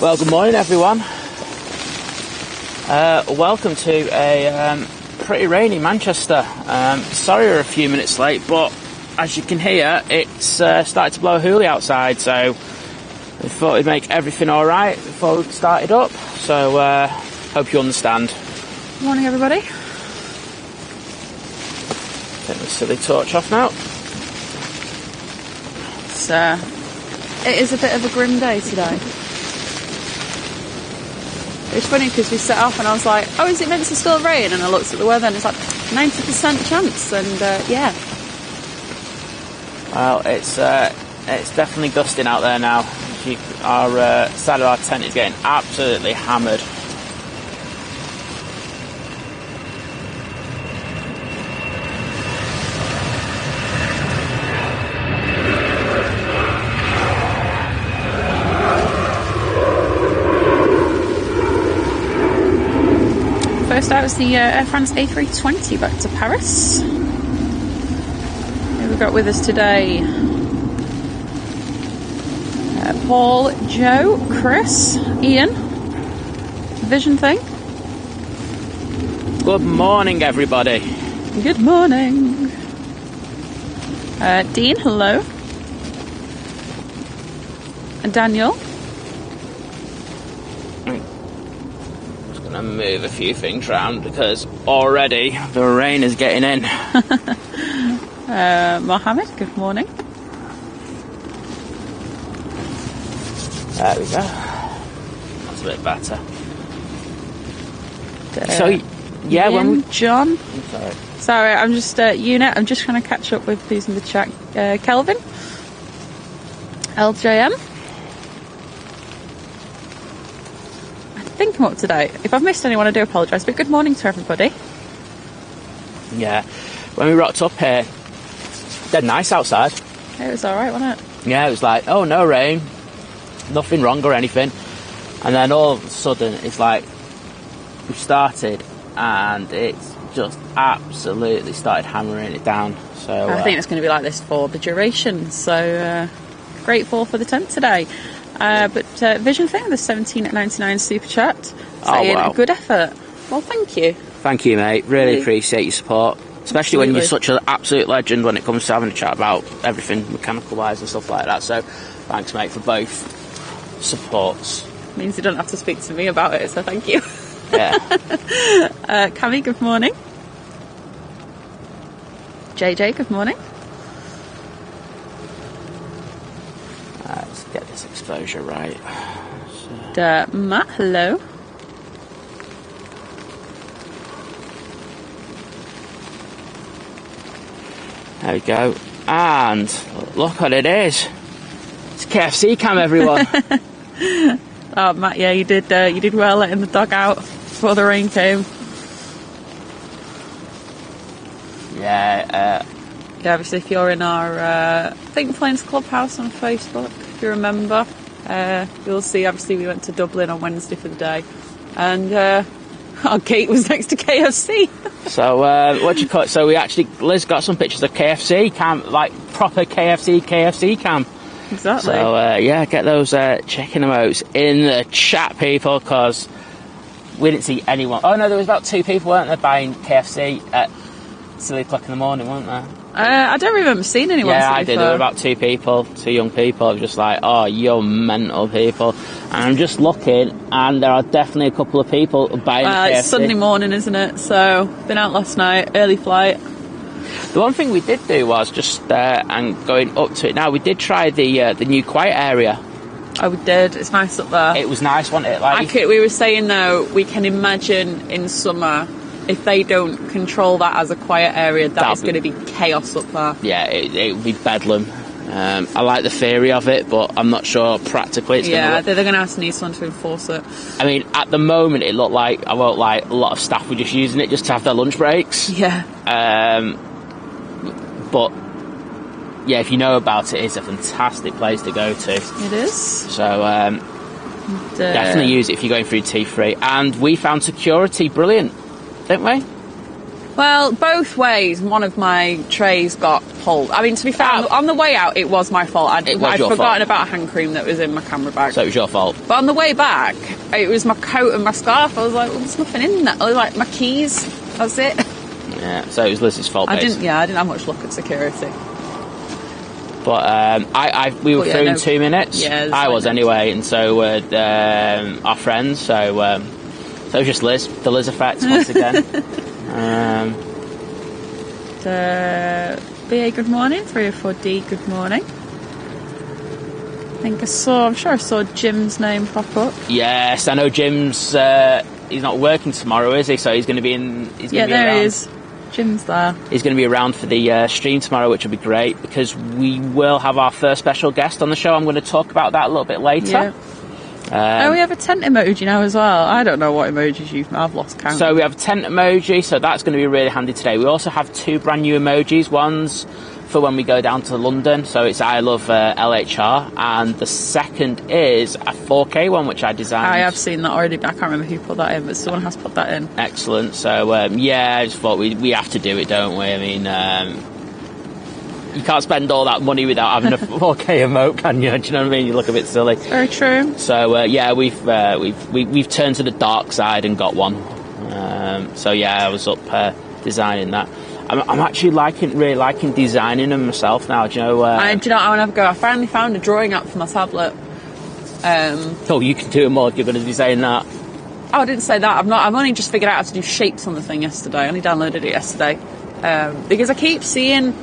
Well, good morning everyone. Welcome to a pretty rainy Manchester. Sorry we're a few minutes late, but as you can hear, it's started to blow a hoolie outside, so we thought we'd make everything alright before we started up. So hope you understand. Good morning everybody. Take the silly torch off now. It is a bit of a grim day today. It's funny because we set off and I was like, oh, is it meant to still rain? And I looked at the weather and it's like 90% chance, and yeah. Well, it's definitely gusting out there now. Our side of our tent is getting absolutely hammered. First out was the Air France A320 back to Paris. Who we've got with us today? Paul, Joe, Chris, Ian. Vision thing. Good morning, everybody. Good morning. Dean, hello. And Daniel. Move a few things around because already the rain is getting in. Mohammed, good morning. There we go. That's a bit better. So yeah, Ian, John. I'm sorry, I'm just unit. I'm just trying to catch up with who's in the chat. Kelvin, LJM. I think I'm up to date. If I've missed anyone, I do apologise, but good morning to everybody. Yeah, when we rocked up here, dead nice outside. It was alright, wasn't it? Yeah, it was like, oh, no rain, nothing wrong or anything. And then all of a sudden, it's like, we started and it's just absolutely started hammering it down. So I think it's going to be like this for the duration, so grateful for the tent today. But Vision thing, the 17.99 super chat, saying wow. Good effort. Well, thank you. Thank you, mate. Really appreciate your support, especially when you're such an absolute legend when it comes to having a chat about everything mechanical wise and stuff like that. So thanks, mate, for both supports. Means you don't have to speak to me about it, so thank you. Yeah. Cami, good morning. JJ, good morning. Let's get this exposure right. Matt, hello. There we go. And look what it is. It's KFC cam, everyone. Oh, Matt, yeah, you did well letting the dog out before the rain came. Yeah. Yeah, obviously if you're in our Think Planes Clubhouse on Facebook, if you remember, you'll see obviously we went to Dublin on Wednesday for the day, and our gate was next to KFC. So what do you call it? So Liz got some pictures of KFC cam, like proper KFC cam. Exactly. So yeah, get those chicken emotes in the chat, people, because we didn't see anyone. Oh no, there was about 2 people, weren't there, buying KFC at silly o'clock in the morning, weren't there? I don't remember seeing anyone. Yeah, I did. There were about 2 people, 2 young people. I was just like, oh, you're mental people. And I'm just looking, and there are definitely a couple of people buying KFC. It's Sunday morning, isn't it? So, been out last night, early flight. The one thing we did do was just, and going up to it now, we did try the new quiet area. Oh, we did. It's nice up there. It was nice, wasn't it? We were saying, though, we can imagine in summer, if they don't control that as a quiet area, that is going to be chaos up there. Yeah, it would be bedlam. I like the theory of it, but I'm not sure practically it's going to work. They're going to have to need someone to enforce it. I mean, at the moment, it looked like, a lot of staff were just using it just to have their lunch breaks. Yeah. But, yeah, if you know about it, it's a fantastic place to go to. It is. So, definitely use it if you're going through T3. And we found security brilliant, didn't we? Well, both ways, one of my trays got pulled. I mean, to be fair, on the way out, it was my fault. I'd forgotten about hand cream that was in my camera bag. So it was your fault. But on the way back, it was my coat and my scarf. I was like, well, there's nothing in that. I was like, my keys, that's it. Yeah, so it was Liz's fault, basically. I didn't have much luck at security. But we were through in 2 minutes. Yeah, I was anyway, and so were our friends. So it was just Liz, the Liz effect once again. BA, good morning. 304D, good morning. I'm sure I saw Jim's name pop up. Yes, I know Jim's. He's not working tomorrow, is he? So he's going to be in. He's going to be there around. He is. Jim's there. He's going to be around for the stream tomorrow, which will be great because we will have our first special guest on the show. I'm going to talk about that a little bit later. Yeah. We have a tent emoji now as well. I don't know what emojis I've lost count. So we have a tent emoji, so that's going to be really handy today. We also have 2 brand new emojis. One's for when we go down to London, so it's I love LHR, and the second is a 4K one which I designed. I have seen that already, but I can't remember who put that in, but someone has put that in. Excellent. So I just thought we have to do it, don't we? I mean, you can't spend all that money without having a 4K emote, can you? Do you know what I mean? You look a bit silly. Very true. So we've turned to the dark side and got one. I was up designing that. I'm actually really liking designing them myself now. Do you know? I want to have a go. I finally found a drawing app for my tablet. You can do it more. You're going to be saying that. Oh, I didn't say that. I've only just figured out how to do shapes on the thing yesterday. I only downloaded it yesterday because I keep seeing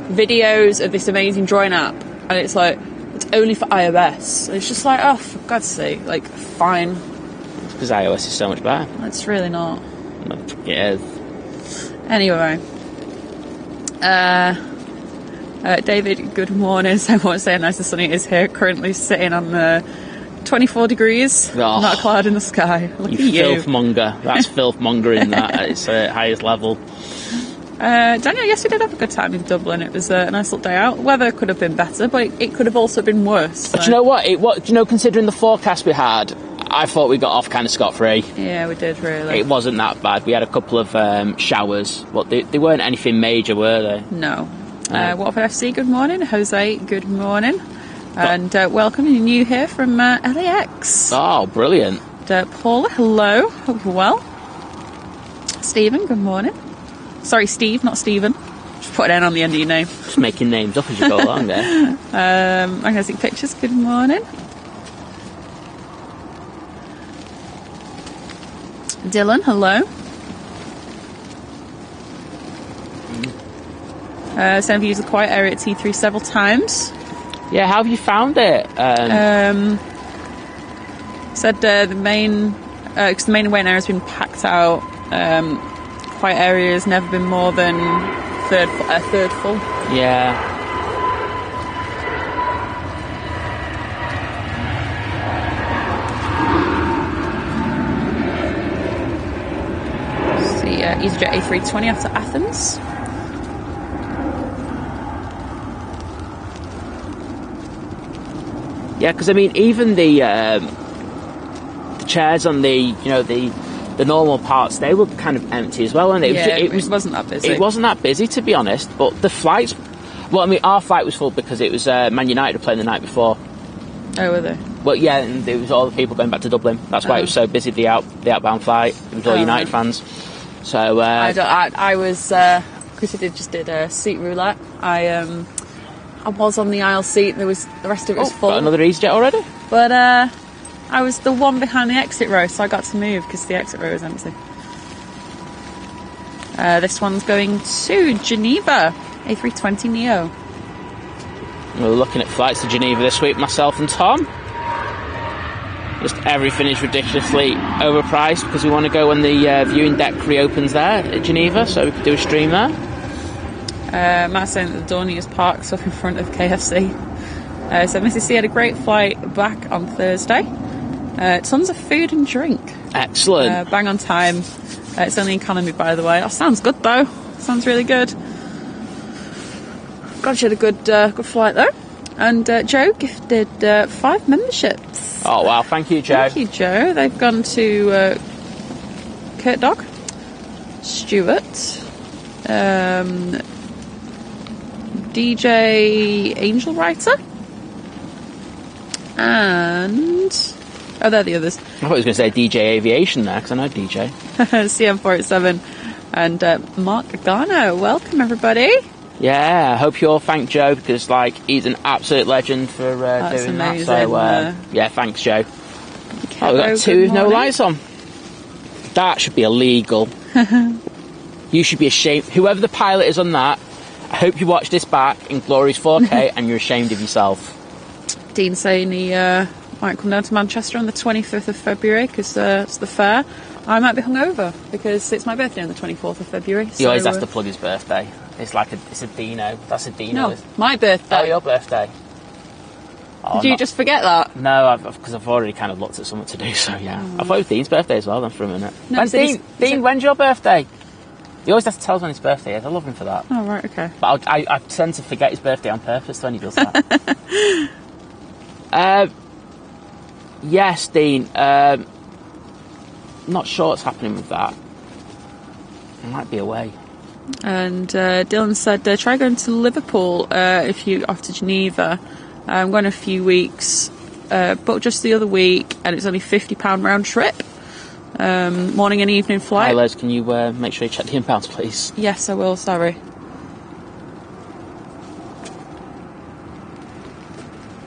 videos of this amazing drawing app, and it's like it's only for iOS. And it's just like, oh, for God's sake, like fine. It's because iOS is so much better. It's really not. It is. Anyway. David, good morning. So I won't say how nice and sunny it is here. Currently sitting on the 24 degrees, not a cloud in the sky. Look at you. Filthmonger. That's filthmongering that at its highest level. Daniel, yes, we did have a good time in Dublin. It was a nice little day out. Weather could have been better, but it could have also been worse. So. But do you know what? Considering the forecast we had, I thought we got off kind of scot-free. Yeah, we did, really. It wasn't that bad. We had a couple of showers, but they weren't anything major, were they? No. Watford FC, good morning. Jose, good morning. And welcome, you're new here from LAX. Oh, brilliant. Paula, hello. Hope you're well. Stephen, good morning. Sorry, Steve, not Stephen. Just put an N on the end of your name. Just making names up as you go along there. I'm going to take pictures. Good morning. Dylan, hello. So I've used the quiet area at T3 several times. Yeah, how have you found it? Said the main waiting area has been packed out. Quiet area has never been more than a third full. Yeah. See, EasyJet A320 after Athens. Yeah, because I mean, even the chairs on the normal parts, they were kind of empty as well, and it wasn't that busy. It wasn't that busy, to be honest. But the flights, well, I mean, our flight was full because it was Man United were playing the night before. Oh, were they? Well, yeah, and it was all the people going back to Dublin. That's why it was so busy. The outbound flight. It was all United fans. So I was because we just did a seat roulette. I was on the aisle seat. The rest of it was full. Got another EasyJet already? But I was the one behind the exit row, so I got to move because the exit row was empty. This one's going to Geneva, A320 Neo. We're looking at flights to Geneva this week, myself and Tom. Just everything is ridiculously overpriced because we want to go when the viewing deck reopens there at Geneva, so we could do a stream there. Matt's saying that the Dornier is parked up in front of KFC. So Mrs. C had a great flight back on Thursday. Tons of food and drink. Excellent. Bang on time. It's only economy, by the way. That sounds good, though. Sounds really good. God, she had a good flight, though. And Joe gifted 5 memberships. Oh, wow. Thank you, Joe. Thank you, Joe. They've gone to Kurt Dog, Stuart, DJ Angel Writer, and they're the others. I thought I was going to say DJ Aviation there, because I know DJ. CM487 and Mark Garno. Welcome, everybody. Yeah, I hope you all thank Joe, because he's an absolute legend for doing amazing. that. So yeah, thanks, Joe. Oh, we've got two with no lights on. That should be illegal. You should be ashamed. Whoever the pilot is on that, I hope you watch this back in glorious 4K and you're ashamed of yourself. Dean saying he might come down to Manchester on the 25th of February because it's the fair. I might be hungover because it's my birthday on the 24th of February. He always has to plug his birthday. It's a Dino. That's a Dino. No, my birthday. Oh, your birthday. Oh, Did you just forget that? No, because I've already kind of looked at something to do, so yeah. I thought it was Dean's birthday as well then for a minute. No, Dean, when's your birthday? He always has to tell us when his birthday is. I love him for that. Oh, right, okay. But I tend to forget his birthday on purpose when he does that. Yes, Dean. Not sure what's happening with that. I might be away. And Dylan said, try going to Liverpool if you're off to Geneva. I'm going a few weeks, but just the other week, and it's only £50 round trip. Morning and evening flight. Hi, Les, can you make sure you check the inbounds, please? Yes, I will, sorry.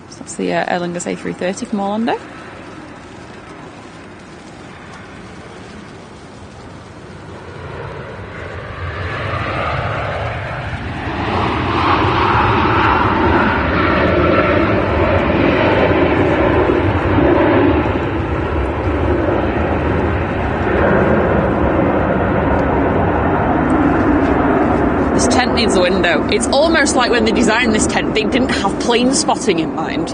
So that's the Aer Lingus A330 from Orlando. Needs a window. It's almost like when they designed this tent, they didn't have plane spotting in mind.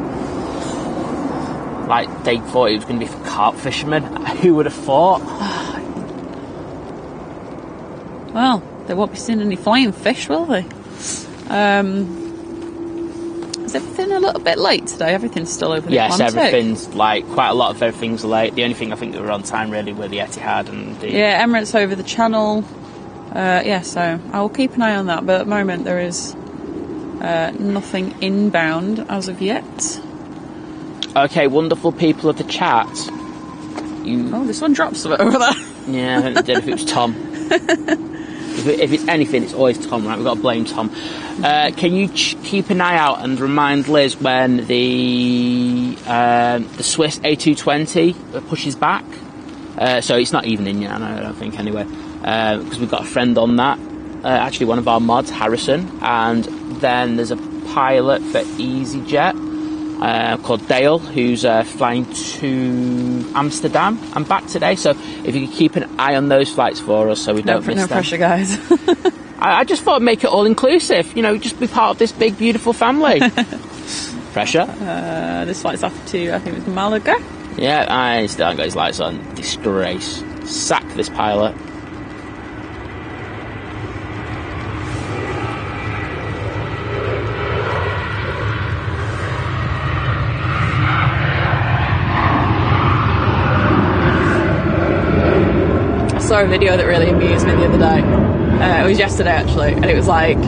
Like they thought it was going to be for carp fishermen. Who would have thought? Well, they won't be seeing any flying fish, will they? Is everything a little bit late today? Everything's still open. Yes, everything's quite a lot of everything's late. The only thing I think that were on time really were the Etihad and the Emirates over the channel. So I will keep an eye on that, but at the moment there is nothing inbound as of yet. Okay, wonderful people of the chat. Oh, this one drops a bit over there. Yeah, I don't know if it was Tom. If it's anything, it's always Tom, right? We've got to blame Tom. Can you keep an eye out and remind Liz when the Swiss A220 pushes back? So it's not even in yet, I don't think, anyway. Because we've got a friend on that, actually one of our mods, Harrison, and then there's a pilot for EasyJet called Dale, who's flying to Amsterdam and back today. So if you could keep an eye on those flights for us, so we don't miss them. No pressure, guys. I just thought I'd make it all inclusive, just be part of this big beautiful family. Pressure. This flight's off to, I think it was Malaga. Yeah, I still haven't got his lights on. Disgrace. Sack this pilot. I saw a video that really amused me the other day. It was yesterday actually, and it was like,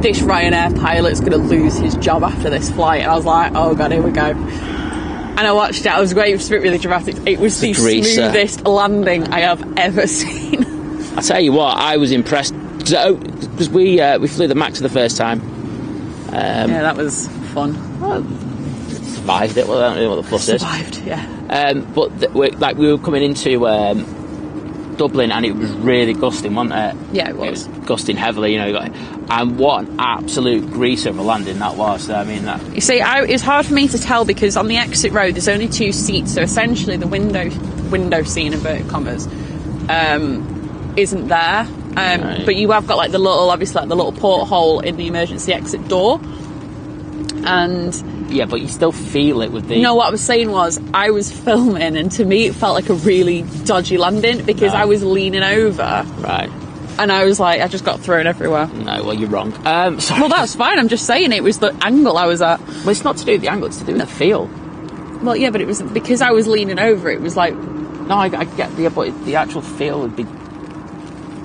this Ryanair pilot's going to lose his job after this flight. And I was like, oh god, here we go. And I watched it. I was great. It was really dramatic. It was the smoothest landing I have ever seen. I tell you what, I was impressed because we flew the Max for the first time. Yeah, that was fun. Well, survived it. Well, I don't know what the fuss is. Survived, yeah. But we were coming into Dublin, and it was really gusting, wasn't it? Yeah, it was. It was gusting heavily, and what an absolute greaser of a landing that was. I mean, that. You see, it's hard for me to tell because on the exit row there's only two seats, so essentially the window seat in inverted commas isn't there. Right. But you have got the little porthole in the emergency exit door, and. Yeah, but you still feel it with the... No, what I was saying was, I was filming, and to me it felt like a really dodgy landing, because I was leaning over. Right. And I was like, I just got thrown everywhere. No, well, you're wrong. Sorry. Well, that's fine, I'm just saying it was the angle I was at. Well, it's not to do with the angle, it's to do with the feel. Well, yeah, but it was... Because I was leaning over, it was like... No, I get but the actual feel would be...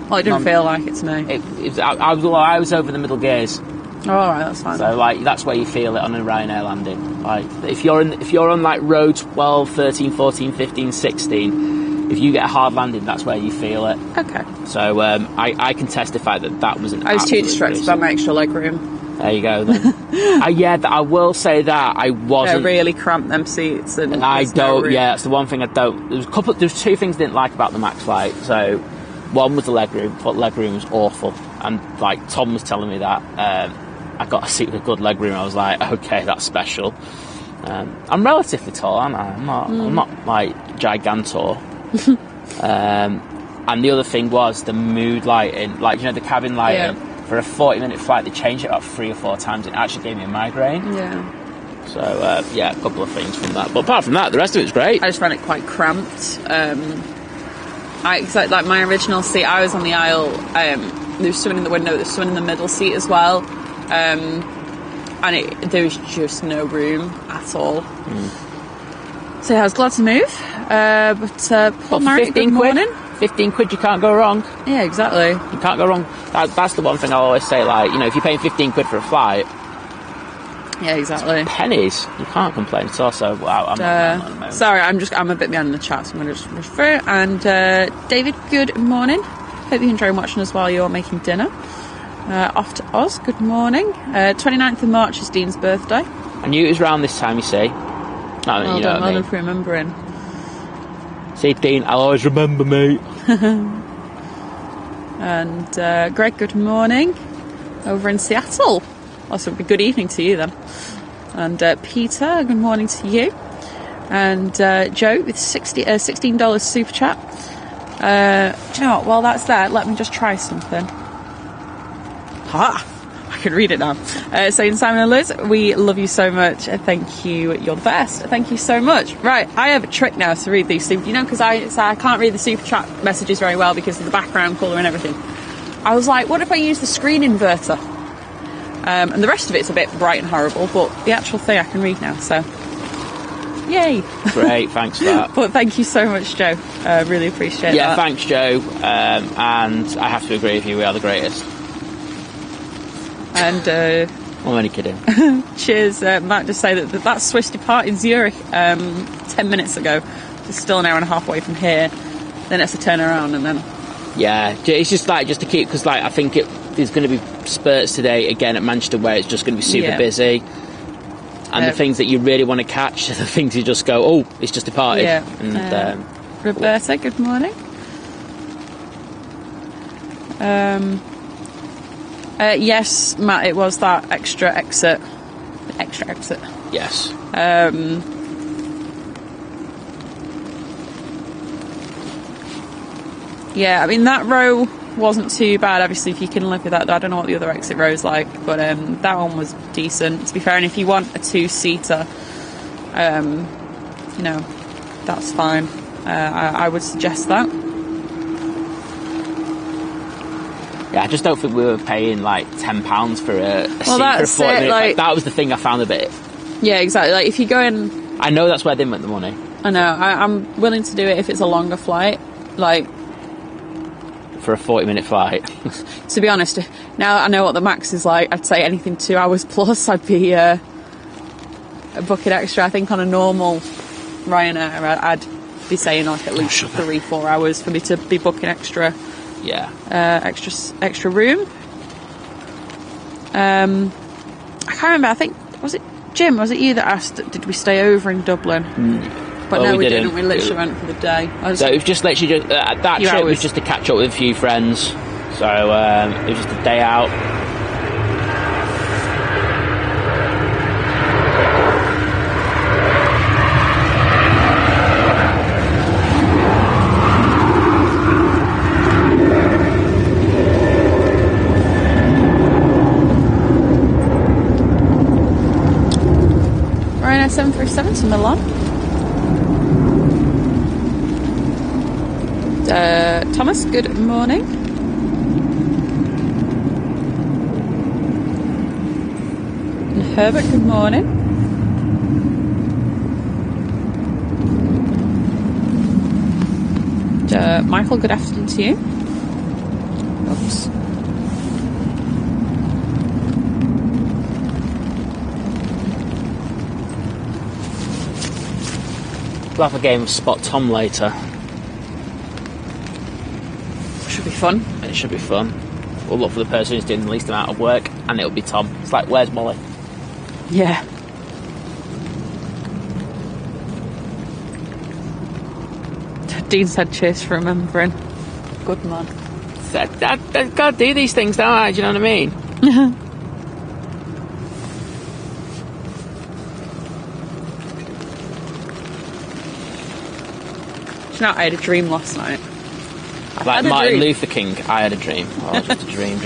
Well, it didn't feel like it to me. I was over the middle gears. Oh, all right, that's fine. So, like, that's where you feel it on a Ryanair landing. Like, if you're on, like, row 12, 13, 14, 15, 16, if you get a hard landing, that's where you feel it. Okay. So, I can testify that was an I was too distracted by my extra leg room. There you go, then. I will say that I wasn't... They're really cramped, them seats. And I don't... Yeah, that's the one thing I don't... There's two things I didn't like about the Max flight. So, one was the leg room. But leg room was awful. And, like, Tom was telling me that... I got a seat with a good leg room. I was like, okay, that's special. I'm relatively tall, aren't I? I'm not like gigantor. And the other thing was the mood lighting, like, you know, the cabin lighting. Yeah. For a 40-minute flight, they changed it about 3 or 4 times. It actually gave me a migraine. Yeah. So a couple of things from that. But apart from that, the rest of it's great. I just found it quite cramped. Like my original seat, I was on the aisle. There was someone in the window. There's someone in the middle seat as well. And there was just no room at all. So yeah, I was glad to move. But Paul Marriott, good morning. 15 quid, you can't go wrong. Yeah, exactly. You can't go wrong. That's the one thing I always say, like, you know, if you're paying 15 quid for a flight... Yeah, exactly. Pennies. You can't complain. It's also... Wow, sorry, I'm a bit behind in the chat, so I'm going to just refer. And David, good morning. Hope you enjoy watching us while you're making dinner. Off to Oz, good morning. 29th of March is Dean's birthday. I knew it was around this time, you see. Well done for remembering. See, Dean, I'll always remember, mate. And Greg, good morning. Over in Seattle. Also, good evening to you then. And Peter, good morning to you. And Joe with $16 super chat. Do you know what? While that's there, let me just try something. I can read it now. Saying, Simon and Liz, we love you so much. Thank you. You're the best. Thank you so much. Right, I have a trick now to read these. You know, because I can't read the super chat messages very well because of the background colour and everything. I was like, what if I use the screen inverter? And the rest of it's a bit bright and horrible, but the actual thing I can read now, so... Yay! Great, thanks for that. But thank you so much, Joe. Really appreciate that. Yeah, thanks, Joe. And I have to agree with you, we are the greatest. And I'm only kidding. Cheers, Matt. Just say that Swiss departed Zurich 10 minutes ago. It's still an hour and a half away from here. Then it's a turnaround, and then yeah, it's just to keep, because like I think there's going to be spurts today again at Manchester where it's just going to be super busy. And the things that you really want to catch are the things you just go, oh, it's just departed. Yeah. And, Roberta, good morning. Yes, Matt, it was that extra exit. Yes. Yeah, I mean, that row wasn't too bad. Obviously, if you can live with that, I don't know what the other exit row's like, but that one was decent, to be fair. And if you want a two-seater, you know, that's fine. I would suggest that. Yeah, I just don't think we were paying like £10 for a seat for a 40 minute. Like, that was the thing I found a bit. Yeah, exactly. Like if you go in, I know that's where they went the money. I know. I'm willing to do it if it's a longer flight. Like for a 40-minute flight. To be honest, now I know what the max is like. I'd say anything 2 hours plus. I'd be booking extra. I think on a normal Ryanair, I'd be saying like at least 3-4 hours for me to be booking extra. Yeah. Extra room. I can't remember. I think, was it Jim? Was it you that asked? Did we stay over in Dublin? But well, no, we didn't. We literally went for the day. So it was just literally that trip was just to catch up with a few friends. So it was just a day out. Ryanair 737 to Milan. Thomas, good morning. And Herbert, good morning. Michael, good afternoon to you. nice. We'll have a game of Spot Tom later. Should be fun. It should be fun. We'll look for the person who's doing the least amount of work, and it'll be Tom. It's like, where's Molly? Yeah. Dean said cheers for remembering. Good man. I've got to do these things, don't I? Do you know what I mean? Do you know, I had a dream last night. Like Martin Luther King, I had a dream. Oh, it was just a dream.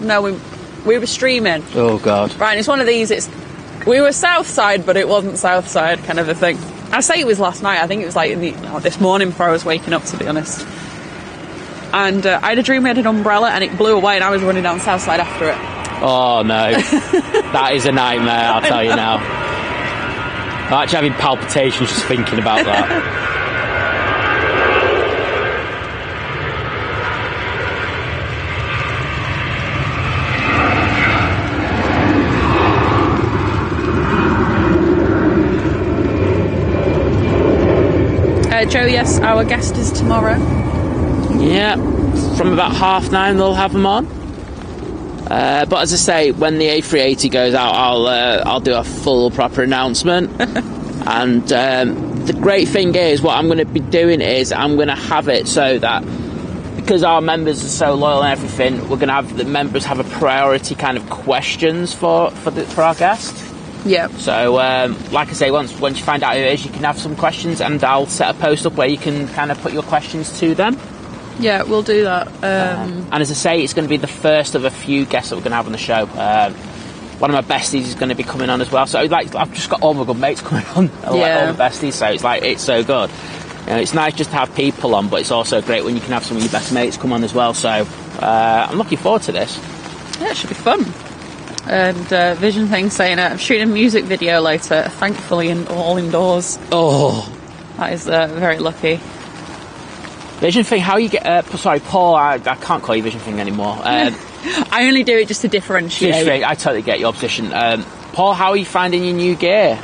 No, we were streaming. Oh, God. Right, and it's one of these, we were south side, but it wasn't south side kind of a thing. I say it was last night, I think it was like this morning before I was waking up, to be honest. And I had a dream we had an umbrella and it blew away and I was running down south side after it. Oh, no. That is a nightmare, I'll tell you now. I'm actually having palpitations just thinking about that. Joe, yes, our guest is tomorrow. Yeah, from about 9:30 they'll have them on. But as I say, when the A380 goes out, I'll do a full proper announcement. And the great thing is, what I'm going to be doing is I'm going to have it so that because our members are so loyal and everything, we're going to have the members have a priority kind of questions for our guest. Yeah. So, like I say, once you find out who it is, you can have some questions, and I'll set a post up where you can kind of put your questions to them. Yeah, we'll do that. And as I say, it's going to be the first of a few guests that we're going to have on the show. One of my besties is going to be coming on as well. So, like, I've just got all my good mates coming on, all the besties. So it's so good. You know, it's nice just to have people on, but it's also great when you can have some of your best mates come on as well. So, I'm looking forward to this. Yeah, it should be fun. And Vision Thing saying, I'm shooting a music video later, thankfully all indoors. Oh. That is very lucky. Vision Thing, how you get... sorry, Paul, I can't call you Vision Thing anymore. I only do it just to differentiate. Vision Thing, I totally get your position. Paul, how are you finding your new gear?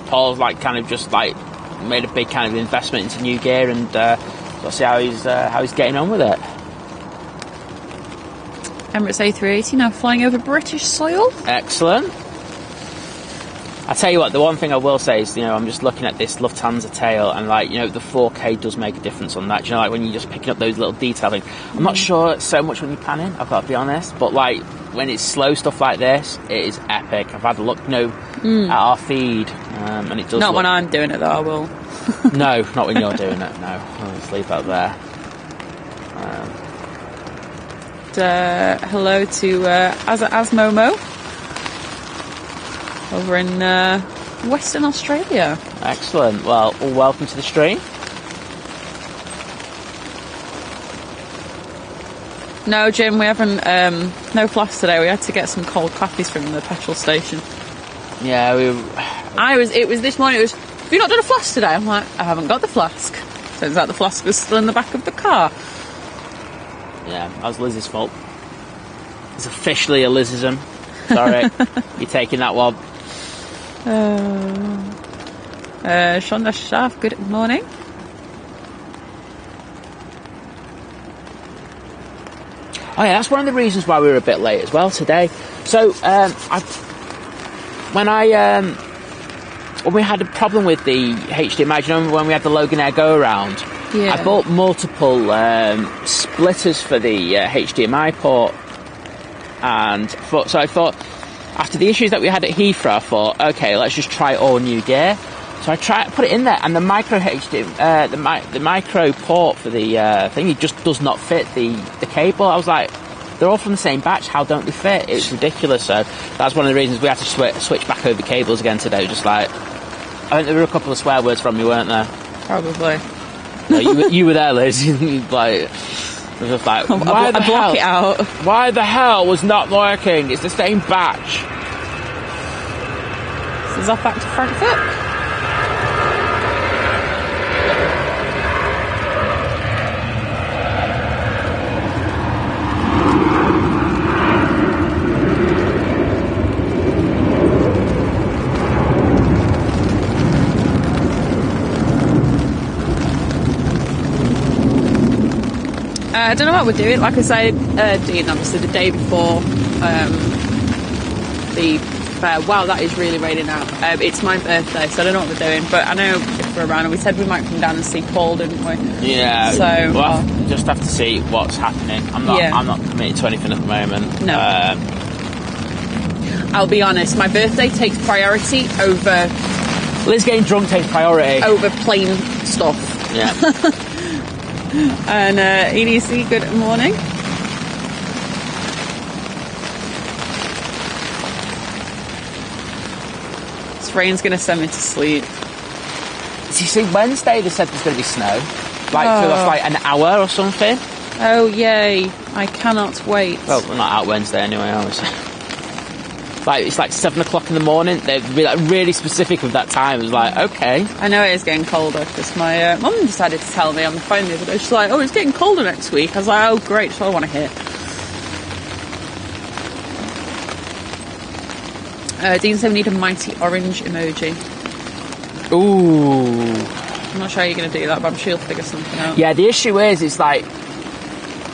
Paul's like kind of just like made a big kind of investment into new gear, and let's see how he's getting on with it. Emirates A380 now flying over British soil. Excellent. I tell you what, the one thing I will say is, I'm just looking at this Lufthansa tail, and the 4K does make a difference on that. Like when you're just picking up those little detailing. I'm not sure so much when you're panning, I've got to be honest, but like when it's slow stuff like this, it is epic. I've had a look, at our feed, and it does. Not when I'm doing it, though. I will. No, not when you're doing it. No, I'll just leave that there. Hello to Asmomo over in Western Australia. Excellent. Well, welcome to the stream. No, Jim, we haven't. No flask today. We had to get some cold coffees from the petrol station. Yeah, It was this morning. It was. Have you not done a flask today? I'm like, I haven't got the flask. Turns out the flask was still in the back of the car. Yeah, that was Lizz's fault. It's officially a Lizzism. Sorry, you're taking that one. Shonda Shaft, good morning. Oh yeah, that's one of the reasons why we were a bit late as well today. So, when we had a problem with the HDMI, do you remember when we had the Logan Air go around? Yeah. I bought multiple splitters for the HDMI port, and so I thought, after the issues that we had at Heathrow, I thought, okay, let's just try all new gear. So I put it in there, and the micro HDMI, the micro port for the thing, it just does not fit the cable. I was like, they're all from the same batch. How don't they fit? It's ridiculous. So that's one of the reasons we had to switch back over cables again today. Just like, I think there were a couple of swear words from me, weren't there? Probably. No, you were there, Liz. Like, I was just like, why the hell? Block it out. Why the hell was not working? It's the same batch. So is that back to Frankfurt? I don't know what we're doing. Like I said, Dean, obviously the day before the fair. Wow, that is really raining out. It's my birthday, so I don't know what we're doing. But I know if we're around, and we said we might come down and see Paul, didn't we? Yeah. So we'll just have to see what's happening. I'm not committed to anything at the moment. No. I'll be honest. My birthday takes priority over. Liz getting drunk takes priority over plain stuff. Yeah. And EDC, good morning. This rain's going to send me to sleep. You see, Wednesday they said there's going to be snow. For like an hour or something. Oh, yay. I cannot wait. Well, we're not out Wednesday anyway, are we? It's like 7 o'clock in the morning. They'd be like really specific with that time. It was like, okay. I know it is getting colder because my mum decided to tell me on the phone the other day. She's like, oh, it's getting colder next week. I was like, oh, great. That's what I want to hear. Dean said we need a mighty orange emoji. Ooh. I'm not sure how you're going to do that, but I'm sure you'll figure something out. Yeah, the issue is like,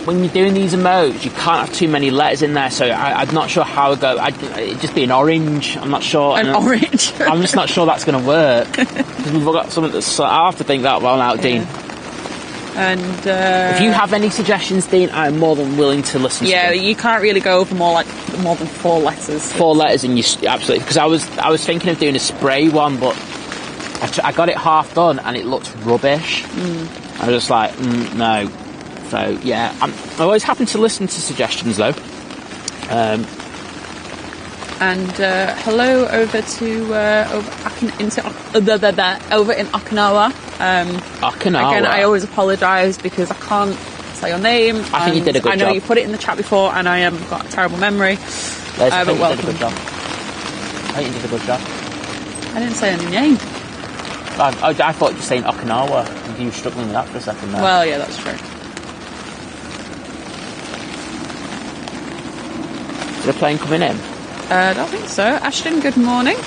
when you're doing these emotes, you can't have too many letters in there, so I'm not sure how it go. It'd just be an orange. I'm not sure. Orange? I'm just not sure that's going to work. Because we've got something that's... I'll have to think that one out, Dean. And if you have any suggestions, Dean, I'm more than willing to listen to them. Yeah, you can't really go over more than 4 letters. 4 letters, and you absolutely... Because I was thinking of doing a spray one, but I got it half done, and it looked rubbish. I was just like, no. So yeah, I'm always happy to listen to suggestions though. And hello over to over in Okinawa. Okinawa. Again, I always apologise because I can't say your name. I think you did a good job. I know you put it in the chat before, and I got a terrible memory. I think you did a good job. I think you did a good job. I didn't say any name. I thought you were saying Okinawa. You were struggling with that for a second there. Well, yeah, that's true. Is the plane coming in? I don't think so. Ashton, good morning.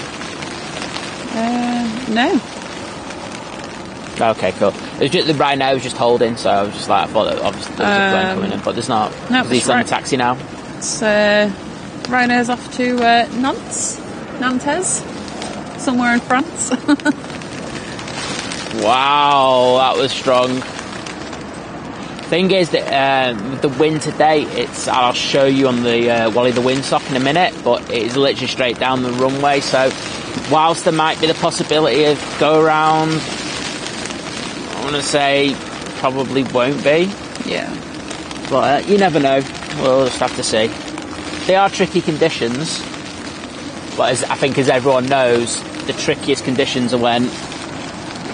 No. Okay, cool. It was just right now. I was just holding, so I was just like, I thought that obviously there was a plane coming in, but there's not. No, he's on the taxi now. It's Ryanair's off to Nantes, somewhere in France. Wow, that was strong. Thing is that the wind today, I'll show you on the Wally the windsock in a minute, but it is literally straight down the runway, so whilst there might be the possibility of go around, I want to say probably won't be. Yeah. But you never know. We'll just have to see. They are tricky conditions, but I think as everyone knows, the trickiest conditions are when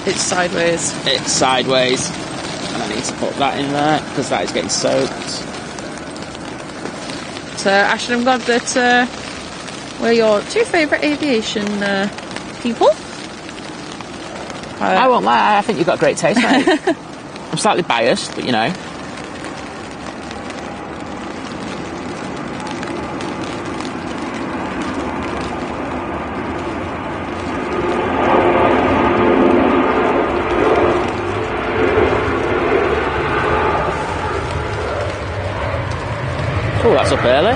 it's sideways. It's sideways. And I need to put that in there because that is getting soaked. So, Ashton, I'm glad that we're your 2 favourite aviation people. I won't lie, I think you've got a great taste, mate. I'm slightly biased, but you know. Oh, that's up early.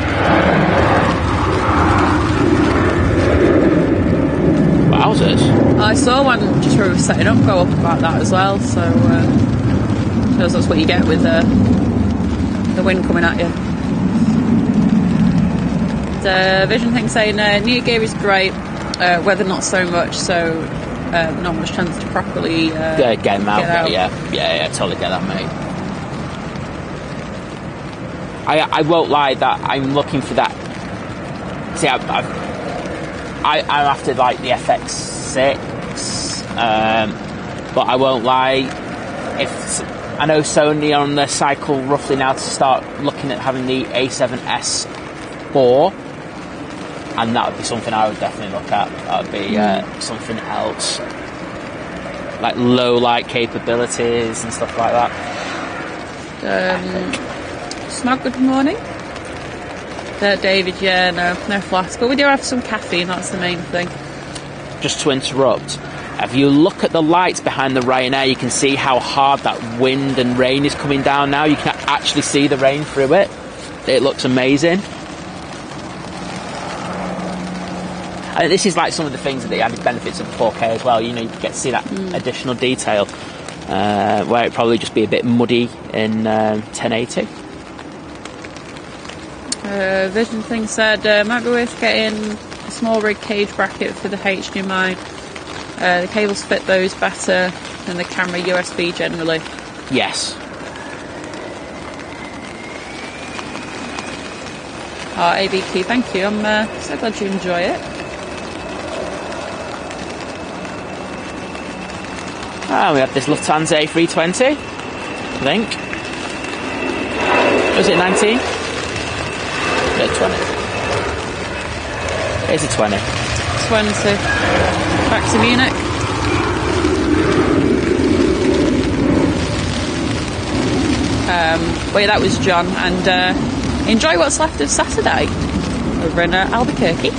Wowzers. I saw one just where we were setting up go up about that as well, so shows that's what you get with the wind coming at you. The Vision thing saying new gear is great, weather not so much, so not much chance to properly get them out. Yeah, totally get that, mate. I won't lie that I'm looking for that. See, I'm after like the FX6, but I won't lie. I know Sony are on the cycle roughly now to start looking at having the A7S4, and that would be something I would definitely look at. That would be something else, like low light capabilities and stuff like that. Smog, good morning. David, no flask, but we do have some caffeine, that's the main thing. Just to interrupt, If you look at the lights behind the Ryanair, you can see how hard that wind and rain is coming down now. You can actually see the rain through it. It looks amazing. And this is like some of the things that the added benefits of 4K as well. You know, you get to see that additional detail, where it'd probably just be a bit muddy in 1080. Vision thing said, might be worth getting a small rig cage bracket for the HDMI. The cables fit those better than the camera USB generally. Yes. ABQ, thank you. I'm so glad you enjoy it. We have this Lufthansa A320, I think. Was it 19? No, 20. It's a 20. 20. Back to Munich. Well, yeah, that was John, and enjoy what's left of Saturday over in Albuquerque.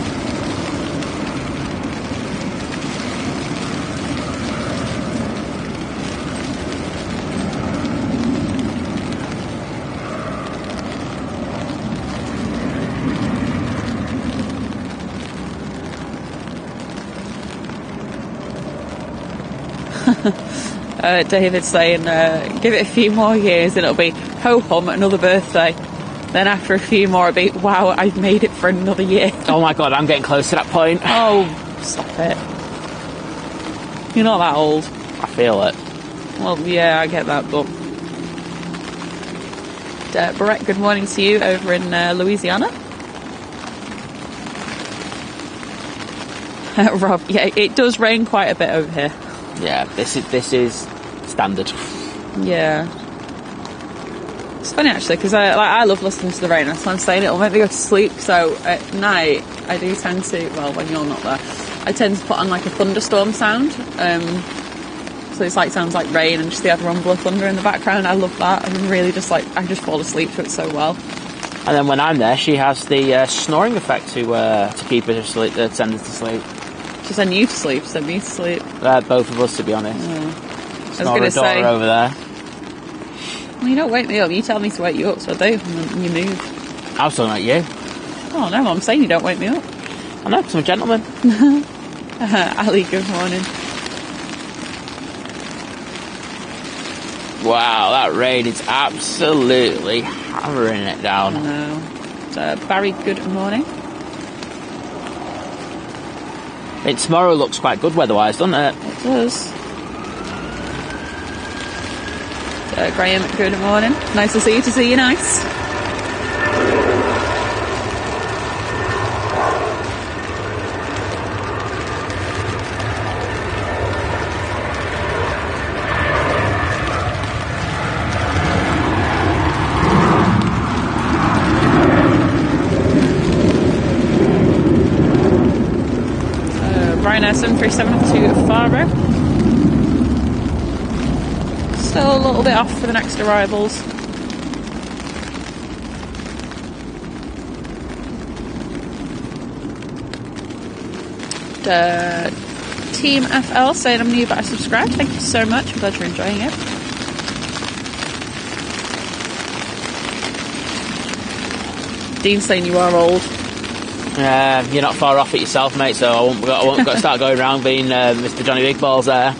David's saying, give it a few more years and it'll be ho-hum, another birthday. Then after a few more it'll be, wow, I've made it for another year. Oh my god, I'm getting close to that point. Oh, stop it. You're not that old. I feel it. Well, yeah, I get that, but... Brett, good morning to you over in Louisiana. Rob, yeah, it does rain quite a bit over here. Yeah, this is standard. Yeah. It's funny actually, because I love listening to the rain. That's what I'm saying. It'll make me go to sleep. So at night, I do tend to, well, when you're not there, I tend to put on like a thunderstorm sound. So it's like sounds like rain and just the other rumble of thunder in the background. I love that. I'm really just like, I just fall asleep to it so well. And then when I'm there, she has the snoring effect to keep her asleep, send her to sleep. To send you to sleep, send me to sleep. Both of us, to be honest. Yeah. I was going to say over there. Well, you don't wake me up. You tell me to wake you up, so I do. And then you move. I was talking about you. Oh no, I'm saying you don't wake me up. I know, because I'm a gentleman. Ali, good morning. Wow, that rain is absolutely hammering it down. I know. Barry, good morning. Tomorrow looks quite good weather-wise, doesn't it? It does. Graham, good morning. Nice to see you. To see you nice. Ryanair 737 to Faro. Still a little bit off for the next arrivals. Team FL saying I'm new but I subscribed. Thank you so much. I'm glad you're enjoying it. Dean saying you are old. You're not far off it yourself, mate, so I won't got to start going around being Mr. Johnny Big Balls there.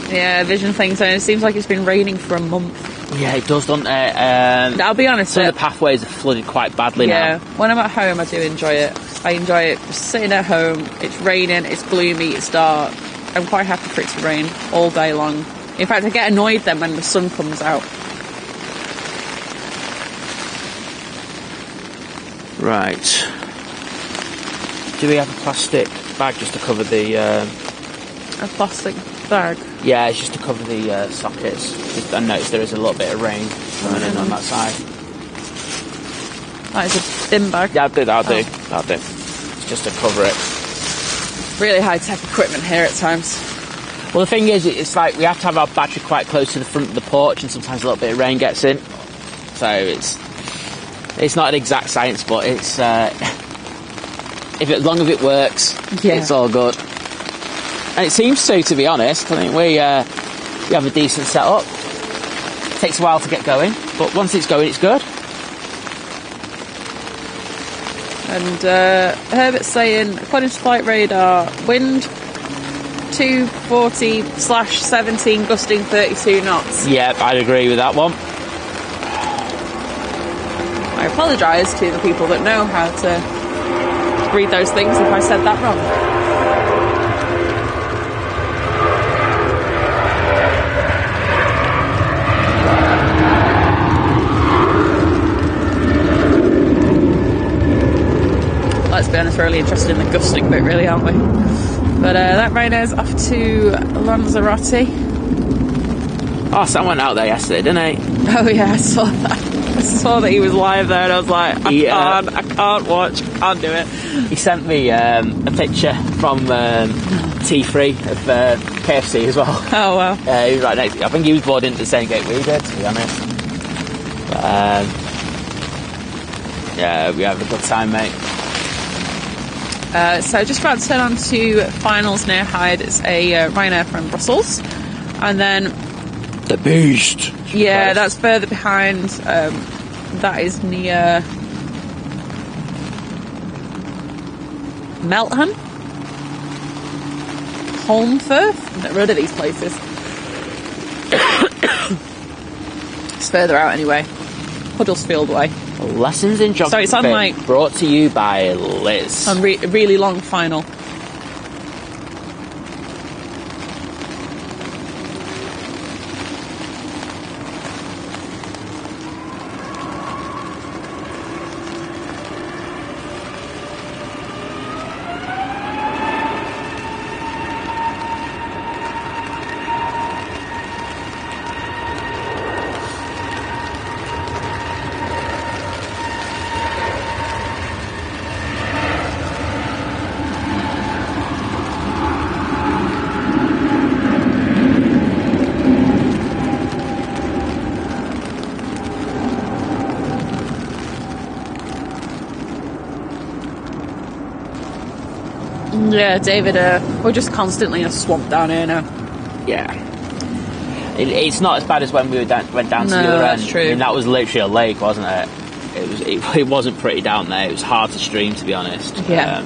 Yeah, Vision thing saying it seems like it's been raining for a month. Yeah, it does, doesn't it? I'll be honest. Some of the pathways are flooded quite badly now. Yeah, when I'm at home, I do enjoy it. I enjoy it just sitting at home. It's raining, it's gloomy, it's dark. I'm quite happy for it to rain all day long. In fact, I get annoyed then when the sun comes out. Right. Do we have a plastic bag just to cover the... A plastic bag? Yeah, it's just to cover the sockets. I noticed there is a little bit of rain coming in on that side. That is a bin bag? Yeah, that'll do. It's just to cover it. Really high-tech equipment here at times. Well, the thing is, it's like we have to have our battery quite close to the front of the porch, and sometimes a little bit of rain gets in. So it's not an exact science, but it's as long as it works, it's all good. And it seems to be honest. I think we have a decent setup. It takes a while to get going, but once it's going, it's good. And Herbert's saying, according to flight radar, wind 240/17, gusting 32 knots. Yep, I'd agree with that one. I apologise to the people that know how to read those things if I said that wrong. Let's be honest, we're really interested in the gusting bit, really, aren't we? But that Ryanair's off to Lanzarote. Oh, Sam went out there yesterday, didn't he? Oh yeah, I saw that. I saw that he was live there, and I was like, I can't watch, I can't do it. He sent me a picture from T3 of KFC as well. Oh wow. He was right next to me. I think he was bored into the same gate we did, to be honest. But, yeah, we have a good time, mate. So just about to turn on to finals near Hyde. It's a Ryanair from Brussels, and then the Beast. Yeah, that's further behind. That is near Meltham, Holmfirth. I've never heard of these places. It's further out anyway. Huddersfield way. Lessons in geography. So it's on like brought to you by Liz. On really long final. Yeah, David, we're just constantly in a swamp down here now. Yeah. It's not as bad as when we went down to the other that's end. True. I mean, that was literally a lake, wasn't it? It wasn't pretty down there. It was hard to stream, to be honest. Yeah.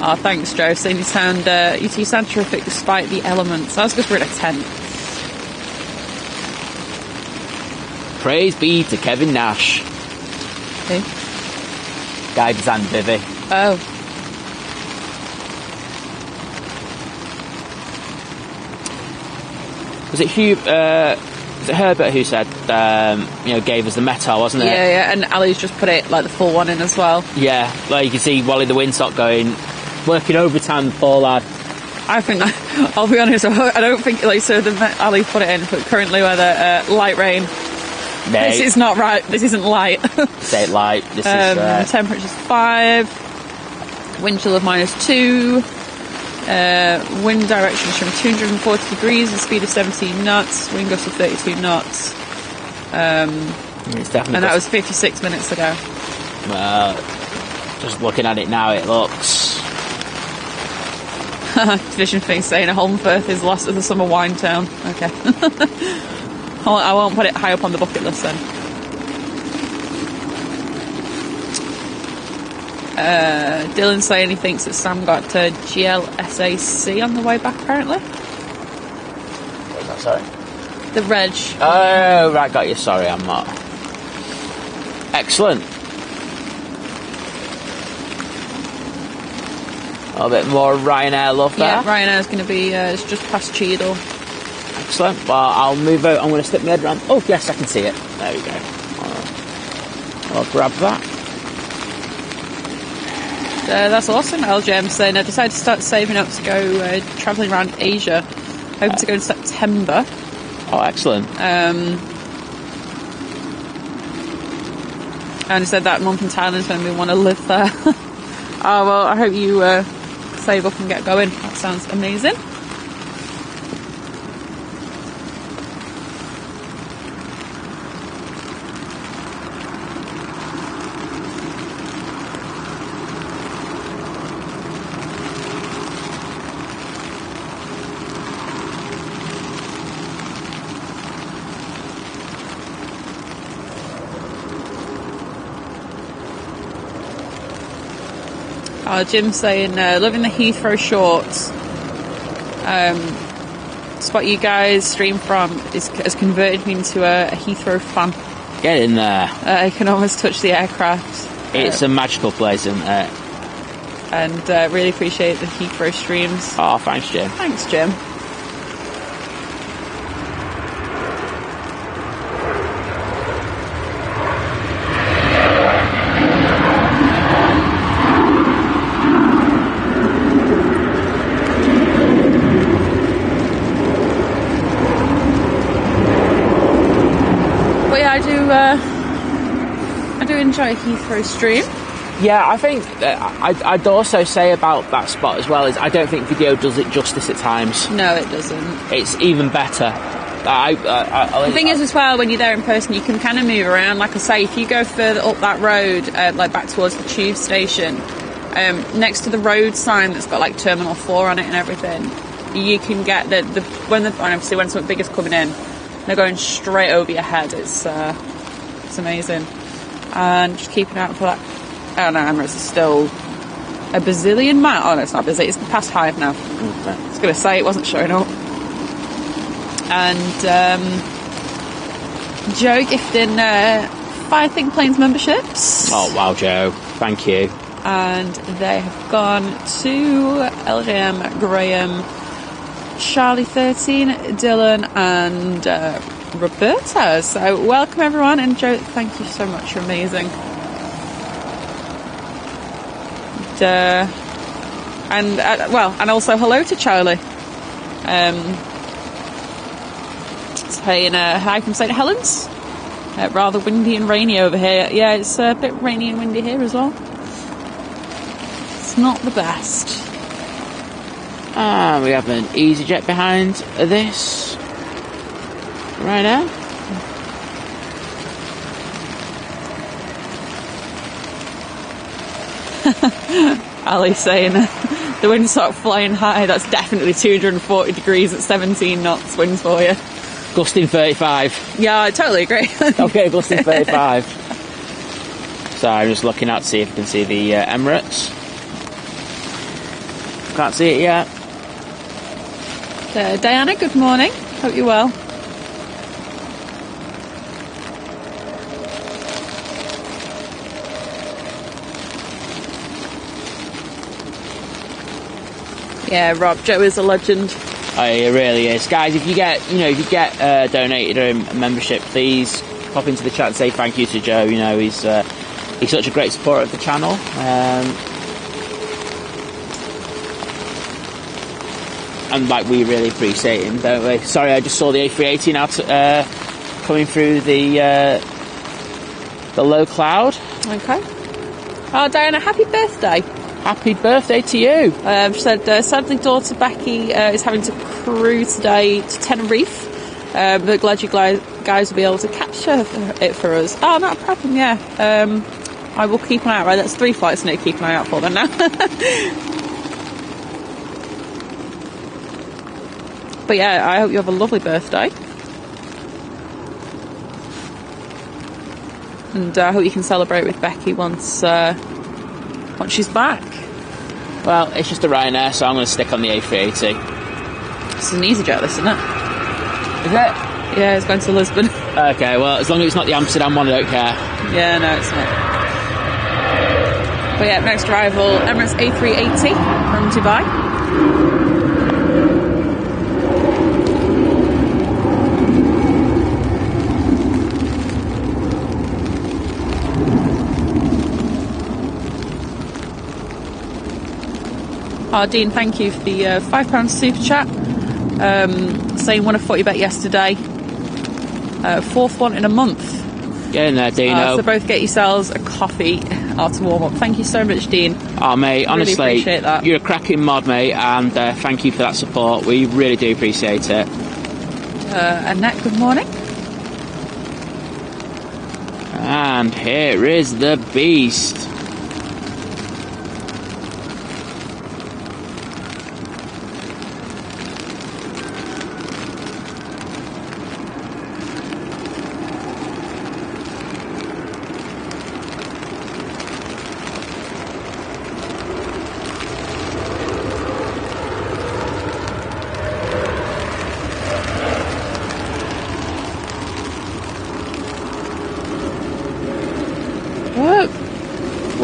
Oh, thanks, Joe. Saying you sound terrific despite the elements. That's because we're in a tent. Praise be to Kevin Nash. Who? Guy designed Vivi. Oh. Was it Herbert who said, gave us the meta, wasn't it? Yeah, and Ali's just put it, like, the full one in as well. Yeah, like you can see Wally the Windsock working overtime, the poor lad. I think that, I'll be honest, I don't think, Ali put it in, but currently weather, light rain. No. This is not right, this isn't light. This ain't light, this is... Temperature's 5, wind chill of -2, wind direction is from 240 degrees, the speed of 17 knots, wind gust of 32 knots. It's definitely and that was 56 minutes ago. Well, just looking at it now, it looks... Vision thing saying Holmfirth is the last of the summer wine town. Okay. I won't put it high up on the bucket list then. Dylan saying he thinks that Sam got to GLSAC on the way back, apparently. What was that, sorry? The reg. Oh, right, got you. Sorry, I'm not. Excellent. A little bit more Ryanair love there. Yeah, Ryanair's going to be it's just past Cheadle. Excellent. Well, I'll move out. I'm going to stick my head around. Oh, yes, I can see it. There we go. I'll grab that. That's awesome. LJM saying I decided to start saving up to go travelling around Asia. Hoping to go in September. Oh, excellent. And he said that month in Thailand is when we want to live there. Oh, well, I hope you save up and get going. That sounds amazing. Jim's saying, loving the Heathrow shorts. Spot you guys stream from has converted me into a Heathrow fan. Get in there. I can almost touch the aircraft. It's a magical place, isn't it? And really appreciate the Heathrow streams. Oh, thanks, Jim. Thanks, Jim. I do enjoy a Heathrow stream. Yeah, I think I'd also say about that spot as well is I don't think video does it justice at times. No, it doesn't. It's even better. The thing is as well, when you're there in person, you can kind of move around. Like I say, if you go further up that road, like back towards the tube station, next to the road sign that's got like Terminal 4 on it and everything, you can get when something big is coming in, they're going straight over your head. It's amazing. And just keeping out for that. Oh no, Emirates is still a bazillion miles. Oh no, it's not busy. It's past Hive now. I was going to say it wasn't showing up. And Joe gifting 5 Think Planes memberships. Oh wow, Joe, thank you. And they have gone to LJM, Graham, Charlie 13, Dylan, and Roberta. So welcome everyone, and Joe, thank you so much. You're amazing. And also hello to Charlie. Saying hi from St Helens. Rather windy and rainy over here. Yeah, it's a bit rainy and windy here as well. It's not the best. We have an EasyJet behind this right now. Ali saying the wind's sort of flying high. That's definitely 240 degrees at 17 knots winds for you. Gusting 35. Yeah, I totally agree. Okay, gusting 35. So I'm just looking out to see if I can see the Emirates. Can't see it yet. Diana, good morning. Hope you're well. Yeah, Rob, Joe is a legend. Oh, it really is, guys. If you get donated a membership, please pop into the chat and say thank you to Joe. You know, he's such a great supporter of the channel. And like, we really appreciate him, don't we? Sorry, I just saw the A380 now coming through the low cloud. Okay. Oh, Diana, happy birthday. Happy birthday to you. She said, sadly, daughter Becky is having to crew today to Tenerife. But glad you guys will be able to capture it for us. Oh, not a problem, yeah. I will keep an eye out. Right, that's 3 flights I need to keep an eye out for then now. But yeah, I hope you have a lovely birthday. And I hope you can celebrate with Becky once she's back. Well, it's just a Ryanair, so I'm going to stick on the A380. This is an EasyJet, this, isn't it? Is it? Yeah, it's going to Lisbon. Okay, well, as long as it's not the Amsterdam one, I don't care. Yeah, no, it's not. But yeah, next arrival, Emirates A380 from Dubai. Oh, Dean, thank you for the £5 super chat. Saying won a footy bet yesterday. 4th one in a month. Get in there, Dino. So both get yourselves a coffee to warm up. Thank you so much, Dean. Oh, mate, honestly, really appreciate that. You're a cracking mod, mate, and thank you for that support. We really do appreciate it. Annette, good morning. And here is the beast.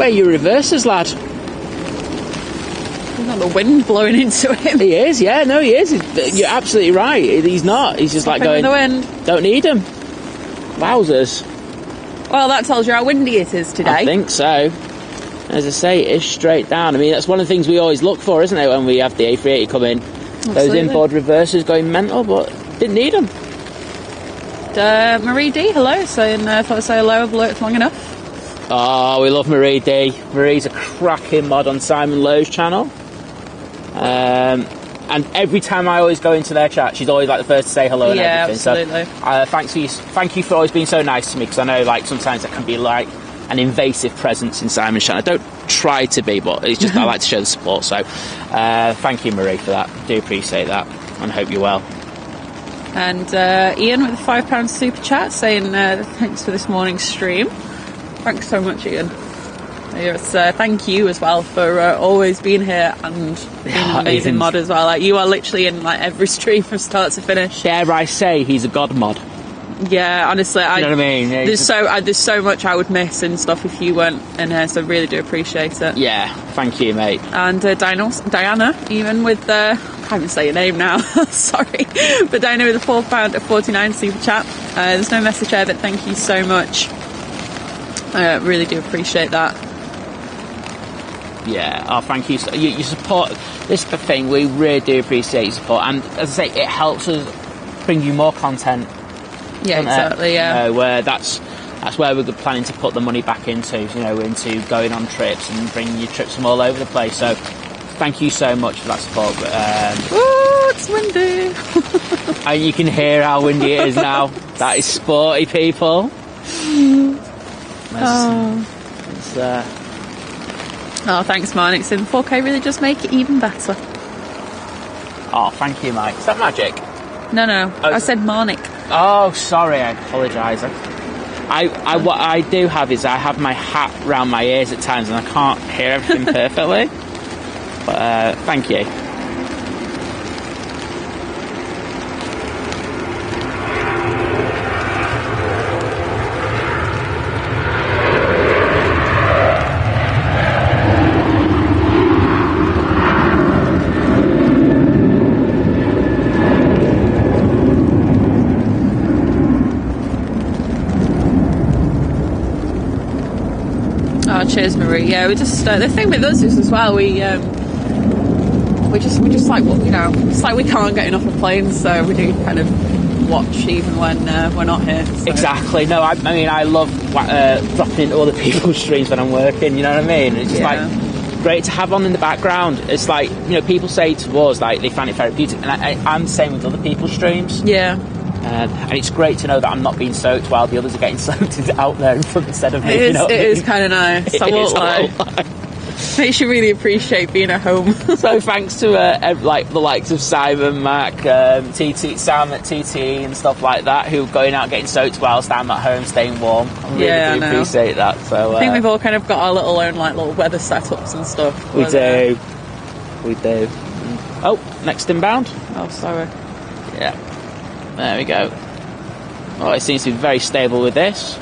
wearing your reversers, lad. There's not the wind blowing into him. He is, yeah, no, he is. You're absolutely right. He's not. He's just like going, the wind. Don't need him. Wowzers. Well, that tells you how windy it is today. I think so. As I say, it is straight down. I mean, that's one of the things we always look for, isn't it, when we have the A380 come in? Absolutely. Those inboard reversers going mental, but didn't need them. Marie D, hello, saying, thought I'd say hello, I've lurked long enough. Oh, we love Marie D. Marie's a cracking mod on Simon and Lizz's channel. And every time I always go into their chat, she's always like the first to say hello and everything. Absolutely. So, thank you for always being so nice to me, because I know like sometimes that can be like an invasive presence in Simon's channel. I don't try to be, but it's just I like to show the support. So thank you, Marie, for that. Do appreciate that, and hope you're well. And Ian with a £5 super chat saying thanks for this morning's stream. Thanks so much, Ian. Yes, thank you as well for always being here and being an amazing mod as well. Like, you are literally in like every stream from start to finish. Dare I say he's a god mod? Yeah, honestly, you know what I mean? Yeah, there's so much I would miss and stuff if you weren't in here, so I really do appreciate it. Yeah, thank you, mate. And Diana, even with I can't even say your name now, sorry, but Diana with a £4.49 super chat. There's no message there, but thank you so much. I really do appreciate that. Yeah, oh, thank you. You support, this is the thing, we really do appreciate your support, and as I say, it helps us bring you more content. Yeah, exactly, yeah. Where that's where we're planning to put the money back into, into going on trips and bringing you trips from all over the place. So thank you so much for that support. Oh, it's windy. And you can hear how windy it is now. That is sporty, people. Oh, thanks, man. It's in 4K really does make it even better. Oh, thank you, Mike. Is that magic? No. Oh, I said Marnik. Oh, sorry. I apologise. What I do have is I have my hat round my ears at times and I can't hear everything perfectly. But thank you. Cheers, Marie. Yeah, we just the thing with us is as well we just like, it's like we can't get enough of planes, so we do kind of watch even when we're not here. So. Exactly. No, I mean I love dropping into other people's streams when I'm working. You know what I mean? It's just like great to have on in the background. It's like people say to us like they find it therapeutic, and I'm the same with other people's streams. Yeah. And it's great to know that I'm not being soaked while the others are getting soaked out there in front instead of me. It is kind of nice. I won't lie. Makes you really appreciate being at home. So thanks to like the likes of Simon, Mac, Sam at TT and stuff like that, who are going out getting soaked whilst I'm at home staying warm. I really do appreciate that. So I think we've all kind of got our little weather setups and stuff. We do. Oh, next inbound. Oh, sorry. Yeah. There we go. Oh, it seems to be very stable with this.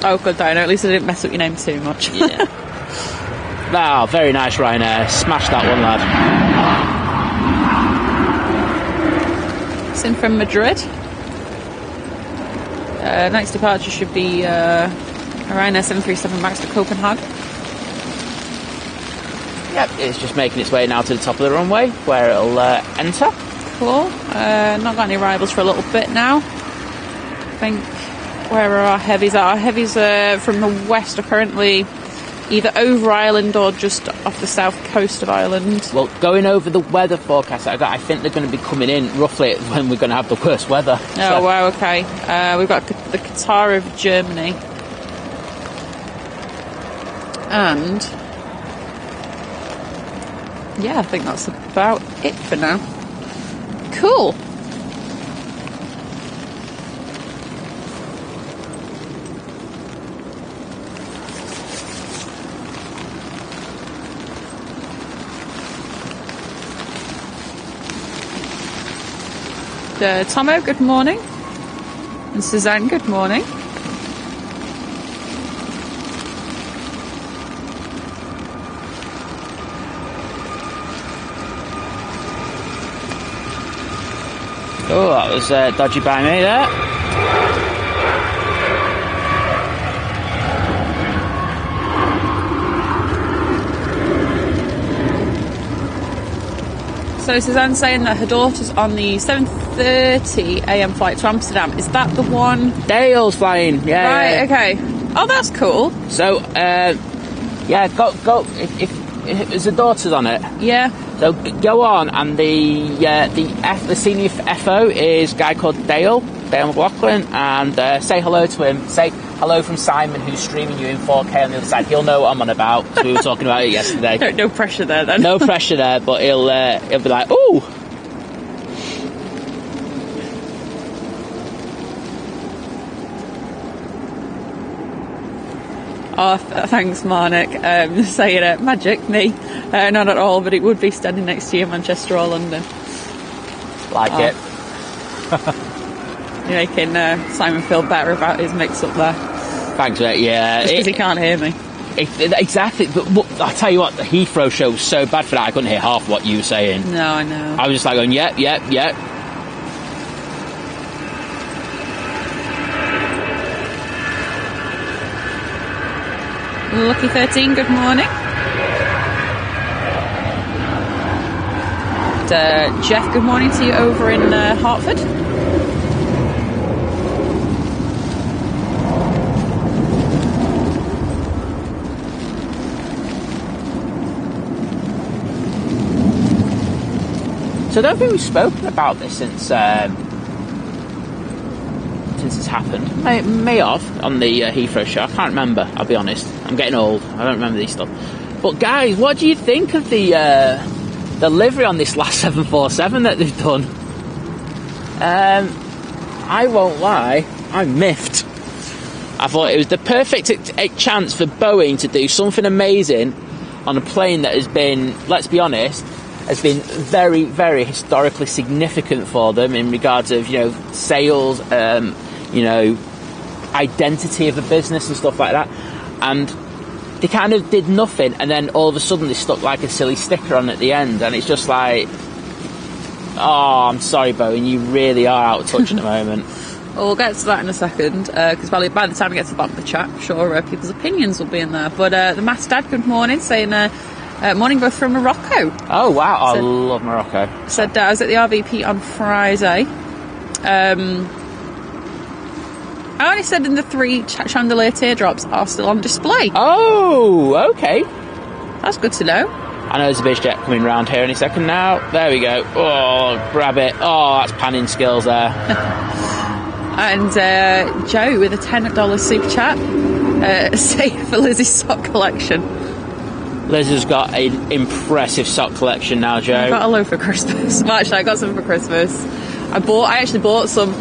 Oh, good, Dino. At least I didn't mess up your name too much. Yeah. Oh, very nice, Ryanair. Smash that one, lad. It's in from Madrid. Next departure should be Ryanair 737 MAX to Copenhagen. Yep, it's just making its way now to the top of the runway, where it'll enter. Cool. Not got any arrivals for a little bit now. I think, where are our heavies? Our heavies from the west are currently either over Ireland or just off the south coast of Ireland. Well, going over the weather forecast I think they're going to be coming in roughly when we're going to have the worst weather. Oh, wow, okay. We've got the Qatar of Germany. And yeah, I think that's about it for now. Cool. Tomo, good morning. And Suzanne, good morning. Oh, that was dodgy by me there. So Suzanne's saying that her daughter's on the 7:30 a.m. flight to Amsterdam. Is that the one? Dale's flying, yeah. Right, okay. Oh, that's cool. So, yeah, go. If there's a daughter's on it. Yeah. So go on, and the senior FO is a guy called Dale McLaughlin, and say hello to him. Say hello from Simon, who's streaming you in 4K on the other side. He'll know what I'm on about. So we were talking about it yesterday. No pressure there, then. No pressure there, but he'll be like, ooh. Oh, thanks, Marnik. Saying it. Magic, me. Not at all, but it would be standing next to you, Manchester or London. Like it. You're making Simon feel better about his mix-up there. Thanks, mate. Yeah. Because he can't hear me. Exactly. But I'll tell you what, the Heathrow show was so bad for that, I couldn't hear half what you were saying. No, I know. I was just like going, yep. Lucky 13, good morning. And, Jeff, good morning to you over in Hertford. So I don't think we've spoken about this since it's happened. May have on the Heathrow show. I can't remember, I'll be honest. I'm getting old. I don't remember these stuff. But guys, what do you think of the livery on this last 747 that they've done? I won't lie, I'm miffed. I thought it was the perfect chance for Boeing to do something amazing on a plane that has been, let's be honest, has been very, very historically significant for them in regards of, sales, identity of a business and stuff like that. And they kind of did nothing, and then all of a sudden they stuck like a silly sticker on at the end, and it's just like, oh, I'm sorry, Boeing, you really are out of touch at the moment. Well, we'll get to that in a second, because by the time we get to the bottom of the chat, I'm sure people's opinions will be in there. But the Mass Dad, good morning, saying, morning both from Morocco. Oh, wow, I love Morocco. Said, I was at the RVP on Friday. I only said in the 3 chandelier teardrops are still on display. Oh, okay. That's good to know. I know there's a BizJet coming round here any second now. There we go. Oh, grab it. Oh, that's panning skills there. And Joe with a $10 super chat. Save for Lizzie's sock collection. Liz has got an impressive sock collection now, Joe. I got a load for Christmas. Well, actually, I got some for Christmas. I actually bought some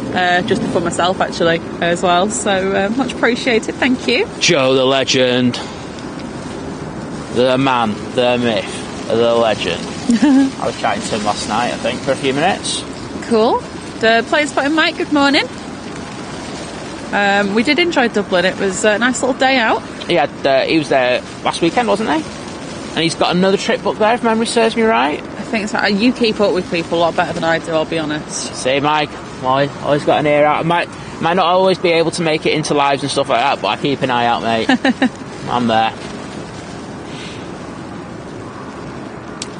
just for myself, actually, as well. So much appreciated. Thank you. Joe, the legend. The man, the myth, the legend. I was chatting to him last night, I think, for a few minutes. Cool. The Players Spotting Mike, good morning. We did enjoy Dublin. It was a nice little day out. He was there last weekend, wasn't he? And he's got another trip booked there, if memory serves me right. I think so. You keep up with people a lot better than I do, I'll be honest. See, Mike, always got an ear out. I might not always be able to make it into lives and stuff like that, but I keep an eye out, mate. I'm there.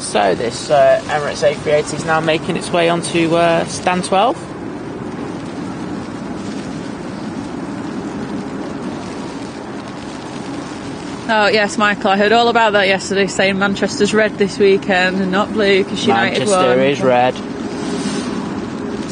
So this Emirates A380 is now making its way onto stand 12. Oh, yes, Michael, I heard all about that yesterday, saying Manchester's red this weekend and not blue because United won. Manchester is red.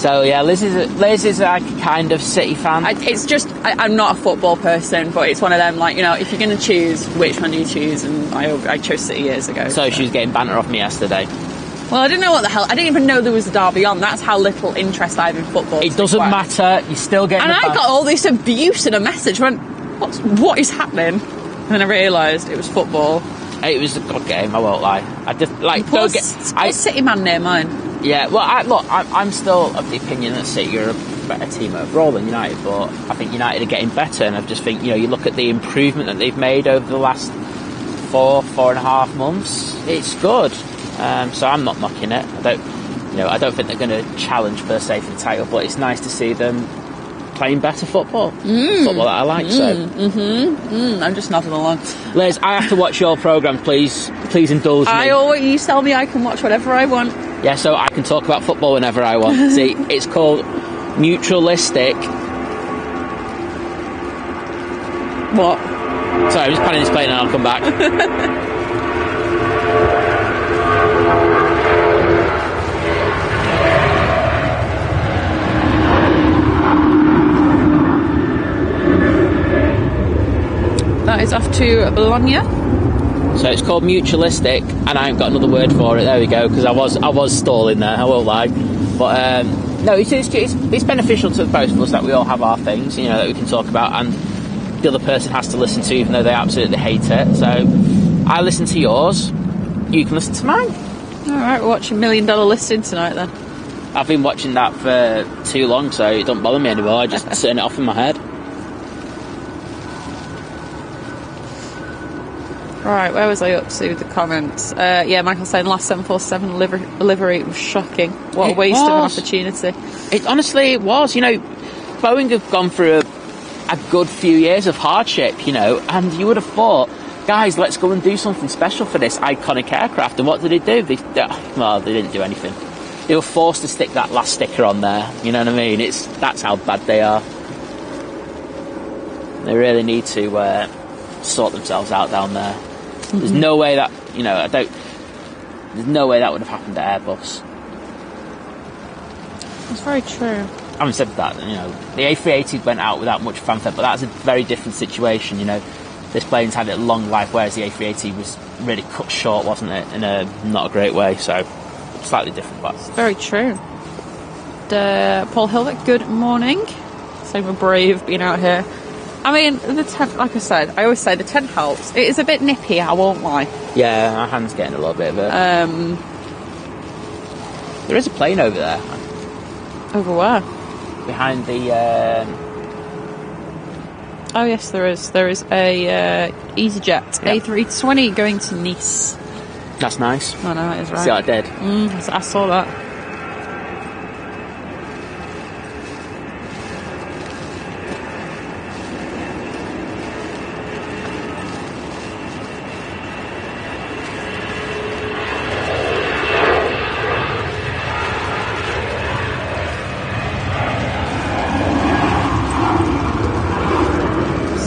So, yeah, Liz is like a kind of City fan. It's just, I'm not a football person, but it's one of them, like, if you're going to choose, which one do you choose? And I chose City years ago. So she was getting banter off me yesterday. Well, I didn't know what the hell, I didn't even know there was a derby on. That's how little interest I have in football. It doesn't matter, you're still getting And I got all this abuse in a message, what is happening? And then I realised it was football. It was a good game, I won't lie. I just, City man near mine. Yeah, well, I'm still of the opinion that City are a better team overall than United, but I think United are getting better, and I just think, you look at the improvement that they've made over the last 4.5 months, it's good. So I'm not knocking it. I don't think they're going to challenge per se for the title, but it's nice to see them playing better football. Football that I like. I'm just nodding along. Liz, I have to watch your programme, please indulge me. You tell me I can watch whatever I want. Yeah, so I can talk about football whenever I want. See, it's called Mutualistic. What? Sorry, I'm just planning this plane and I'll come back. That is off to Bologna. So it's called Mutualistic, and I haven't got another word for it. There we go, because I was stalling there, I won't lie. But no, it's beneficial to both of us that we all have our things, that we can talk about, and the other person has to listen to, even though they absolutely hate it. So I listen to yours, you can listen to mine. Alright, we're watching $1 Million Listing tonight then. I've been watching that for too long, so it don't bother me anymore. I just turn it off in my head. Right, where was I up to with the comments? Michael saying last 747 livery was shocking. What a waste of an opportunity. It honestly was. Boeing have gone through a good few years of hardship, and you would have thought, guys, let's go and do something special for this iconic aircraft. And what did they do? They didn't do anything. They were forced to stick that last sticker on there. You know what I mean? That's how bad they are. They really need to sort themselves out down there. Mm-hmm. There's no way that there's no way that would have happened at Airbus. That's very true. Having said that, the A380 went out without much fanfare, but that's a very different situation. This plane's had a long life, whereas the A380 was really cut short, wasn't it? In a not a great way, so slightly different. But very true. Paul Hilbert, good morning. Same with Brave being out here. I mean, the tent, like I said, I always say the tent helps. It is a bit nippy, I won't lie. Yeah, my hand's getting a little bit of it. There is a plane over there. Over where? Behind the... Oh yes, there is. There is a EasyJet A320 going to Nice. That's nice. I know, it is right. See what I did? I saw that.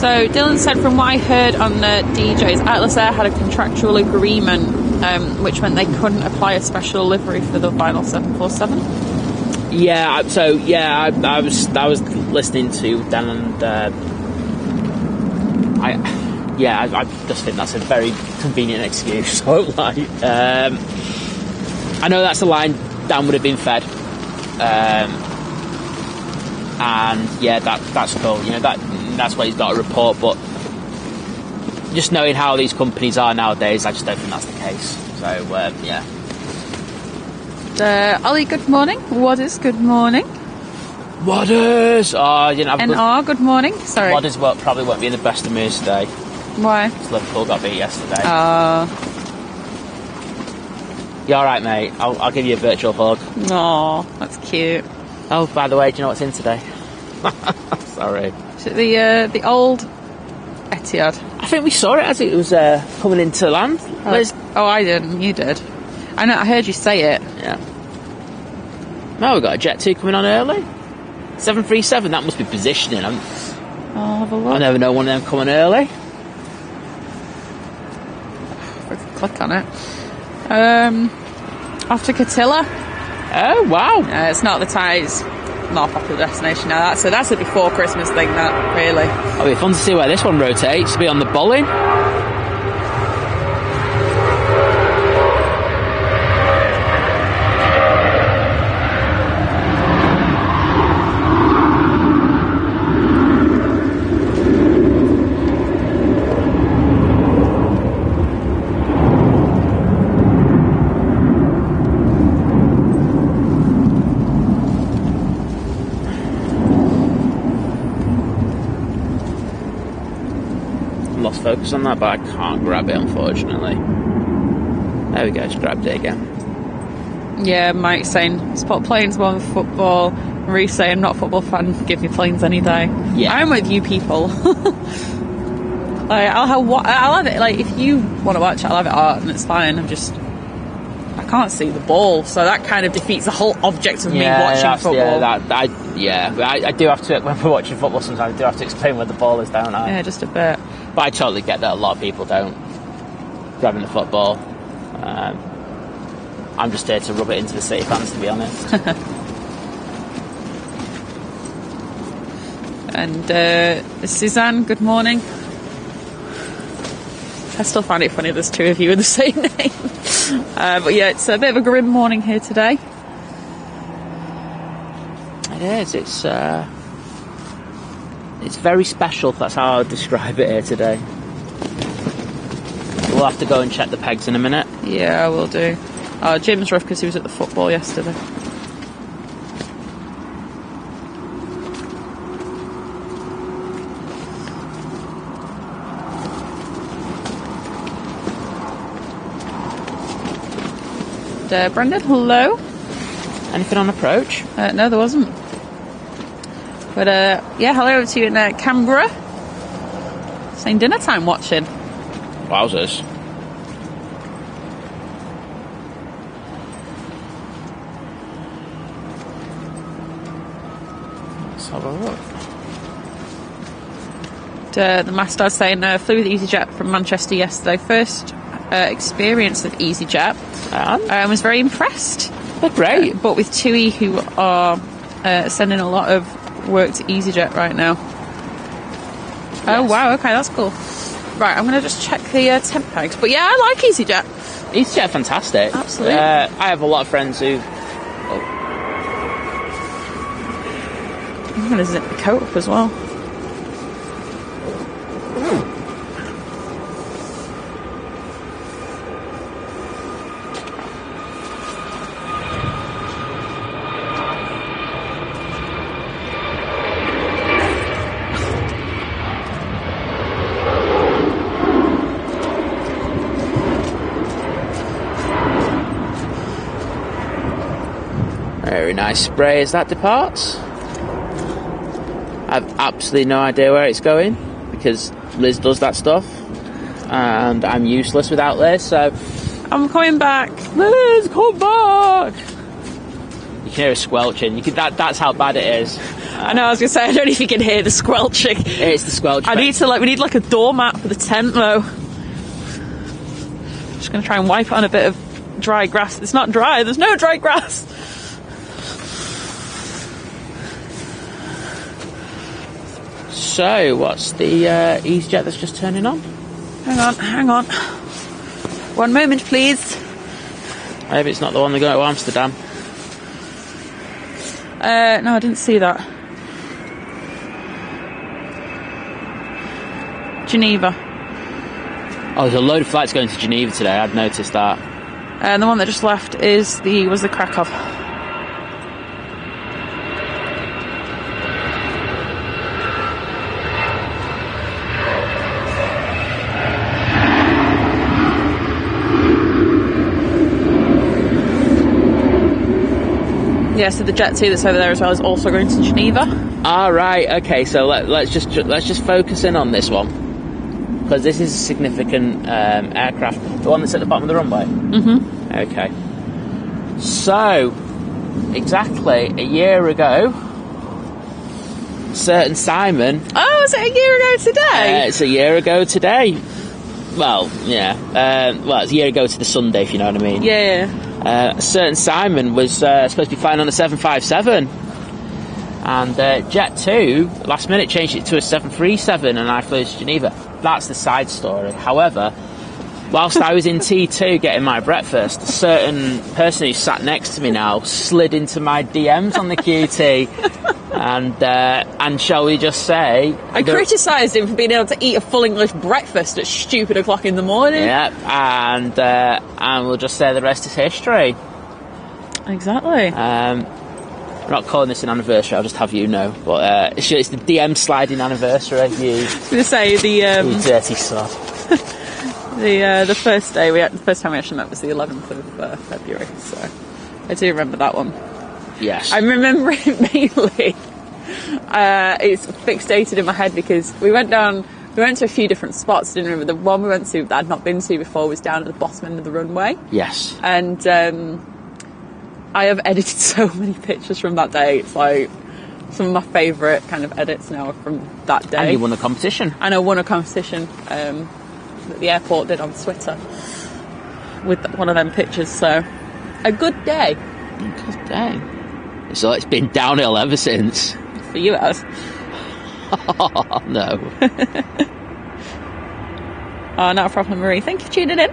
So Dylan said, from what I heard on DJs, Atlas Air had a contractual agreement which meant they couldn't apply a special livery for the final 747. Yeah, so I was listening to Dan and I just think that's a very convenient excuse. I won't lie. I know that's the line Dan would have been fed, and yeah, that's cool. That's what he's got to report, but just knowing how these companies are nowadays, I just don't think that's the case. So, yeah. Ollie, good morning. Wadders, good morning. Wadders! Oh, you know, NR, good morning. Sorry. Wadders probably won't be in the best of moods today. Why? Because Liverpool got beat yesterday. You alright, mate? I'll give you a virtual hug. Aw, that's cute. Oh, by the way, do you know what's in today? Sorry. Is it the old Etihad? I think we saw it as it was coming into land. Oh, I didn't. You did. I know. I heard you say it. Yeah. Now we've got a Jet 2 coming on early. 737. That must be positioning. I'll have a look. I never know one of them coming early. If I could click on it. Off to Catilla. Oh wow! It's not the ties. Not a popular destination now. That's a before Christmas thing. That really. It'll be fun to see where this one rotates. It'll be on the Bolin. Focus on that, but I can't grab it, unfortunately. There we go, just grabbed it again. Yeah, Mike's saying, spot planes more than football. Marie's saying, not a football fan, give me planes any day. Yeah. I'm with you people. Like, I'll have it, like, if you want to watch it, I'll have it on, and it's fine. I can't see the ball, so that kind of defeats the whole object of me watching football. I do have to, when we're watching football sometimes, I do have to explain where the ball is, don't I? Yeah, just a bit. But I totally get that a lot of people don't, grabbing the football. I'm just here to rub it into the City fans, to be honest. And Suzanne, good morning. I still find it funny there's two of you with the same name. But yeah, it's a bit of a grim morning here today. It is. It's very special. That's how I would describe it here today. We'll have to go and check the pegs in a minute. Yeah, I will do. Jim's rough because he was at the football yesterday. Brendan, hello. Anything on approach? No, there wasn't. But yeah, hello over to you in Canberra. Saying dinner time watching. Wowzers. Let's have a look. The master saying flew with EasyJet from Manchester yesterday. First experience of EasyJet. I was very impressed. They're great. But with TUI, who are sending a lot of work to EasyJet right now. Yes. Oh, wow, okay, that's cool. Right, I'm going to just check the temp pegs. But yeah, I like EasyJet. EasyJet, fantastic. Absolutely. I have a lot of friends who... I'm going to zip the coat up as well. Very nice spray as that departs. I've absolutely no idea where it's going because Liz does that stuff and I'm useless without Liz, so I'm coming back. Liz, come back! You can hear a squelching. That's how bad it is. I know, I was going to say, I don't know if you can hear the squelching. It's the squelch. We need like a doormat for the tent though. Just going to try and wipe it on a bit of dry grass. It's not dry, there's no dry grass. So, what's the EasyJet that's just turning on? Hang on. One moment, please. Maybe it's not the one that going to Amsterdam. No, I didn't see that. Geneva. Oh, there's a load of flights going to Geneva today. I'd noticed that. And the one that just left was the Krakow. Yeah, so the Jet 2 that's over there as well is also going to Geneva. Right. Okay. So let's just focus in on this one because this is a significant aircraft. The one that's at the bottom of the runway. Mm-hmm. Okay. So exactly a year ago, certain Simon. Oh, is it a year ago today? It's a year ago today. Well, yeah. It's a year ago to the Sunday, if you know what I mean. Yeah. A certain Simon was supposed to be flying on a 757 and Jet 2 last minute changed it to a 737 and I flew to Geneva. That's the side story. However, whilst I was in T2 getting my breakfast, a certain person who sat next to me now slid into my DMs on the QT and shall we just say... I criticised him for being able to eat a full English breakfast at stupid o'clock in the morning. Yeah, and we'll just say the rest is history. Exactly. I'm not calling this an anniversary, I'll just have you know. But it's the DM sliding anniversary. I was going to say you dirty sod. The first time we actually met was the 11th of February. So I do remember that one. Yes. I remember it mainly. It's fixated in my head because we went to a few different spots. I didn't remember. The one we went to that I'd not been to before was down at the bottom end of the runway. Yes. And I have edited so many pictures from that day. It's like some of my favourite kind of edits now from that day. And you won a competition. And I won a competition that the airport did on Twitter with one of them pictures. So, a good day. Good day. So it's been downhill ever since. For you, it has. Oh, no. Oh, not a problem, Marie. Thank you for tuning in.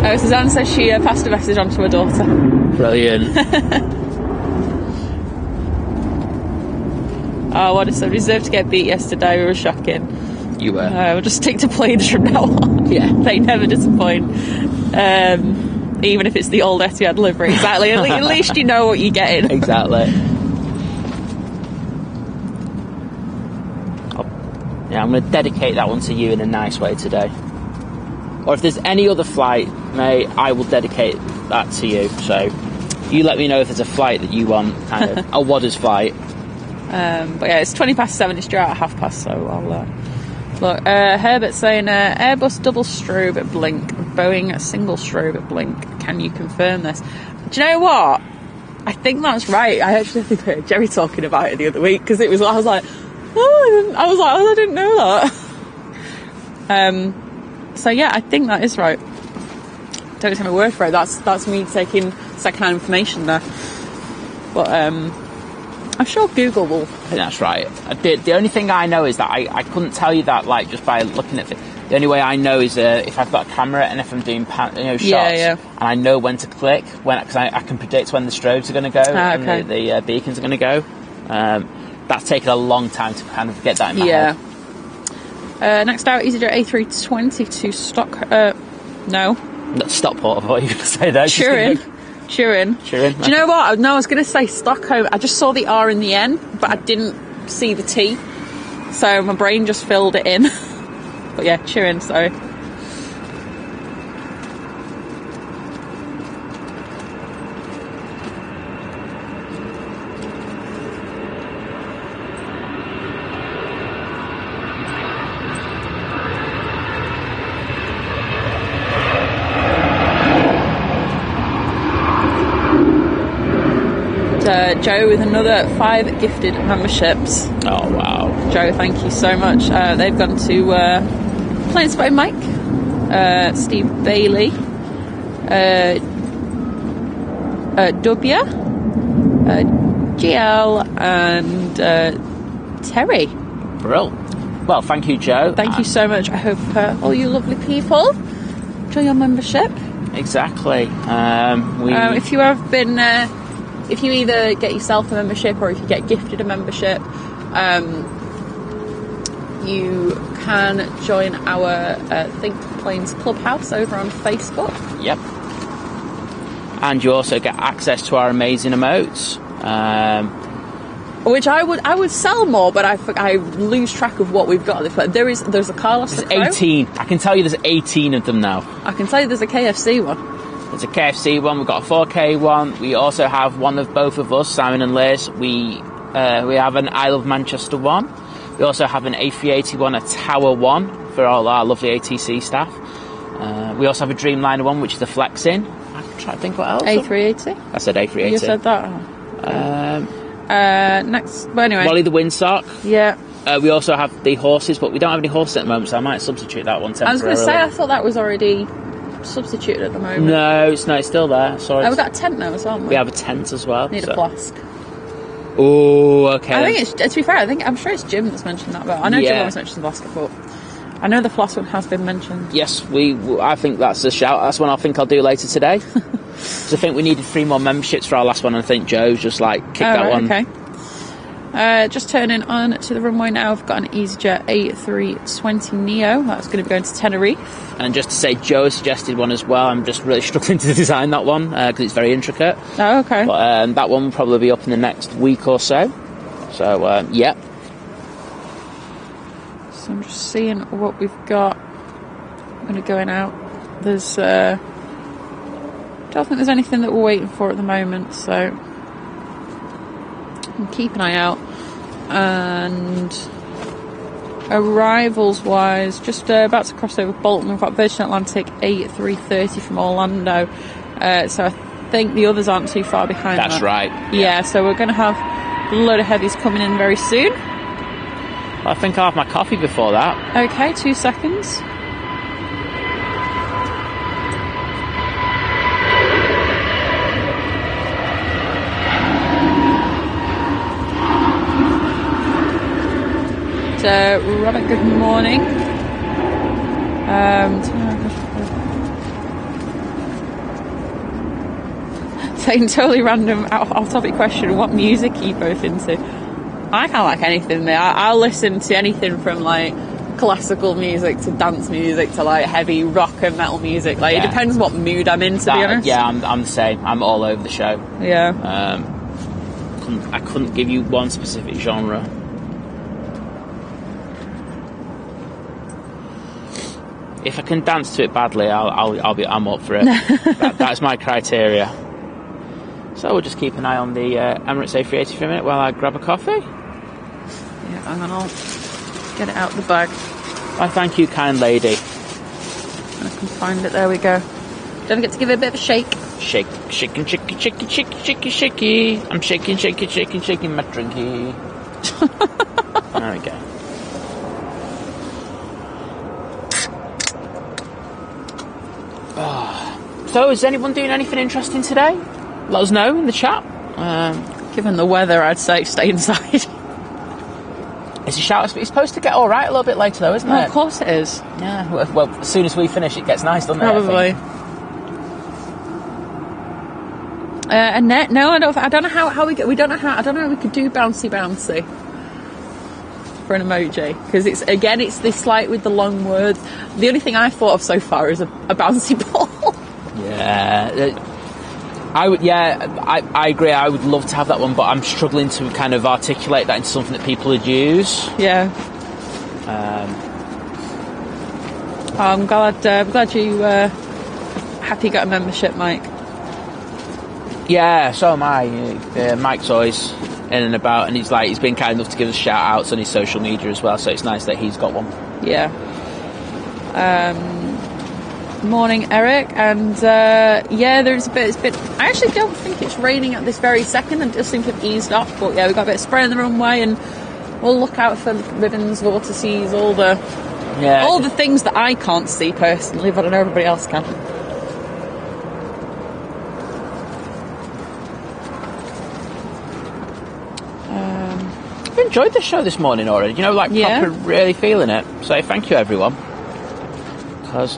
Oh, Suzanne says she passed a message on to her daughter. Brilliant. Oh, what a so deserved to get beat yesterday. We were shocking. You were. We'll just stick to planes from now on. Yeah. They never disappoint. Even if it's the old Etihad livery. Exactly. At least you know what you're getting. Exactly. Yeah, I'm going to dedicate that one to you in a nice way today. Or if there's any other flight, mate, I will dedicate that to you. So you let me know if there's a flight that you want, kind of a Wadders flight. But yeah, it's 7:20. It's due out at 7:30, so I'll look. Herbert's saying Airbus double strobe at blink, Boeing single strobe at blink. Can you confirm this? Do you know what? I think that's right. I actually think I heard Jerry talking about it the other week because I was like, I didn't know that. So yeah, I think that is right. Don't take my word for it. That's me taking second-hand information there. But I'm sure Google will. I think that's right. The only thing I know is that I couldn't tell you that like just by looking at it. The only way I know is if I've got a camera and if I'm doing shots, and I know when to click because I can predict when the strobes are going to go and the beacons are going to go. That's taken a long time to kind of get that in my head. Next out, EasyJet A320 to no. Not Stockport, I thought you were going to say that. Turin. Do you know what? No, I was going to say Stockholm. I just saw the R and the N, but I didn't see the T. So my brain just filled it in. But yeah, Turin, sorry. Joe with another 5 gifted memberships. Oh wow, Joe, thank you so much. They've gone to Planes by Mike, Steve Bailey, Dubia, GL and Terry. Brill. Well, thank you, Joe. Thank you so much. I hope all you lovely people enjoy your membership. Exactly. If you have been if you either get yourself a membership or if you get gifted a membership, you can join our Think Planes Clubhouse over on Facebook. Yep. And you also get access to our amazing emotes. Which I would sell more, but I lose track of what we've got. There's a Carlos. There's 18. I can tell you there's 18 of them now. I can tell you there's a KFC one. There's a KFC one, we've got a 4K one, we also have one of both of us, Simon and Lizz. We have an I Love Manchester one, we also have an A380 one, a Tower one for all our lovely ATC staff. We also have a Dreamliner one, which is the Flexin. I'm trying to think what else. A380? I said A380. You said that? Next, but anyway. Wally the Windsock. Yeah. We also have the horses, but we don't have any horses at the moment, so I might substitute that one temporarily. I was going to say, I thought that was already substituted at the moment. No, it's still there. Sorry. We've got a tent now as well, haven't we? We have a tent as well. Need a flask. Oh, okay. I think it's, to be fair, I'm sure it's Jim that's mentioned that, but I know Jim always mentions the flask before. I know the flask one has been mentioned. Yes, I think that's a shout. That's one I think I'll do later today. Because I think we needed 3 more memberships for our last one, and I think Joe's just kicked that one. Okay. Just turning on to the runway now. I've got an EasyJet A320neo. That's going to be going to Tenerife. And just to say, Joe suggested one as well. I'm just really struggling to design that one because it's very intricate. Oh, okay. But that one will probably be up in the next week or so. So, yeah. So I'm just seeing what we've got. I'm going to go in out. There's... don't think there's anything that we're waiting for at the moment, so... keep an eye out. And arrivals wise, just about to cross over Bolton, we've got Virgin Atlantic A330 from Orlando, so I think the others aren't too far behind. That's right. Yeah, so we're going to have a load of heavies coming in very soon. I think I'll have my coffee before that. Okay, 2 seconds. Robert, good morning. Saying totally random off-topic question, what music are you both into? I can't like anything there. I'll listen to anything from like classical music to dance music to like heavy rock and metal music. Like, it depends what mood I'm in, to be honest. Yeah, I'm the same. I'm all over the show. Yeah. I couldn't give you one specific genre. If I can dance to it badly, I'm up for it. That's my criteria. So we'll just keep an eye on the Emirates A380 for a minute while I grab a coffee. Yeah, hang on, I'll get it out the bag. I thank you, kind lady. I can find it. There we go. Don't forget to give it a bit of a shake. Shake, shaking, shaky, shaky, shaky, shaky, shaky. I'm shaking, shaking, shaking, shaking my drinky. There we go. So, is anyone doing anything interesting today? Let us know in the chat. Given the weather, I'd say stay inside. It's a shout. It's supposed to get all right a little bit later, though, isn't it? Of course it is. Yeah. Well, as soon as we finish, it gets nice, doesn't it? Probably. And no, I don't know how we don't know how we could do bouncy for an emoji, because it's this like with the long words. The only thing I've thought of so far is a bouncy ball. Yeah, I agree. I would love to have that one, but I'm struggling to kind of articulate that into something that people would use. Yeah. I'm glad you happy you got a membership, Mike. Yeah, so am I. Mike's always in and about, and he's been kind enough to give us shout outs on his social media as well, so it's nice that he's got one. Yeah. Morning, Eric, and there's a bit. I actually don't think it's raining at this very second, and it just seems to have eased off. But yeah, we've got a bit of spray on the runway, and we'll look out for ribbons, vortices, all the things that I can't see personally, but I know everybody else can. I've enjoyed the show this morning already. Proper really feeling it. So thank you, everyone, because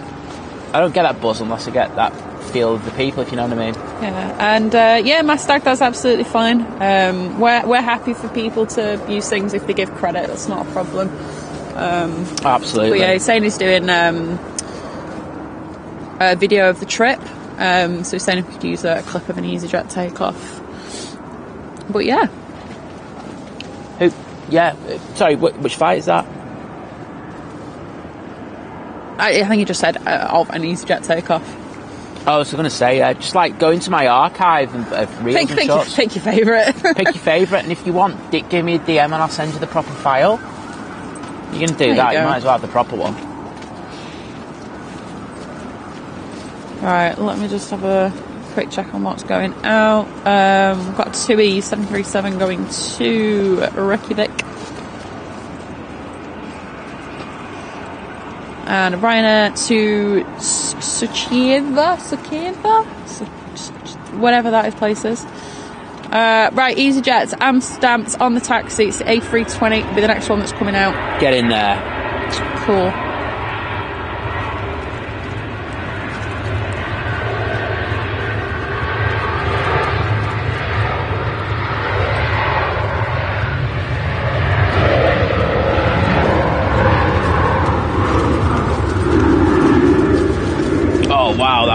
I don't get that buzz unless I get that feel of the people, if you know what I mean. Yeah, and my stag, that's absolutely fine. We're happy for people to use things if they give credit. That's not a problem. Absolutely. But yeah, he's saying he's doing a video of the trip. So he's saying if we could use a clip of an EasyJet takeoff. But yeah. Sorry, which flight is that? I think you just said of an EasyJet takeoff. I was going to say, just like go into my archive of reels and shots. Pick your favourite. Pick your favourite, and if you want, give me a DM and I'll send you the proper file. You're going to do that, you might as well have the proper one. Right, let me just have a quick check on what's going out. We've got 2E 737 going to Reykjavik. And Ryanair to Suchieva, whatever that place is. Right, EasyJet, I'm stamped on the taxi. It's A320, will be the next one that's coming out. Get in there. Cool.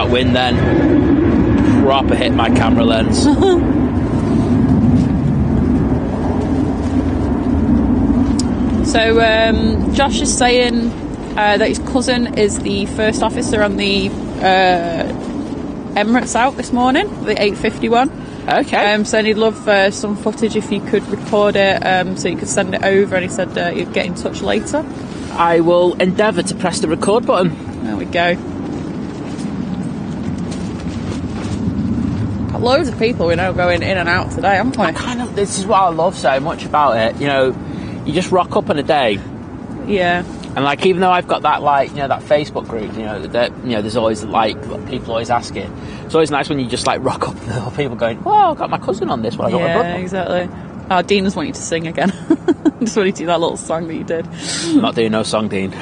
that wind then proper hit my camera lens. So Josh is saying that his cousin is the first officer on the Emirates out this morning, the 851. Okay. So he'd love some footage if you could record it, so you could send it over, and he said he'd get in touch later. I will endeavour to press the record button. There we go. Got loads of people we know going in and out today, haven't we? This is what I love so much about it. You know, you just rock up on a day. Yeah. And like, even though I've got that, like, you know, that Facebook group, you know, that, you know, there's always like people always asking. It's always nice when you just like rock up and there are people going, "Oh, I've got my cousin on this one. I got my brother." Yeah, exactly. Oh, Dean just want you to sing again. Just want you to do that little song that you did. I'm not doing no song, Dean.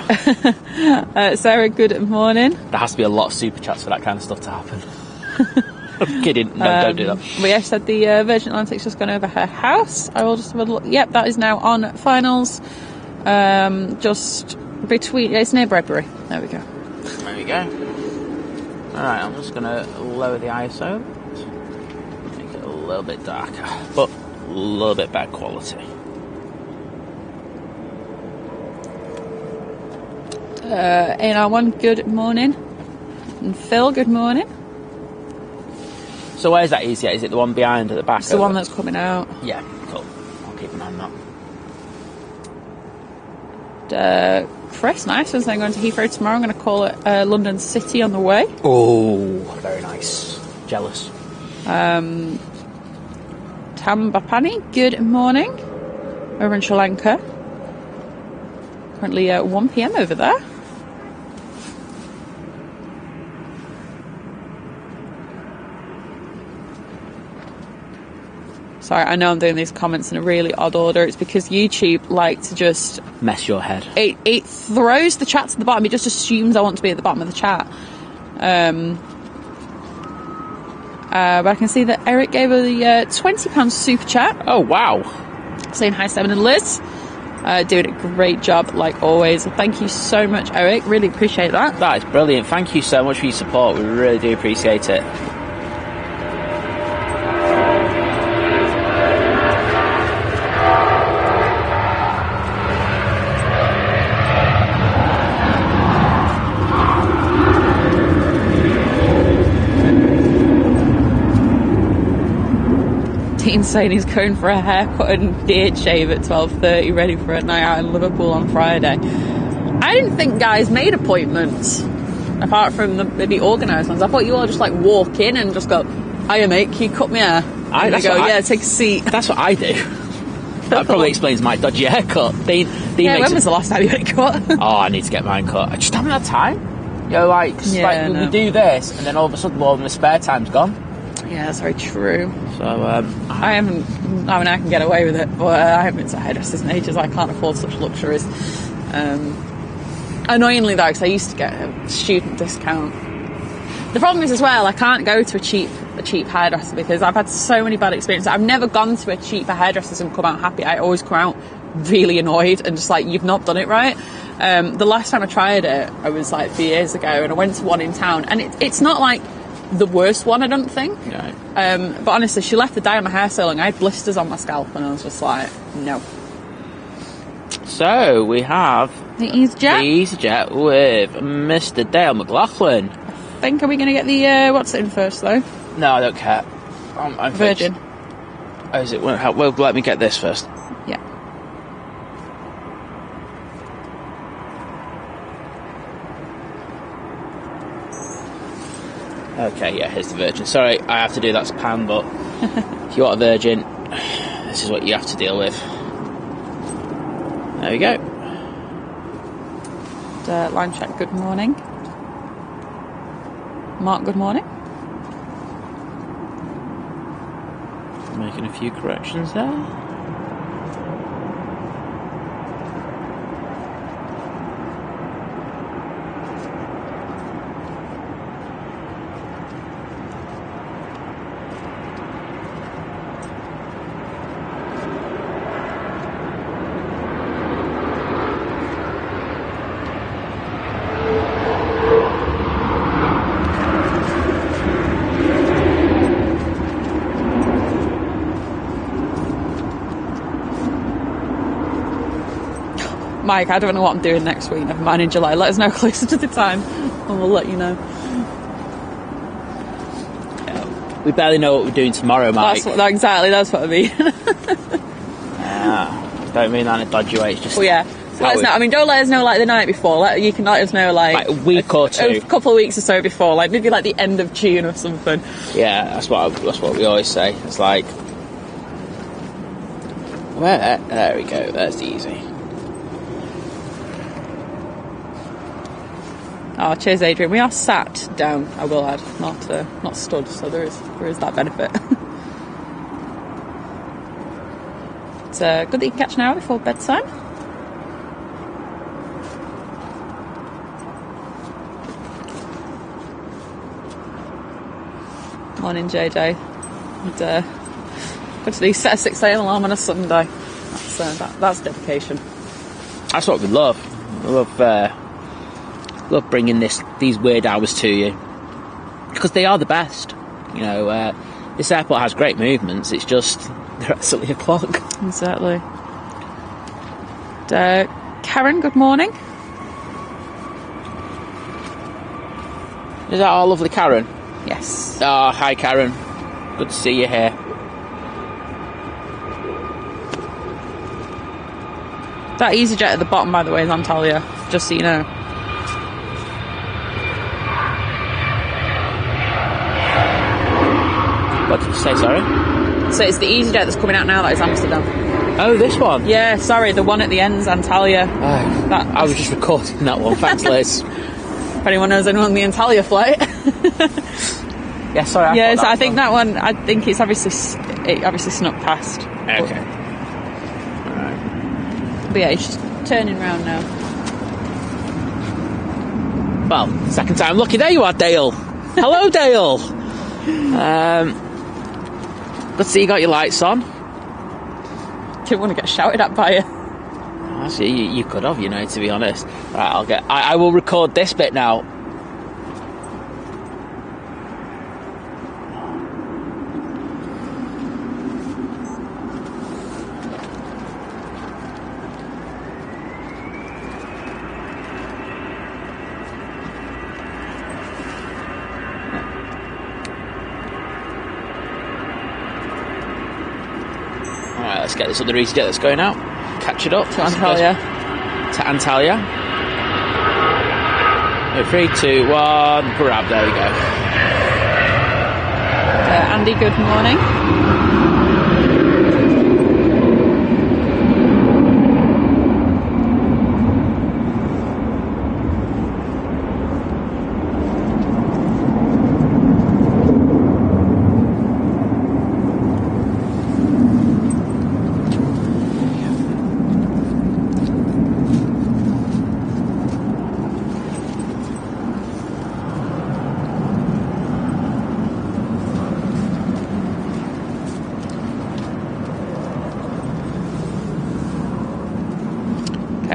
Sarah, good morning. There has to be a lot of super chats for that kind of stuff to happen. I'm kidding. No, don't do that. We actually said the Virgin Atlantic's just gone over her house. I will just have a look. Yep, that is now on finals. Just between, it's near Bredbury. There we go. There we go. Alright, I'm just going to lower the ISO. Make it a little bit darker, but a little bit better quality. AR1, good morning. And Phil, good morning. So where's that easier? Is it the one behind at the back? It's the one that's coming out. Yeah, cool. I'll keep an eye on Uh, that. Chris, nice one. So I'm going to Heathrow tomorrow. I'm going to call it London City on the way. Oh, very nice. Jealous. Tambapani, good morning. Over in Sri Lanka. Currently 1 p.m. over there. Sorry, I know I'm doing these comments in a really odd order. It's because YouTube like to just mess your head. It throws the chat to the bottom. It just assumes I want to be at the bottom of the chat. But I can see that Eric gave her the £20 super chat. Oh, wow. Saying hi, Simon and Lizz. Doing a great job, like always. Thank you so much, Eric. Really appreciate that. That is brilliant. Thank you so much for your support. We really do appreciate it. Dean's saying he's going for a haircut and beard shave at 12:30, ready for a night out in Liverpool on Friday. I didn't think guys made appointments, apart from the organised ones. I thought you all just like walk in and just go, "Hiya mate, can you cut me hair?" And they go, "Yeah, take a seat." That's what I do. That probably explains my dodgy haircut. Dean yeah, when was the last time you had a cut? Oh, I need to get mine cut. I just haven't had time. You know, like, we do this, and then all of a sudden, all my spare time's gone. Yeah, that's very true. So, I can get away with it, but I haven't been to hairdressers in ages. I can't afford such luxuries. Annoyingly though, because I used to get a student discount. The problem is as well, I can't go to a cheap hairdresser because I've had so many bad experiences. I've never gone to a cheaper hairdresser and come out happy. I always come out really annoyed and just like, you've not done it right. The last time I tried it, I was like a few years ago, and I went to one in town, and it's not like the worst one, I don't think. No. But honestly, she left the dye on my hair so long. I had blisters on my scalp, and I was just like, no. So we have the EasyJet with Mr. Dale McLaughlin. I think, are we going to get the what's it in first though? No, I don't care. I'm Virgin. Oh, is it? Well, let me get this first. Yeah. Okay, yeah, here's the Virgin. Sorry, I have to do that's pan, but if you want a Virgin, this is what you have to deal with. There we go. Line check, good morning. Mark, good morning. Making a few corrections there. Mike, I don't know what I'm doing next week. Never mind in July. Let us know closer to the time, and we'll let you know. We barely know what we're doing tomorrow, Mike. Exactly, that's what I mean. Don't mean that in a dodgy way. It's just. Well, yeah. Let us know. I mean, don't let us know like the night before. You can let us know like a week or two, a couple of weeks or so before, like maybe like the end of June or something. Yeah, that's what we always say. It's like, where? There we go. That's easy. Oh, cheers, Adrian. We are sat down, I will add, not stood, so there is that benefit. It's good that you can catch an hour before bedtime. Morning, JJ. And, good to do set a 6 a.m. alarm on a Sunday. That's dedication. That's what we love. We love bringing these weird hours to you because they are the best. You know, this airport has great movements. It's just they're at silly o'clock. Exactly. Karen, good morning. Is that our lovely Karen? Yes. Oh, hi Karen. Good to see you here. That EasyJet at the bottom, by the way, is Antalya, just so you know. What did you say, sorry? So it's the EasyJet that's coming out now that is Amsterdam. Oh, this one? Yeah, sorry, the one at the end's Antalya. Oh, I was just recording that one. Thanks, Liz. If anyone knows anyone on the Antalya flight. Yeah, sorry. I think that one, I think it obviously snuck past. Okay. But yeah, it's just turning round now. Well, second time lucky. There you are, Dale. Hello, Dale. Good to see you got your lights on. Didn't want to get shouted at by you. Actually, you could have, to be honest. Right, I will record this bit now. Let's get this other EasyJet that's going out. Catch it up. To Antalya. To Antalya. 3, 2, 1. Grab. There we go. Andy, good morning.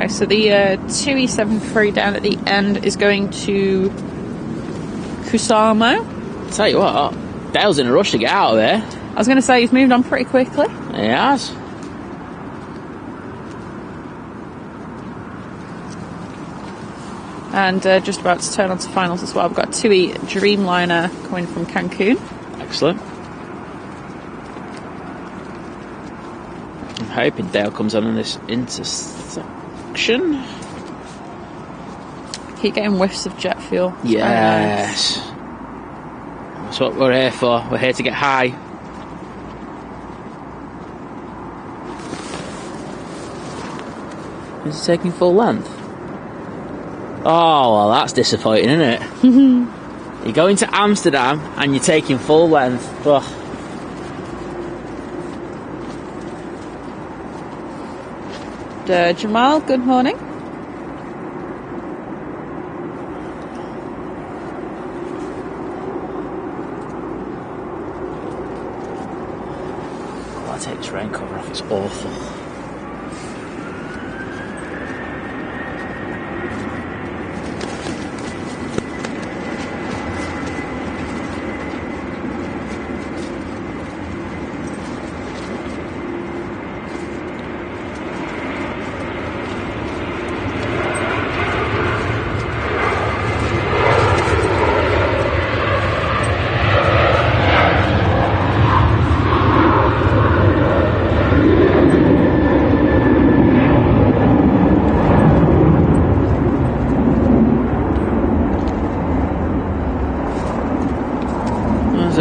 So the 2E73 down at the end is going to Kusamo. Tell you what, Dale's in a rush to get out of there. I was going to say he's moved on pretty quickly. He has. And just about to turn on to finals as well. We've got 2E Dreamliner coming from Cancun. Excellent. I'm hoping Dale comes on in this intersection. Keep getting whiffs of jet fuel. It's yes. Nice. That's what we're here for. We're here to get high. Is it taking full length? Oh, well, that's disappointing, isn't it? You're going to Amsterdam and you're taking full length. Ugh. Jamal, good morning. I'll take this rain cover off, it's awful.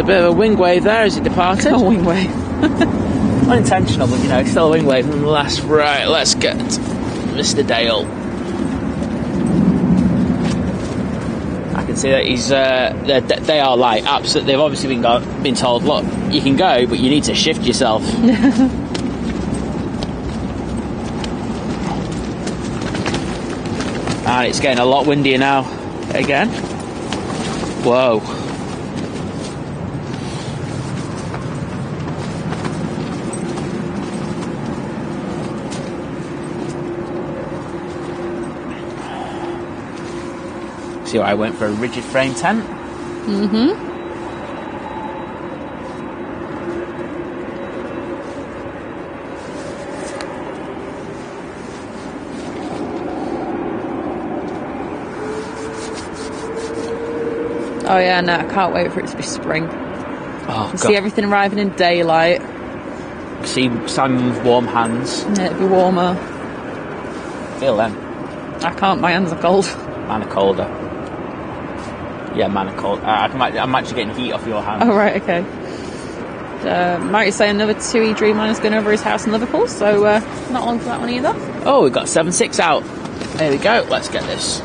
bit of a wing wave there as it departed. A wing wave. Unintentional, but you know, still a wing wave nonetheless. Right, let's get Mr. Dale. I can see that he's. They are like absolutely. They've obviously been told, look, you can go, but you need to shift yourself. And it's getting a lot windier now. Again. Whoa. See what I went for a rigid frame tent? Mm-hmm. Oh yeah, no, I can't wait for it to be spring. Oh, God. See everything arriving in daylight. See Simon's warm hands. Yeah, it'll be warmer. Feel them. I can't, my hands are cold. Mine are colder. Yeah, mine are cold. I'm actually getting heat off your hands. Oh, right, okay. Might say another 2E Dreamliner's going over his house in Liverpool, so not long for that one either. Oh, we've got 7.6 out. There we go. Let's get this.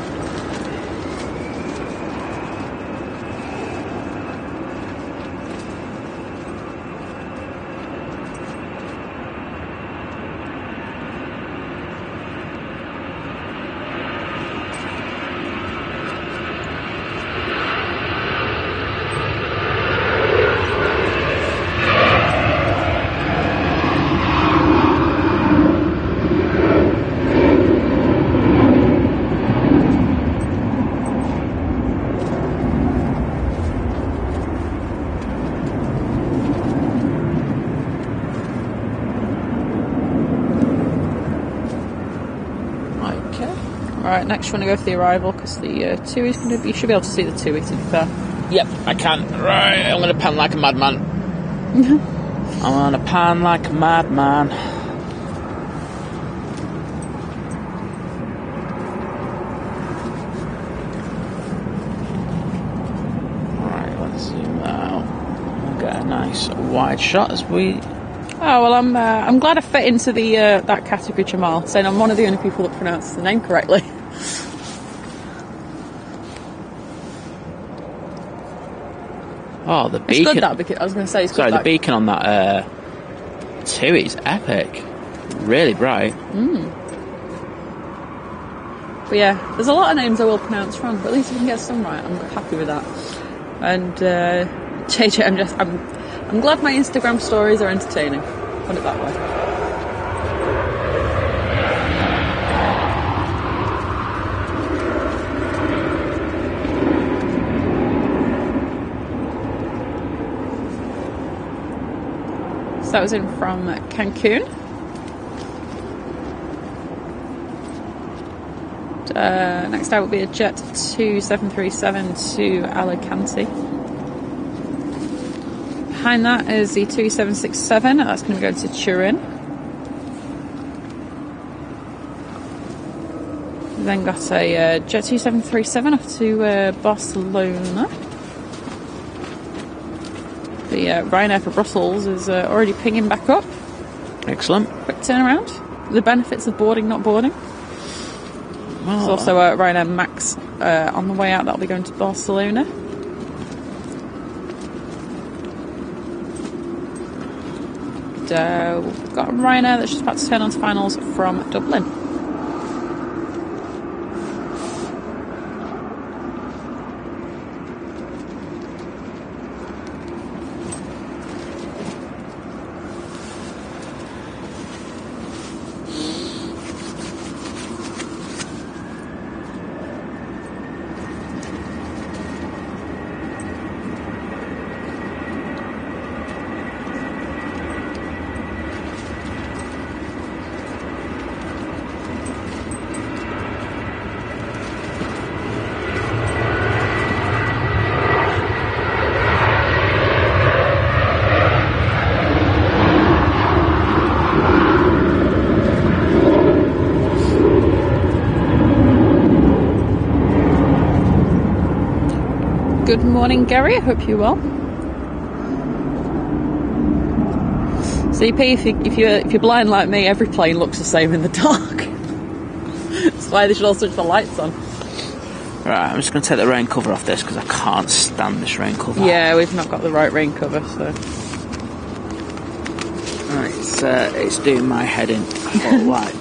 Right, next you want to go for the arrival because the 2 is going to be. You should be able to see the 2 to be fair. Yep, I can. Right, I'm going to pan like a madman. I'm going to pan like a madman. Right, let's zoom out. We'll get a nice wide shot as we. Oh well, I'm glad I fit into the that category, Jamal. Saying I'm one of the only people that pronounces the name correctly. Oh, the beacon. It's good that because I was going to say. It's Sorry, good the beacon on that 2 is epic. Really bright. But yeah, there's a lot of names I will pronounce wrong, but at least if we can get some right, I'm happy with that. And JJ, I'm glad my Instagram stories are entertaining. Put it that way. So that was in from Cancun. Next out will be a Jet 2737 to Alicante. Behind that is the 2767, that's going to be going to Turin. Then got a Jet 2737 off to Barcelona. The Ryanair for Brussels is already pinging back up. Excellent. Quick turnaround. The benefits of boarding, not boarding. Oh. There's also a Ryanair Max on the way out, that'll be going to Barcelona. And, we've got a Ryanair that's just about to turn on to finals from Dublin. Good morning, Gary. I hope you're well. CP, if you're blind like me, every plane looks the same in the dark. That's why they should all switch the lights on. Right, I'm just going to take the rain cover off this because I can't stand this rain cover. Yeah, we've not got the right rain cover, so... Right, it's doing my head in. Light.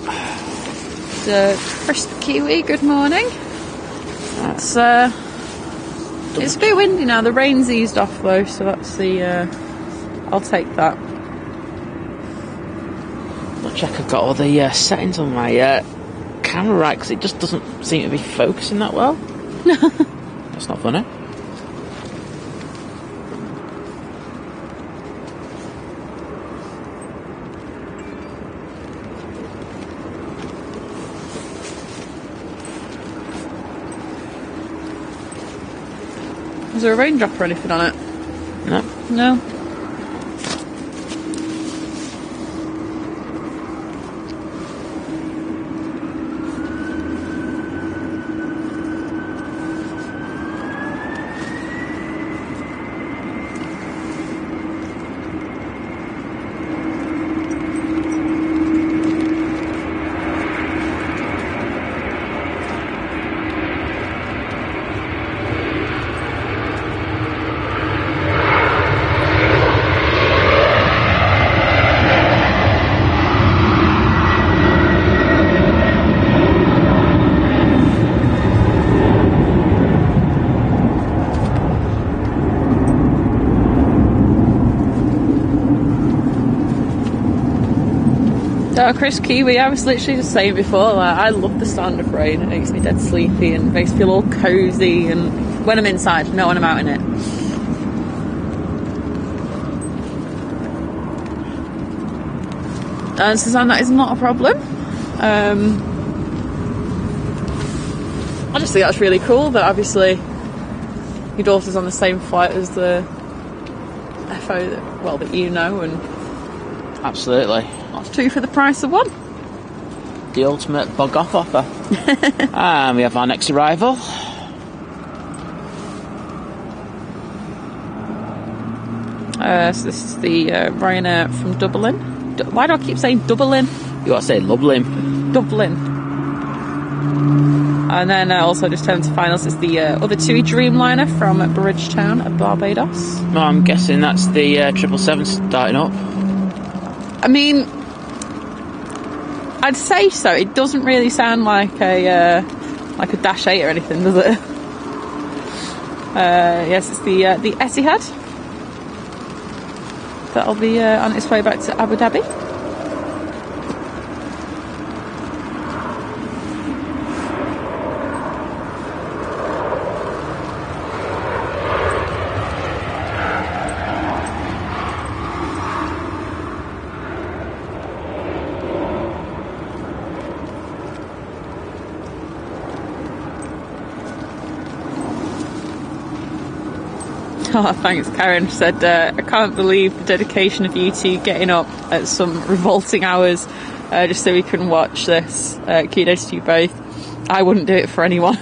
So, Chris Kiwi, good morning. It's a bit windy now. The rain's eased off though, so that's the... I'll take that. I'll check I've got all the settings on my camera right, because it just doesn't seem to be focusing that well. That's not funny. Is there a raindrop or anything on it? No. No. Chris Kiwi, I was literally just saying before, like, I love the sound of rain. It makes me dead sleepy and makes me feel all cosy, and when I'm inside, not when I'm out in it. And Suzanne, that is not a problem. I just think that's really cool that obviously your daughter's on the same flight as the FO that you know, and absolutely. That's two for the price of one. The ultimate bug off offer. And we have our next arrival. So this is the Ryanair from Dublin. Why do I keep saying Dublin? You got to say Lublin. Dublin. And then also just turning to finals is the other TUI Dreamliner from Bridgetown at Barbados. No, I'm guessing that's the 777 starting up. I mean, I'd say so. It doesn't really sound like a Dash 8 or anything, does it? Yes, it's the Etihad. That'll be on its way back to Abu Dhabi. Oh, thanks, Karen. She said, I can't believe the dedication of you two getting up at some revolting hours just so we can watch this. Kudos to you both. I wouldn't do it for anyone.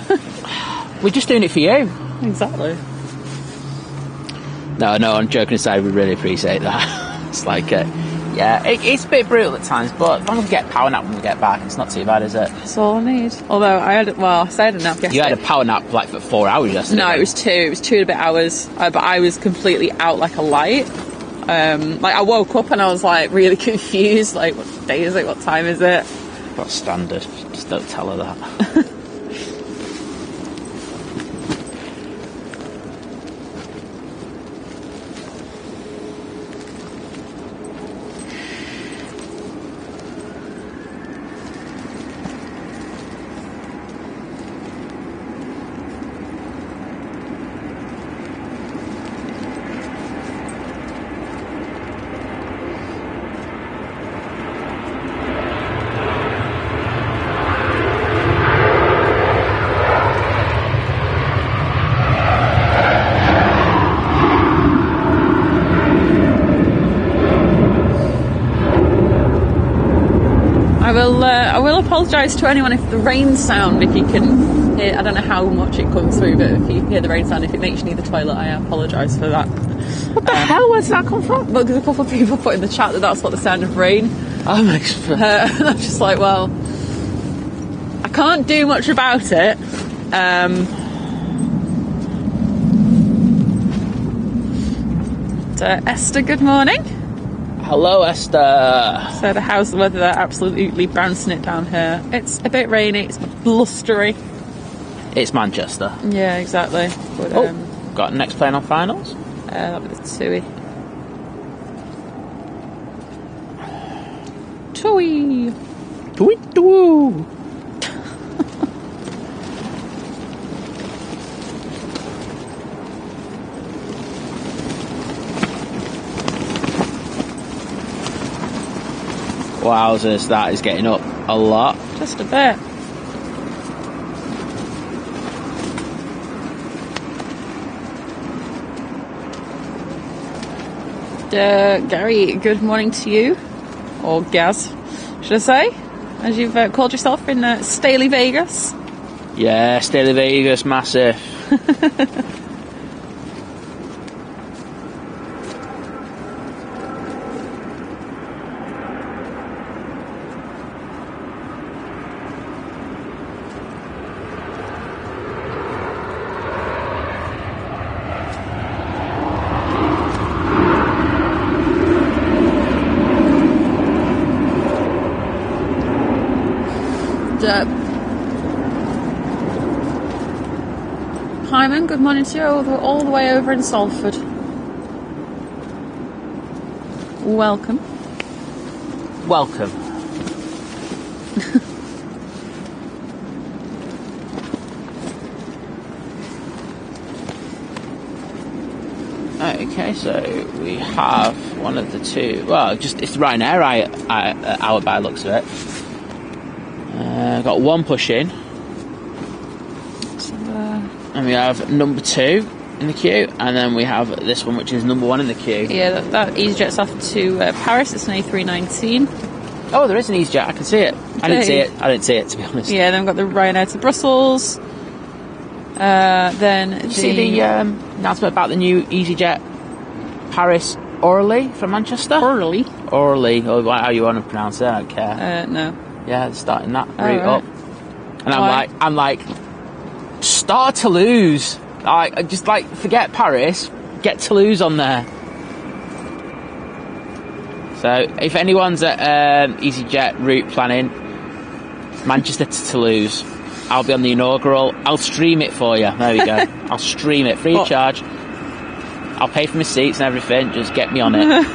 We're just doing it for you. Exactly. No, I'm joking aside, we really appreciate that. It's like, it's a bit brutal at times, but as long as we get a power nap when we get back, it's not too bad, is it? That's all I need. Although I said a nap yesterday. You had a power nap like for 4 hours yesterday. No, it was 2. It was 2 and a bit hours. But I was completely out like a light. I woke up and I was like really confused. Like, what day is it? What time is it? That's standard. Just don't tell her that. I will apologise to anyone if the rain sound, if you can hear, I don't know how much it comes through, but if you hear the rain sound, if it makes you need the toilet, I apologise for that. What the hell? Where's that come from? Well, because a couple of people put in the chat that that's what the sound of rain. Oh, makes sense. And I'm just like, well, I can't do much about it. So Esther, good morning. Hello, Esther. So how's the weather? They're absolutely bouncing it down here. It's a bit rainy. It's blustery. It's Manchester. Yeah, exactly. But, got next plane on finals? That'll be the TUI. TUI. TUI TUI. Wowzers, that is getting up a lot. Just a bit. Gary, good morning to you. Or Gaz, should I say? As you've called yourself in Staley, Vegas. Yeah, Staley, Vegas, massive. Hyman, good morning to you, all the way over in Salford. Welcome. Welcome. Okay, so we have one of the two. Well, it's Ryanair out by the looks of it. Got one push in. And we have number 2 in the queue, and then we have this one, which is number 1 in the queue. Yeah, that EasyJet's off to Paris. It's an A319. Oh, there is an EasyJet. I can see it. I didn't see it, to be honest. Yeah, then we've got the Ryanair to Brussels. Then did you see the announcement about the new EasyJet Paris Orly from Manchester? Orly, or how you want to pronounce it? I don't care. No. Yeah, they're starting that route up, and Why? I'm like. Start Toulouse. I just forget Paris, get Toulouse on there. So if anyone's at EasyJet route planning, Manchester to Toulouse, I'll be on the inaugural. I'll stream it for you. There we go. I'll stream it free of charge. I'll pay for my seats and everything. Just get me on it.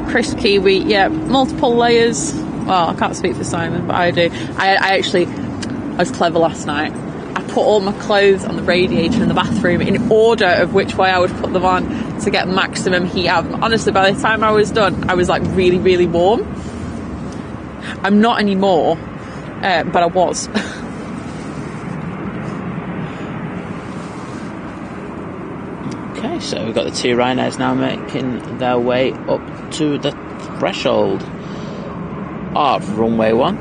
Chris Kiwi, yeah, multiple layers. Well, I can't speak for Simon, but I do. I was clever last night. I put all my clothes on the radiator in the bathroom in order of which way I would put them on to get maximum heat out. Honestly, by the time I was done, I was like really, really warm. I'm not anymore, but I was. Okay, so we've got the 2 Ryanairs now making their way up to the threshold of runway 1.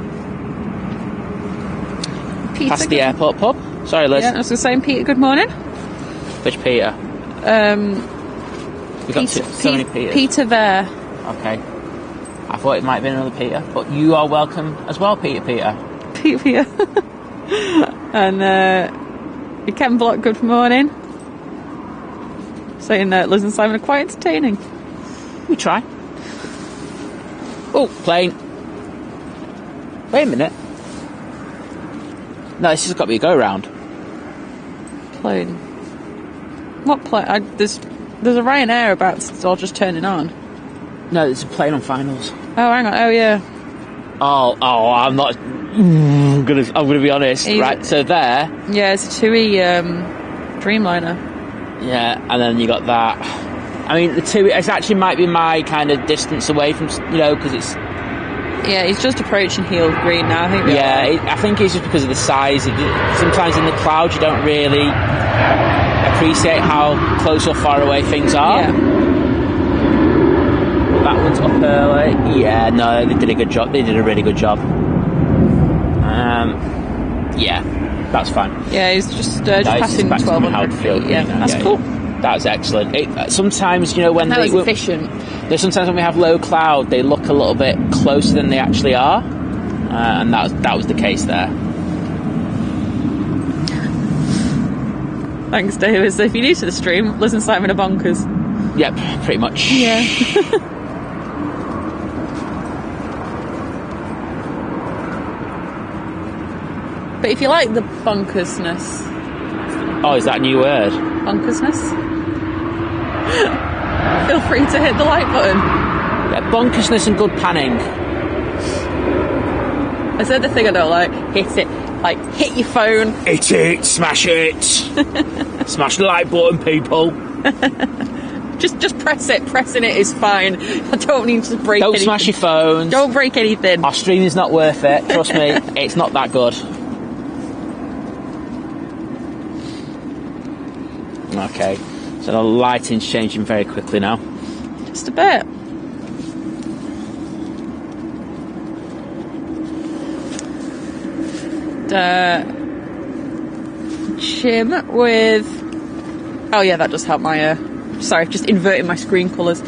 Peter, past the airport pub. Sorry, Liz. Yeah, I was going to say, Peter, good morning. Which Peter? We've got so many Peters. Peter there. Okay. I thought it might have been another Peter, but you are welcome as well, Peter. Peter. And Ken Block, good morning. Saying that Liz and Simon are quite entertaining. We try. Oh, plane. Wait a minute. No, this has got to be a go-round. Plane. What plane? There's a Ryanair about to just turning on. No, there's a plane on finals. Oh, hang on. Oh, yeah. Oh, I'm not... I'm gonna be honest. Right, so there... Yeah, it's a TUI Dreamliner. Yeah, and then you got that. I mean, the TUI... It actually might be my kind of distance away from... because it's... Yeah, he's just approaching Heel Green now, I think. Yeah, I think it's just because of the size. Sometimes in the clouds you don't really appreciate how close or far away things are. Yeah. That one's up early. Yeah, no, they did a good job. They did a really good job. Yeah, that's fine. Yeah, he's just passing 1,200 feet. Yeah, that's cool. That's excellent. Sometimes, you know, when that was efficient. Sometimes when we have low cloud, they look a little bit closer than they actually are, and that was the case there. Thanks, David. So if you're new to the stream, listen, Simon are bonkers. Yep, pretty much. Yeah. But if you like the bonkersness... Oh, is that a new word? Bonkersness? Feel free to hit the like button. Yeah, bonkersness and good panning. I said the thing I don't like. Hit it. Like, hit your phone. Hit it, smash it. Smash the like button, people. Just press it. Pressing it is fine. I don't need to break anything. Don't smash your phones. Don't break anything. Our stream is not worth it. Trust me, it's not that good. Okay, so the lighting's changing very quickly now. Just a bit. Jim with... Oh yeah, that does help my... Sorry, just inverting my screen colours.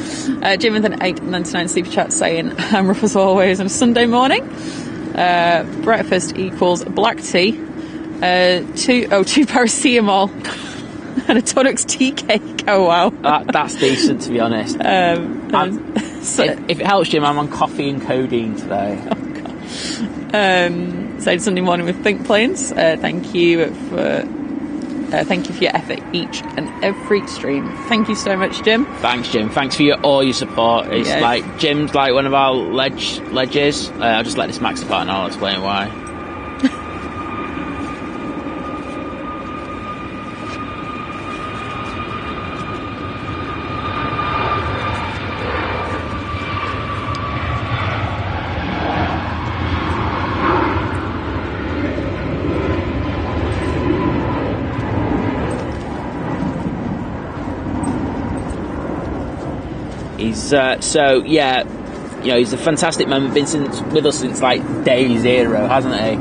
Jim with an 8.99 super chat saying, I'm rough as always on a Sunday morning. Breakfast equals black tea, 2 paracetamol, and a Tunnocks tea cake. Oh wow. That's decent, to be honest. So, if it helps, Jim, I'm on coffee and codeine today. Oh god. So Sunday morning with Think Planes. Thank you for your effort each and every stream. Thank you so much, Jim. Thanks, Jim. Thanks for all your support. It's like Jim's like one of our ledges. I'll just let this max apart and I'll explain why. He's so yeah, you know, he's a fantastic member. Been with us since like day zero, hasn't he?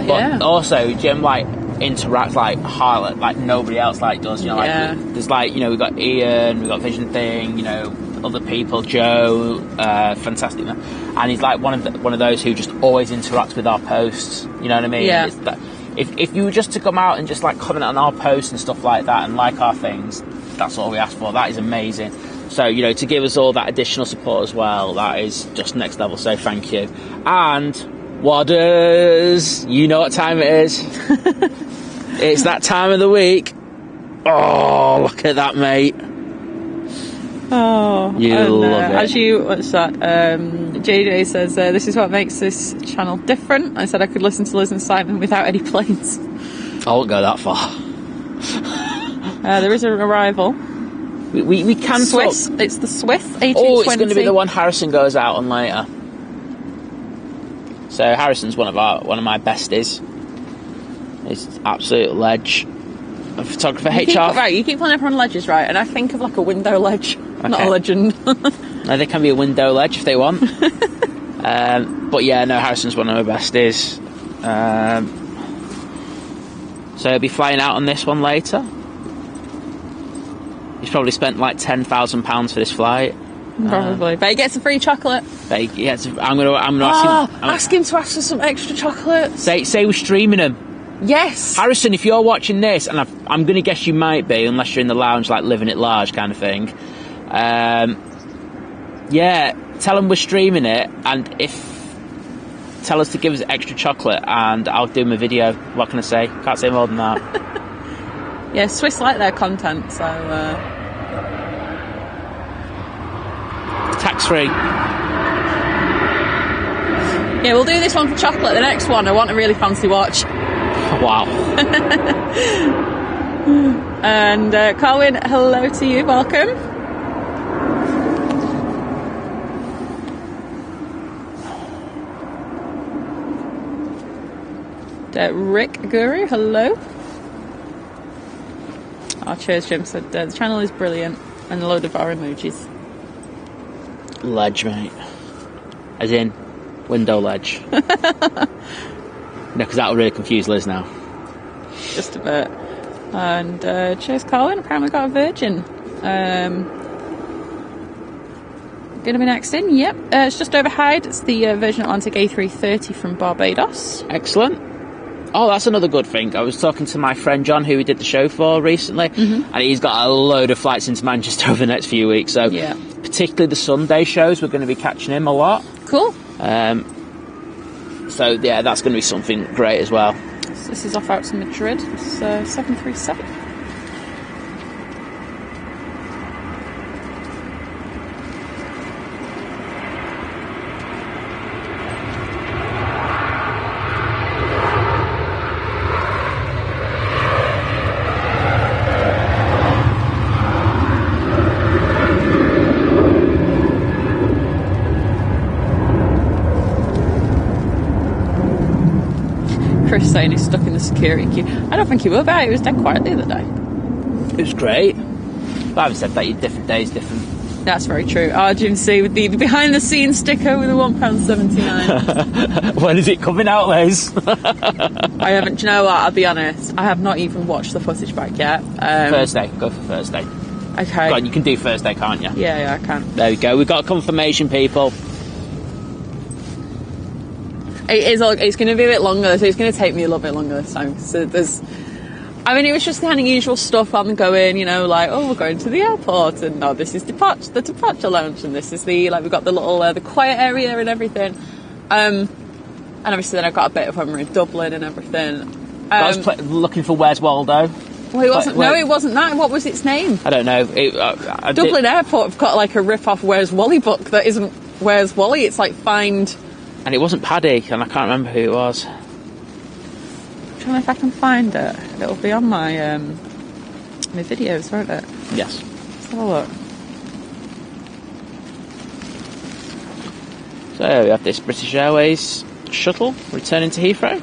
But also Jim like interacts like hard, like nobody else like does. You know, like there's like, you know, we've got Ian, we've got Vision Thing, you know, other people, Joe, fantastic man, and he's like one of those who just always interacts with our posts. You know what I mean? Yeah. It's that, if you were just to come out and just like comment on our posts and stuff like that and like our things, that's all we ask for. That is amazing. So, you know, to give us all that additional support as well, that is just next level, so thank you. And, Wadders, you know what time it is. It's that time of the week. Oh, look at that, mate. Oh, you love it. As you, what's that? JJ says, this is what makes this channel different. I said I could listen to Liz and Simon without any planes. I won't go that far. There is an arrival. We can Swiss. It's the Swiss A220. Oh, it's going to be the one Harrison goes out on later. So Harrison's one of my besties. He's absolute ledge. A photographer. HR. You keep pulling up on ledges, right? And I think of like a window ledge, not a legend. No, they can be a window ledge if they want. But yeah, no, Harrison's one of my besties. So he'll be flying out on this one later. He's probably spent like £10,000 for this flight. Probably. But he gets a free chocolate. I'm gonna ask him to ask for some extra chocolate. Say we're streaming him. Yes. Harrison, if you're watching this, and I'm gonna guess you might be, unless you're in the lounge, like living it large kind of thing. Yeah, tell him we're streaming it, and tell us to give us extra chocolate, and I'll do him a video. What can I say? Can't say more than that. Yeah, Swiss like their content, so... Tax-free. Yeah, we'll do this one for chocolate. The next one, I want a really fancy watch. Wow. And Carwin, hello to you. Welcome. Rick Guru, hello. our Cheers Jim said the channel is brilliant, and a load of our emojis. Ledge, mate. As in, window ledge. No, because that will really confuse Liz now. Just a bit. And cheers, Colin. Apparently got a Virgin. Going to be next in. Yep. It's just over Hyde. It's the Virgin Atlantic A330 from Barbados. Excellent. Oh, that's another good thing. I was talking to my friend John, who we did the show for recently, and he's got a load of flights into Manchester over the next few weeks. So, yeah. Particularly the Sunday shows, we're going to be catching him a lot. Cool. So, yeah, that's going to be something great as well. So this is off out to Madrid. It's 737. Chris saying he's stuck in the security queue. I don't think he will be. It was dead quiet the other day. It was great. But I haven't said that. Different days, different. That's very true. RGMC with the behind the scenes sticker with the £1.79. When is it coming out, Liz? I haven't. Do you know what? I'll be honest. I have not even watched the footage back yet. Thursday. Go for Thursday. Okay. God, you can do Thursday, can't you? Yeah, I can. There we go. We've got confirmation, people. It's going to be a bit longer, so it's going to take me a little bit longer this time. So it was just the kind of usual stuff on going, like, oh, we're going to the airport, and no, this is the departure lounge, and this is we've got the little, the quiet area and everything. And obviously then I've got a bit of when we're in Dublin and everything. I was looking for Where's Waldo. Well, it wasn't. No, it wasn't that. What was its name? I don't know. Dublin Airport have got like a rip-off Where's Wally book that isn't Where's Wally. It's like Find... And it wasn't Paddy, and I can't remember who it was. I'm trying if I can find it. It'll be on my my videos, won't it? Yes. Let's have a look. So we have this British Airways shuttle returning to Heathrow.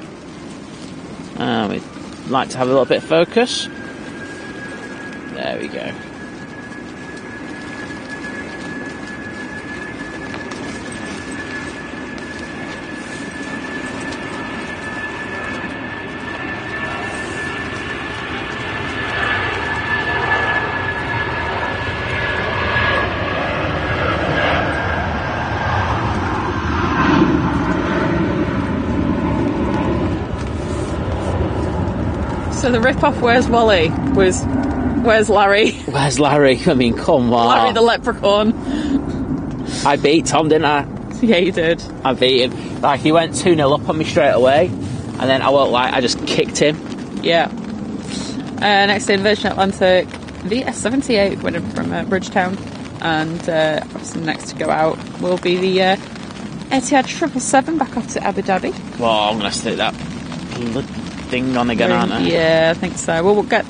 We'd like to have a little bit of focus. There we go. So the rip-off Where's Wally was Where's Larry? Where's Larry? I mean, come on. Larry the leprechaun. I beat Tom, didn't I? Yeah, you did. I beat him. Like, he went 2-0 up on me straight away, and then I just kicked him. Yeah. Next in, Virgin Atlantic VS78 winning from Bridgetown, and obviously next to go out will be the Etihad 777 back off to Abu Dhabi. Well, I'm going to stick that thing on again, aren't I? Yeah, I think so. Well, we'll get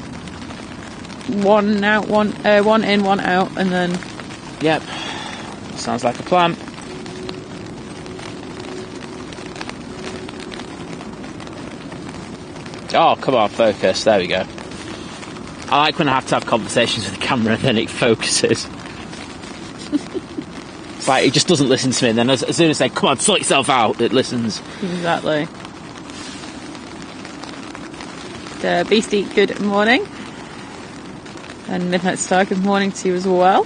one out, one in, one out, and then... Yep. Sounds like a plan. Oh, come on, focus. There we go. I like when I have to have conversations with the camera and then it focuses. It's like, it just doesn't listen to me, and then as soon as I say, come on, sort yourself out, it listens. Exactly. Beastie, good morning. And Midnight Star, good morning to you as well.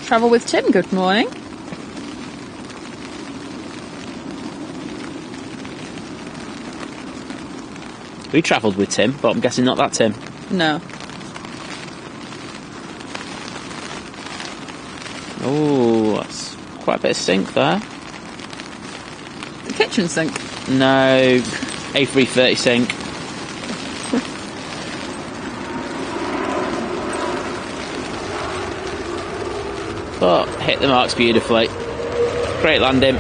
Travel with Tim, good morning. We travelled with Tim, but I'm guessing not that Tim. No. Oh, that's quite a bit of sink there. The kitchen sink? No, A330 sink. But hit the marks beautifully. Great landing.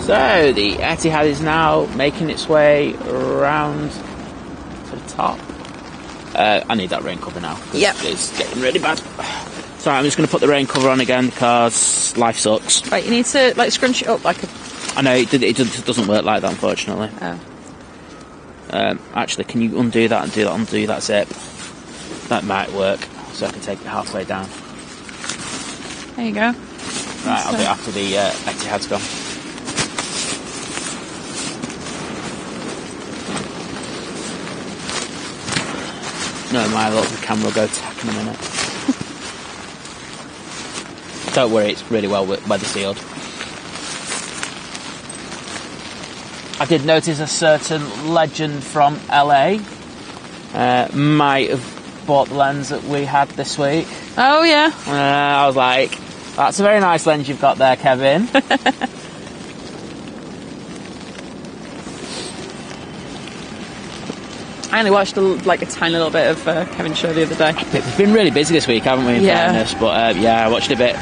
So So the Etihad is now making its way around to the top. I need that rain cover now. Yep. It's getting really bad. So I'm just going to put the rain cover on again because life sucks. Right, you need to like scrunch it up like a... I know, it doesn't work like that, unfortunately. Oh. Actually, can you undo that and undo that zip? That might work, so I can take it halfway down. There you go. Right, I'll do it after the Etihad's gone. No, my look, the camera will go tack in a minute. Don't worry, it's really well weather sealed. I did notice a certain legend from LA might have bought the lens that we had this week. Oh, yeah. I was like, that's a very nice lens you've got there, Kevin. I only watched a tiny little bit of Kevin's show the other day. We've been really busy this week, haven't we, in fairness? But yeah, I watched a bit.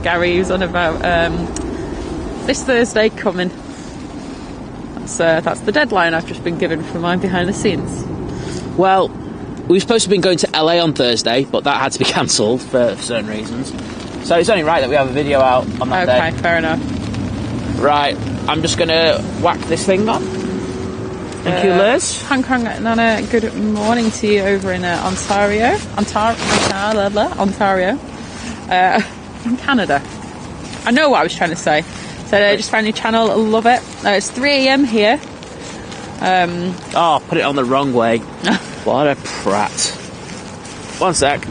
Gary was on about this Thursday coming. That's the deadline I've just been given for my behind the scenes. Well, we were supposed to have been going to LA on Thursday, but that had to be cancelled for certain reasons. So it's only right that we have a video out on that day. Okay, fair enough. Right, I'm just going to whack this thing on. Thank you, Liz. Hong Kong, Nana, good morning to you over in Ontario. In Canada. I know what I was trying to say. So just found your channel, love it. It's 3 a.m. here. Oh, put it on the wrong way. What a prat. One sec.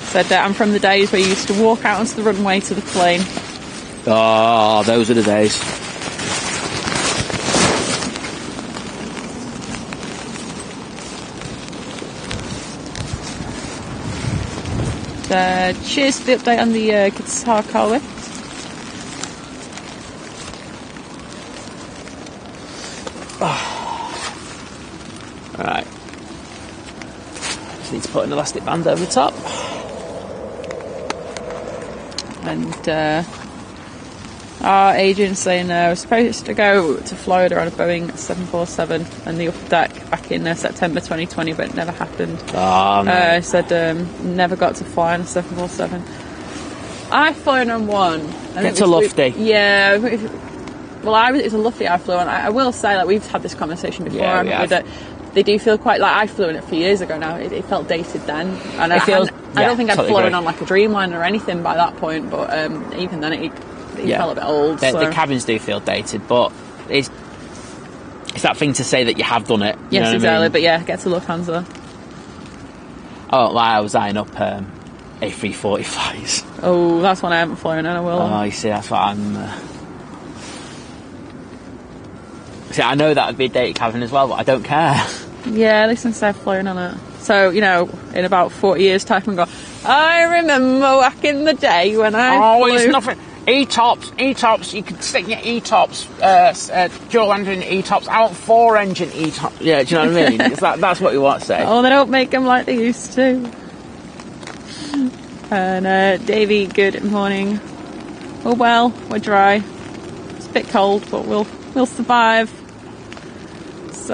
Said I'm from the days where you used to walk out onto the runway to the plane. Oh, those are the days. Cheers for the update on the guitar car lift. Alright. Just need to put an elastic band over the top. And our agent saying we're supposed to go to Florida on a Boeing 747 and the upper deck back in September 2020, but it never happened. Oh, no. Said never got to fly on a 747. I've flown on one. It's a Lufty. Yeah. Well, it's a Lufty I flew on. I will say that we've had this conversation before. Yeah, that they do feel quite like I flew in it a few years ago now. It felt dated then, and I don't think I'd flown on like a Dreamliner or anything by that point. But even then, it felt a bit old. The cabins do feel dated, but it's that thing to say that you have done it. Yes, know exactly. I mean? But yeah, get to look hands on. Oh, like I was eyeing up A340 flights. Oh, that's one I haven't flown, and I will. Oh, you see, that's what I'm. See, I know that would be a dated cabin as well, but I don't care. Yeah, at least I've flown on it. So, in about 40 years' time, I'm going, I remember back in the day when I flew. It's nothing. E-tops, you could stick your E-tops, dual engine E-tops, out 4-engine E-tops. Yeah, do you know what I mean? That's what you want to say. Oh, they don't make them like they used to. And Davey, good morning. Oh well, we're dry. It's a bit cold, but we'll survive. It's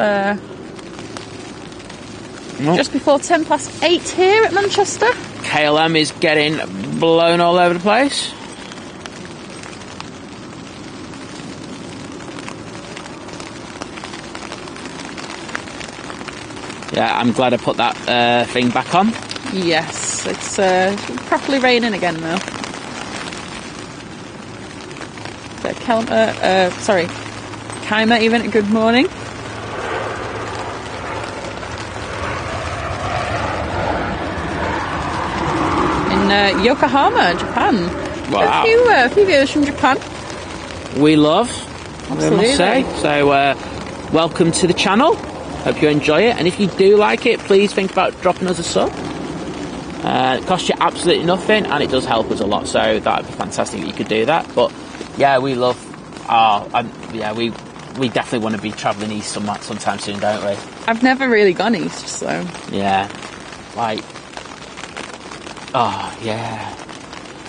just before 8:10 here at Manchester. KLM is getting blown all over the place. Yeah, I'm glad I put that thing back on. Yes, it's properly raining again now. Kaima even, good morning. In Yokohama, Japan. Wow. A few viewers from Japan. We love. Absolutely. I must say. So, welcome to the channel. Hope you enjoy it. And if you do like it, please think about dropping us a sub. It costs you absolutely nothing, and it does help us a lot. So that'd be fantastic if you could do that. But yeah, we love. We definitely want to be travelling east sometime soon, don't we? I've never really gone east, so yeah, like, oh yeah,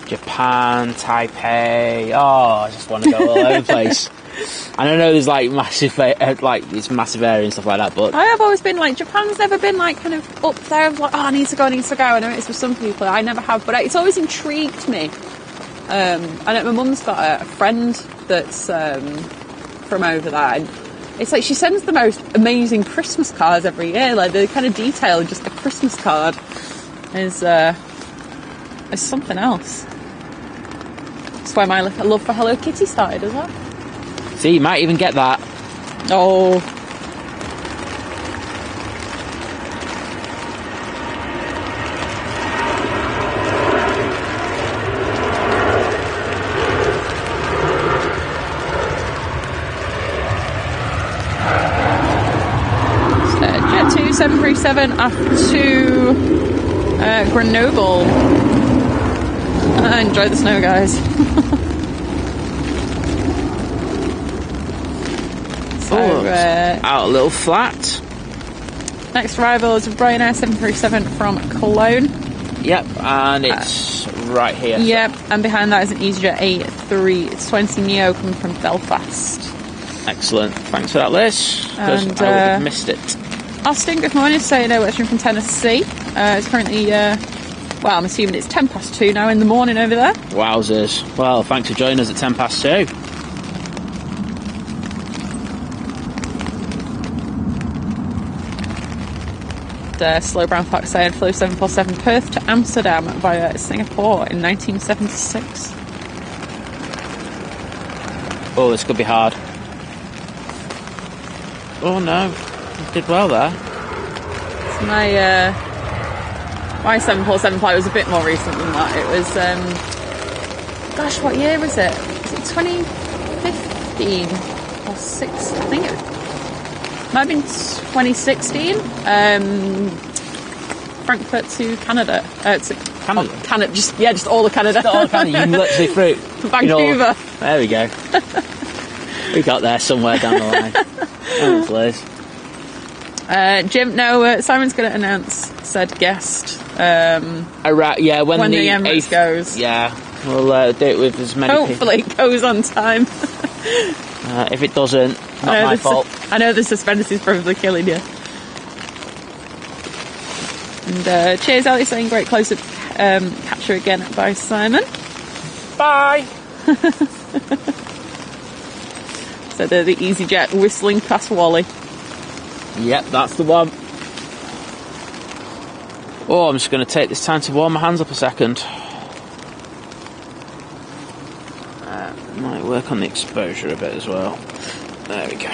Japan, Taipei. Oh, I just want to go all over the place. And I know there's like massive, it's massive area and stuff like that, but I have always been like, Japan's never been like kind of up there. I was like, oh, I need to go. I know it's for some people, I never have, but it's always intrigued me. I know my mum's got a friend that's from over there, and it's like she sends the most amazing Christmas cards every year. Like the kind of detail, just a Christmas card is something else. That's why my love for Hello Kitty started as well. See, you might even get that. Oh. Jet 2 737 after Grenoble. Enjoy the snow, guys. Out a little flat. Next arrival is a Ryanair 737 from Cologne. Yep, and it's right here. Yep, and behind that is an EasyJet A320 Neo coming from Belfast. Excellent. Thanks for that, Liz. Because I would have missed it. Austin, good morning. Saying watching from Tennessee. It's currently, I'm assuming it's 2:10 now in the morning over there. Wowzers. Well, thanks for joining us at 2:10. Slow Brown Fox saying flew 747 Perth to Amsterdam via Singapore in 1976. Oh, this could be hard. Oh no, you did well there. So my 747 flight was a bit more recent than that. It was, gosh, what year was it? Was it 2015 or 6? I think it might have been 2016. Frankfurt to Canada. Canada? Just all of Canada. All of Canada. You literally through Vancouver. There we go. We got there somewhere down the line. Thanks, Liz. Jim, no, Simon's going to announce said guest. Right, yeah, when the Emirates goes. Yeah, we'll do it with as many Hopefully it goes on time. If it doesn't, not my fault. I know the suspense is probably killing you. And cheers, Ali, saying great close-up capture again by Simon. Bye! So the EasyJet whistling past Wally. Yep, that's the one. Oh, I'm just going to take this time to warm my hands up a second. Might work on the exposure a bit as well. There we go.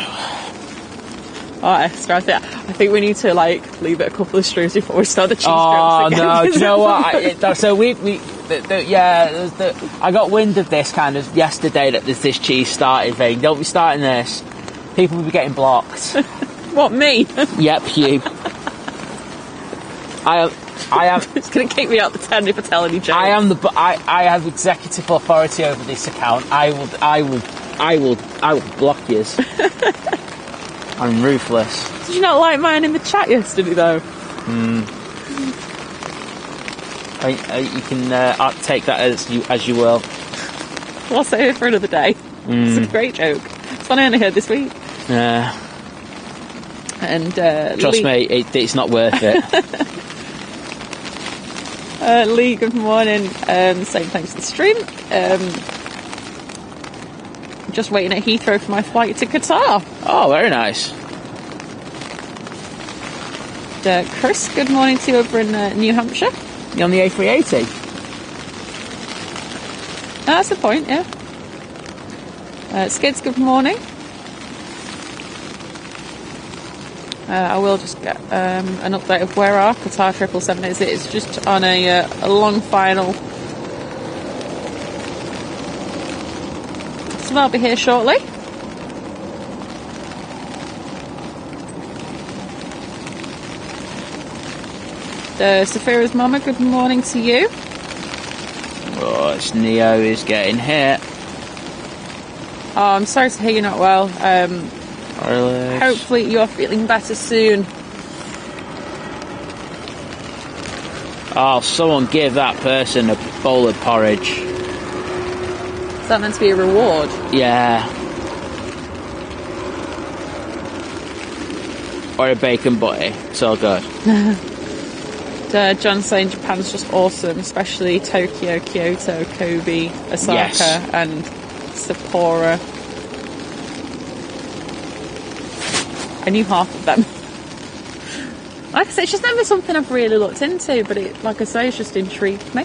Oh, extra. I think we need to leave it a couple of streams before we start the cheese Oh again. no! Do you know what? I got wind of this kind of yesterday that there's this cheese started thing. Don't be starting this. People will be getting blocked. What, me? Yep, you. I am. It's going to kick me out the tent if I tell any jokes. I have executive authority over this account. I will block you. I'm ruthless. Did you not like mine in the chat yesterday, though? You can take that as you will. I'll save it for another day. It's a great joke. It's one I only heard this week. Yeah. And trust me, it's not worth it. Lee, good morning. Saying thanks for the stream. Just waiting at Heathrow for my flight to Qatar. Oh, very nice. Chris, good morning to you over in New Hampshire. You on the A380? That's the point, yeah. Skids, good morning. I will just get an update of where our Qatar 777 is. It's just on a long final. So they'll be here shortly. Saphira's mama, good morning to you. Oh, it's Neo is getting hit. Oh, I'm sorry to hear you're not well. Hopefully you're feeling better soon. Oh, someone give that person a bowl of porridge. Is that meant to be a reward? Yeah. Or a bacon butty. It's all good. John's saying Japan's just awesome, especially Tokyo, Kyoto, Kobe, Osaka, and Sapporo. I knew half of them. Like I say, it's just never something I've really looked into, but it, like I say, it's just intrigued me.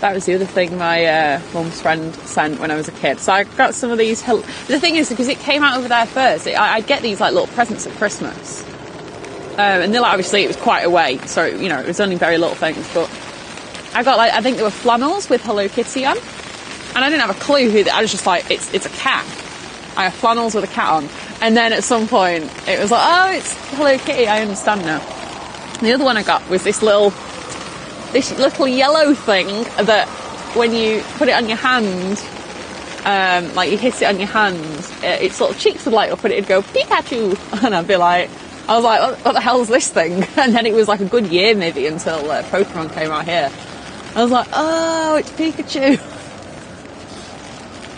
That was the other thing my mum's friend sent when I was a kid. So I got some of these. The thing is, because it came out over there first, I'd get these like little presents at Christmas. And they're like, obviously it was quite a way, so you know it was only very little things. But I got like, I think there were flannels with Hello Kitty on, and I didn't have a clue who. I was just like, it's a cat. I have flannels with a cat on, and then at some point it was like, oh, it's Hello Kitty. I understand now. And the other one I got was this little yellow thing that when you put it on your hand, like you hit it on your hand, its little cheeks would light up and it'd go Pikachu, and I'd be like. I was like, what the hell's this thing? And then it was like a good year maybe until Pokemon came out here. I was like, oh, it's Pikachu.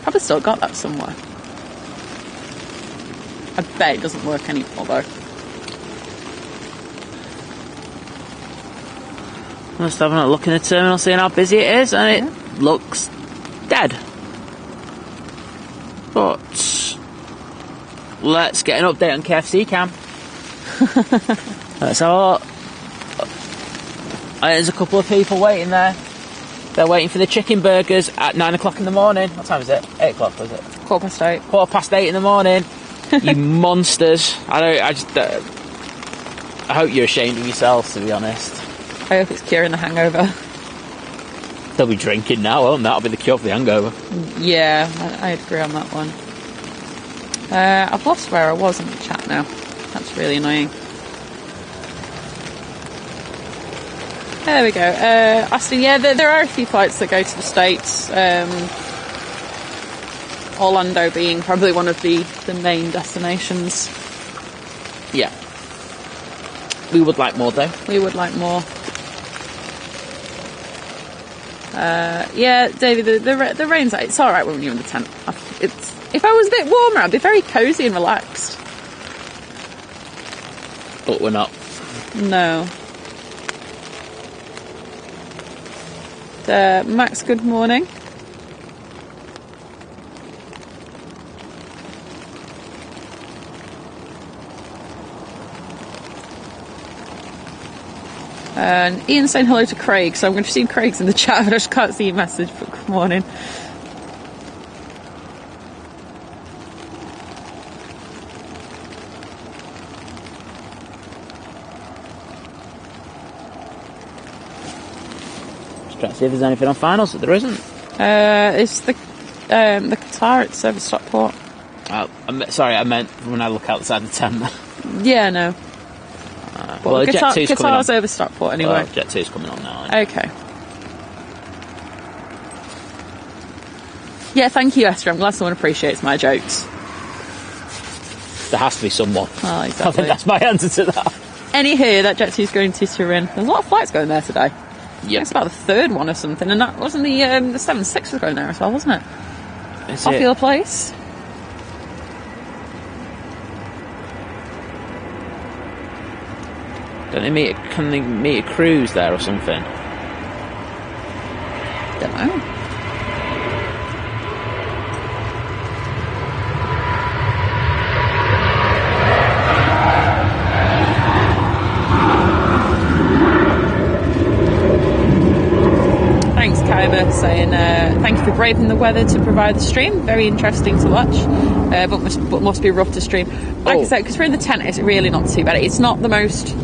Probably still got that somewhere. I bet it doesn't work anymore though. I'm just having a look in the terminal, seeing how busy it is, and it looks dead. But let's get an update on KFC Cam. Let's have a look. There's a couple of people waiting there. They're waiting for the chicken burgers at 9 o'clock in the morning. What time is it? 8 o'clock, was it? 8:15. 8:15 in the morning. You monsters. I hope you're ashamed of yourselves, to be honest. I hope it's curing the hangover. They'll be drinking now, won't they? That'll be the cure for the hangover. Yeah, I agree on that one. I've lost where I was in the chat now. That's really annoying. There we go. Aston, yeah, there are a few flights that go to the States. Orlando being probably one of the main destinations. Yeah. We would like more, though. We would like more. Yeah, David, the rain's... It's alright when you're in the tent. If I was a bit warmer, I'd be very cosy and relaxed. But we're not. No. Max, good morning. And Ian's saying hello to Craig, so I'm going to see Craig's in the chat, but I just can't see your message, but good morning. Trying to see if there's anything on finals that there isn't. It's the Qatar at Service Stockport. Sorry, I meant when I look outside the tent. Yeah, no. Well, Jet 2's coming on. Qatar's over Stockport anyway. Well, Jet 2's coming on now. Okay. Yeah, thank you, Esther. I'm glad someone appreciates my jokes. There has to be someone. Oh, exactly. I think that's my answer to that. Anywho, that Jet 2's going to Turin. There's a lot of flights going there today. Yeah, it's about the third one or something, and that wasn't the 7-6 was going there as well, wasn't it? Is Off it? your place. Can they meet a cruise there or something? Don't know. Thanks, Kaiba, saying thank you for braving the weather to provide the stream. Very interesting to watch, but must be rough to stream. Like I said, because we're in the tent, it's really not too bad. It's not the most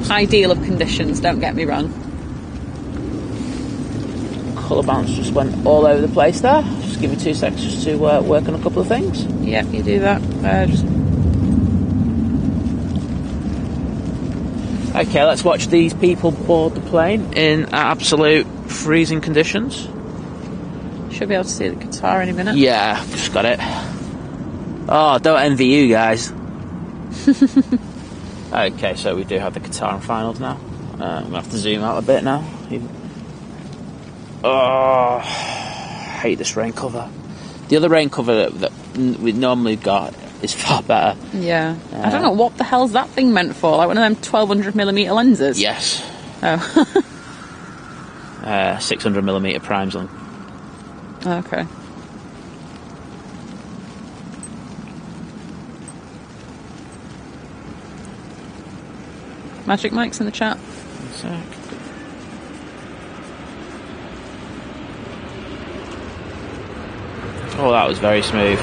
ideal of conditions, don't get me wrong. Colour balance just went all over the place there. Just give me 2 seconds just to work on a couple of things. Yeah, you do that. Okay, let's watch these people board the plane in absolute freezing conditions. Should be able to see the Qatar any minute. Yeah, just got it. Oh, don't envy you guys. Okay, so we do have the Qatar finals now. I'm going to have to zoom out a bit now. Oh, I hate this rain cover. The other rain cover that we normally got is far better. Yeah. I don't know what the hell's that thing meant for. Like one of them 1200mm lenses? Yes. Oh. 600mm primes on. Okay. Magic Mike's in the chat. One sec. Oh, that was very smooth.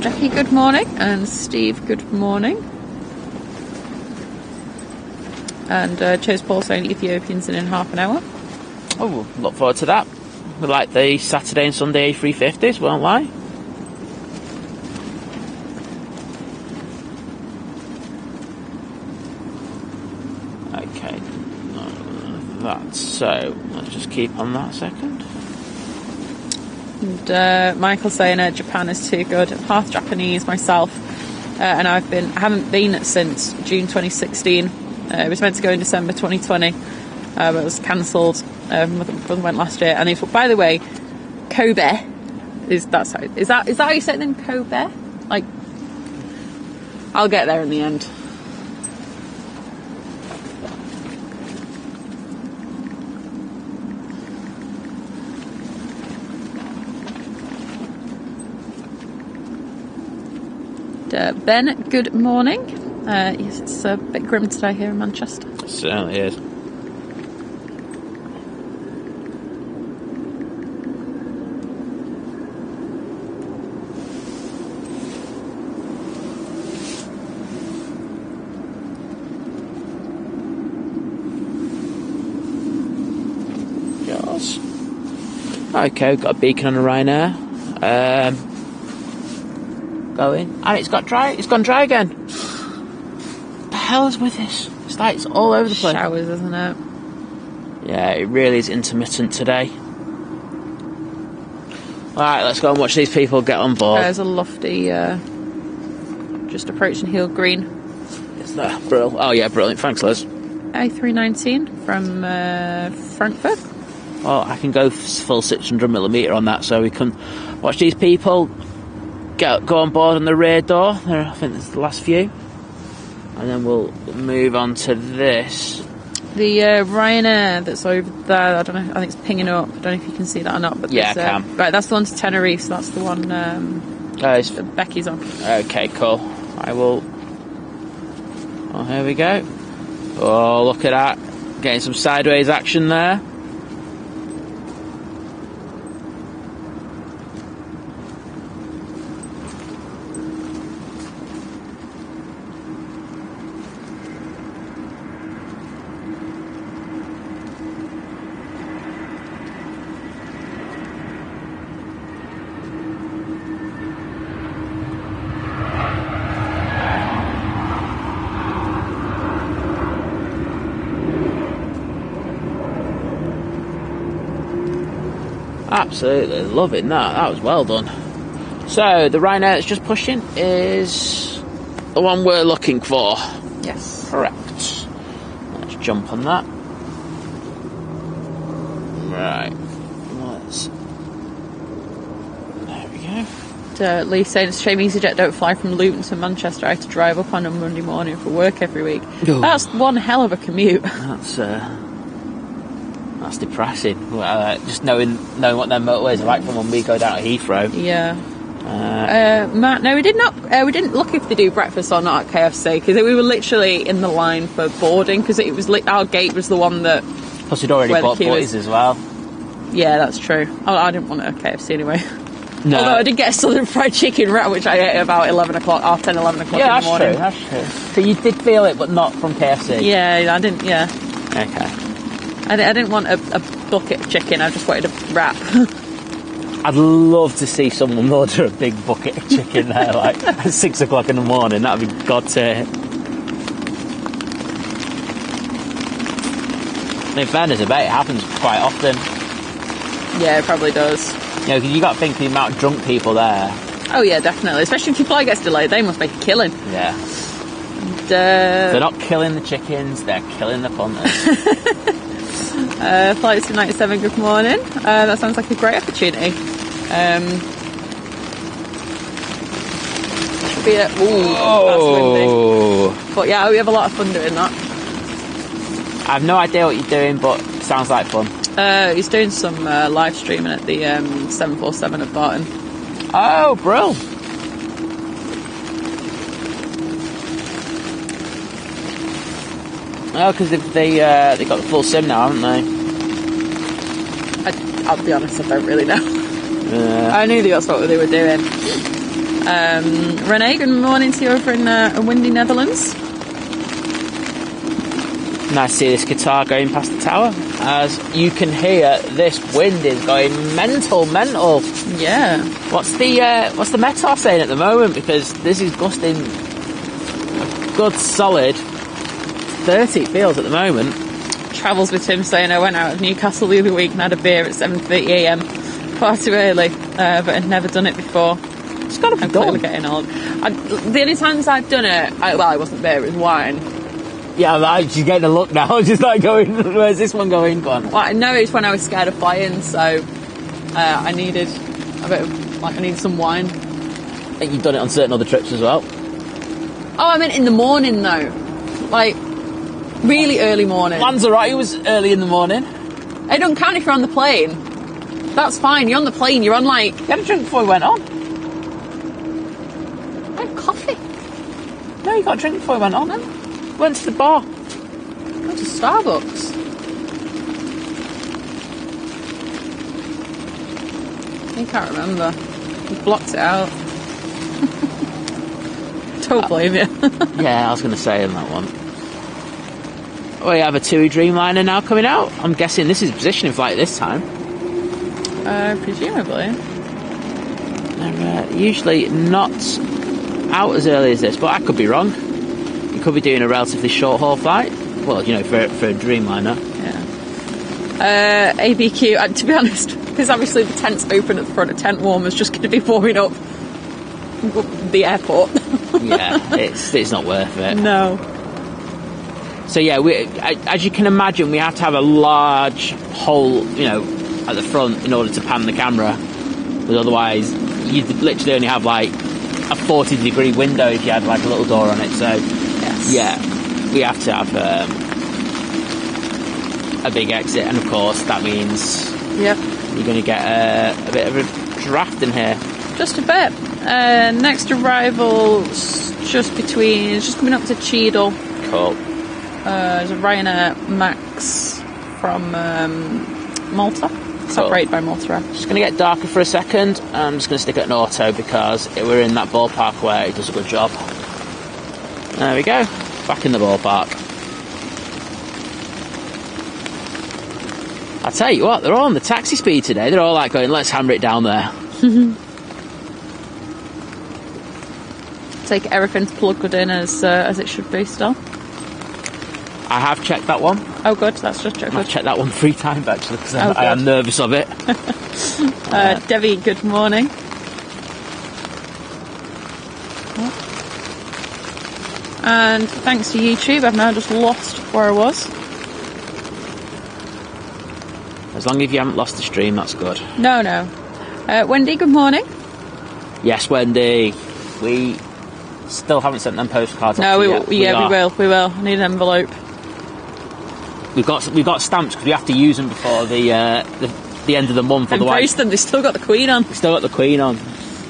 Jackie, good morning, and Steve, good morning. And Chose Paul saying Ethiopians in half an hour. Oh, look forward to that. We like the Saturday and Sunday A350s, won't lie. Okay, that's so. Let's just keep on that a second. And Michael saying Japan is too good. I'm half Japanese myself, and I haven't been since June 2016. It was meant to go in December 2020, but it was cancelled. My brother went last year, and by the way, Kobe is that how you say it then? Kobe? Like, I'll get there in the end. Ben, good morning. Yes, it's a bit grim today here in Manchester. It certainly is. Yes. Okay, we've got a beacon on a Ryanair. Going, and it's gone dry again. What the hell is with this? It's like it's all over the place. Showers, isn't it? Yeah, it really is intermittent today. Alright, let's go and watch these people get on board. There's a lofty, just approaching Heel Green. Is that brilliant? Oh yeah, brilliant. Thanks, Liz. A319 from Frankfurt. Well, I can go full 600mm on that, so we can watch these people go on board on the rear door. I think that's the last few, and then we'll move on to this. The Ryanair that's over there. I don't know. I think it's pinging up. I don't know if you can see that or not. But yeah, I can. Right, that's the one to Tenerife. So that's the one that Becky's on. Okay, cool. I will. Oh, here we go. Oh, look at that! Getting some sideways action there. Absolutely loving that. That was well done. So the Ryanair that's just pushing is the one we're looking for. Yes. Correct. Let's jump on that. Right. There we go. Lee saying it's a shame EasyJet don't fly from Luton to Manchester. I had to drive up on a Monday morning for work every week. Ooh. That's one hell of a commute. That's depressing. Just knowing what their motorways are like from when we go down to Heathrow. Yeah. Matt, no, we did not. We didn't look if they do breakfast or not at KFC because we were literally in the line for boarding because it was our gate was the one that. Plus, we'd already bought boys as well. Yeah, that's true. I didn't want a KFC anyway. No. Although I did get a southern fried chicken wrap, which I ate at about 11 o'clock, half 10, 11 o'clock in the morning. Yeah, that's true. So you did feel it, but not from KFC? Yeah, I didn't, yeah. Okay. I didn't want a bucket of chicken, I just wanted a wrap. I'd love to see someone order a big bucket of chicken there, like, at 6 o'clock in the morning. That'd be god tier. In fairness, I bet it happens quite often. Yeah, it probably does. You know, 'cause you got to think the amount of drunk people there. Oh yeah, definitely. Especially if your flight gets delayed, they must make a killing. Yeah. And, they're not killing the chickens, they're killing the punters. Flight to 97, good morning. That sounds like a great opportunity. Should be that's windy. But yeah, we have a lot of fun doing that. I have no idea what you're doing, but it sounds like fun. He's doing some live streaming at the 747 at Barton. Oh, brill. Oh, because they got the full sim now, haven't they? I'll be honest, I don't really know. I knew that's what they were doing. Renee, good morning to you over in windy Netherlands. Nice to see this guitar going past the tower. As you can hear, this wind is going mental. Yeah. What's the Metar saying at the moment? Because this is gusting a good solid 30 it feels at the moment. Travels with Tim saying I went out of Newcastle the other week and had a beer at 7:30 a.m. far too early, but I'd never done it before. It's got to be I'm done. clearly getting old. The only times I've done it, I wasn't beer, it was wine. Yeah, she's getting a look now. She's like going, where's this one going? Go on. Well, I know it's when I was scared of flying, so I needed a bit of, I needed some wine. I think you've done it on certain other trips as well. Oh, I meant in the morning though. Like, really early morning. Lanzarote was early in the morning. It don't count if you're on the plane. That's fine, you're on the plane, you're on like... You had a drink before we went on. I had coffee. No, you got a drink before we went on. No. Went to the bar. Went to Starbucks. I can't remember. You blocked it out. Don't blame you. Yeah, I was going to say on that one. We have a TUI Dreamliner now coming out. I'm guessing this is positioning flight this time. Presumably. They're usually not out as early as this, but I could be wrong. You could be doing a relatively short haul flight. Well, you know, for a Dreamliner. Yeah. ABQ, to be honest, because obviously the tent's open at the front, a tent warmer's just going to be warming up the airport. Yeah, it's not worth it. No. So yeah, as you can imagine, we have to have a large hole, you know, at the front in order to pan the camera. Because otherwise, you'd literally only have like a 40-degree window if you had like a little door on it. So yes. Yeah, we have to have a big exit, and of course that means you're going to get a bit of a draft in here. Just a bit. Next arrival's just coming up to Cheadle. Cool. There's a Ryanair Max from Malta. It's operated by Malta Air. It's going to get darker for a second. I'm just going to stick it in auto because we're in that ballpark where it does a good job. There we go. Back in the ballpark. I tell you what, they're all on the taxi speed today. They're all like going, let's hammer it down there. Take everything's plugged in as it should be still. I have checked that one. Oh, good. That's just good. I've checked that one 3 times actually because I am nervous of it. Debbie, good morning. And thanks to YouTube, I've now just lost where I was. As long as you haven't lost the stream, that's good. No. Wendy, good morning. Yes, Wendy. We still haven't sent them postcards. No, we will. We will. I need an envelope. We've got stamps because we have to use them before the end of the month. Embrace them. They've still got the Queen on. We've still got the Queen on.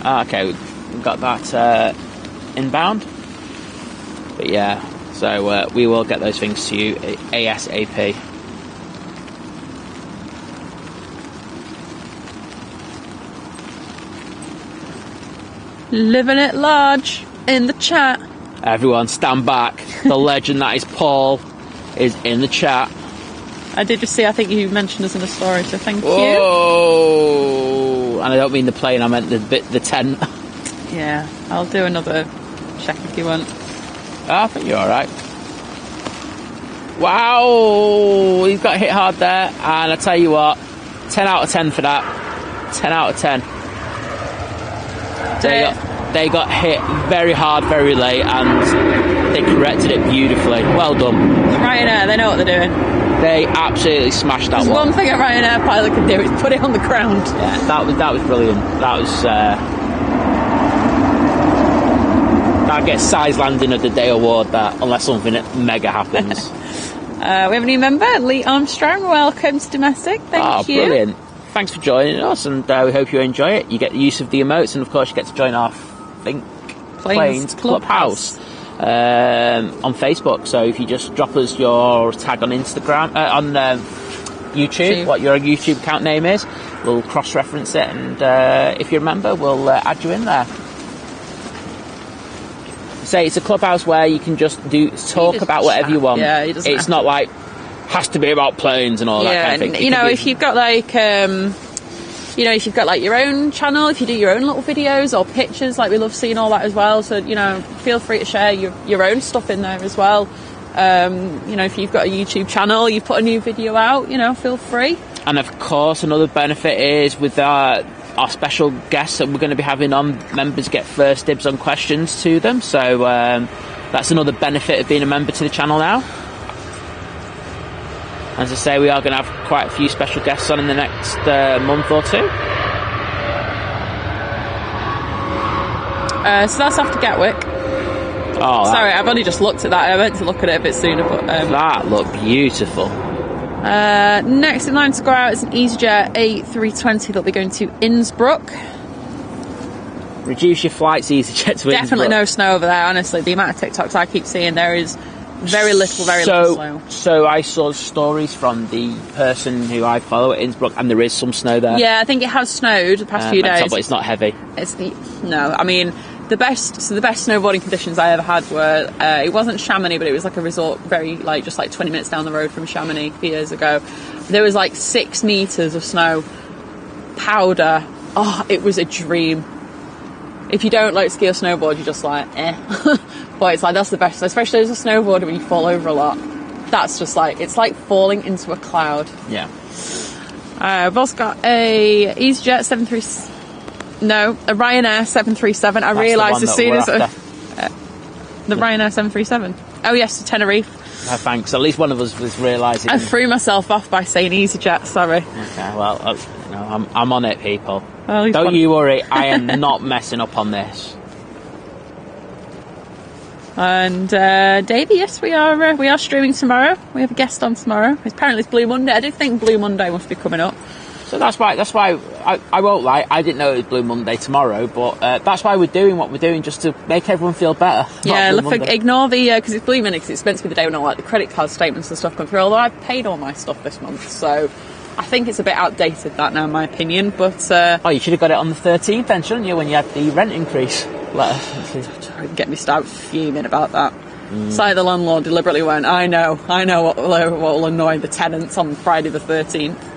Okay, we've got that inbound. But yeah, so we will get those things to you ASAP. Living it large in the chat. Everyone, stand back. The legend that is Paul is in the chat. I did just see, I think you mentioned us in the story, so thank you. Oh, and I don't mean the plane, I meant the tent. Yeah, I'll do another check if you want. I think you're alright. Wow, he's got hit hard there, and I tell you what, 10 out of 10 for that. 10 out of 10. They got hit very hard, very late, and they corrected it beautifully. Well done. Ryanair, they know what they're doing. They absolutely smashed that There's one. one thing a Ryanair pilot can do is put it on the ground. Yeah, that was brilliant. That was that gets size landing of the day award. That unless something mega happens. We have a new member, Lee Armstrong. Welcome to Domestic. Thank you. Brilliant. Thanks for joining us, and we hope you enjoy it. You get the use of the emotes, and of course you get to join our Planes Clubhouse on Facebook. So if you just drop us your tag on Instagram, on YouTube, what your YouTube account name is, we'll cross-reference it, and if you remember, we'll add you in there. Say it's a clubhouse where you can just talk about whatever you want. Yeah, it's not like has to be about planes and all that kind of thing. You know, if you've got like if you've got like your own channel, if you do your own little videos or pictures, like we love seeing all that as well. So, you know, feel free to share your own stuff in there as well. You know, if you've got a YouTube channel, you put a new video out, you know, feel free. And of course, another benefit is with our special guests that we're going to be having on, members get first dibs on questions to them. So that's another benefit of being a member to the channel now. As I say, we are going to have quite a few special guests on in the next month or two. So that's after Gatwick. Oh, sorry, I've only just looked at that. I meant to look at it a bit sooner, but that looked beautiful. Next in line to go out is an EasyJet A320 that'll be going to Innsbruck. Reduce your flights, EasyJet to Innsbruck. Definitely no snow over there, honestly. The amount of TikToks I keep seeing, there is very little snow. So I saw stories from the person who I follow at Innsbruck, and there is some snow there. Yeah, I think it has snowed the past few days. But it's not heavy. I mean, the best snowboarding conditions I ever had were, it wasn't Chamonix, but it was like a resort just 20 minutes down the road from Chamonix a few years ago. There was like 6 meters of snow, powder. Oh, it was a dream. If you don't like ski or snowboard, you're just like, eh. But it's like, that's the best, especially as a snowboarder when you fall over a lot. That's just like, it's like falling into a cloud. Yeah. I've also got a EasyJet a Ryanair 737. I realised as soon as the Ryanair 737. Oh yes, to Tenerife. Thanks. At least one of us was realising. I threw myself off by saying EasyJet. Sorry. Okay. Well, I'm on it, people. Well, don't you worry. I am not messing up on this. And Davey, yes, we are streaming tomorrow. We have a guest on tomorrow. Apparently it's Blue Monday. I do think Blue Monday must be coming up. So that's why I won't lie, I didn't know it was Blue Monday tomorrow, but that's why we're doing what we're doing, just to make everyone feel better. Yeah, ignore the because it's Blue Monday, because it's meant to be the day when all like the credit card statements and stuff come through. Although I've paid all my stuff this month, so I think it's a bit outdated that now, in my opinion. But you should have got it on the 13th then, shouldn't you, when you had the rent increase letter? Don't get me started fuming about that. It's like the landlord deliberately went, I know what will annoy the tenants on Friday the 13th.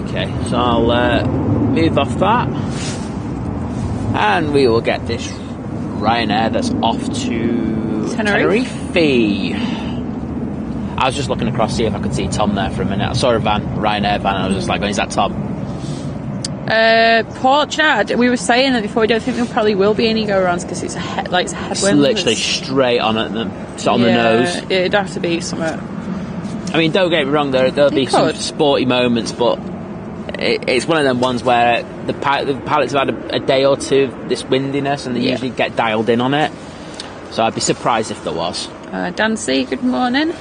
Okay, so I'll move off that, and we will get this Ryanair that's off to Tenerife. I was just looking across to see if I could see Tom there for a minute. I saw a Ryanair van, and I was just like, is that Tom? Port, we were saying that before. We don't think there probably will be any go-arounds because it's a headwind. It's literally straight on at them. It's on the nose. It'd have to be somewhere. I mean, don't get me wrong, there'll be some sporty moments, but it's one of them ones where the pilots have had a day or two of this windiness, and they usually get dialed in on it. So I'd be surprised if there was. Dancy, good morning.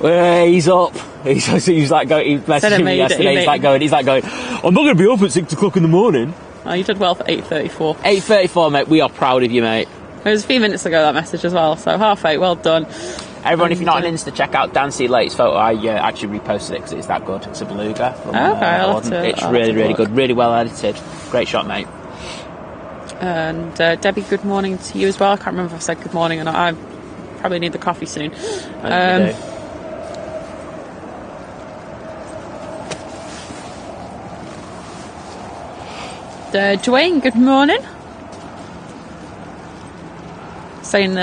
He's up. He's like going. He messaged me yesterday. He's like going. I'm not going to be up at 6 o'clock in the morning. Oh, you did well for 8:34. 8:34, mate. We are proud of you, mate. It was a few minutes ago, that message as well. So 8:30. Well done. Everyone, if you're not on Insta, check out Dancy Latest photo. I actually reposted it because it's that good. It's a beluga. It's really good. Really well edited. Great shot, mate. And Debbie, good morning to you as well. I can't remember if I said good morning or not. I probably need the coffee soon. Dwayne, good morning. Saying,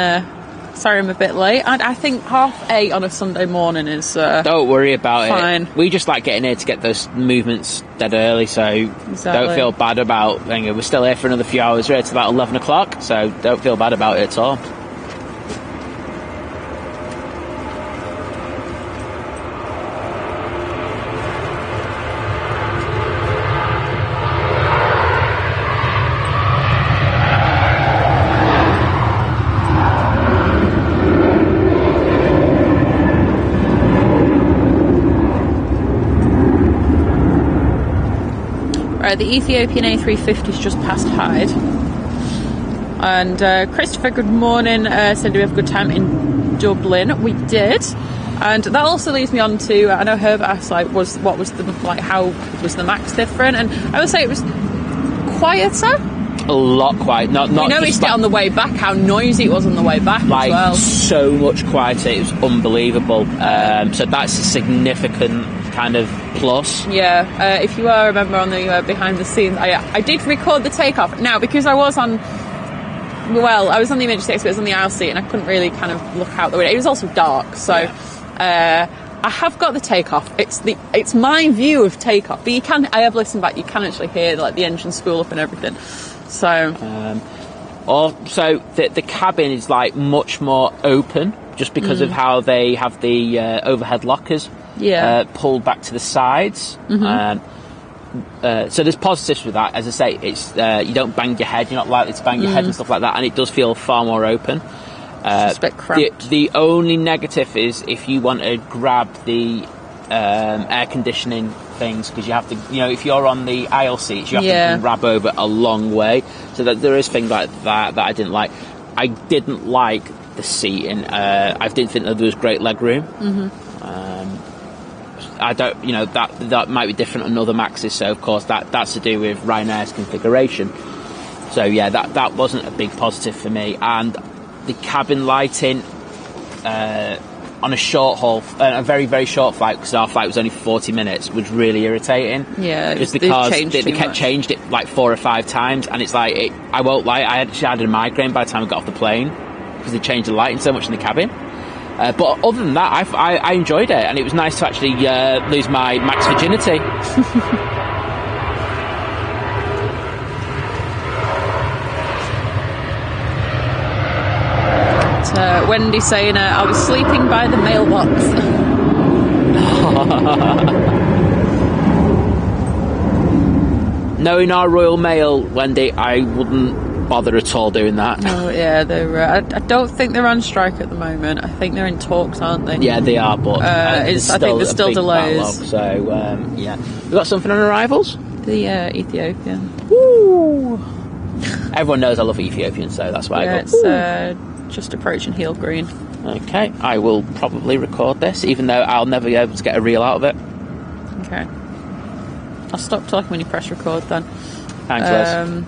sorry I'm a bit late. I think 8:30 on a Sunday morning is don't worry about fine. it. We just like getting here to get those movements dead early, so don't feel bad about it. We're still here for another few hours. We're here till about 11 o'clock, so don't feel bad about it at all. The Ethiopian A350's just past Hyde. And Christopher, good morning, said, do we have a good time in Dublin? We did. And that also leads me on to, I know Herbert asked, how was the max different? And I would say it was quieter. A lot quiet. Not we noticed it on the way back, how noisy it was on the way back as well. So much quieter, it was unbelievable. So that's a significant kind of plus. Yeah, if you remember on the behind the scenes, I did record the takeoff. Now, because I was on the emergency exit, I was on the aisle seat, and I couldn't really kind of look out the window. It was also dark, so I have got the takeoff. It's my view of takeoff, but I have listened back. You can actually hear like the engine spool up and everything. So, also the cabin is like much more open, just because of how they have the overhead lockers. Pulled back to the sides. So there's positives with that. As I say, it's you don't bang your head. You're not likely to bang your head and stuff like that, and it does feel far more open. It's a bit cramped. The only negative is if you want to grab the air conditioning things, because you have to, if you're on the aisle seats, you have to grab over a long way. So that there is things like that I didn't like. I didn't like the seating. I didn't think that there was great leg room. I don't, that might be different on other Maxes, so of course that's to do with Ryanair's configuration. So yeah, that wasn't a big positive for me. And the cabin lighting on a short haul, a very, very short flight, because our flight was only 40 minutes, was really irritating. Yeah, just because they kept changed it like 4 or 5 times, and it's like, I won't lie, I actually had a migraine by the time I got off the plane, because they changed the lighting so much in the cabin. But other than that, I enjoyed it, and it was nice to actually lose my max virginity. Wendy saying, I was sleeping by the mailbox. Knowing our Royal Mail, Wendy, I wouldn't bother at all doing that. Oh yeah, I don't think they're on strike at the moment. I think they're in talks, aren't they? Yeah, they are, but I think there's still delays. Backlog, so yeah, we got something on arrivals. The Ethiopian. Woo! Everyone knows I love Ethiopian, so that's why I got. It's just approaching heel green. Okay, I will probably record this, even though I'll never be able to get a reel out of it. Okay, I'll stop talking when you press record then. Thanks, Liz.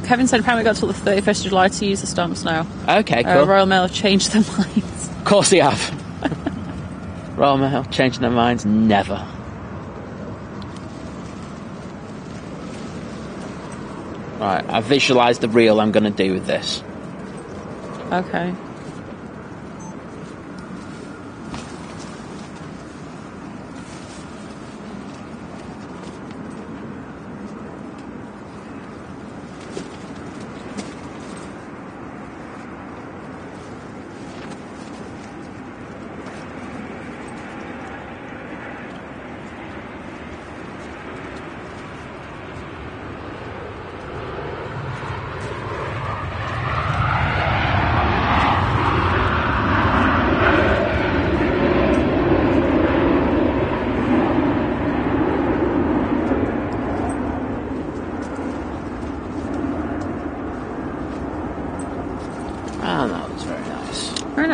Kevin said apparently we got till the 31st of July to use the stamps now. Okay, cool. Royal Mail have changed their minds. Of course they have. Royal Mail changing their minds? Never. Right, I visualised the reel I'm going to do with this. Okay.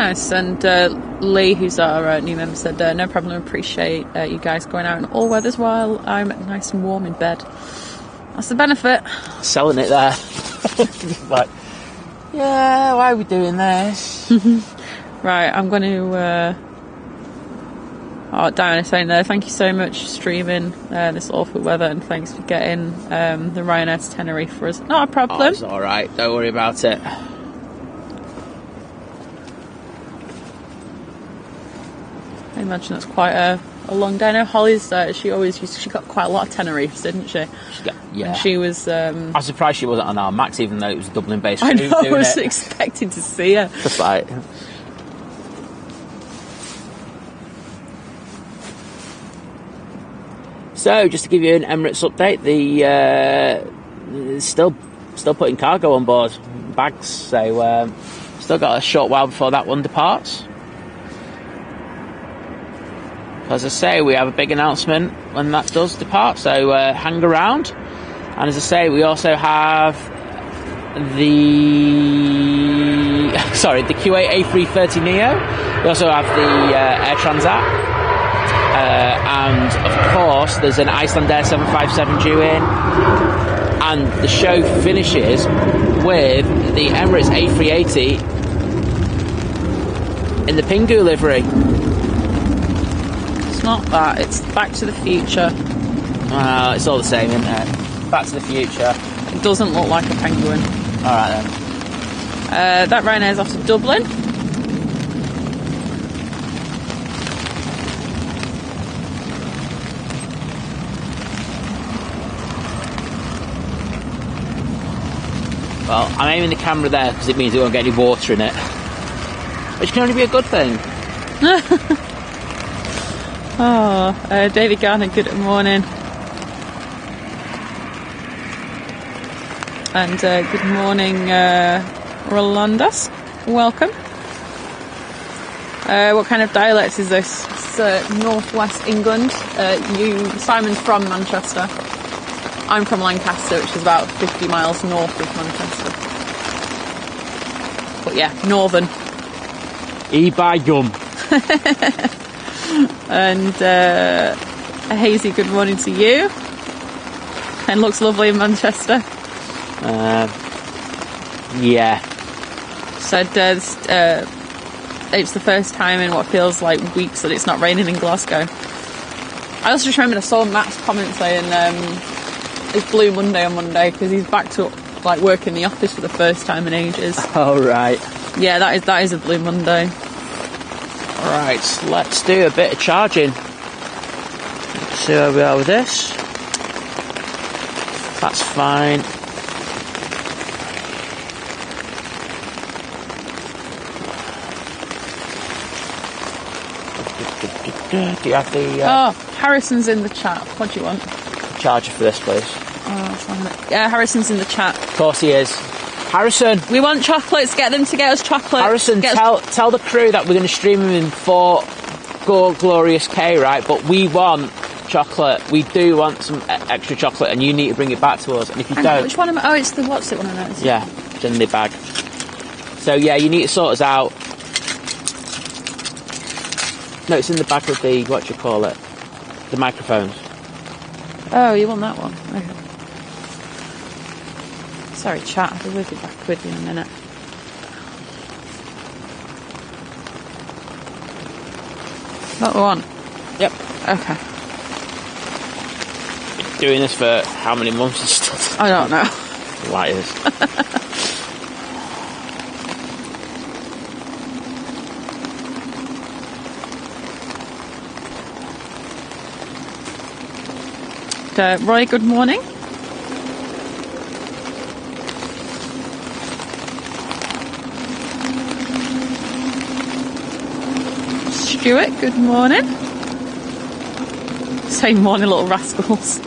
nice. And Lee, who's our new member, said, no problem, appreciate you guys going out in all weathers while I'm nice and warm in bed. That's the benefit. Selling it there. Like, yeah, why are we doing this? Right, I'm going to... Diana saying there, thank you so much for streaming this awful weather, and thanks for getting the Ryanair to Tenerife for us. Not a problem. It's alright, don't worry about it. I imagine that's quite a long day. I know Holly's, she got quite a lot of Tenerifes, didn't she? Yeah. And she was... I'm surprised she wasn't on our Max, even though it was a Dublin-based I crew know, I doing was it. expecting to see her. Just like... So, just to give you an Emirates update, the still putting cargo on board, bags, so still got a short while before that one departs. As I say, we have a big announcement when that does depart, so hang around. And as I say, we also have the Kuwait A330neo. We also have the Air Transat. And of course, there's an Icelandair 757 due in. And the show finishes with the Emirates A380 in the Pingu livery. It's not that, it's Back to the Future. It's all the same, isn't it? Back to the Future. It doesn't look like a penguin. Alright then. That Ryanair's off to Dublin. Well, I'm aiming the camera there because it means it won't get any water in it. Which can only be a good thing. David Garner, good morning. And good morning, Rolandas. Welcome. What kind of dialect is this? It's Northwest England. Simon's from Manchester. I'm from Lancaster, which is about 50 miles north of Manchester. But yeah, northern. E-by-gum. And a hazy good morning to you. And looks lovely in Manchester. Yeah. Said it's the first time in what feels like weeks that it's not raining in Glasgow. I also just remembered I saw Matt's comment saying it's Blue Monday on Monday because he's back to like work in the office for the first time in ages. Oh right. Yeah, that is a Blue Monday. Alright, so let's do a bit of charging. Let's see where we are with this. That's fine. Do you have the... Harrison's in the chat. What do you want? Charger for this, please. Yeah, Harrison's in the chat. Of course he is. Harrison! We want chocolates. Get them to get us chocolates. Harrison, tell the crew that we're going to stream him in 4 glorious K, right? But we want chocolate. We do want some extra chocolate, and you need to bring it back to us. And if you don't... Which one am I... Oh, it's the what's it one of those. Yeah, it's in the bag. So, yeah, you need to sort us out. No, it's in the back of the... What do you call it? The microphones. Oh, you want that one? Okay. Sorry, chat. I'll be back with you in a minute. That the one? Yep. Okay. Doing this for how many months and stuff? I don't know. Liars. Roy, good morning. Stuart, good morning. Say morning, little rascals.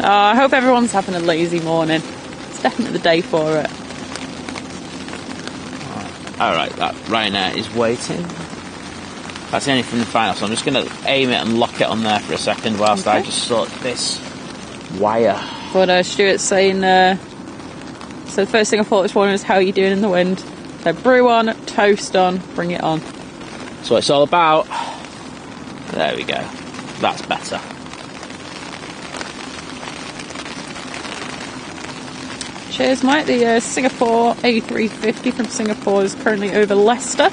I hope everyone's having a lazy morning. It's definitely the day for it. Alright, that Ryanair is waiting. That's the only from the final, so I'm just going to aim it and lock it on there for a second whilst I just sort this wire. But Stuart's saying, so the first thing I thought this morning was, how are you doing in the wind? So brew on, toast on, bring it on. That's what it's all about. There we go. That's better. Cheers, Mike. The Singapore A350 from Singapore is currently over Leicester.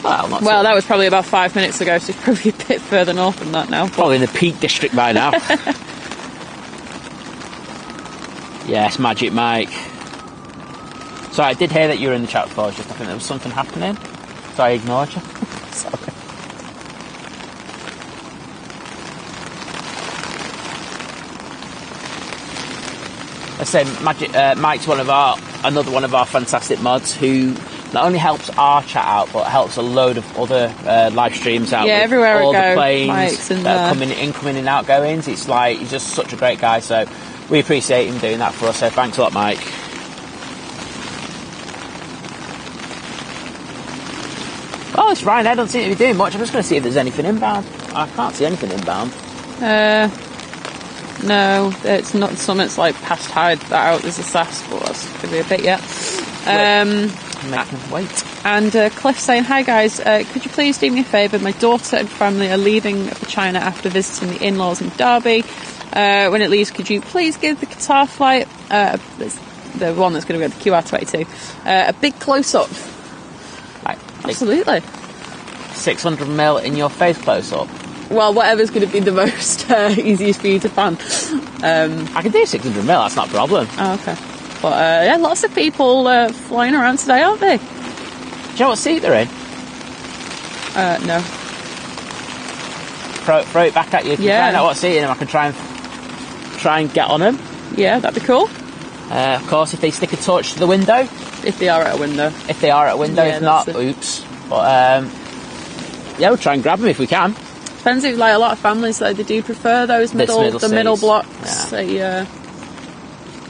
Well, that was probably about 5 minutes ago, so it's probably a bit further north than that now. Probably in the Peak District by now. Yes, Magic Mike. So I did hear that you were in the chat before, just I think there was something happening, so I ignored you. Sorry. I say Magic Mike's another one of our fantastic mods who not only helps our chat out but helps a load of other live streams out. Yeah, with everywhere all we go, the planes Mike's in that are there. incoming and outgoings. It's like he's just such a great guy. So we appreciate him doing that for us. So thanks a lot, Mike. Oh, it's Ryan. I don't seem to be doing much. I'm just going to see if there's anything inbound. I can't see anything inbound. No, it's not something that's like past hide that out. There's a SAS, but that's going to be a bit yet. Wait. And Cliff saying, hi guys, could you please do me a favour? My daughter and family are leaving for China after visiting the in-laws in Derby. When it leaves, could you please give the Qatar flight, the one that's going to go to QR22, a big close-up? Right. Absolutely. 600mm in your face close-up. Well, whatever's going to be the most easiest for you to pan. I can do 600mm, that's not a problem. Oh, okay. But yeah, lots of people flying around today, aren't they? Do you know what seat they're in? No. Throw it back at you. If you find out what seat in them, I can try and get on them. Yeah, that'd be cool. Of course, if they stick a torch to the window. If they are at a window. If they are at a window, Yeah, if not, oops. But yeah, we'll try and grab them if we can. Depends if like a lot of families though, they do prefer those middle blocks. Yeah.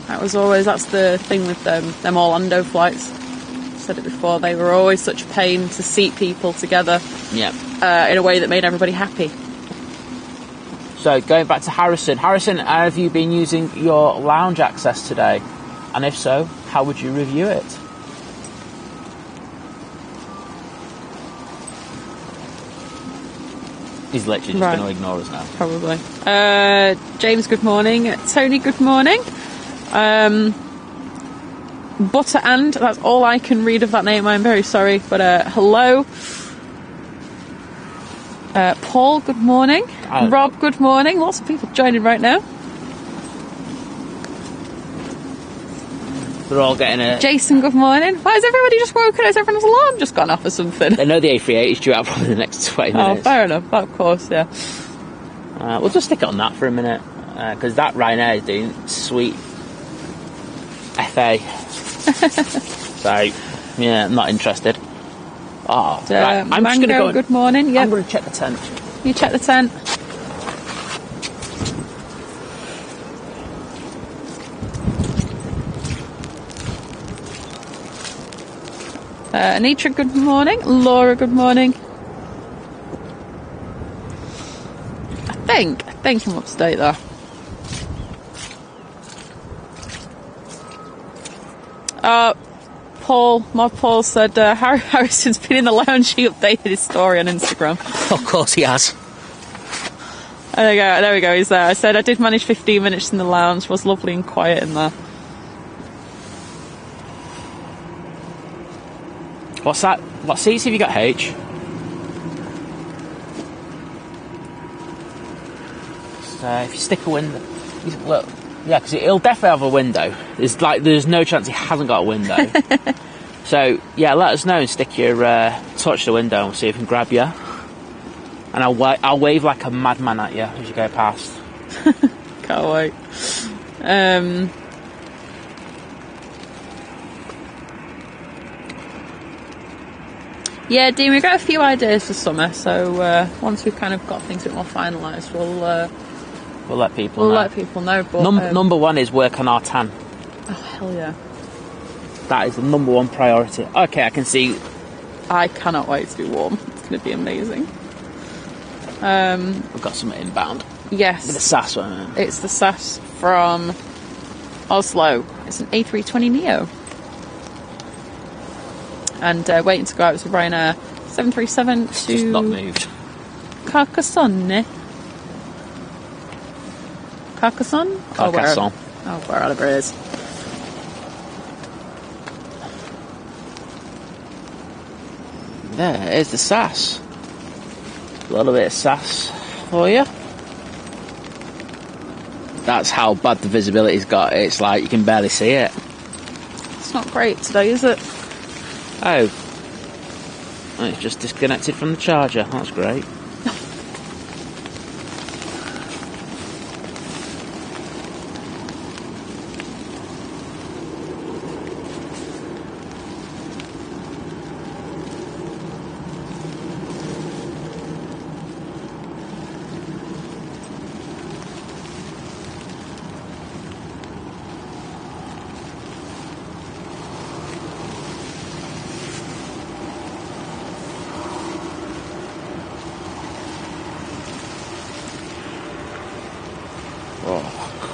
That's the thing with them Orlando flights. I said it before, they were always such a pain to seat people together. Yeah. In a way that made everybody happy. So going back to Harrison, have you been using your lounge access today? And if so, how would you review it? He's literally just going to ignore us now. Probably. James, good morning. Tony, good morning. Butter and, that's all I can read of that name, I'm very sorry. But hello. Paul, good morning. Rob, good morning. Lots of people joining right now. They're all getting a... Jason, good morning. Why has everybody just woken? Has everyone's alarm just gone off or something? They know the A38 is due out probably in the next 20 minutes. Oh, fair enough. Of course, yeah. We'll just stick it on that for a minute. Because that Ryanair is doing sweet FA. So, yeah, I'm not interested. Oh, right. I'm just going to go... Good morning. Yep. I'm going to check the tent. You check the tent. Anitra, good morning. Laura, good morning. I think I'm up to date there. Paul said Harrison's been in the lounge. He updated his story on Instagram. Of course he has. There we go, he's there. I said I did manage 15 minutes in the lounge. Was lovely and quiet in there. What's that? What seats have you got, H? So if you stick a window... Look, yeah, because it'll definitely have a window. There's no chance it hasn't got a window. So, yeah, let us know and stick your torch to the window and we'll see if we can grab you. And I'll wave like a madman at you as you go past. Can't wait. Yeah, Dean, we've got a few ideas for summer, so once we've kind of got things a bit more finalised, we'll let people know. But, number one is work on our tan. Oh, hell yeah. That is the number one priority. Okay, I can see. I cannot wait to be warm. It's going to be amazing. We've got some inbound. Yes. With the SAS one. It's the SAS from Oslo. It's an A320neo. and waiting to go out with Ryanair 737 Just to not moved. Carcassonne. Carcassonne? Carcassonne. Wherever it is. There is the SAS. A little bit of SAS for you. That's how bad the visibility's got. It's like you can barely see it. It's not great today, is it? Oh. It's just disconnected from the charger. That's great.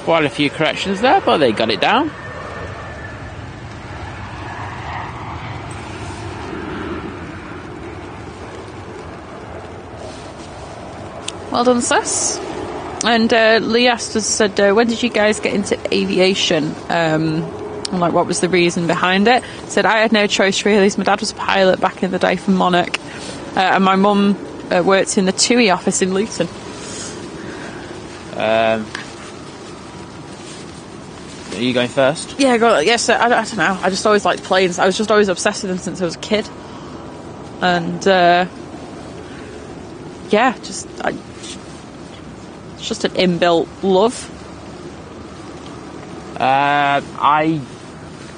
Quite a few corrections there, but they got it down. Well done, sis. And Lee asked us, said, when did you guys get into aviation? And like, what was the reason behind it? Said, I had no choice really. My dad was a pilot back in the day for Monarch, and my mum worked in the TUI office in Luton. Are you going first? Yeah, yes. I don't know. I just always liked planes. I was just always obsessed with them since I was a kid. And yeah, it's just an inbuilt love. I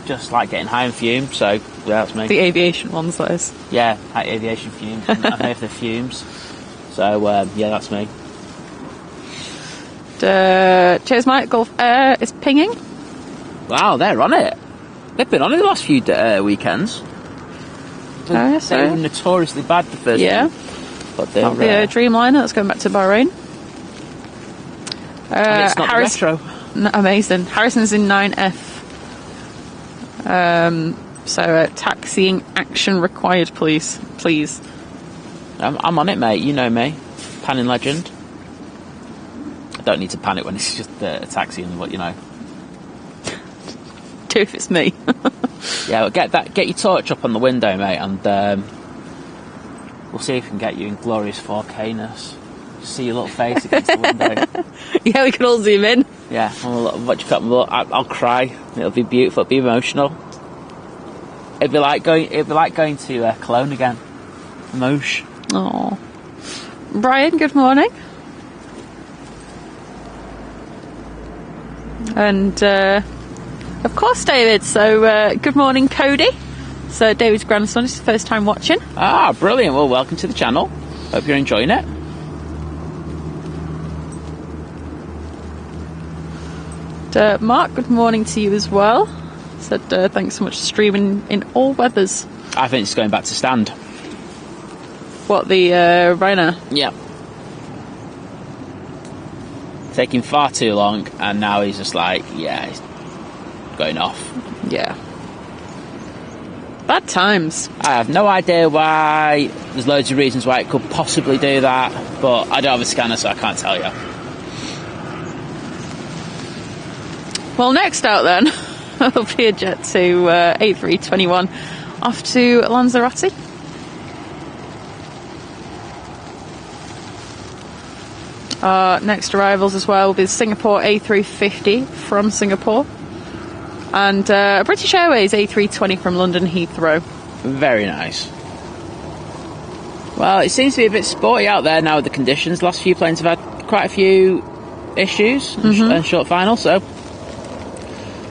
just like getting high on fumes, so yeah, that's me. The aviation ones, that is. Yeah, high aviation fumes. I know if they're fumes. So yeah, that's me. Cheers, Mike. Gulf Air is pinging. Wow, they're on it. They've been on it the last few weekends. They're notoriously bad the first week. But they're the Dreamliner that's going back to Bahrain. And it's not the retro. Amazing. Harrison's in 9F. So taxiing action required, please. I'm on it, mate. You know me. Panning legend. I don't need to pan it when it's just a taxi and what, you know. Do if it's me. Yeah, well, get your torch up on the window, mate, and we'll see if we can get you in glorious 4K-ness. Just see your little face against the window. Yeah, we can all zoom in. Yeah, I'll cry. It'll be beautiful. It'll be emotional. It'd be like going to Cologne again. Emotion. Oh, Brian, good morning. And of course, David. So good morning, Cody. So David's grandson is the first time watching. Ah, brilliant. Well, welcome to the channel. Hope you're enjoying it. Mark, good morning to you as well. Said thanks so much for streaming in all weathers. I think it's going back to stand. What, the Ryanair? Yeah. Taking far too long, and now he's just like, yeah, he's going off. Yeah. Bad times. I have no idea why. There's loads of reasons why it could possibly do that, but I don't have a scanner, so I can't tell you. Well, next out then, will be a jet to A321 off to Lanzarote. Next arrivals as well will be Singapore A350 from Singapore, and British Airways A320 from London Heathrow. Very nice. Well, it seems to be a bit sporty out there now with the conditions. Last few planes have had quite a few issues and short final, so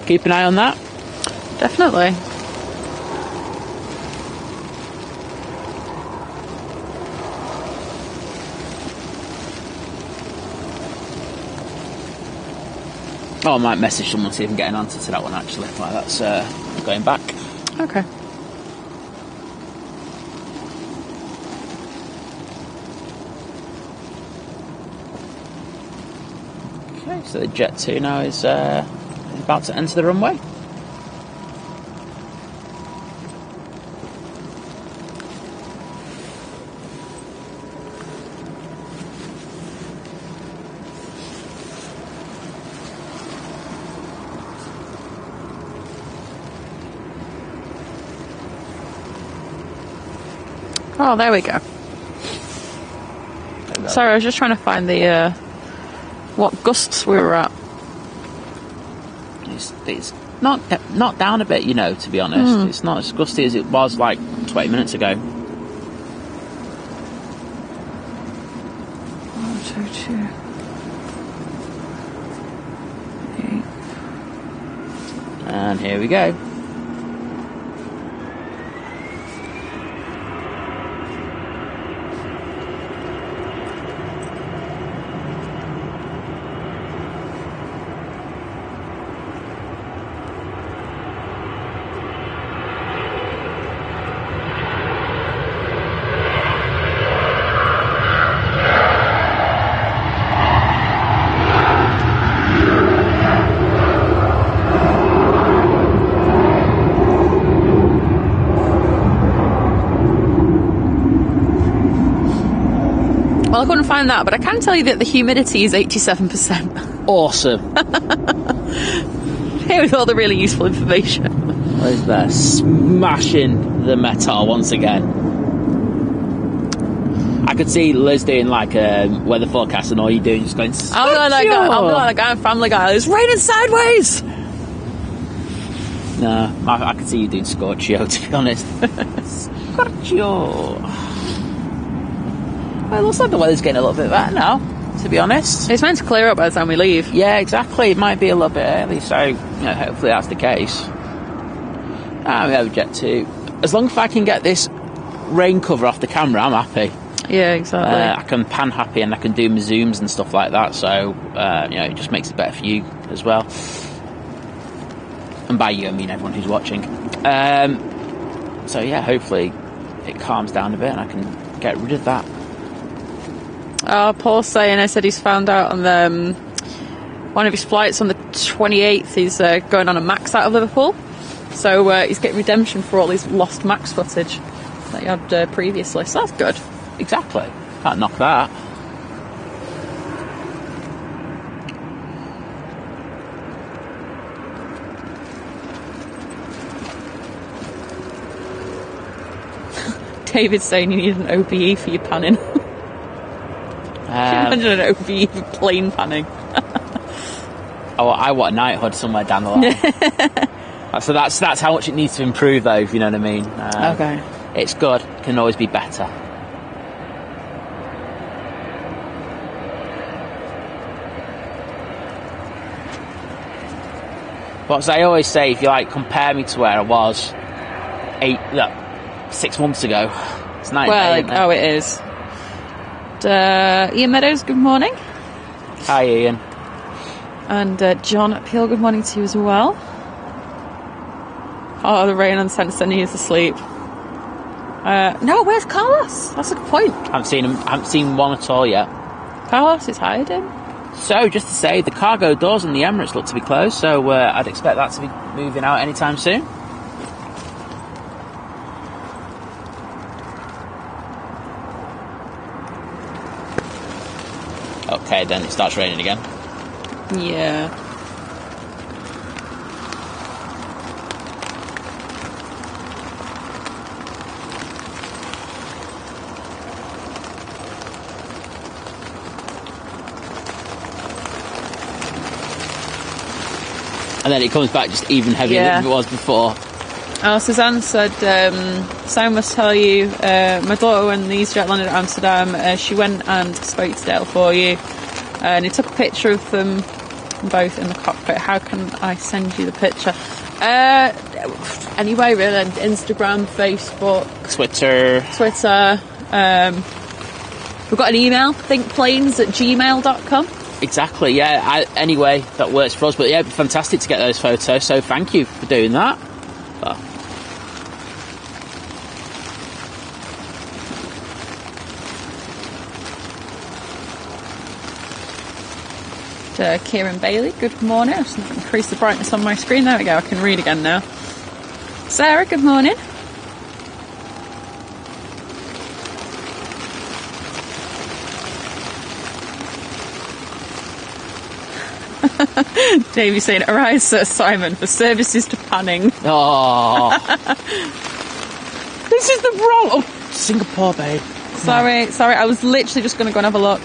keep an eye on that. Definitely. Oh, I might message someone, see if I can get an answer to that one, actually. Like, that's going back. Okay. Okay, so the Jet 2 now is about to enter the runway. Oh, there we go. Sorry, I was just trying to find the what gusts we were at. It's not down a bit, you know, to be honest. It's not as gusty as it was like 20 minutes ago. 1, 2, 2. And here we go. Well, I couldn't find that, but I can tell you that the humidity is 87%. Awesome. Here with all the really useful information. What is that? Smashing the metal once again. I could see Liz doing like a weather forecast, and all you're doing is just going, I'm like that guy in Family Guy. It's raining sideways. No, I could see you doing Scorchio, to be honest. Scorchio. Well, it looks like the weather's getting a little bit better now, to be honest. It's meant to clear up by the time we leave. Yeah, exactly. It might be a little bit early, so hopefully that's the case. I'm over jet 2. As long as I can get this rain cover off the camera, I'm happy. Yeah, exactly. I can pan happy and I can do my zooms and stuff like that, so it just makes it better for you as well. And by you, I mean everyone who's watching. So yeah, hopefully it calms down a bit and I can get rid of that. Paul's saying, I said he's found out on the, one of his flights on the 28th, he's going on a MAX out of Liverpool. So he's getting redemption for all his lost MAX footage that he had previously. So that's good. Exactly. Can't knock that. David's saying you need an OBE for your panning. Imagine an OBE for plane panning. Oh, I want a night hood somewhere down the line. So that's how much it needs to improve, though, if you know what I mean. Okay. It's good. It can always be better. But as I always say, if you compare me to where I was 6 months ago, it's night. Well, it is. Ian Meadows, good morning. Hi, Ian. And John Peel, good morning to you as well. Oh, the rain on Sensor is asleep. No, where's Carlos? That's a good point. I haven't seen one at all yet. Carlos is hiding. So, just to say, the cargo doors in the Emirates look to be closed, so I'd expect that to be moving out anytime soon. Okay, then it starts raining again. Yeah. And then it comes back just even heavier than it was before. Oh, Suzanne said, Simon must tell you, my daughter, when the EasyJet landed at Amsterdam, she went and spoke to Dale for you, and he took a picture of them both in the cockpit. How can I send you the picture? Anyway, really, Instagram, Facebook, Twitter. We've got an email, thinkplanes@gmail.com. Exactly, yeah. Anyway, that works for us. But yeah, it'd be fantastic to get those photos, so thank you for doing that. Kieran Bailey, good morning. I've just increased the brightness on my screen. There we go, I can read again now. Sarah, good morning. Davey saying, arise, Sir Simon, for services to panning. Oh. This is the wrong... Oh, Singapore, babe. Sorry, I was literally just going to go and have a look.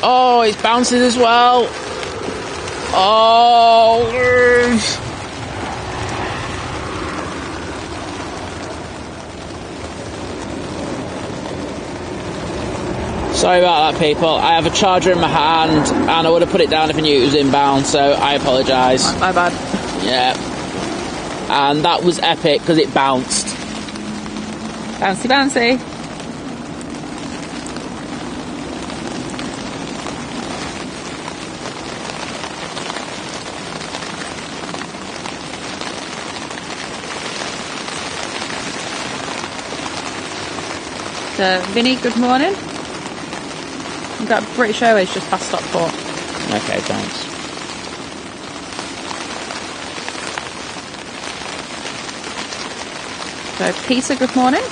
Oh, it's bouncing as well. Oh. Sorry about that, people. I have a charger in my hand, and I would have put it down if I knew it was inbound, so I apologise. My bad. Yeah. And that was epic, because it bounced. Bouncy, bouncy. Vinny, good morning. We've got British Airways just past Stockport. Okay, thanks. So, Peter, good morning.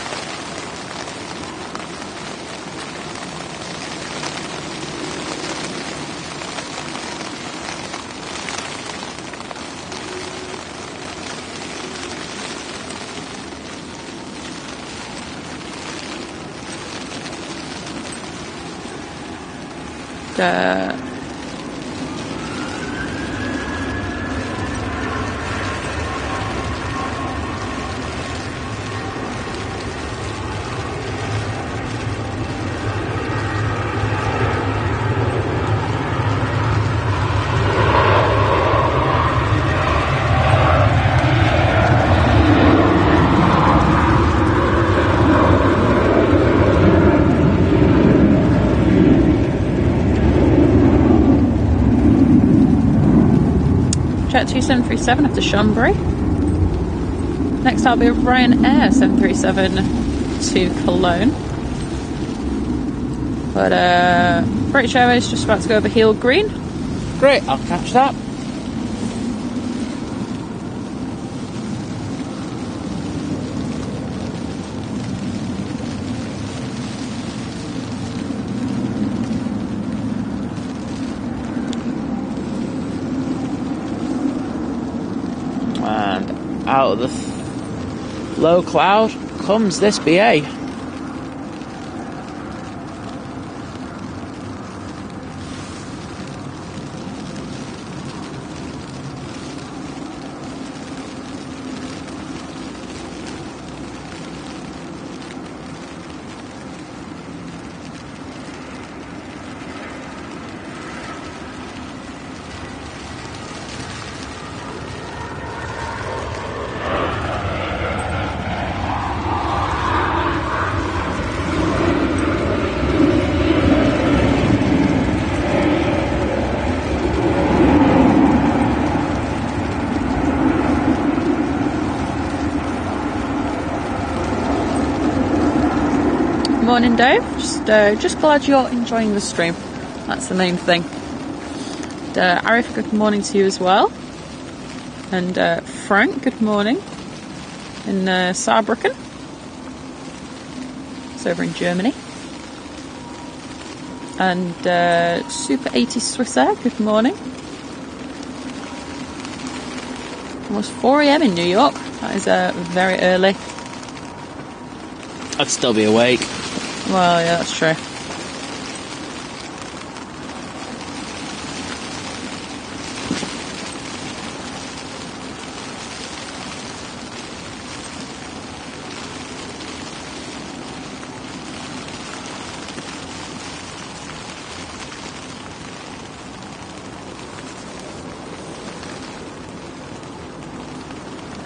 Jet 2737 up to Chambéry. Next I'll be with Ryanair 737 to Cologne. But British Airways just about to go over Heel Green. Great, I'll catch that. And out of the low cloud comes this BA. Morning, Dave. Just glad you're enjoying the stream. That's the main thing. Arif, good morning to you as well. And Frank, good morning. In Saarbrücken. It's over in Germany. And Super 80 Swissair, good morning. Almost 4 AM in New York. That is very early. I'd still be awake. Well, yeah, that's true.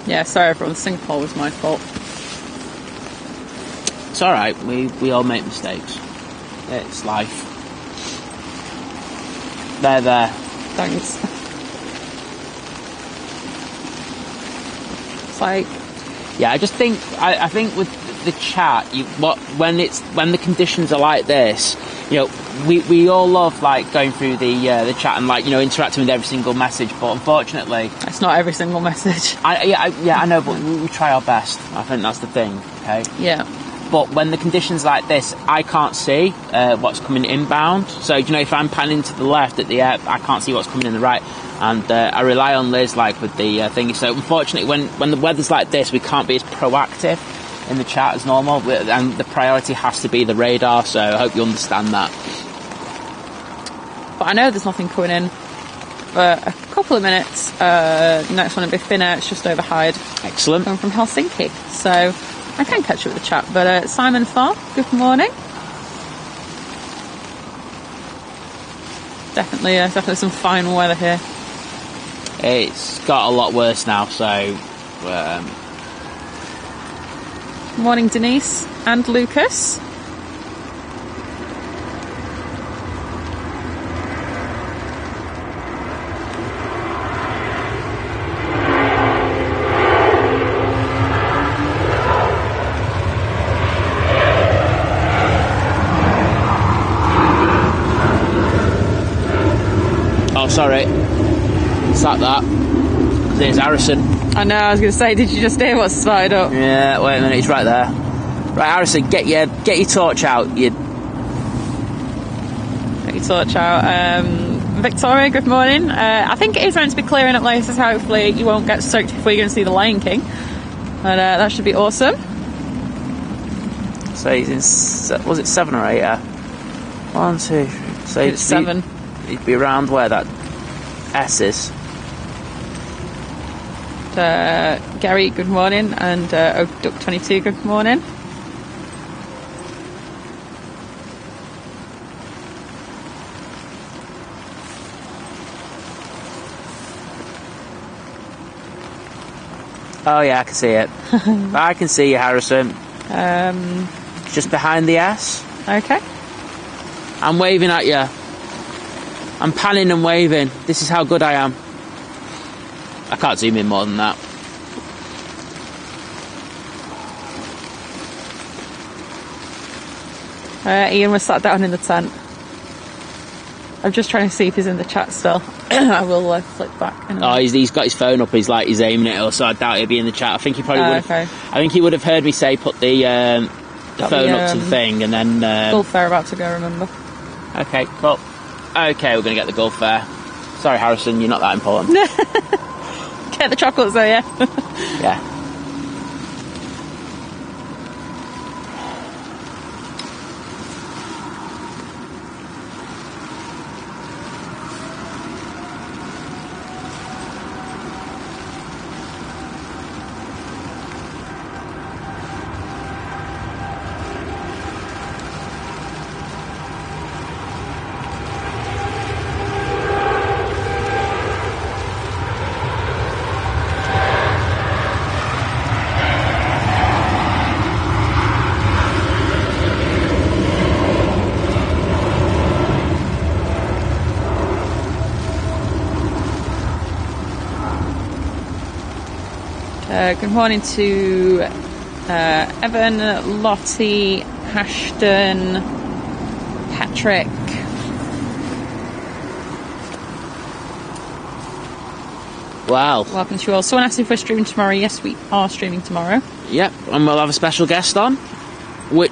Yeah, sorry everyone, Singapore was my fault. It's alright, we all make mistakes. It's life. They're there. Thanks. It's like... Yeah, I just think, I think with the chat, when the conditions are like this, you know, we all love like going through the chat and like, you know, interacting with every single message, but unfortunately... It's not every single message. I know, but we try our best. I think that's the thing, okay? Yeah. But when the conditions like this, I can't see what's coming inbound. So, you know, if I'm panning to the left at the air, I can't see what's coming in the right. And I rely on Liz, like, with the thingy. So, unfortunately, when the weather's like this, we can't be as proactive in the chat as normal. And the priority has to be the radar, so I hope you understand that. But I know there's nothing coming in for a couple of minutes. Next one will be Finnair, it's just over Hyde. Excellent. Coming from Helsinki. So I can catch up with the chat. But Simon Farr, good morning. Definitely some fine weather here. It's got a lot worse now, so... Morning, Denise and Lucas. Oh, sorry. It's like that. There's Harrison. I know, I was going to say, did you just hear what started up? Yeah, wait a minute, he's right there. Right, Harrison, get your torch out. Get your torch out. Victoria, good morning. I think it is meant to be clearing up later, so hopefully you won't get soaked before you're going to see the Lion King. But that should be awesome. So he's in, was it 7 or 8? 1, 2, 3. So it's 7. He'd be around where that S is. Gary, good morning, and Duck 22, good morning. Oh yeah, I can see it. I can see you, Harrison. Just behind the S. Okay. I'm waving at you. I'm panning and waving. This is how good I am. I can't zoom in more than that. Ian was sat down in the tent. I'm just trying to see if he's in the chat still. I will flick back. Oh, he's got his phone up. He's aiming it, so I doubt he'll be in the chat. I think he probably would have. Okay. I think he would have heard me say put the phone up to the thing, and then. Gulf Air about to go. Remember. Okay, cool. Okay, we're gonna get the Gulf Air. Sorry, Harrison, you're not that important. Get the chocolates though, yeah. Yeah. Good morning to Evan, Lottie, Ashton, Patrick. Wow. Welcome to you all. Someone asked if we're streaming tomorrow. Yes, we are streaming tomorrow. Yep, and we'll have a special guest on, which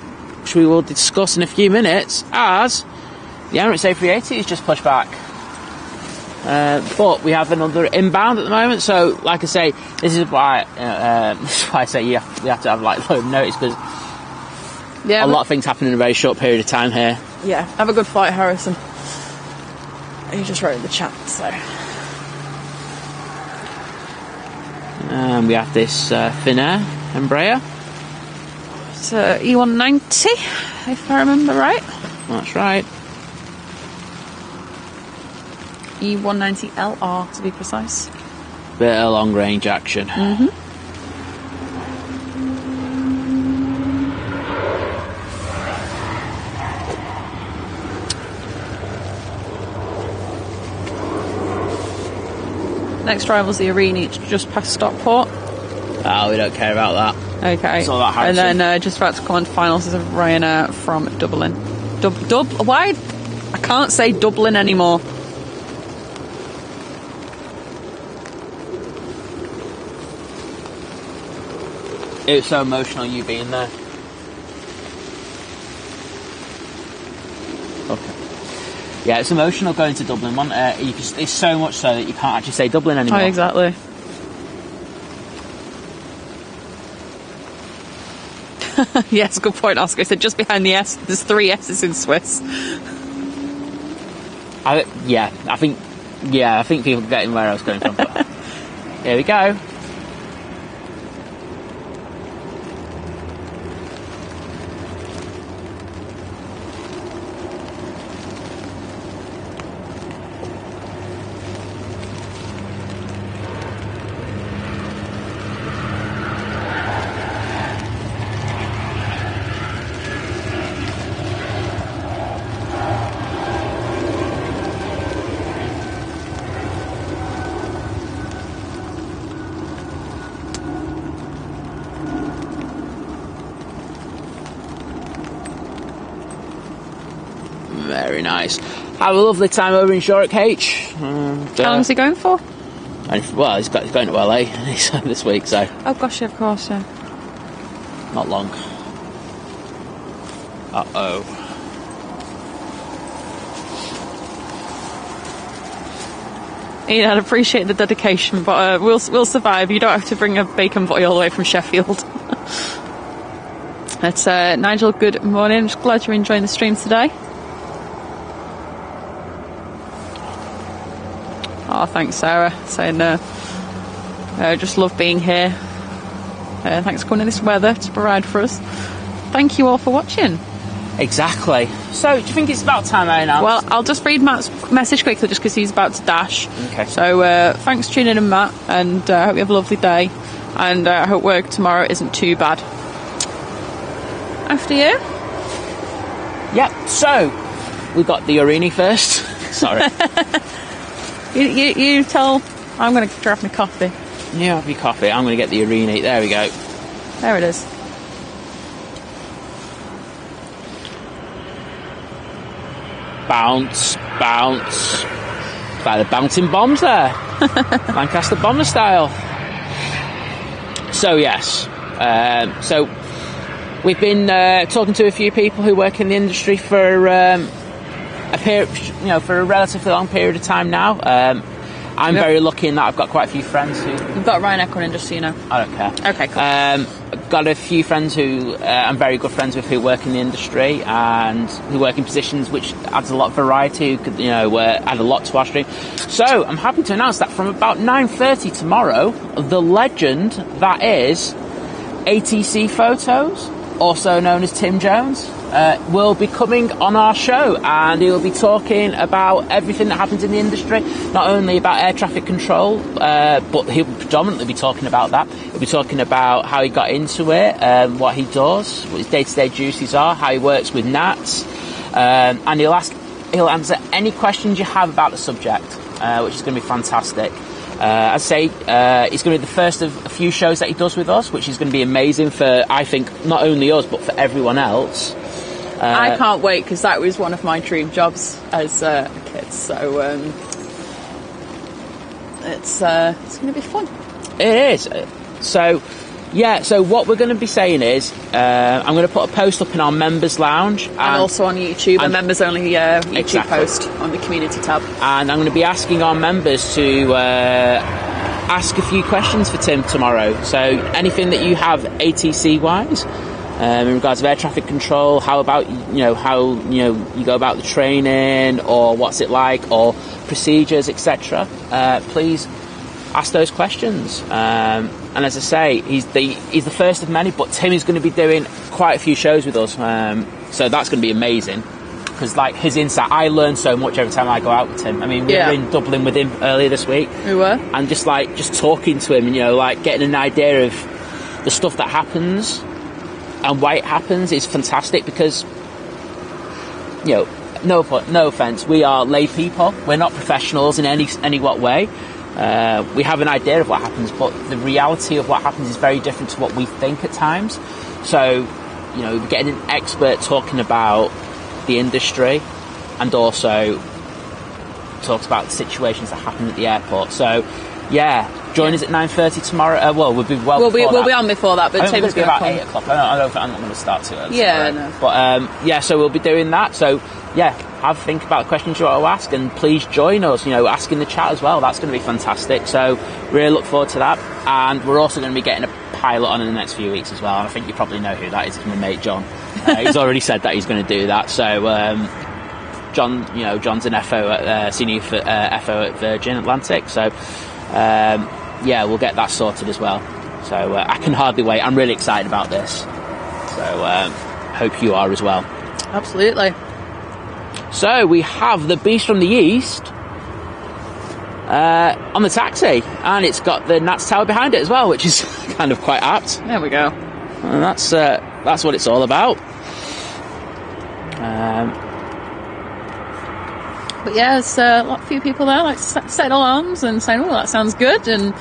we will discuss in a few minutes, as the Emirates A380 is just pushed back. But we have another inbound at the moment, so like I say, this is why I say we have to have like low notice, because a lot of things happen in a very short period of time here. Yeah, have a good flight, Harrison. He just wrote in the chat, so. We have this Finnair Embraer. It's E190, if I remember right. That's right. E190LR to be precise. Bit of long range action. Mm-hmm. Next arrival's the Arena, it's just past Stockport. Oh, we don't care about that. Okay. It's all about Harrison. And then just about to come on finals is a Ryanair from Dublin. Why? I can't say Dublin anymore. It was so emotional you being there. Okay. Yeah, it's emotional going to Dublin. It's so much so that you can't actually say Dublin anymore. Oh, exactly. Yes, good point, Oscar. He said just behind the S, there's 3 S's in Swiss. I think people are getting where I was going from. Here we go. Very nice. Have a lovely time over in Shorrock H. How long is he going for? Well, he's going to LA this week, so. Oh gosh, yeah, of course, yeah. Not long. Uh-oh. Ian, I'd appreciate the dedication, but we'll survive. You don't have to bring a bacon butty all the way from Sheffield. It's Nigel, good morning. I'm just glad you're enjoying the stream today. Oh, thanks, Sarah. Saying, just love being here. Thanks for coming in this weather to provide for us. Thank you all for watching. Exactly. So, do you think it's about time I announce? Well, I'll just read Matt's message quickly just because he's about to dash. Okay. So, thanks for tuning in, Matt, and I hope you have a lovely day. And I hope work tomorrow isn't too bad. After you. Yep. So, we've got the Urini first. Sorry. You tell. I'm going to grab my coffee. You have your coffee. I'm going to get the Urini. There we go. There it is. Bounce, bounce. Like the bouncing bombs there. Lancaster bomber style. So, yes. So, we've been talking to a few people who work in the industry for a period, for a relatively long period of time now. I'm very lucky in that I've got quite a few friends who... You've got Ryan Equine, just so you know. I don't care. Okay, cool. I've got a few friends who I'm very good friends with who work in the industry and who work in positions which adds a lot of variety, who could, add a lot to our stream. So, I'm happy to announce that from about 9:30 tomorrow, the legend that is ATC Photos, also known as Tim Jones, will be coming on our show, and he'll be talking about everything that happens in the industry, not only about air traffic control, but he'll predominantly be talking about that. He'll be talking about how he got into it, what he does, what his day-to-day duties are, how he works with Nats, and he'll answer any questions you have about the subject, which is going to be fantastic. I'd say it's going to be the first of a few shows that he does with us, which is going to be amazing for, I think, not only us, but for everyone else. I can't wait, because that was one of my dream jobs as a kid, so it's going to be fun. It is. So, yeah, so what we're going to be saying is I'm going to put a post up in our members lounge. And also on YouTube, a members only YouTube exactly. post on the community tab. And I'm going to be asking our members to ask a few questions for Tim tomorrow. So anything that you have ATC-wise, in regards to air traffic control, how about, how, you go about the training, or what's it like, or procedures, etc. Please ask those questions. And as I say, he's the first of many, but Tim is going to be doing quite a few shows with us. So that's going to be amazing. Because, his insight, I learn so much every time I go out with Tim. I mean, we were in Dublin with him earlier this week. We were. And just talking to him, getting an idea of the stuff that happens and why it happens is fantastic, because, no offence, we are lay people. We're not professionals in any what way. We have an idea of what happens, but the reality of what happens is very different to what we think at times. So, getting an expert talking about the industry, and also talks about the situations that happen at the airport. So, yeah, Join us at 9:30 tomorrow. Well, we'll be We'll be on before that, but I think Tim's it'll be going about to 8 o'clock. I don't think I'm not going to start too early. Yeah, no. But yeah, so we'll be doing that. So yeah, have a think about the questions you want to ask, and please join us. You know, ask in the chat as well. That's going to be fantastic. So really look forward to that. And we're also going to be getting a pilot on in the next few weeks as well. And I think you probably know who that is. It's my mate John. He's already said that he's going to do that. So John, you know, John's an FO at senior FO at Virgin Atlantic. So yeah, we'll get that sorted as well. So I can hardly wait. I'm really excited about this. So hope you are as well. Absolutely. So we have the Beast from the East on the taxi, and it's got the Nats Tower behind it as well, which is kind of quite apt. There we go. And that's what it's all about. But yeah, there's a few people there like setting alarms and saying, "Oh, that sounds good," and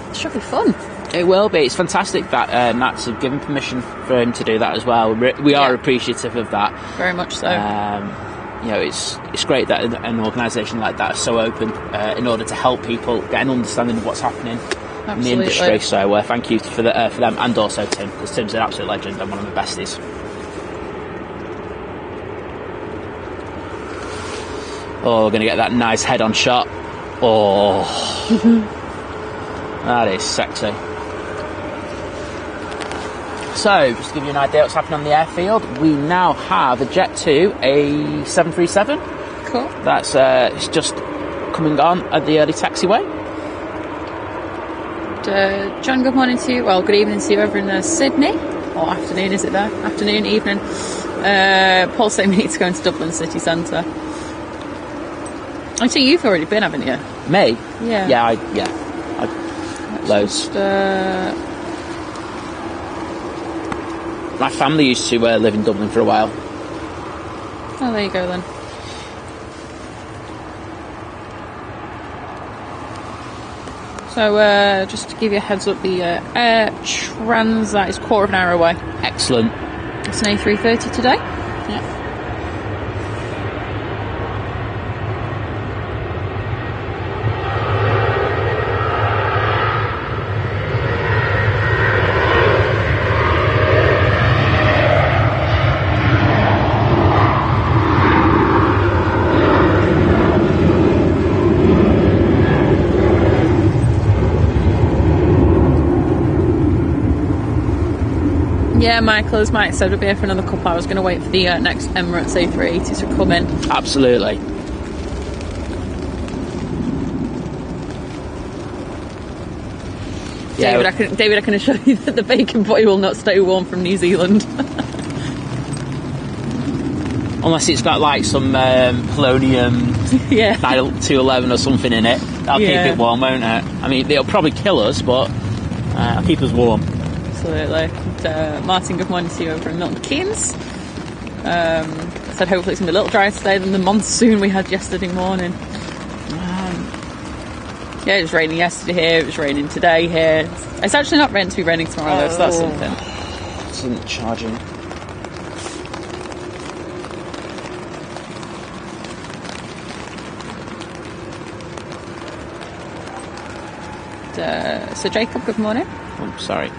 it should be fun. It will be. It's fantastic that Nats have given permission for him to do that as well. We are appreciative of that. Very much so. You know, it's great that an organisation like that is so open in order to help people get an understanding of what's happening in the industry. So thank you for them, and also Tim, because Tim's an absolute legend and one of my besties. Oh, we're going to get that nice head-on shot. Oh, that is sexy. So, just to give you an idea what's happening on the airfield, we now have a Jet 2, a 737. Cool. That's it's just coming on at the early taxiway. John, good morning to you. Well, good evening to you over in Sydney. Or afternoon, is it there? Afternoon, evening. Paul saying we need to go into Dublin city centre. I see you've already been, haven't you? Me? Yeah. Yeah, loads. My family used to live in Dublin for a while. Oh, there you go then. So, just to give you a heads up, the Air Transat is quarter of an hour away. Excellent. It's an A330 today. Yeah. Yeah, Michael, as Mike said, we'll be here for another couple hours. Going to wait for the next Emirates A380 to come in. Absolutely. David, I can assure you that the bacon boy will not stay warm from New Zealand. Unless it's got like some polonium 211 or something in it. That'll keep it warm, won't it? I mean, it'll probably kill us, but it'll keep us warm. Absolutely. And, Martin, good morning to you over in Milton Keynes. Said hopefully it's going to be a little drier today than the monsoon we had yesterday morning. Yeah, it was raining yesterday here, it was raining today here. It's actually not meant to be raining tomorrow though, so that's something. It isn't charging. So Jacob, good morning. Oh, sorry.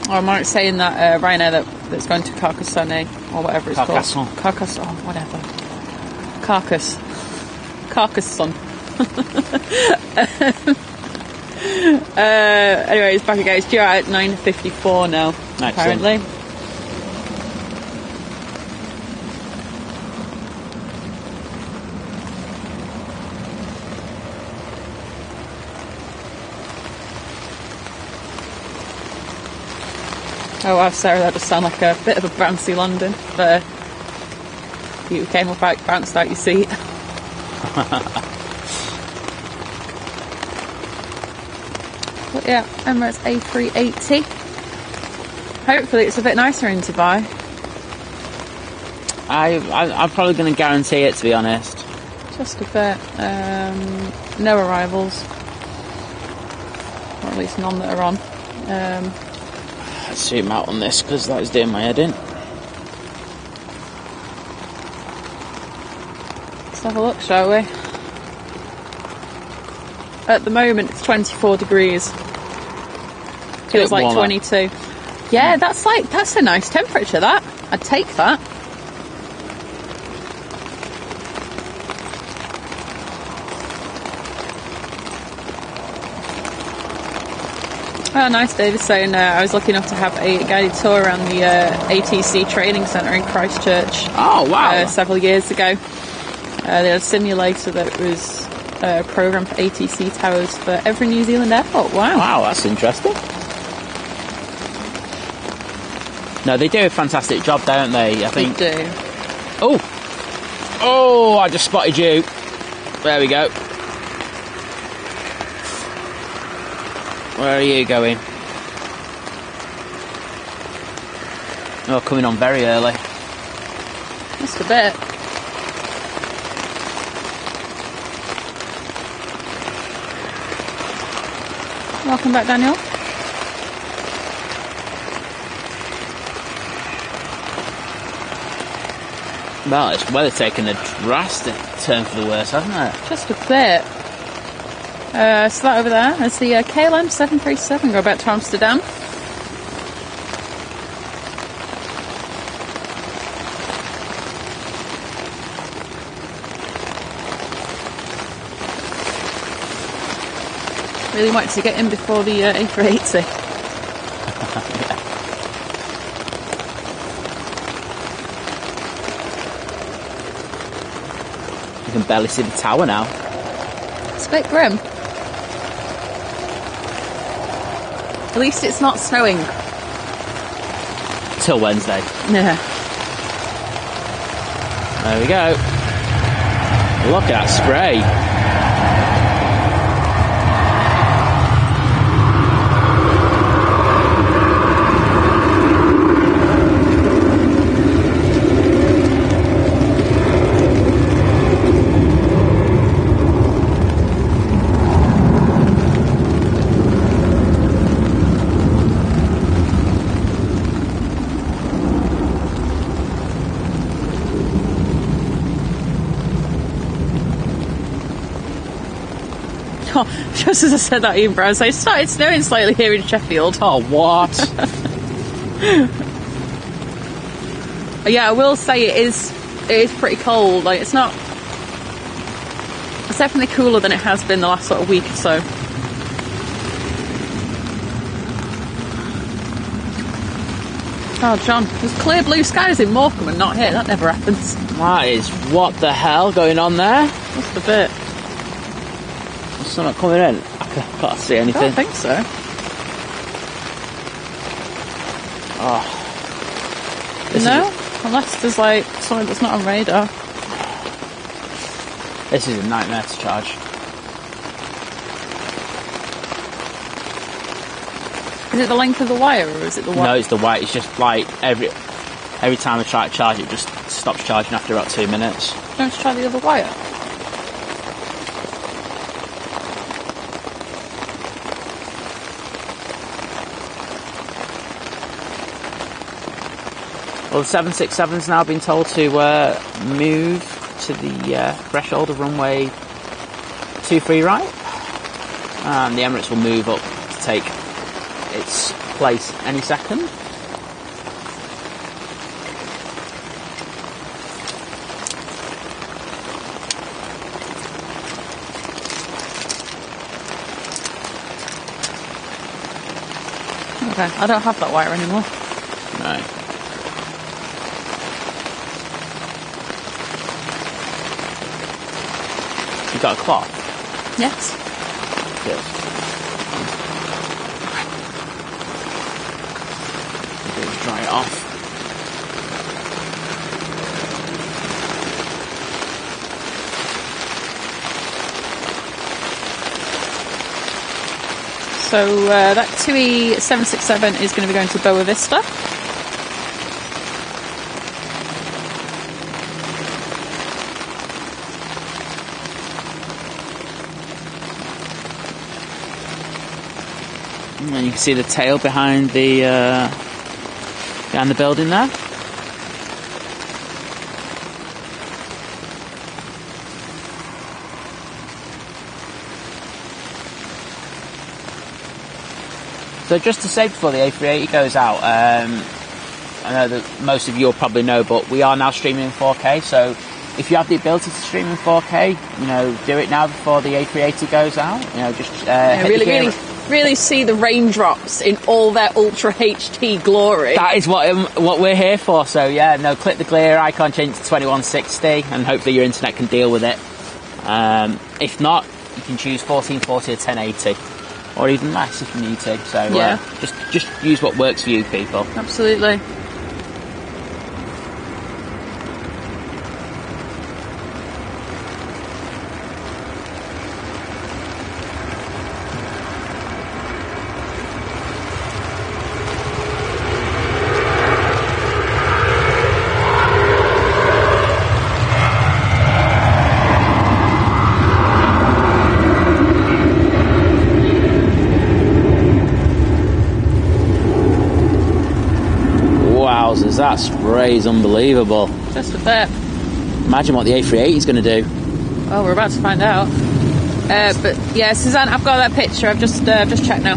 Or Mark's saying that Ryanair that's going to Carcassonne or whatever it's called. Carcassonne, whatever. Carcassonne. Anyway, it's back again. It's due out at 9:54 now, apparently. Oh wow, Sarah, that does sound like a bit of a bouncy London. But you came up out, bounced out your seat. Yeah, Emirates A380. Hopefully it's a bit nicer in Dubai. I'm probably going to guarantee it, to be honest. Just a bit. No arrivals. Or at least none that are on. Let's zoom out on this because that is doing my head in. Let's have a look, shall we? At the moment it's 24 degrees. Feels like 22. Yeah, that's a nice temperature, that. I'd take that. Oh, nice. David saying I was lucky enough to have a guided tour around the ATC training centre in Christchurch. Oh, wow. Several years ago. They had a simulator that was programmed for ATC towers for every New Zealand airport. Wow. Wow, that's interesting. No, they do a fantastic job, don't they? I think. They do. Oh, I just spotted you. There we go. Where are you going? Oh, coming on very early. Just a bit. Welcome back, Daniel. Well, it's weather taking a drastic turn for the worse, hasn't it? Just a bit. So that over there is the KLM 737 go back to Amsterdam. Really wanted to get in before the A380. You can barely see the tower now. It's a bit grim. At least it's not snowing. Till Wednesday. Yeah. There we go. Look at that spray. Just as I said that, Ian Brown, it started snowing slightly here in Sheffield. Oh, what? Yeah, I will say it is pretty cold. Like, it's definitely cooler than it has been the last sort of week or so. Oh, John, there's clear blue skies in Morecambe and not here. That never happens. That is what the hell going on there? Just a bit. It's not coming in. I can't see anything. I don't think so. Oh. No? Unless there's like something that's not on radar. This is a nightmare to charge. Is it the length of the wire or is it the wire? No, it's the wire. It's just like every time I try to charge it just stops charging after about 2 minutes. Don't try the other wire. Well, the 767's now been told to move to the threshold of runway 23 right. And the Emirates will move up to take its place any second. Okay, I don't have that wire anymore. No. You got a cloth? Yes. Good. Just dry it off. So that 2E767 is going to be going to Boa Vista. And you can see the tail behind the building there. So just to say before the A380 goes out, I know that most of you will probably know, but we are now streaming in 4K. So if you have the ability to stream in 4K, you know, do it now before the A380 goes out. You know, just really see the raindrops in all their Ultra HD glory. That is what we're here for. So yeah, no, click the glare icon, change to 2160, and hopefully your internet can deal with it. If not, you can choose 1440 or 1080, or even less if you need to. So yeah, just use what works for you, people. Absolutely. That spray is unbelievable. Just a bit. Imagine what the A380 is going to do. Well, we're about to find out. But yeah, Suzanne, I've got that picture. I've just checked now.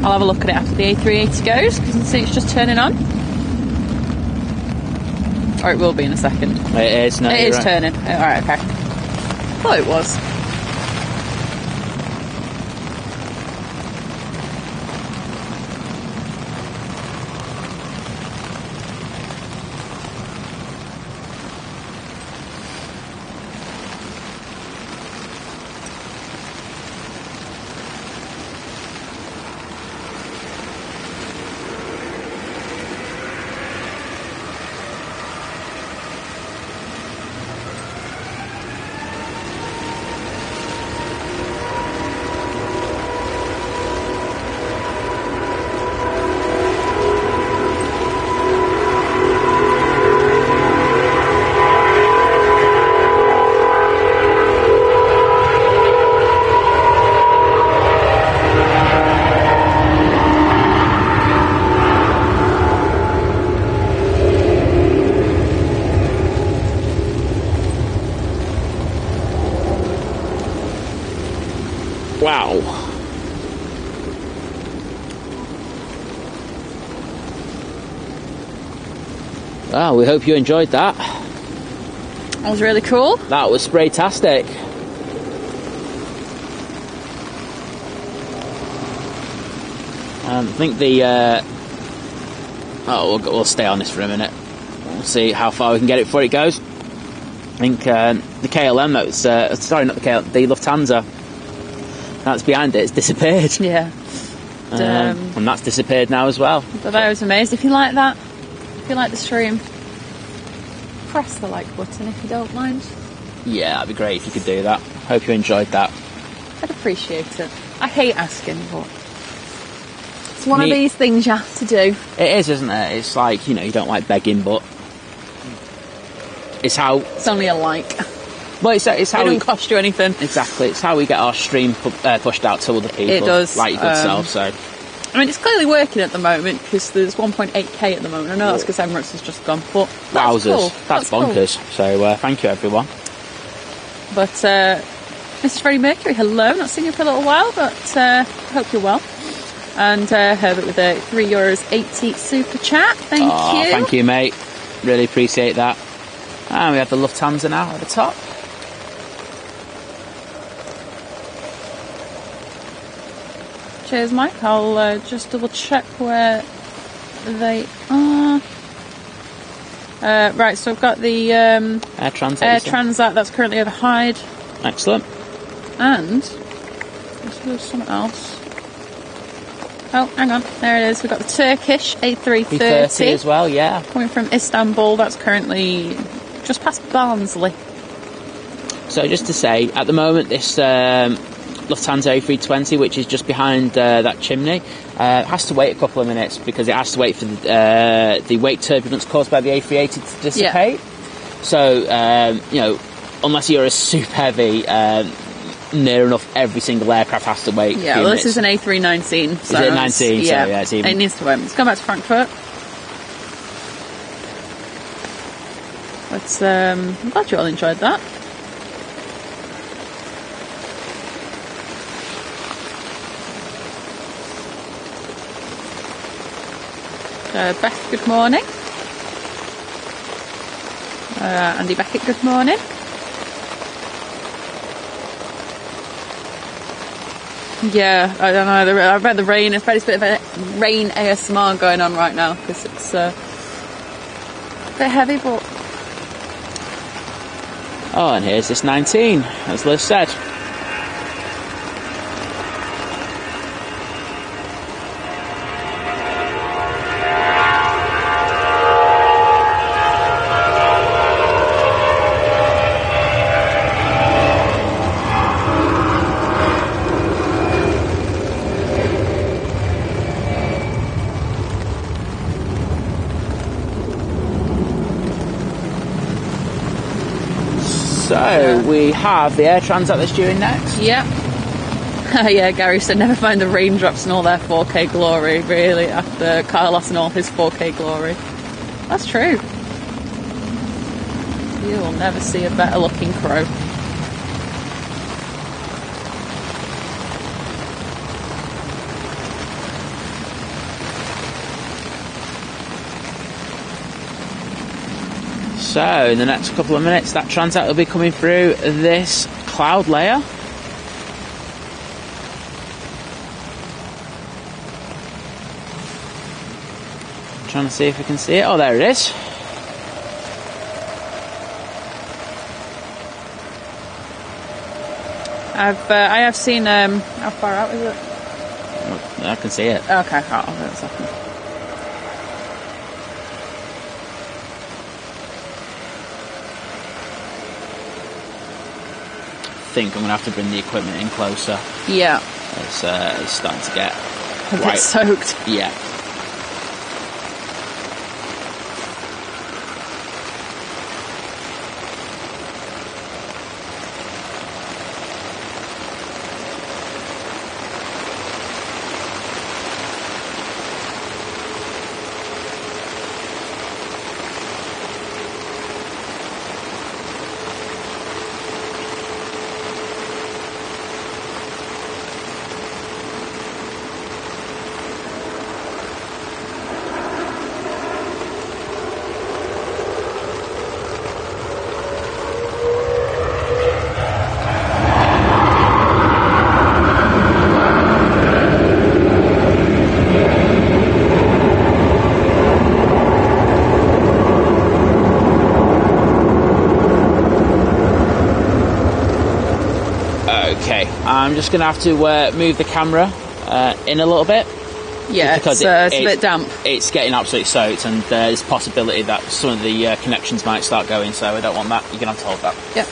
I'll have a look at it after the A380 goes, because you can see it's just turning on. Or it will be in a second. It is. No, it is right. turning. All right. Okay. Thought it was. Wow. Well, we hope you enjoyed that. That was really cool. That was spraytastic. I think the... we'll stay on this for a minute. We'll see how far we can get it before it goes. I think the KLM, sorry, not the KLM, the Lufthansa, that's behind it, it's disappeared. Yeah. And that's disappeared now as well. But I was amazed. If you like that, if you like the stream, press the like button if you don't mind. Yeah, that'd be great if you could do that. Hope you enjoyed that. I'd appreciate it. I hate asking, but it's one of these things you have to do. It is, isn't it? It's like, you know, you don't like begging, but it's how... It's only a like. Well, it's how it don't cost you anything. Exactly. It's how we get our stream pushed out to other people. It does. Like your good self, so... I mean, it's clearly working at the moment, because there's 1.8k at the moment. I know that's because Emirates has just gone, but that's wowzers. cool. That's bonkers. Cool. So, thank you, everyone. But, Mr. Freddie Mercury, hello. Not seen you for a little while, but hope you're well. And Herbert with a €3.80 super chat. Thank you. Thank you, mate. Really appreciate that. And we have the Lufthansa now at the top. Cheers, Mike. I'll just double check where they are. Right, so I've got the Air Transat that's currently over Hyde. Excellent. And there's something else. Oh, hang on. There it is. We've got the Turkish A330 as well, yeah. Coming from Istanbul. That's currently just past Barnsley. So just to say, at the moment, this Lufthansa A320, which is just behind that chimney, has to wait a couple of minutes because it has to wait for the wake turbulence caused by the A380 to dissipate. Yeah. So, you know, unless you're a super heavy, near enough every single aircraft has to wait. Yeah, well, this is an A319. So is it 19? Yeah, so, yeah, it's even... it needs to wait. Let's go back to Frankfurt. I'm glad you all enjoyed that. Beth, good morning. Andy Beckett, good morning. Yeah, I don't know. I bet the rain. It's a bit of a rain ASMR going on right now because it's a bit heavy, but. Oh, and here's this 19, as Liz said. So we have the Air Transat that's due in next. Yeah. Yeah, Gary said never find the raindrops in all their 4K glory, really, after Carlos and all his 4K glory. That's true. You will never see a better looking crow. So in the next couple of minutes that Transat will be coming through this cloud layer. I'm trying to see if we can see it. Oh, there it is. I have seen how far out is it? I can see it. Okay, I'll wait a second. I think I'm going to have to bring the equipment in closer. Yeah. It's starting to get a bit soaked. Yeah. I'm just going to have to move the camera in a little bit. Yeah, because it's a bit damp. It's getting absolutely soaked, and there's a possibility that some of the connections might start going, so I don't want that. You're going to have to hold that. Yep.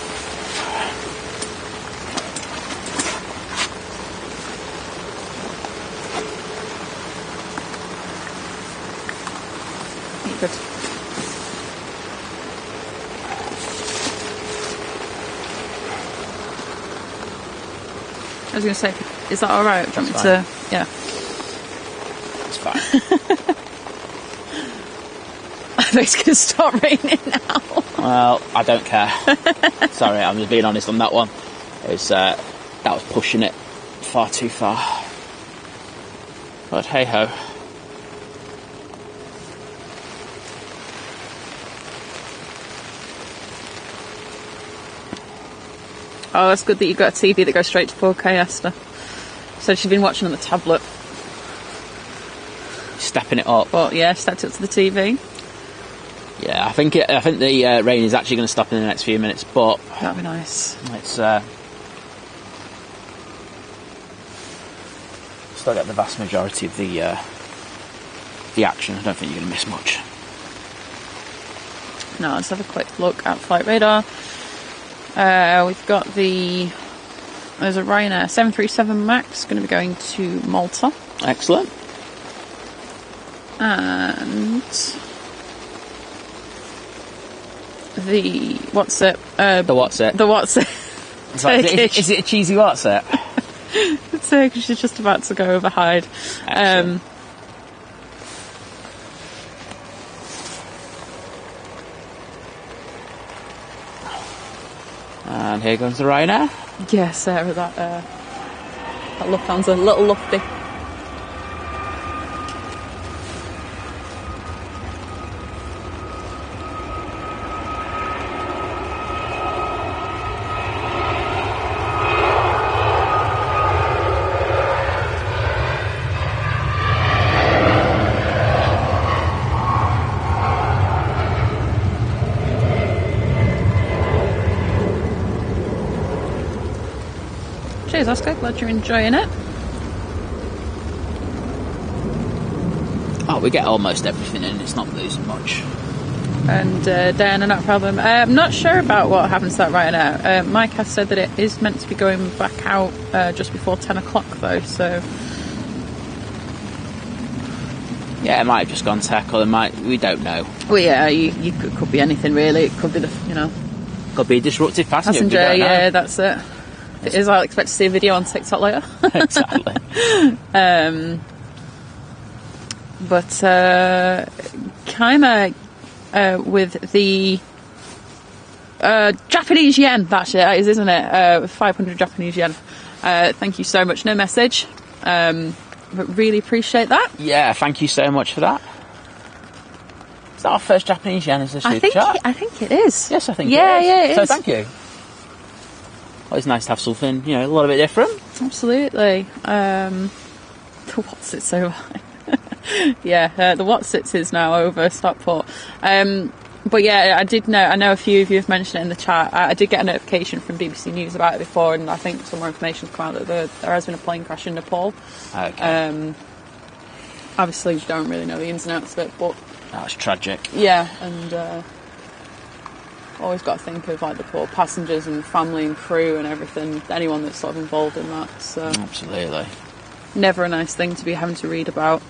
Good. I was going to say, is that all right? That's fine. Yeah. It's fine. I think it's going to start raining now. Well, I don't care. Sorry, I'm just being honest on that one. That was pushing it far too far. But hey ho. Oh, that's good that you've got a TV that goes straight to 4K, Esther. So she's been watching on the tablet. Stepping it up. Well, yeah, stepped it up to the TV. Yeah, I think the rain is actually going to stop in the next few minutes, but that'd be nice. Let's still get the vast majority of the action. I don't think you're going to miss much. No, let's have a quick look at flight radar. We've got the There's a Ryanair 737 MAX going to be going to Malta. Excellent. And the what's it? The what's it? The what's it? Turkish. Is it a cheesy what's it? The Turkish is just about to go overhide. Excellent. And here comes the Ryanair. Yeah, Sarah, that Lufthansa, a little lofty. Cheers, Oscar. Glad you're enjoying it. Oh, we get almost everything in. It's not losing much. And Diana, not a problem. I'm not sure about what happens to that Ryanair. Mike has said that it is meant to be going back out just before 10 o'clock, though, so... Yeah, it might have just gone tech, or we don't know. Well, yeah, you could be anything, really. It could be Could be a disruptive passenger. Yeah, that's it. If it is, I'll expect to see a video on TikTok later. Exactly. But kind of with the Japanese yen, that's it, isn't it? 500 Japanese yen. Thank you so much. No message. But really appreciate that. Yeah, thank you so much for that. Is that our first Japanese yen as a super chat? I think it is. Yes, I think it is. Yeah, it is. So thank you. Well, it's nice to have something, a little bit different. Absolutely. The what's it so yeah, the what's it is now over Stockport. But yeah, I know a few of you have mentioned it in the chat. I did get a notification from BBC News about it before, and I think some more information has come out that there has been a plane crash in Nepal. Okay. Obviously, we don't really know the ins and outs of it, but... That's tragic. Yeah, and always got to think of like the poor passengers and family and crew and everything, anyone that's sort of involved in that. So absolutely. Never a nice thing to be having to read about.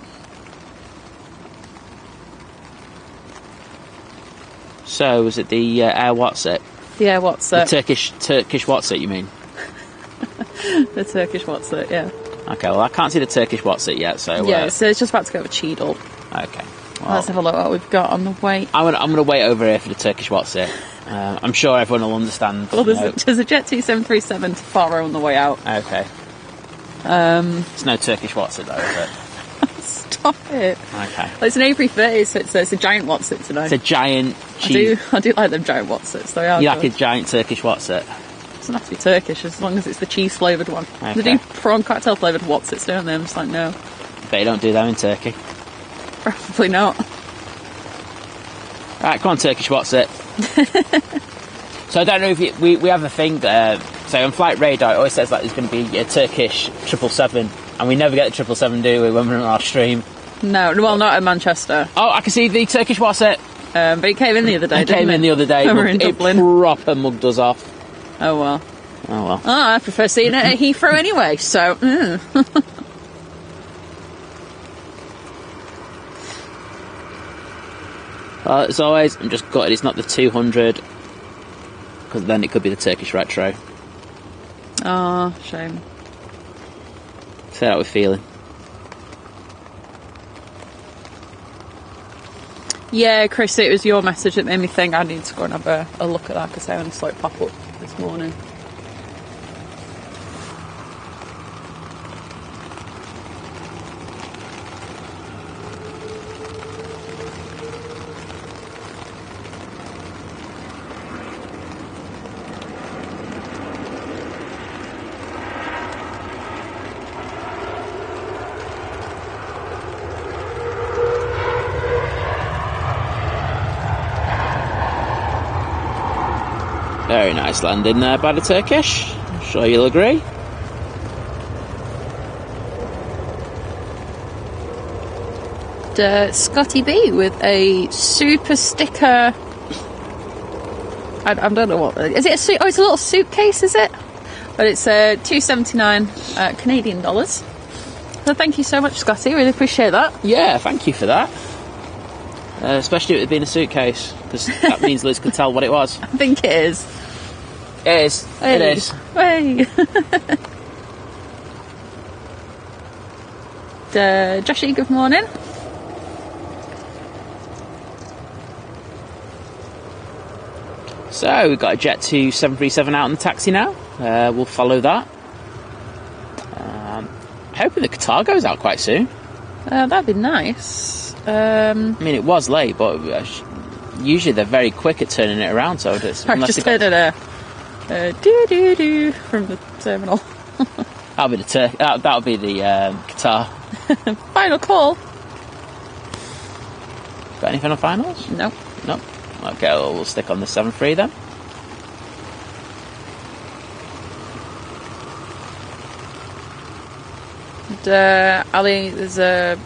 So, was it the Air What's It? The Air What's It. The Turkish What's It, you mean? The Turkish What's It, yeah. Okay, well, I can't see the Turkish What's It yet, so... Yeah, so it's just about to go to Cheadle. Okay. Well, let's have a look at what we've got on the way. I'm gonna wait over here for the Turkish What's It. I'm sure everyone will understand. Well, there's a Jet 737 to Faro on the way out. Okay. It's no Turkish What's It, though, is it? Stop it. Okay. Well, it's an A330, so it's a giant What's It today. It's a giant... I do like them giant What's It's. They are You good. like a giant Turkish What's It? It doesn't have to be Turkish, as long as it's the cheese-flavoured one. Okay. They do prawn cocktail flavoured What's It's, don't they? I'm just like, no. But you don't do them in Turkey. Probably not. Right, come on, Turkish What's It? So I don't know if we have a thing, so on Flight Radar it always says like there's going to be a Turkish 777, and we never get the 777, do we, when we're on our stream? No, well, not at Manchester. Oh, I can see the Turkish What's It? But it came in the other day, didn't it? It came in the other day. When we were in Dublin. It proper mugged us off. Oh, well. Oh, well. Oh, I prefer seeing it at Heathrow anyway, so... As always, I'm just gutted it's not the 200, because then it could be the Turkish Retro. Oh, shame. Say that with feeling. Yeah, Chris, it was your message that made me think I need to go and have a look at that, because I only saw it pop up this morning. Very nice landing there by the Turkish. I'm sure you'll agree. Scotty B with a super sticker. I don't know what is it. Oh, it's a little suitcase, is it? But it's $2.79 Canadian dollars. So thank you so much, Scotty. Really appreciate that. Yeah, thank you for that. Especially with it being a suitcase, because that means Liz could tell what it was. I think it is. It is. Hey. It is. Hey. Joshy, good morning. So we've got a Jet 2 737 out in the taxi now. We'll follow that. Hoping the Qatar goes out quite soon. That'd be nice. I mean, it was late, but usually they're very quick at turning it around. So it's, I just heard a do-do-do from the terminal. That'll be the that'll be the Qatar. Final call. Got anything on finals? No. No. Okay, well, we'll stick on the 7-3 then. Ali, there's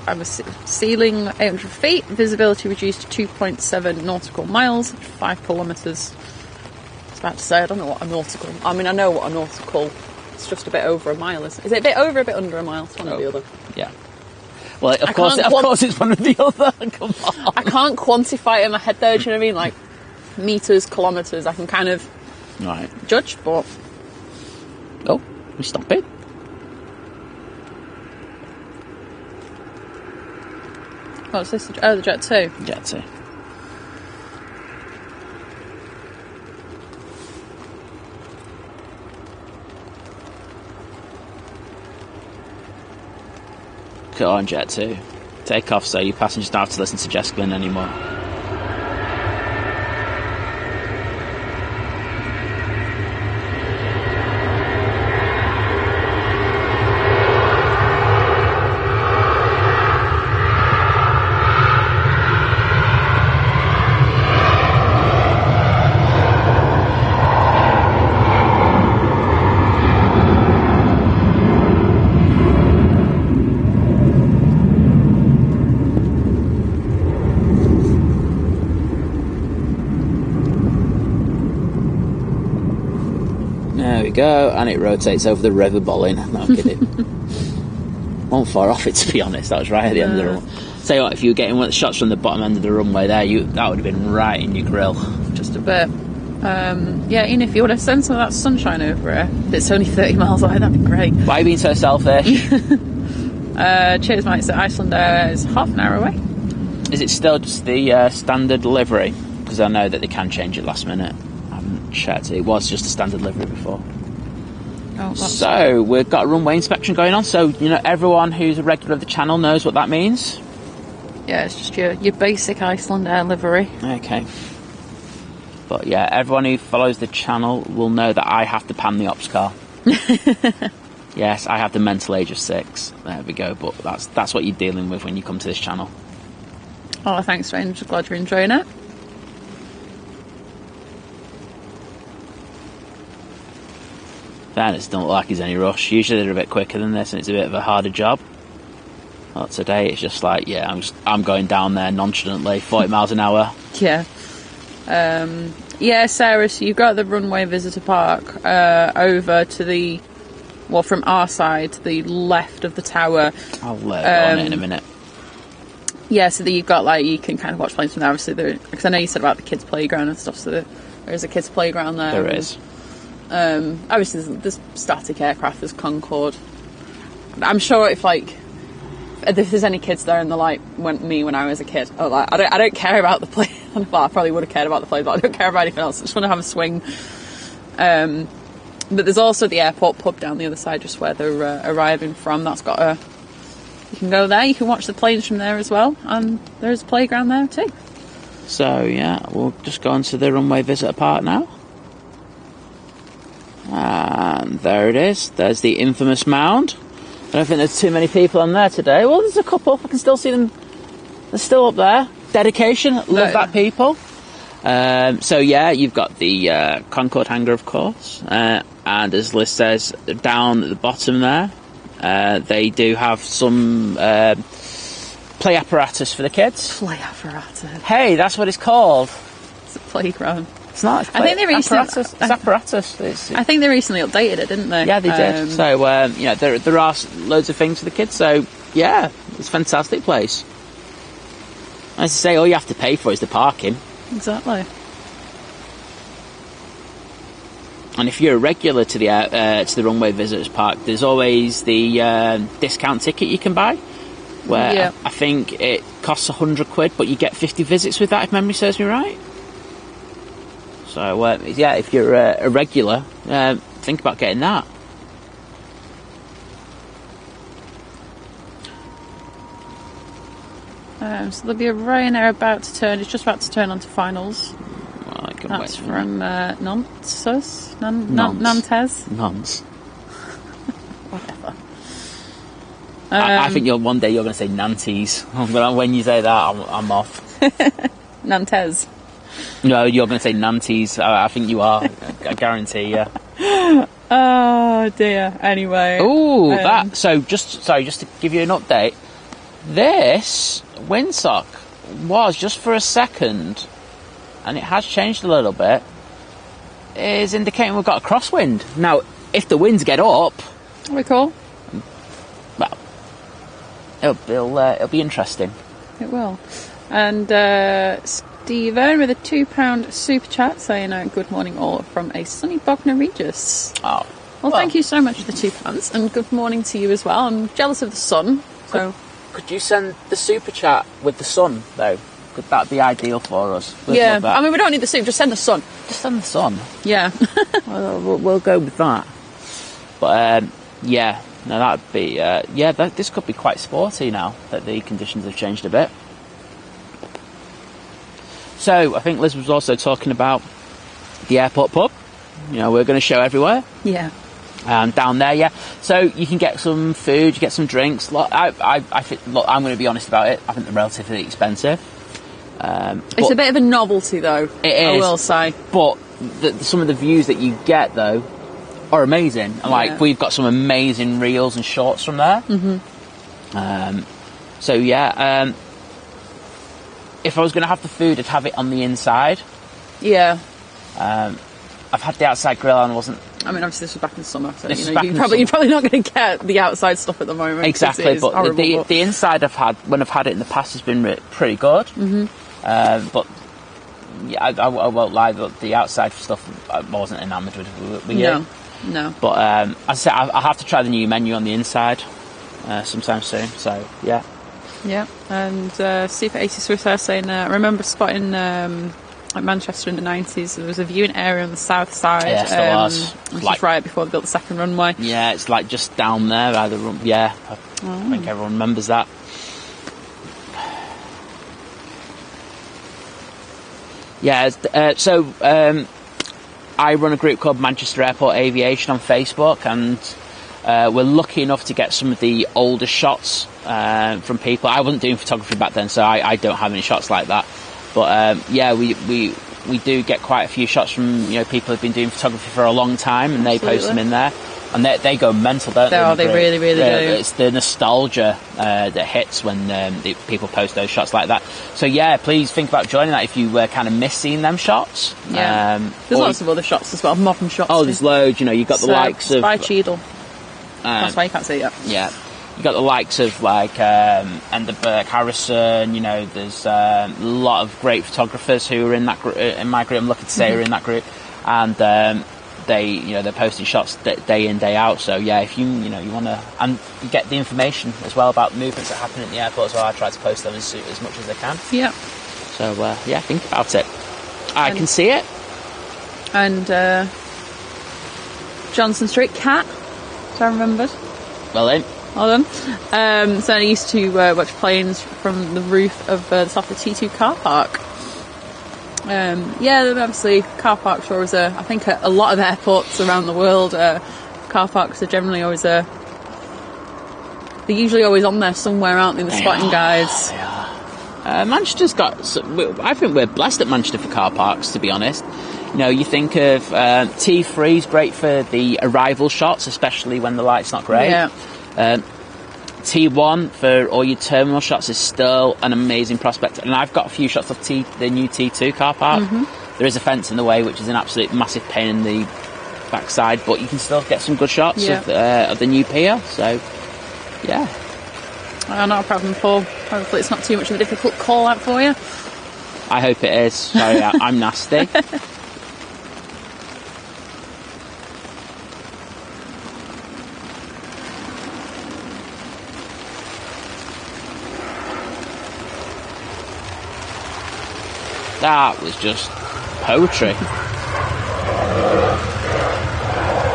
I'm ceiling 800 feet, visibility reduced to 2.7 nautical miles, 5 kilometres. I was about to say, I don't know what a nautical... I mean, I know what a nautical... It's just a bit over a mile, is it? Is it a bit over, a bit under a mile? It's one or the other. Yeah. Well, of course it's one or the other. Come on. I can't quantify it in my head though, do you know what I mean? Like, metres, kilometres, I can kind of judge, but... Oh, we stop it. What's this? Oh, the Jet 2. Jet 2. Go on, Jet 2. Take off so you passengers don't have to listen to Jess Glynn anymore. Go, and it rotates over the River Bollin. No, I'm kidding. Wasn't far off it, to be honest. That was right at the end of the runway. Tell you what, if you were getting one of the shots from the bottom end of the runway there, that would have been right in your grill. Just a bit. Yeah, Ian, if you want to send some of that sunshine over here, it's only 30 miles away, that'd be great. Why are you being so selfish? Cheers, mate. So Iceland Air is half an hour away. Is it still just the standard livery? Because I know that they can change it last minute. I haven't checked. It was just a standard livery before. Oh, so we've got a runway inspection going on, so everyone who's a regular of the channel knows what that means. Yeah, it's just your basic Iceland Air livery. Okay. But yeah, everyone who follows the channel will know that I have to pan the ops car. Yes, I have the mental age of 6. There we go, but that's what you're dealing with when you come to this channel. Oh, thanks, Range. Glad you're enjoying it. Fairness, don't look like there's any rush. Usually they're a bit quicker than this and it's a bit of a harder job. But today it's just like, yeah, I'm going down there nonchalantly, 40 miles an hour. Yeah. Yeah, Sarah, so you've got the runway visitor park over to from our side, to the left of the tower. I'll go on it in a minute. Yeah, so that you've got, you can kind of watch planes from there, obviously, because I know you said about the kids' playground and stuff, so there is a kids' playground there. There is. Obviously there's static aircraft, there's Concorde. I'm sure if there's any kids there and they're like when I was a kid, I don't care about the plane. Well, I probably would have cared about the plane, but I don't care about anything else. I just want to have a swing. But there's also the airport pub down the other side, just where they're arriving from. That's got you can go there, you can watch the planes from there as well, and there's a playground there too. So yeah, we'll just go on to the runway visitor park now. And there it is. There's the infamous mound. I don't think there's too many people on there today. Well, there's a couple. I can still see them. They're still up there. Dedication. Love that, people. So, yeah, you've got the Concorde hangar, of course. And as Liz says, down at the bottom there, they do have some play apparatus for the kids. Play apparatus. Hey, that's what it's called. It's a playground. It's not. I think they recently apparatus. I think they recently updated it, didn't they? Yeah, they did. So you know, there are loads of things for the kids. So yeah, it's a fantastic place. As I say, all you have to pay for is the parking. Exactly. And if you're a regular to the Runway Visitors Park, there's always the discount ticket you can buy, where I think it costs £100, but you get 50 visits with that, if memory serves me right. So yeah, if you're a regular, think about getting that. So there'll be a Ryanair about to turn. It's just about to turn onto finals. Well, That's from Nantes. Nantes. Whatever. I think one day you're going to say Nantes. When you say that, I'm off. Nantes. No, you're going to say Nantes. I think you are. I guarantee you. Oh dear. Anyway. Oh, So just to give you an update. This windsock was just for a second, and it has changed a little bit, is indicating we've got a crosswind. Now, if the winds get up... Are we cool? Well, it'll be interesting. It will. And Stephen with a £2 super chat saying good morning all from a sunny Bognor Regis. Oh. Well, thank you so much for the £2, and good morning to you as well. I'm jealous of the sun, so... Could you send the super chat with the sun, though? Could that be ideal for us? Yeah, I mean, we don't need the soup, just send the sun. Just send the sun? Yeah. we'll go with that. But, yeah, no, that'd be... this could be quite sporty now, that the conditions have changed a bit. So, I think Liz was also talking about the airport pub. You know, we're going to show everywhere. Yeah. Down there, yeah. So you can get some food, you get some drinks. I think, I'm going to be honest about it. I think they're relatively expensive. It's a bit of a novelty, though. It is. I will say. But some of the views that you get, though, are amazing. Like we've got some amazing reels and shorts from there. Mm-hmm. So yeah, if I was going to have the food, I'd have it on the inside. Yeah. I've had the outside grill and I wasn't. I mean, obviously this was back in summer, so you're probably not going to get the outside stuff at the moment. Exactly, but the inside when I've had it in the past has been pretty good. Mm-hmm. But yeah, I won't lie, the outside stuff I wasn't enamoured with you. No. But as I said, I'll have to try the new menu on the inside sometime soon. So yeah. Yeah, and Super 80 Swiss Air saying, I remember spotting at Manchester in the 90s, there was a viewing area on the south side. Yes, there was. Which was right before they built the second runway. Yeah, it's like just down there by the run. Yeah, I think everyone remembers that. Yeah, so I run a group called Manchester Airport Aviation on Facebook, and we're lucky enough to get some of the older shots from people. I wasn't doing photography back then, so I don't have any shots like that. But yeah, we do get quite a few shots from people who've been doing photography for a long time, and they post them in there, and they go mental, don't they? They really do. It's the nostalgia that hits when people post those shots like that. So yeah, please think about joining that if you kind of miss seeing them shots. Yeah, there's lots of other shots as well, modern shots. Oh, there's loads. You've got the likes of Spy Cheadle. That's why you can't see it yet. Yeah. You got the likes of like Enderberg, Harrison. There's a lot of great photographers who are in that in my group. I'm lucky to say are in that group, and they're posting shots day in, day out. So yeah, if you want to, and you get the information as well about movements that happen at the airport as well. I try to post them as much as I can. Yeah. So yeah, think about it. I can see it. And Johnson Street Cat, so I remembered. Well then. Hold on. So I used to watch planes from the roof of the top of the T2 car park. Yeah, obviously car parks are always I think a lot of airports around the world, car parks are generally always they're usually always on there somewhere, aren't they, the spotting guides. Yeah. Manchester's I think we're blessed at Manchester for car parks, to be honest. You think of T3 is great for the arrival shots, especially when the light's not great. Yeah. T1 for all your terminal shots is still an amazing prospect, and I've got a few shots of the new T2 car park There is a fence in the way, which is an absolute massive pain in the backside, but you can still get some good shots of the new pier. So, yeah. Not a problem, Paul. Hopefully it's not too much of a difficult call out for you. I hope it is. Sorry, I'm nasty. That was just poetry.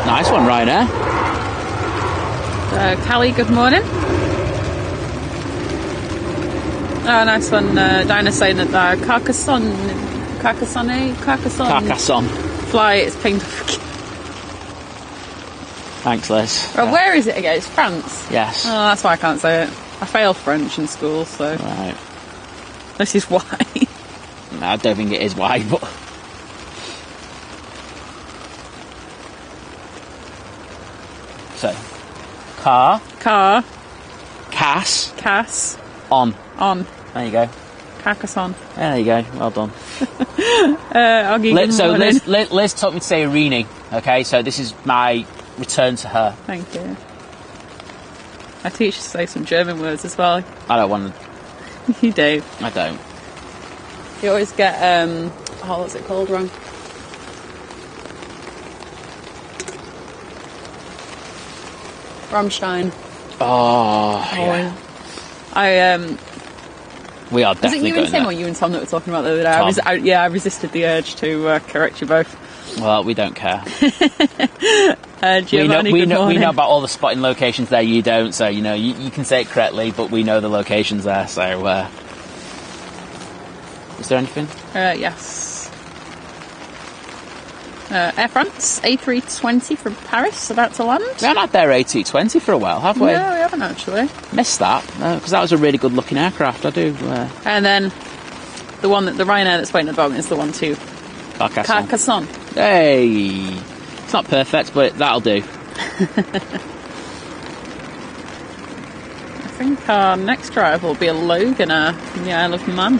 Nice one, Ryanair. Callie, good morning. Oh, nice one. Dinah saying that Carcassonne flight is pinged off again. Thanks, Liz. Well, where is it again? It's France. Yes. Oh, that's why I can't say it. I failed French in school, so Right. this is why. No, I don't think it is why, but... So, car, Cass, on. There you go. Carcassonne. There you go. Well done. I'll give you So Liz taught me to say Irini. Okay, so this is my return to her. Thank you. I teach you to say some German words as well. I don't want to. You do. I don't. You always get what's it called wrong? Rammstein. Oh, yeah. We are definitely was it you and Tim or you and Tom that were talking about the other day? I resisted the urge to correct you both. Well, we don't care. Giovanni, we know about all the spotting locations there. You don't, so you can say it correctly, but we know the locations there. So, is there anything? Yes. Air France A320 from Paris about to land. We haven't had their A220 for a while, have we? No, we haven't actually. Missed that because that was a really good looking aircraft. I do. And then the Ryanair that's waiting at the moment is the one to Carcassonne. Hey, it's not perfect, but that'll do. I think our next drive will be a Loganer from the Isle of Man.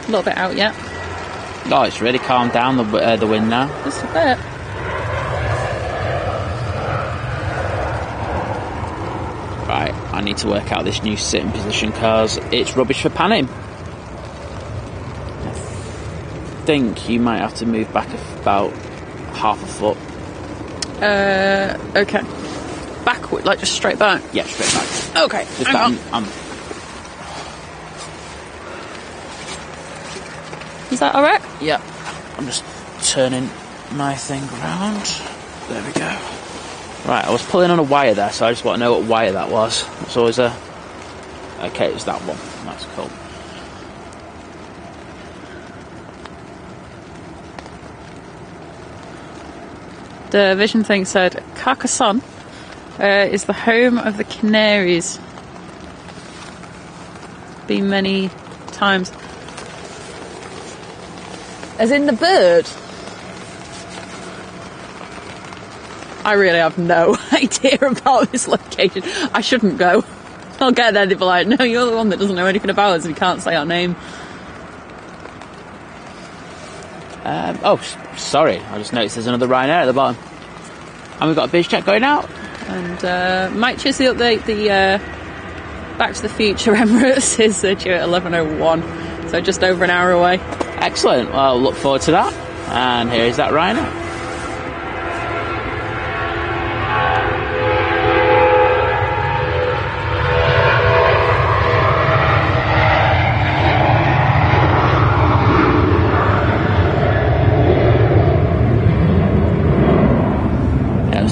A little bit out yet. Oh, it's really calmed down the wind now. Just a bit. Right, I need to work out this new sitting position because it's rubbish for panning. I think you might have to move back about half a foot. Okay. Backward, like just straight back? Yeah, straight back. Okay, Just Is that alright? Yeah. I'm just turning my thing around. There we go. Right, I was pulling on a wire there, so I just want to know what wire that was. It's always a... Okay, it was that one. That's cool. The vision thing said Carcassonne is the home of the Canaries. Been many times. As in the bird? I really have no idea about this location. I shouldn't go. I'll get there, they'll be like, no, you're the one that doesn't know anything about us and can't say our name. Sorry. I just noticed there's another Ryanair at the bottom. And we've got a biz check going out. And Mike, cheers the update. The Back to the Future Emirates is due at 11:01, so just over an hour away. Excellent. Well, look forward to that. And here is that Ryanair.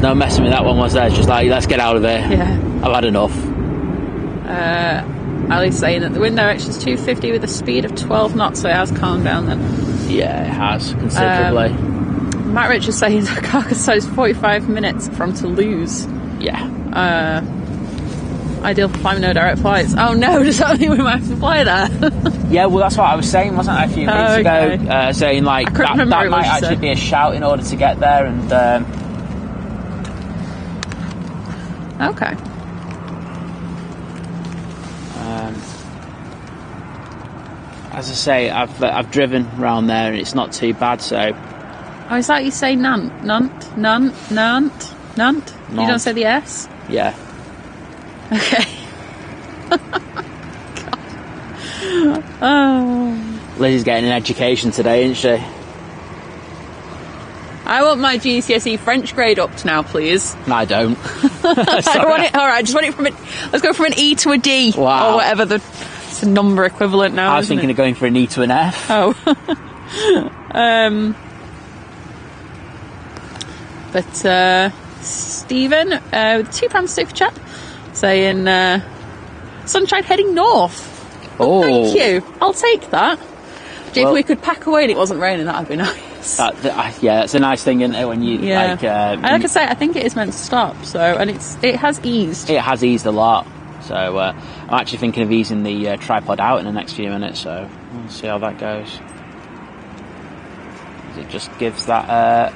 No messing with that one, was there? It's just like, let's get out of here. Yeah. I've had enough. Ali's saying that the wind direction is 250 with a speed of 12 knots, so it has calmed down then. Yeah, it has, considerably. Matt Rich is saying that Carcassonne is 45 minutes from Toulouse. Yeah. Ideal for flying no direct flights. Oh no, does that mean we might have to fly there? Yeah, well, that's what I was saying, wasn't I, a few minutes ago? Saying, like, that might actually be a shout in order to get there, and... Okay. as I say, I've driven around there and it's not too bad. So, oh, is that you say Nant? You don't say the S? Yeah. Okay. Oh. Liz is getting an education today, isn't she? I want my GCSE French grade upped now, please. No, I don't. I want it. All right, just want it from let's go from an E to a D, wow. or whatever it's a number equivalent now. I was thinking of going for an E to an F. Oh. But Stephen, with £2 super chat, saying sunshine heading north. Oh, thank you. I'll take that. If we could pack away and it wasn't raining, that'd be nice. Yeah, it's a nice thing, isn't it? When you like and like I say, I think it is meant to stop. So, and it has eased. It has eased a lot. So I'm actually thinking of easing the tripod out in the next few minutes. So we'll see how that goes. It just gives that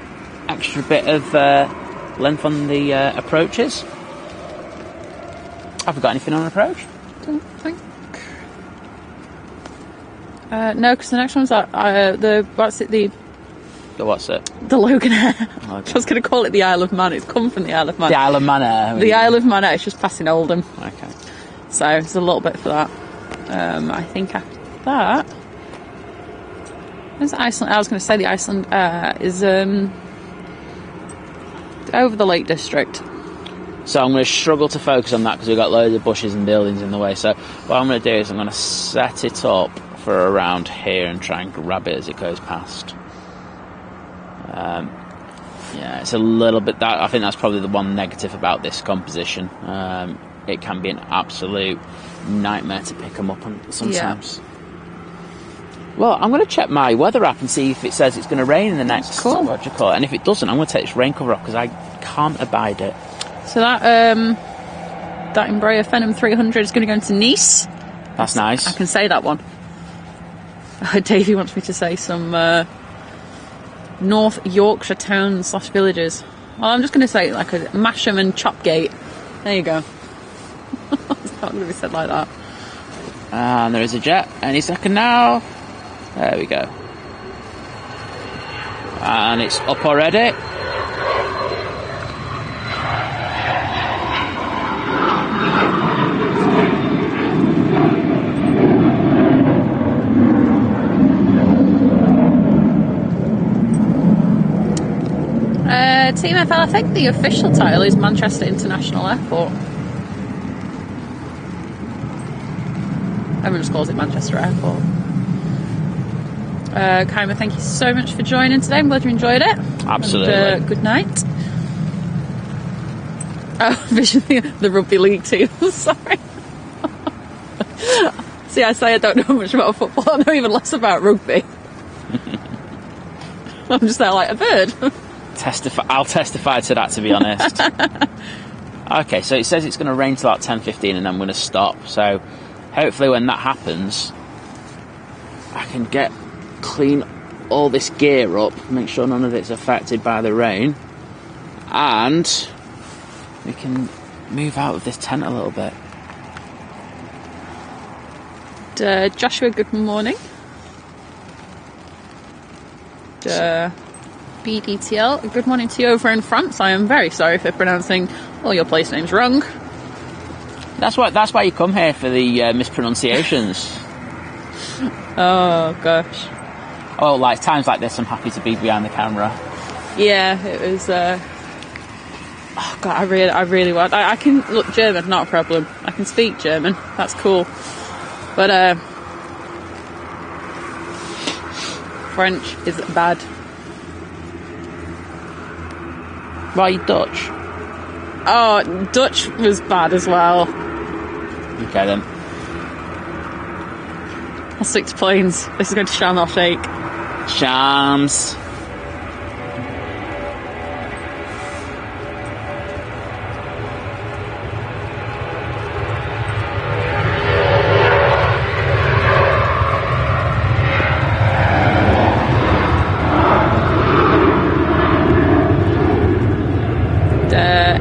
extra bit of length on the approaches. Have we got anything on approach? Don't think. No, because the next one's the what's it? The what's it? The Logan Air. Okay. I was going to call it the Isle of Man. It's come from the Isle of Man. The Isle of Man Air. The Isle of Man Air. It's just passing Oldham. Okay. So it's a little bit for that. I think after that, where's Iceland? I was going to say the Iceland is over the Lake District. So I'm going to struggle to focus on that because we've got loads of bushes and buildings in the way. So what I'm going to do is I'm going to set it up for around here and try and grab it as it goes past. Yeah, it's a little bit that I think that's probably the one negative about this composition. It can be an absolute nightmare to pick them up on sometimes. Yeah. Well, I'm going to check my weather app and see if it says it's going to rain in the next. Cool. What do you call it? And if it doesn't, I'm going to take this rain cover off because I can't abide it. So that Embraer Phenom 300 is going to go into Nice. That's nice. I can say that one. Davey wants me to say some North Yorkshire towns / villages. Well, I'm just going to say like a Masham and Chopgate. There you go. It's not going to be said like that. And there is a jet. Any second now. There we go. And it's up already. Team FL, I think the official title is Manchester International Airport. Everyone just calls it Manchester Airport. Kaima, thank you so much for joining today. I'm glad you enjoyed it. Absolutely. And, good night. Oh, Vision, the rugby league team. Sorry. See, I say I don't know much about football. I know even less about rugby. I'm just there like a bird. I'll testify to that, to be honest. Okay, so it says it's going to rain till about 10:15 and I'm going to stop. So hopefully when that happens, I can clean all this gear up, make sure none of it's affected by the rain, and we can move out of this tent a little bit. Joshua, good morning. BDTL, good morning to you over in France. I am very sorry for pronouncing all your place names wrong. That's why you come here, for the mispronunciations. Oh gosh. Oh, like times like this, I'm happy to be behind the camera. Yeah, it was. Oh god, I really want. I can look German, not a problem. I can speak German. That's cool. But French is bad. Why are you Dutch? Oh, Dutch was bad as well. Okay then. I'll stick to planes. This is going to shall not shake. Shams.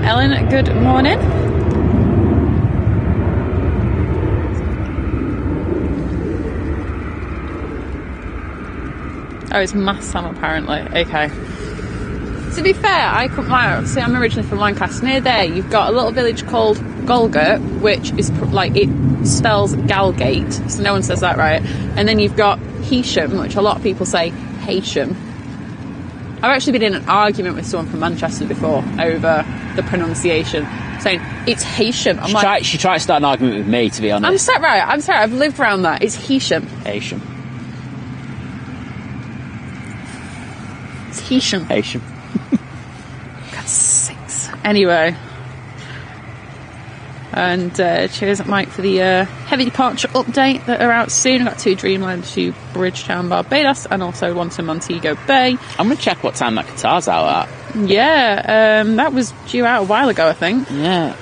Ellen, good morning. Oh, it's mass time apparently. Okay. To be fair, see, I'm originally from Lancaster. Near there, you've got a little village called Golgate, which is like, it spells Galgate, so no one says that right. And then you've got Heysham, which a lot of people say Heysham. I've actually been in an argument with someone from Manchester before over the pronunciation, saying it's Heysham. She tried to start an argument with me, to be honest. I'm sorry, I've lived around that. It's Heysham. Heysham. It's Heysham. Heysham. God's sakes. Anyway. And cheers, Mike, for the heavy departure update that are out soon. I've got 2 Dreamlines to Bridgetown, Barbados, and also one to Montego Bay. I'm going to check what time that Qatar's out at. Yeah, that was due out a while ago, I think. Yeah.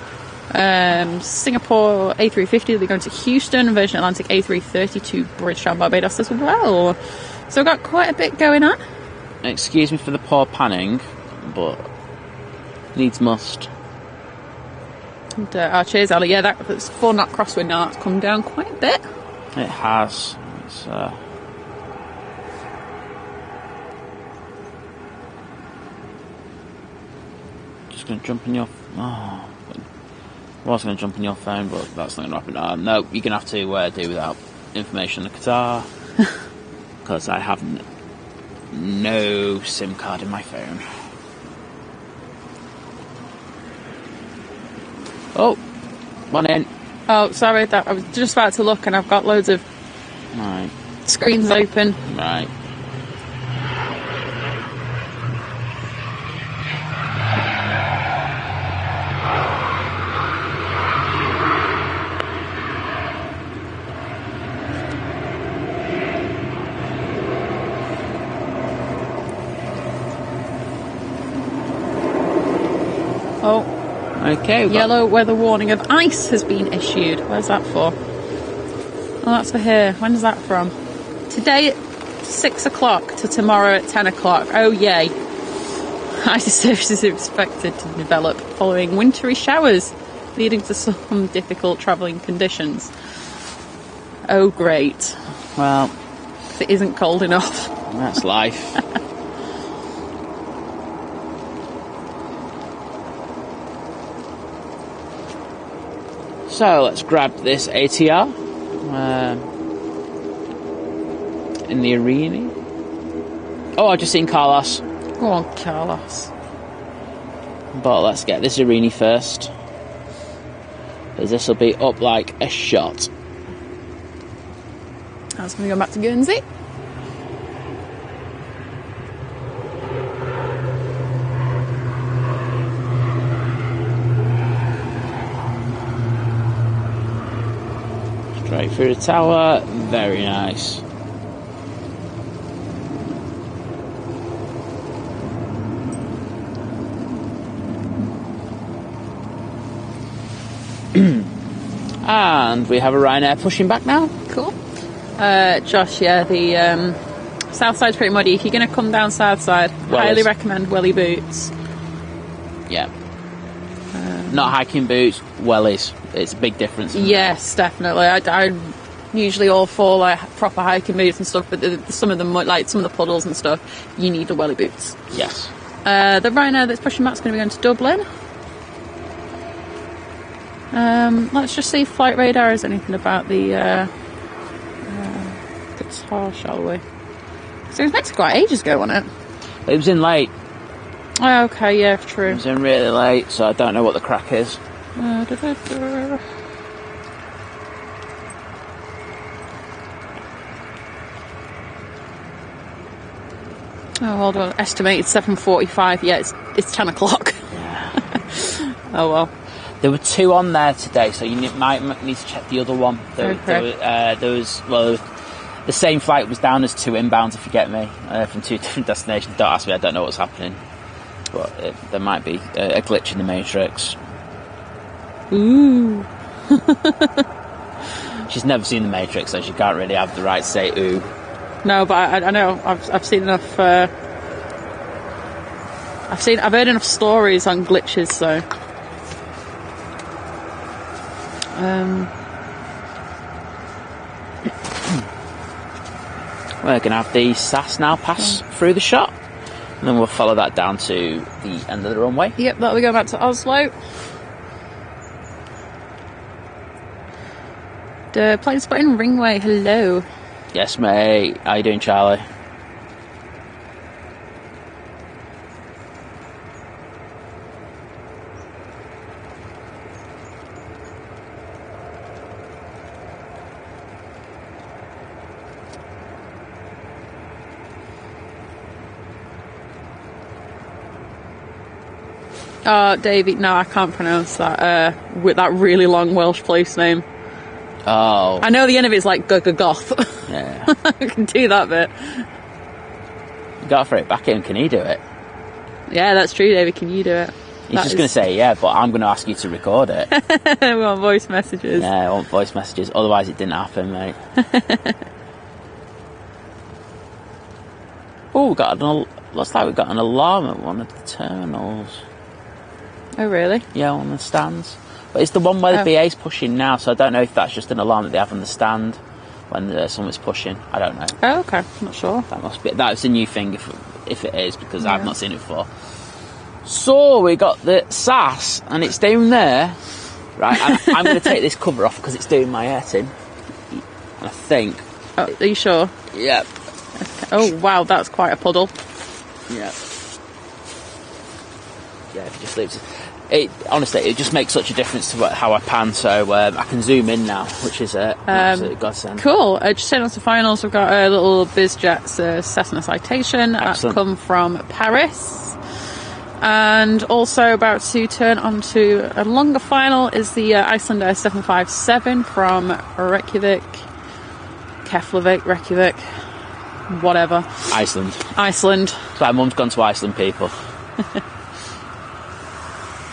Singapore A350, they're going to Houston, Virgin Atlantic A330 to Bridgetown, Barbados as well. So we've got quite a bit going on. Excuse me for the poor panning, but needs must. And, cheers, Ali. Yeah, that's 4-knot crosswind now. That's come down quite a bit. It has. It's, just going to jump in your... Oh, I was going to jump in your phone, but that's not going to happen. No, you're going to have to do without information on the Qatar. Because I have no SIM card in my phone. Oh, one in. Oh, sorry, I was just about to look and I've got loads of screens open. Right. Oh. Okay. Yellow weather warning of ice has been issued. Where's that for? Oh, that's for here. When's that from? Today at 6 o'clock to tomorrow at 10 o'clock. Oh, yay. Ice surfaces are expected to develop following wintry showers, leading to some difficult travelling conditions. Oh, great. Well, it isn't cold enough. That's life. So let's grab this ATR in the arena. Oh, I've just seen Carlos. Go on, Carlos. But let's get this arena first, because this will be up like a shot. That's going to go back to Guernsey. Straight through the tower, very nice. And we have a Ryanair pushing back now. Cool. Josh, yeah, the south side's pretty muddy. If you're going to come down south side, highly recommend welly boots. Yeah. Not hiking boots, wellies. It's a big difference. Yes, definitely. I usually all for like proper hiking boots and stuff, but some of them, like some of the puddles and stuff, you need the welly boots. Yes. The Ryanair that's pushing back's going to be going to Dublin. Let's just see if Flight Radar has anything about the Qatar, shall we? So it was meant to go out ages ago, wasn't it? It was in late. Oh, okay, yeah, true. It was in really late, so I don't know what the crack is. Oh, hold on. Estimated 7:45. Yeah, it's 10 o'clock. Yeah. Oh, well. There were 2 on there today, so you might need to check the other one. There was the same flight was down as 2 inbounds, if you get me, from 2 different destinations. Don't ask me, I don't know what's happening. But there might be a glitch in the Matrix. Ooh. She's never seen the Matrix, so she can't really have the right to say ooh. No, but I know I've seen enough. I've heard enough stories on glitches, so. We're going to have the SAS now pass through the shot, and then we'll follow that down to the end of the runway. Yep, that'll be going back to Oslo. The plane spotting Ringway, hello. Yes, mate. How you doing, Charlie? David, no, I can't pronounce that, with that really long Welsh place name. Oh. I know the end of it's like Goth. Yeah. I can do that bit. You got to throw it back in. Can he do it? Yeah, that's true, David. Can you do it? He's just going to say yeah, but I'm going to ask you to record it. We want voice messages. Yeah, I want voice messages. Otherwise, it didn't happen, mate. Oh, looks like we've got an alarm at one of the terminals. Oh, really? Yeah, on the stands. But it's the one where the BA's pushing now, so I don't know if that's just an alarm that they have on the stand when someone's pushing. I don't know. Oh, okay. Not sure. That's a new thing if it is, because I've not seen it before. So we got the SAS, and it's down there. Right, and I'm going to take this cover off because it's doing my hair in. I think. Oh, are you sure? Yeah. Okay. Oh, wow, that's quite a puddle. Yeah. Yeah, if it just leaves it. Honestly, it just makes such a difference to how I pan, so I can zoom in now, which is an absolute godsend. Cool. Just heading on to finals, we've got a little BizJet's Cessna Citation. That's come from Paris. And also about to turn onto a longer final is the Icelandair 757 from Reykjavik, Reykjavik, whatever. Iceland. So my mum's gone to Iceland, people.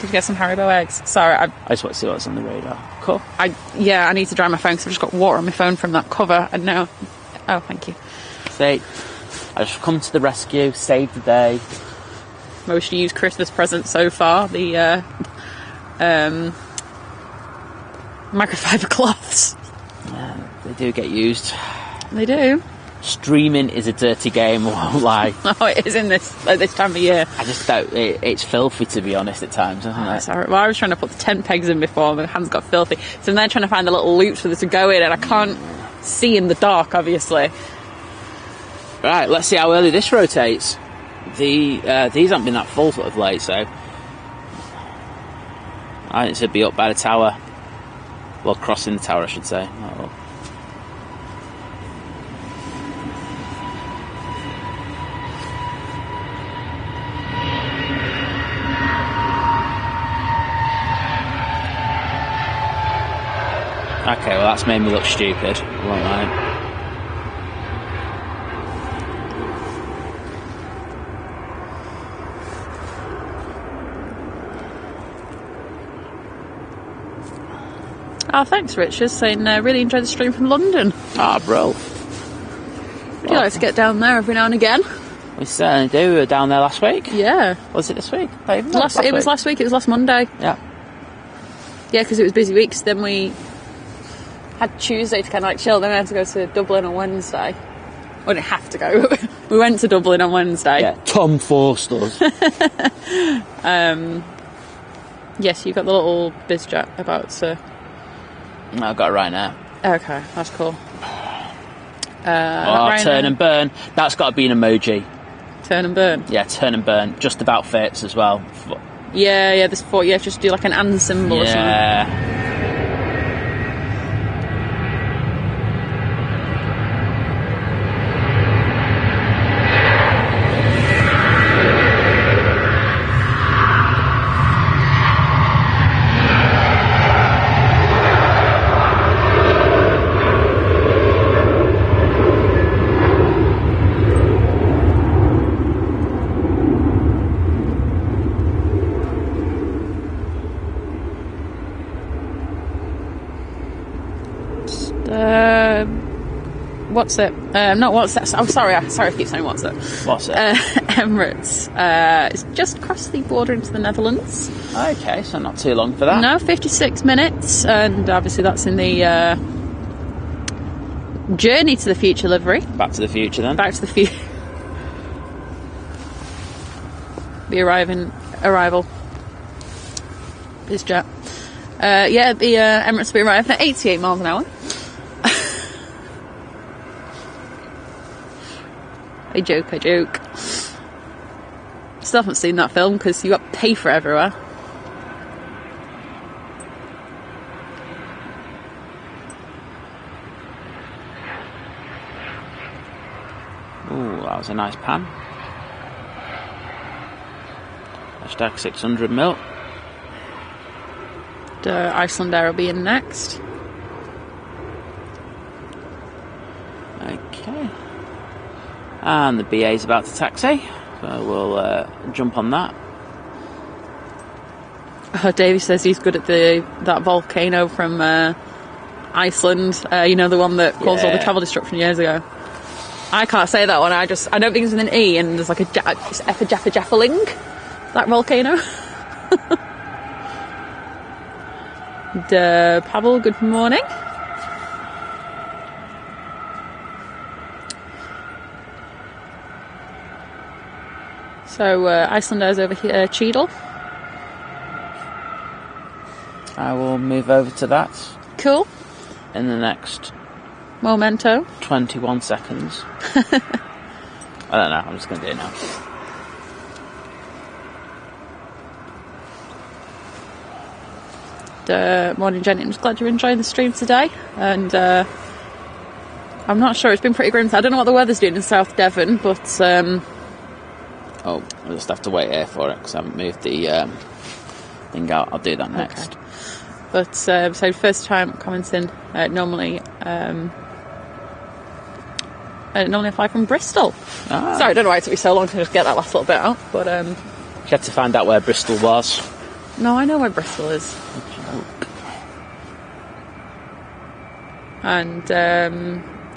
Did you get some Haribo eggs? Sorry, I just want to see what's on the radar. Cool. I need to dry my phone because I've just got water on my phone from that cover, and now... Oh, thank you. See, I just come to the rescue, saved the day. Most used Christmas present so far, the microfiber cloths. Yeah, they do get used. They do. Streaming is a dirty game, I won't lie. Oh, it is in this time of year. I just don't... It's filthy, to be honest, at times, isn't it? Sorry. Well, I was trying to put the tent pegs in before, my hands got filthy. So I'm then trying to find the little loops for this to go in, and I can't see in the dark, obviously. Right, let's see how early this rotates. These haven't been that full sort of late, so... I think it should be up by the tower. Well, crossing the tower, I should say. Oh. Okay, well that's made me look stupid. Won't lie. Oh, thanks, Richard, saying really enjoyed the stream from London. Ah, bro. Would you like to get down there every now and again? We certainly do. We were down there last week. Yeah. Was it this week? It was last week. It was last Monday. Yeah. Yeah, because it was busy weeks. Then we had Tuesday to kind of like chill. Then we had to go to Dublin on Wednesday. We didn't have to go. We went to Dublin on Wednesday. Yeah, Tom forced us. Yes, you've got the little BizJet about to... No, I've got it right now. Okay, that's cool. Turn and burn. That's got to be an emoji. Turn and burn? Yeah, turn and burn. Just about fits as well. Yeah, there's four. You have to just do like an and symbol or something. Yeah. What's it? Not what's that? I'm sorry. I keep saying what's it. What's it? Emirates. It's just across the border into the Netherlands. Okay, so not too long for that. No, 56 minutes, and obviously that's in the Journey to the Future livery. Back to the Future then. Back to the Future. The arrival. BizJet. Yeah, the Emirates will be arriving at 88 miles an hour. I joke. Still haven't seen that film because you got to pay for it everywhere. Ooh, that was a nice pan. Hashtag 600 mil. Icelandair will be in next. Okay. And the BA is about to taxi, so we'll jump on that. Oh, Davey says he's good at that volcano from Iceland. You know, the one that caused all the travel disruption years ago. I can't say that one. I don't think it's with an E, and there's like it's Jaffaling, that volcano. Pavel, good morning. So Icelandair's over here, Cheadle. I will move over to that. Cool. In the next Momento. 21 seconds. I don't know, I'm just going to do it now. Morning, Jenny. I'm just glad you're enjoying the stream today. And I'm not sure, it's been pretty grim. I don't know what the weather's doing in South Devon, but oh, I'll just have to wait here for it because I haven't moved the thing out. I'll do that next. Okay. But so first time commenting. Normally I fly from Bristol. Sorry, I don't know why it took me so long to just get that last little bit out. But you had to find out where Bristol was. No, I know where Bristol is. And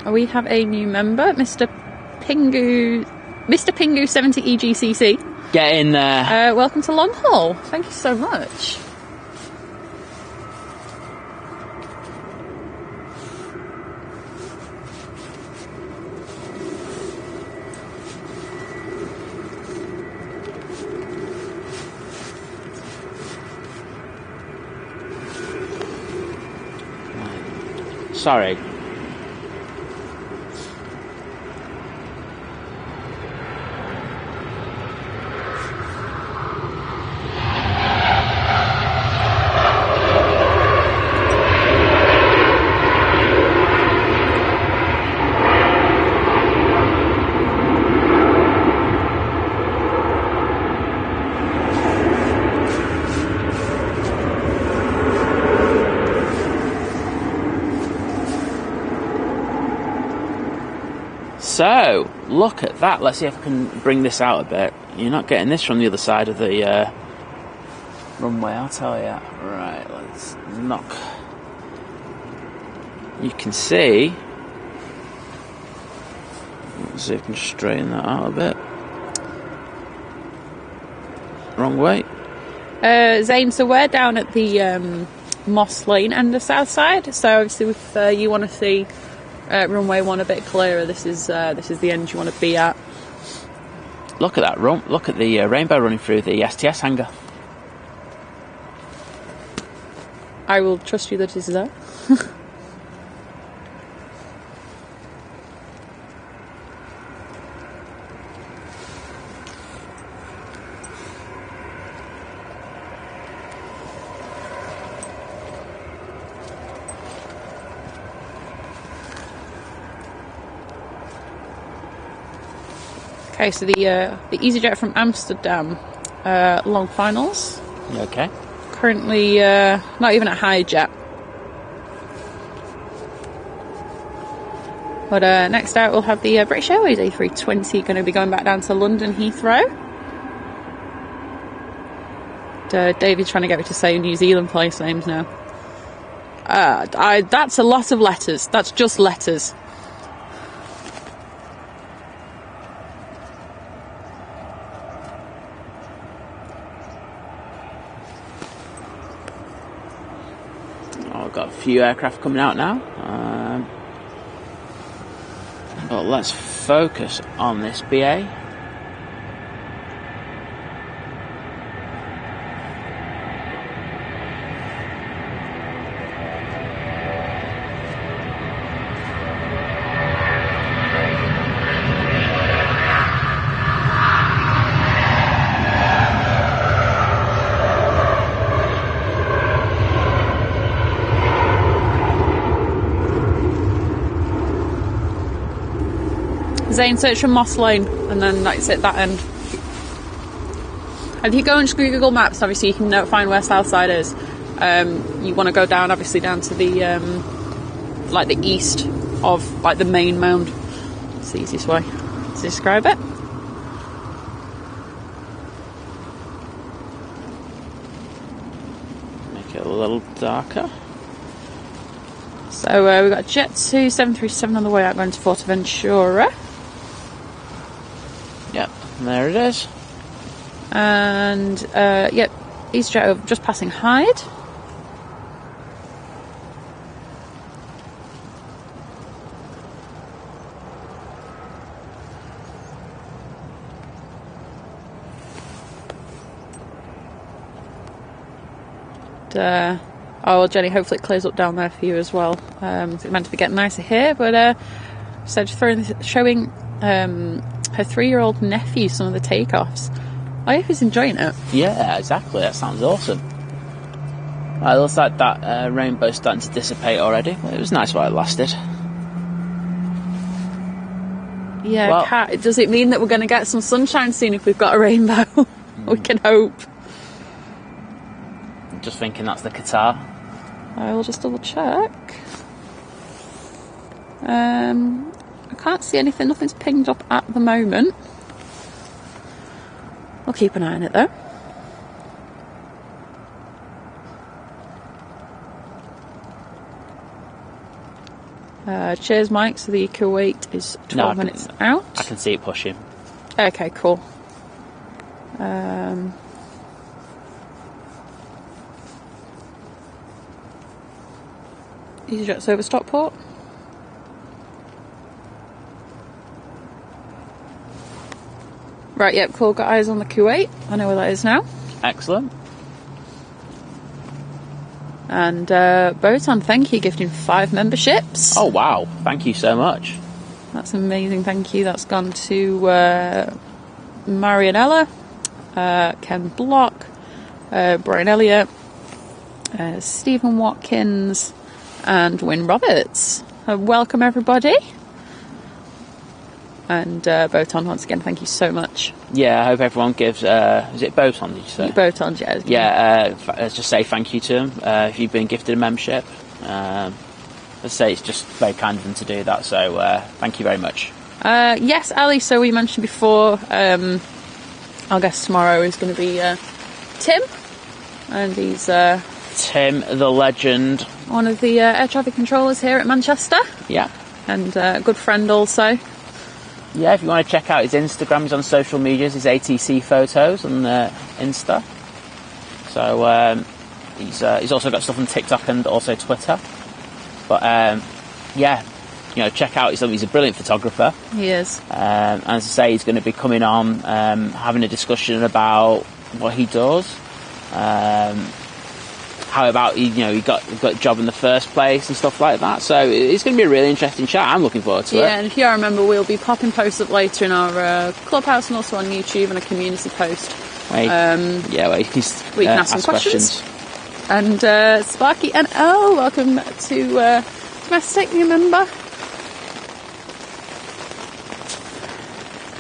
we have a new member, Mr. Pingu 70 EGCC. Get in there. Welcome to Long Haul. Thank you so much. Sorry. So, look at that. Let's see if I can bring this out a bit. You're not getting this from the other side of the runway, I'll tell you. Right, let's knock. You can see. Let's see if I can straighten that out a bit. Wrong way. Zane, so we're down at the Moss Lane end of Southside. So obviously if you want to see runway 1 a bit clearer, this is the end you want to be at. Look at that look at the rainbow running through the STS hangar. I will trust you that it is there. Okay, so the EasyJet from Amsterdam long finals. Okay. Currently not even at high jet. But next out we'll have the British Airways A320 going to be going back down to London Heathrow. David's trying to get me to say New Zealand place names now. That's a lot of letters. That's just letters. Got a few aircraft coming out now. But let's focus on this BA. Zane, search for Moss Lane, and then that's it, that end. And if you go and Google Maps, obviously you can find where Southside is. You want to go down, obviously, down to the like the east of like the main mound. It's the easiest way to describe it. Make it a little darker. So we've got Jet 2 737 on the way out going to Forteventura. Yep, there it is. And yep, EasyJet just passing Hyde. And, oh well, Jenny, hopefully it clears up down there for you as well. It's meant to be getting nicer here, but so just showing her 3-year-old nephew some of the takeoffs. I hope he's enjoying it. Yeah, exactly. That sounds awesome. It looks like that rainbow's starting to dissipate already. But it was nice while it lasted. Yeah, well, Kat, does it mean that we're going to get some sunshine soon if we've got a rainbow? We can hope. I'm just thinking that's the Qatar. I will just double check. I can't see anything. Nothing's pinged up at the moment. I'll keep an eye on it though. Cheers, Mike. So the Kuwait is 12 minutes out. I can see it pushing. Okay, cool. EasyJet's over Stockport. Right, yep, cool. Got eyes on the Kuwait. I know where that is now. Excellent. And Botan, thank you, gifting 5 memberships. Oh, wow. Thank you so much. That's amazing, thank you. That's gone to Marianella, Ken Block, Brian Elliott, Stephen Watkins, and Wynne Roberts. Welcome, everybody. And Botan, once again, thank you so much. Yeah, I hope everyone gives... is it Botan, did you say? Botan, yeah. Yeah, let's just say thank you to them if you've been gifted a membership. Let's say it's just very kind of them to do that, so thank you very much. Yes, Ali, so we mentioned before, our guest tomorrow is going to be Tim, and he's... Tim, the legend. One of the air traffic controllers here at Manchester. Yeah. And a good friend also. Yeah, if you want to check out his Instagram, he's on social medias, his ATC photos on Insta. So he's also got stuff on TikTok and also Twitter. But yeah, you know, check out. He's a brilliant photographer. He is. And as I say, he's going to be coming on, having a discussion about what he does. How about he got a job in the first place and stuff like that. So it's going to be a really interesting chat. I'm looking forward to it. Yeah, and if you remember, we'll be popping posts up later in our clubhouse and also on YouTube and a community post. Where you can ask some questions. And Sparky and Elle, welcome to Domestic, new member.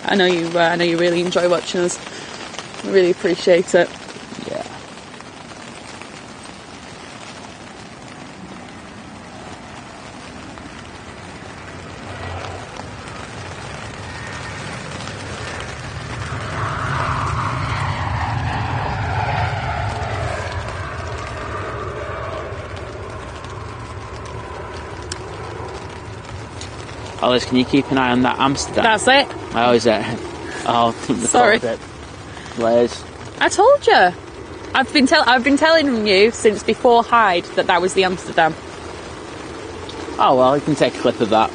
I know you really enjoy watching us. I really appreciate it. Yeah. Oh, Liz, can you keep an eye on that Amsterdam? That's it. Oh, is it? Oh, sorry. Liz. I told you. I've been telling you since before Hyde that was the Amsterdam. Oh well, you can take a clip of that.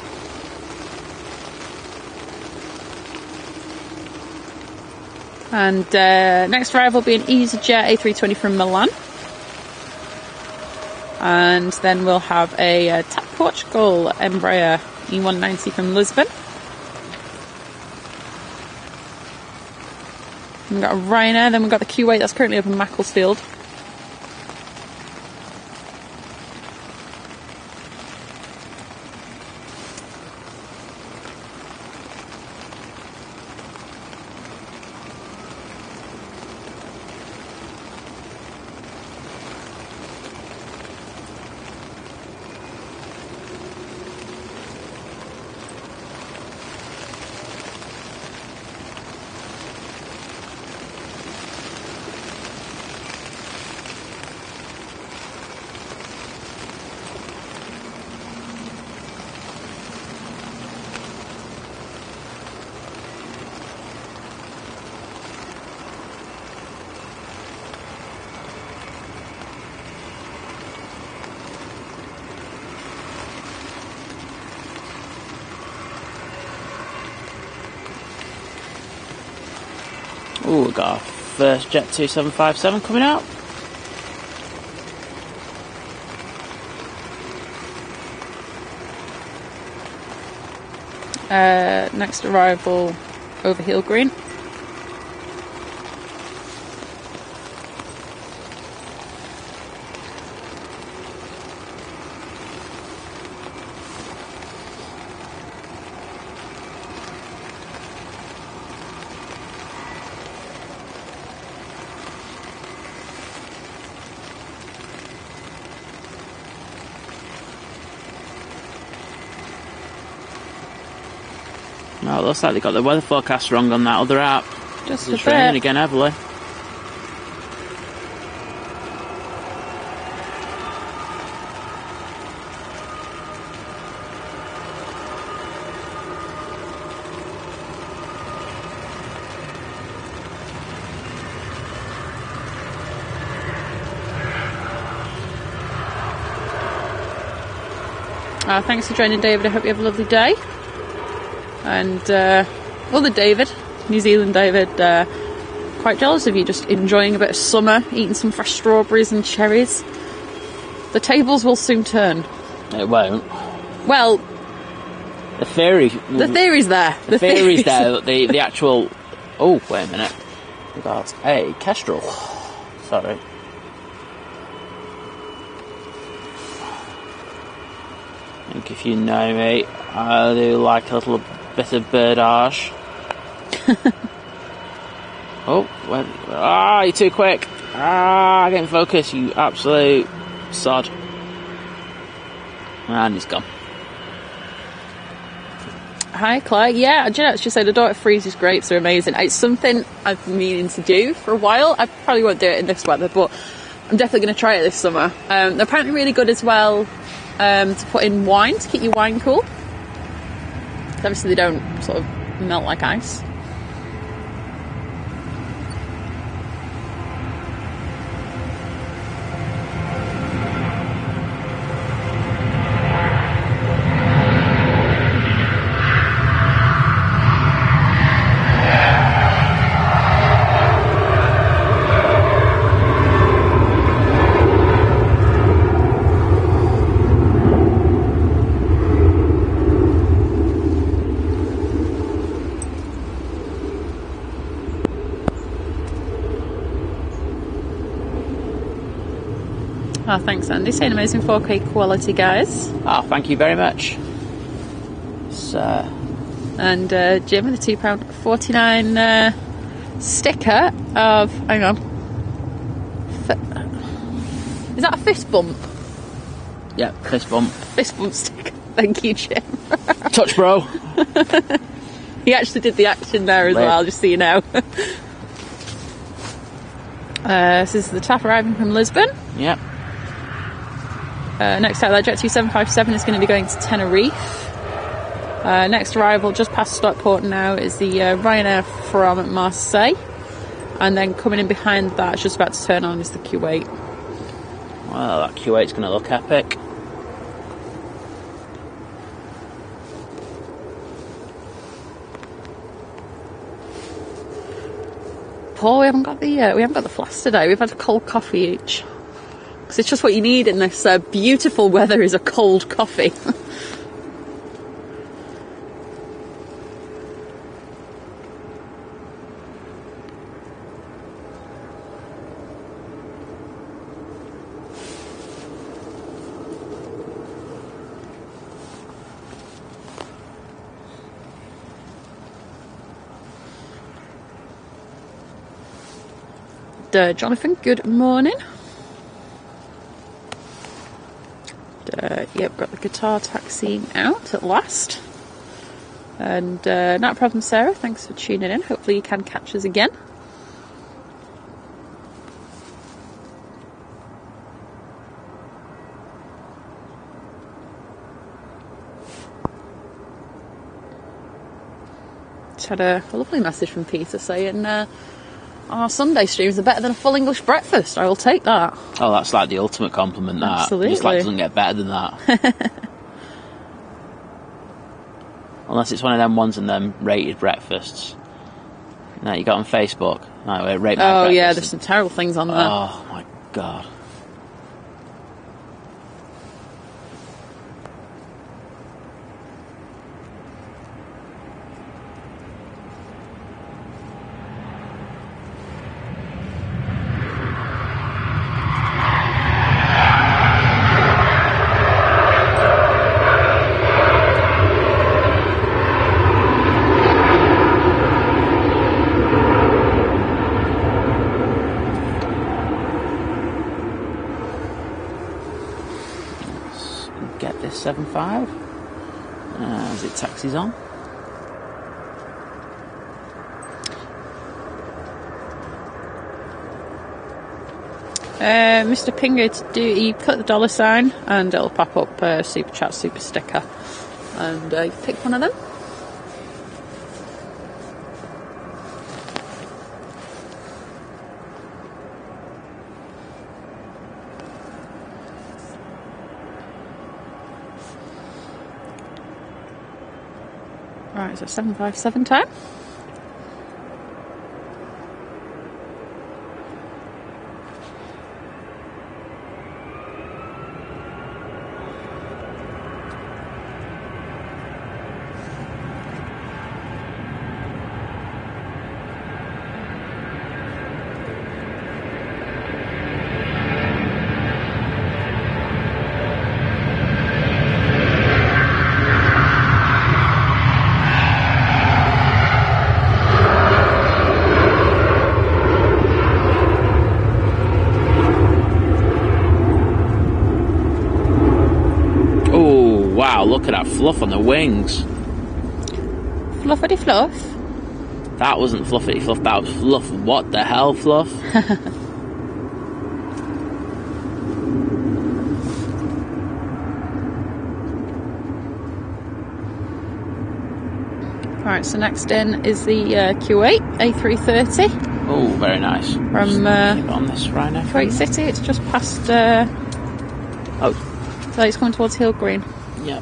And next arrival will be an EasyJet A320 from Milan. And then we'll have a TAP Portugal Embraer E190 from Lisbon. We've got a Ryanair, then we've got the Kuwait that's currently up in Macclesfield. Oh, we've got our first Jet 2757 coming out. Next arrival over Heel Green. Oh, it looks like they got the weather forecast wrong on that other app. Just It's raining again heavily. Thanks for joining, David. I hope you have a lovely day. And other David, New Zealand David, quite jealous of you, just enjoying a bit of summer, eating some fresh strawberries and cherries. The tables will soon turn. It won't. Well, the theory's there. The theory's there. The actual. Oh, wait a minute. We got a Kestrel. Sorry. I think if you know me, I do like a little bit of birdage. Oh, you're too quick. Get in focus, you absolute sod. And he's gone. Hi, Claire. Yeah, do you know, she said Adore freezes grapes are amazing. It's something I've been meaning to do for a while. I probably won't do it in this weather, but I'm definitely going to try it this summer. They're apparently really good as well to put in wine, to keep your wine cool. Obviously they don't sort of melt like ice. Oh, thanks, Andy. Saying amazing 4K quality, guys. Oh, thank you very much. And Jim with a £2.49 sticker of. Hang on. Is that a fist bump? Yeah, fist bump. Fist bump sticker. Thank you, Jim. Touch, bro. He actually did the action there as well, just so you know. This is the TAP arriving from Lisbon. Yep. Next out, that Jet 2757 is going to be going to Tenerife. Next arrival, just past Stockport now, is the Ryanair from Marseille. And then coming in behind that, just about to turn on, is the Kuwait. Well, that Kuwait's going to look epic. pour. We haven't got the flask today. We've had a cold coffee each. Because it's just what you need in this beautiful weather, is a cold coffee. Jonathan, good morning. Yep, got the guitar taxiing out at last. And not a problem, Sarah. Thanks for tuning in. Hopefully you can catch us again. Just had a lovely message from Peter saying our Sunday streams are better than a full English breakfast. I will take that. Oh, that's like the ultimate compliment, that. Absolutely. It's like, doesn't get better than that. Unless it's one of them ones in them rated breakfasts. No, you got on Facebook. No, rate my breakfast. Yeah, there's some terrible things on there. Oh, my God. Get this 7.5 as it taxis on. Mr. Pinger, you put the $sign and it'll pop up Super Chat Super Sticker, and you pick one of them. Right, is it 7:57 time? Wow, look at that fluff on the wings. Fluffity fluff? That wasn't fluffity fluff, that was fluff. What the hell, fluff? Right, so next in is the Q8 A330. Oh, very nice. From on this Rhino. Kuwait City. It's just past. So it's coming towards Hill Green. Yep.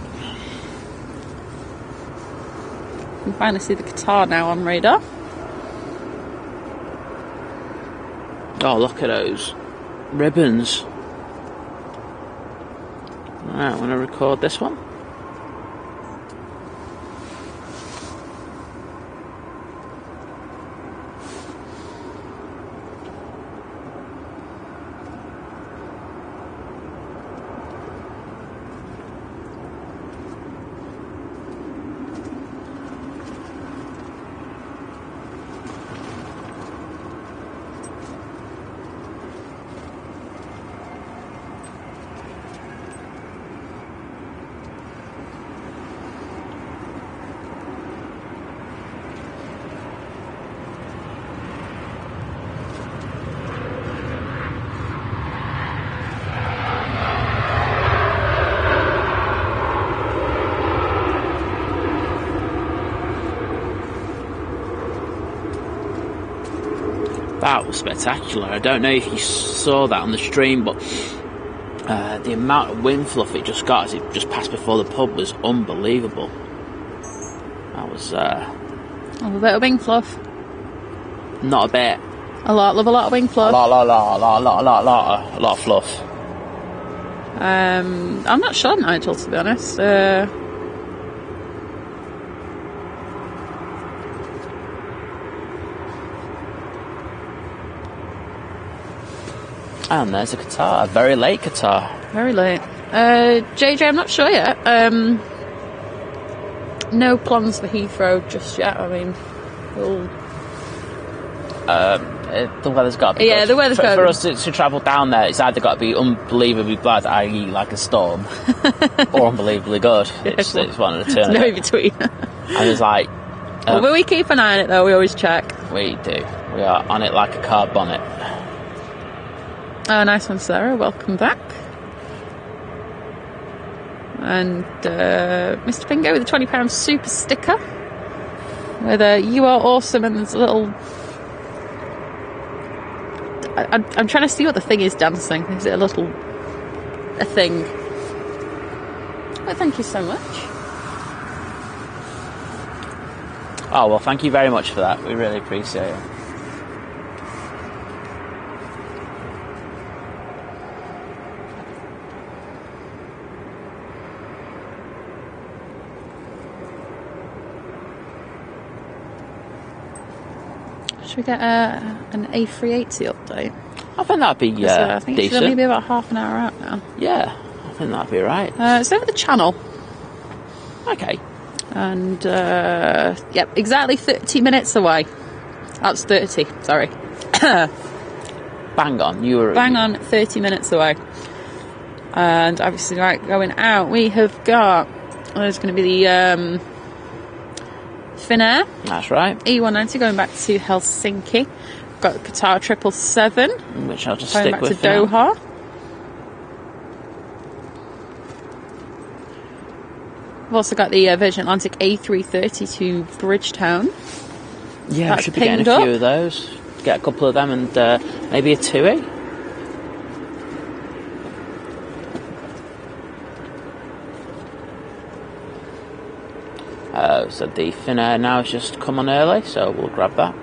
You can finally see the Qatar now on radar. Oh, look at those ribbons. Right, I'm going to record this one. That was spectacular. I don't know if you saw that on the stream, but the amount of wind fluff it just got as it just passed before the pub was unbelievable. That was... a little bit of wing fluff. Not a bit. Love a lot of wing fluff. A lot of fluff. I'm not sure, Nigel, to be honest. And there's a Qatar, a very late Qatar. Very late. JJ, I'm not sure yet. No plans for Heathrow just yet. I mean, we'll... the weather's got to be good. The weather's got for us to travel down there, it's either got to be unbelievably bad, i.e. like a storm, or unbelievably good. It's one of the two. No in between. And it's like... well, we keep an eye on it, though. We always check. We do. We are on it like a car bonnet. Oh, nice one, Sarah. Welcome back. And Mr. Bingo with a £20 super sticker. With a "You are awesome" and there's a little... I'm trying to see what the thing is dancing. Is it a thing? Oh, thank you so much. Oh, well, thank you very much for that. We really appreciate it. Should we get an A380 update? I think that'd be I think decent. it's maybe about half an hour out now. Yeah, I think that'd be right. It's over the channel. Okay. And, yep, exactly 30 minutes away. That's 30, sorry. Bang on. You were... Bang on, 30 minutes away. And obviously, right, going out, we have got... There's going to be the... Finnair. That's right. E190 going back to Helsinki. Got Qatar 777, which I'll just going stick back with to Doha. We've also got the Virgin Atlantic A330 to Bridgetown. Yeah, That's we should be getting a few of those. Get a couple of them and maybe a TUI. So the Finnair now has just come on early, so we'll grab that.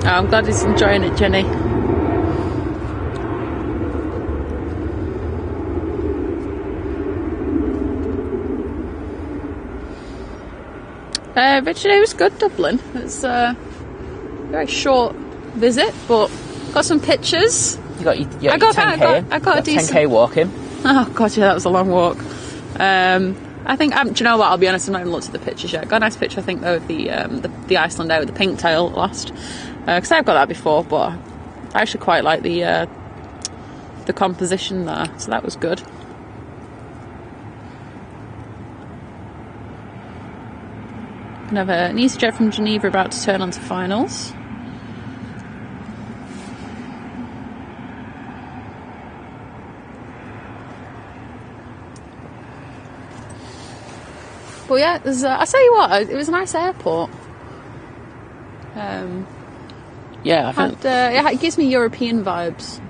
I'm glad he's enjoying it, Jenny. Richard, it was good, Dublin. It's a very short visit, but got some pictures. You got your 10K. I got a decent 10K walking. Oh god, yeah, that was a long walk. I think, do you know what? I'll be honest, I've not even looked at the pictures yet. Got a nice picture, I think, though, of the Iceland out with the pink tail last. Because I've got that before, but I actually quite like the composition there, so that was good. Gonna have an EasyJet from Geneva about to turn onto finals. But yeah, I tell you what, it was a nice airport. Yeah, I think... it gives me European vibes.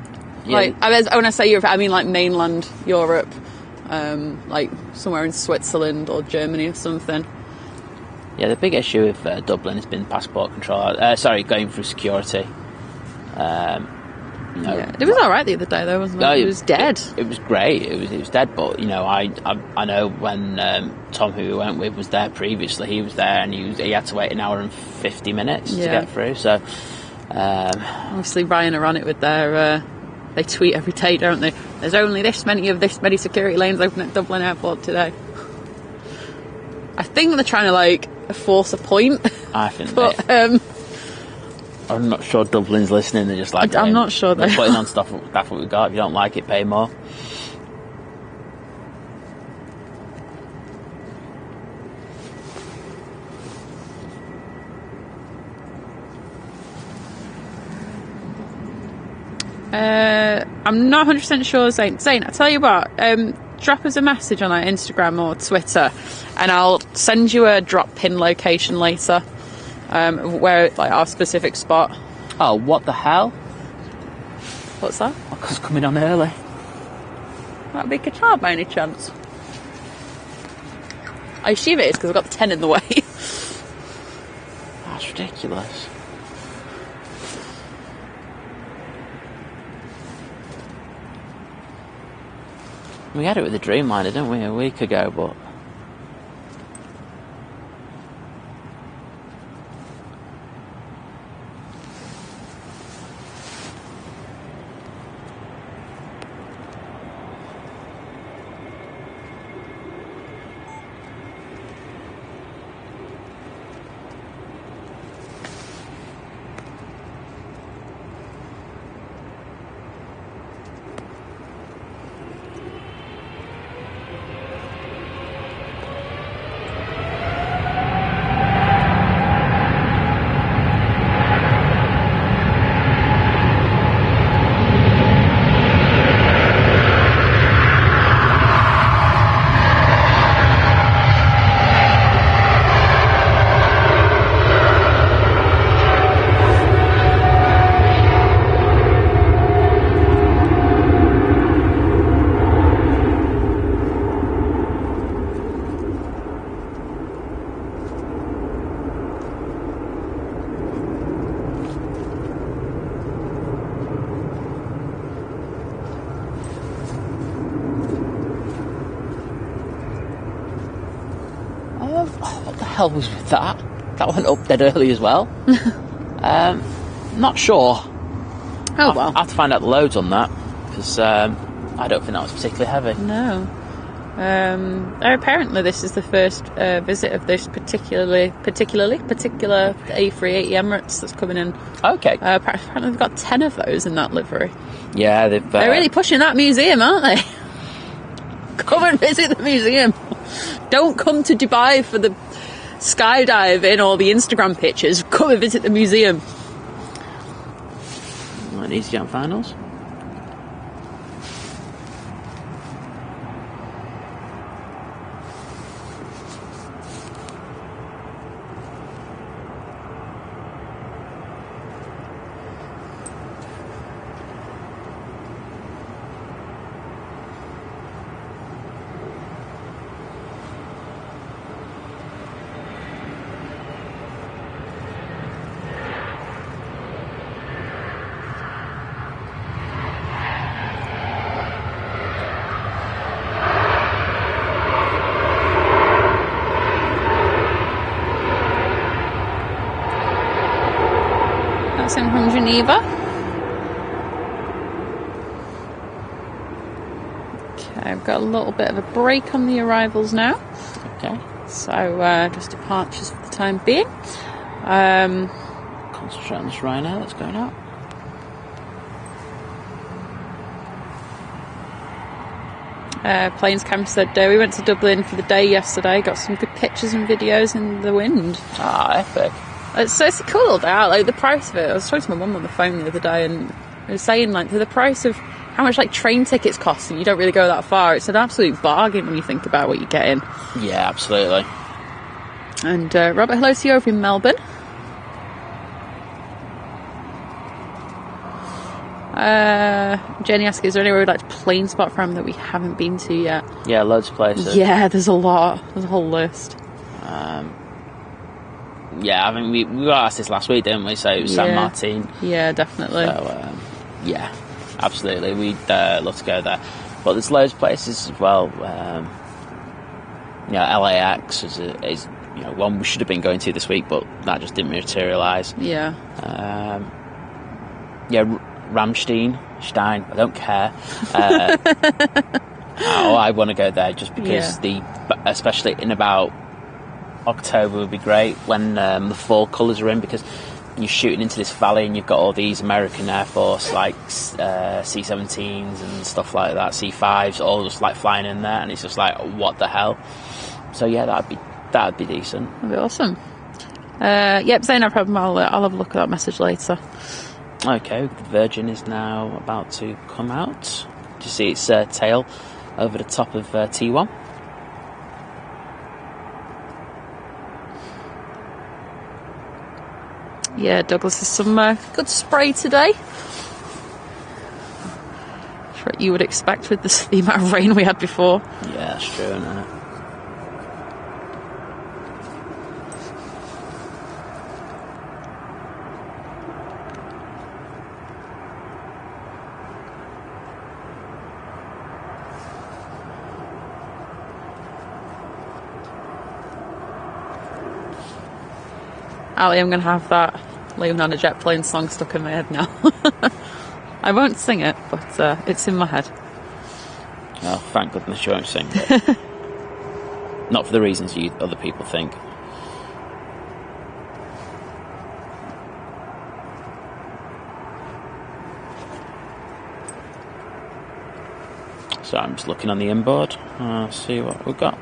Yeah. Like, when I say Europe, I mean like mainland Europe, like somewhere in Switzerland or Germany or something. Yeah, the big issue with Dublin has been passport control. Going through security. Yeah, it was all right the other day, though, wasn't it? It was dead. It was great. It was dead, but I know when Tom, who we went with, was there previously. He was there, and he had to wait an hour and 50 minutes to get through. So obviously, Ryan are on it with their. They tweet every day, don't they? There's only this many security lanes open at Dublin Airport today. I think they're trying to force a point. I think, but I'm not sure Dublin's listening. They're just like, I'm not sure they're putting on stuff. That's what we got. If you don't like it, pay more. I'm not 100% sure, Zane. Zane, I tell you what, drop us a message on our Instagram or Twitter, and I'll send you a drop pin location later, where like our specific spot. Oh, what the hell? What's that? Because coming on early. That'd be Qatar by any chance? I assume it is because I've got the 10 in the way. That's ridiculous. We had it with the Dreamliner, didn't we, a week ago, but... What the hell was with that? That went up dead early as well. Not sure. Oh well. I have to find out the loads on that, because I don't think that was particularly heavy. No. Apparently this is the first visit of this particular A380 Emirates that's coming in. Okay. Apparently they've got 10 of those in that livery. Yeah, they're really pushing that museum, aren't they? Come and visit the museum. Don't come to Dubai for the skydiving or the Instagram pictures. Come and visit the museum. Like these jump finals. In from Geneva. Okay, I've got a little bit of a break on the arrivals now. Okay. So just departures for the time being. Concentrate on this Ryanair that's going out. Planes camp said we went to Dublin for the day yesterday, got some good pictures and videos in the wind. Ah, epic. It's cool out, like the price of it. I was talking to my mum on the phone the other day, and I was saying like for the price of how much like train tickets cost, and you don't really go that far. It's an absolute bargain when you think about what you're getting. Yeah, absolutely. And Robert, hello to you over in Melbourne. Jenny asks, is there anywhere we'd like to plane spot from that we haven't been to yet? Yeah, loads of places. Yeah, there's a lot. There's a whole list. Yeah, I mean, we got asked this last week, didn't we? So it was San Martin. Yeah, definitely. So, yeah, absolutely. We'd love to go there. But there's loads of places as well. LAX is one we should have been going to this week, but that just didn't materialise. Yeah. Ramstein, I don't care. I want to go there just because especially in about October would be great when the fall colours are in, because you're shooting into this valley and you've got all these American Air Force like C-17s and stuff like that, C-5s, all just like flying in there, and it's just like, what the hell? So yeah, that'd be decent. That'd be awesome. Yep, say no problem. I'll have a look at that message later. Okay, the Virgin is now about to come out. Do you see its tail over the top of T1? Yeah, Douglas, is some good spray today. That's what you would expect with the amount of rain we had before. Yeah, that's true, isn't it? Ali, I'm going to have that Leaving on a Jet Plane song stuck in my head now. I won't sing it, but it's in my head. Oh, thank goodness you won't sing it. Not for the reasons other people think. So I'm just looking on the inboard. See what we've got.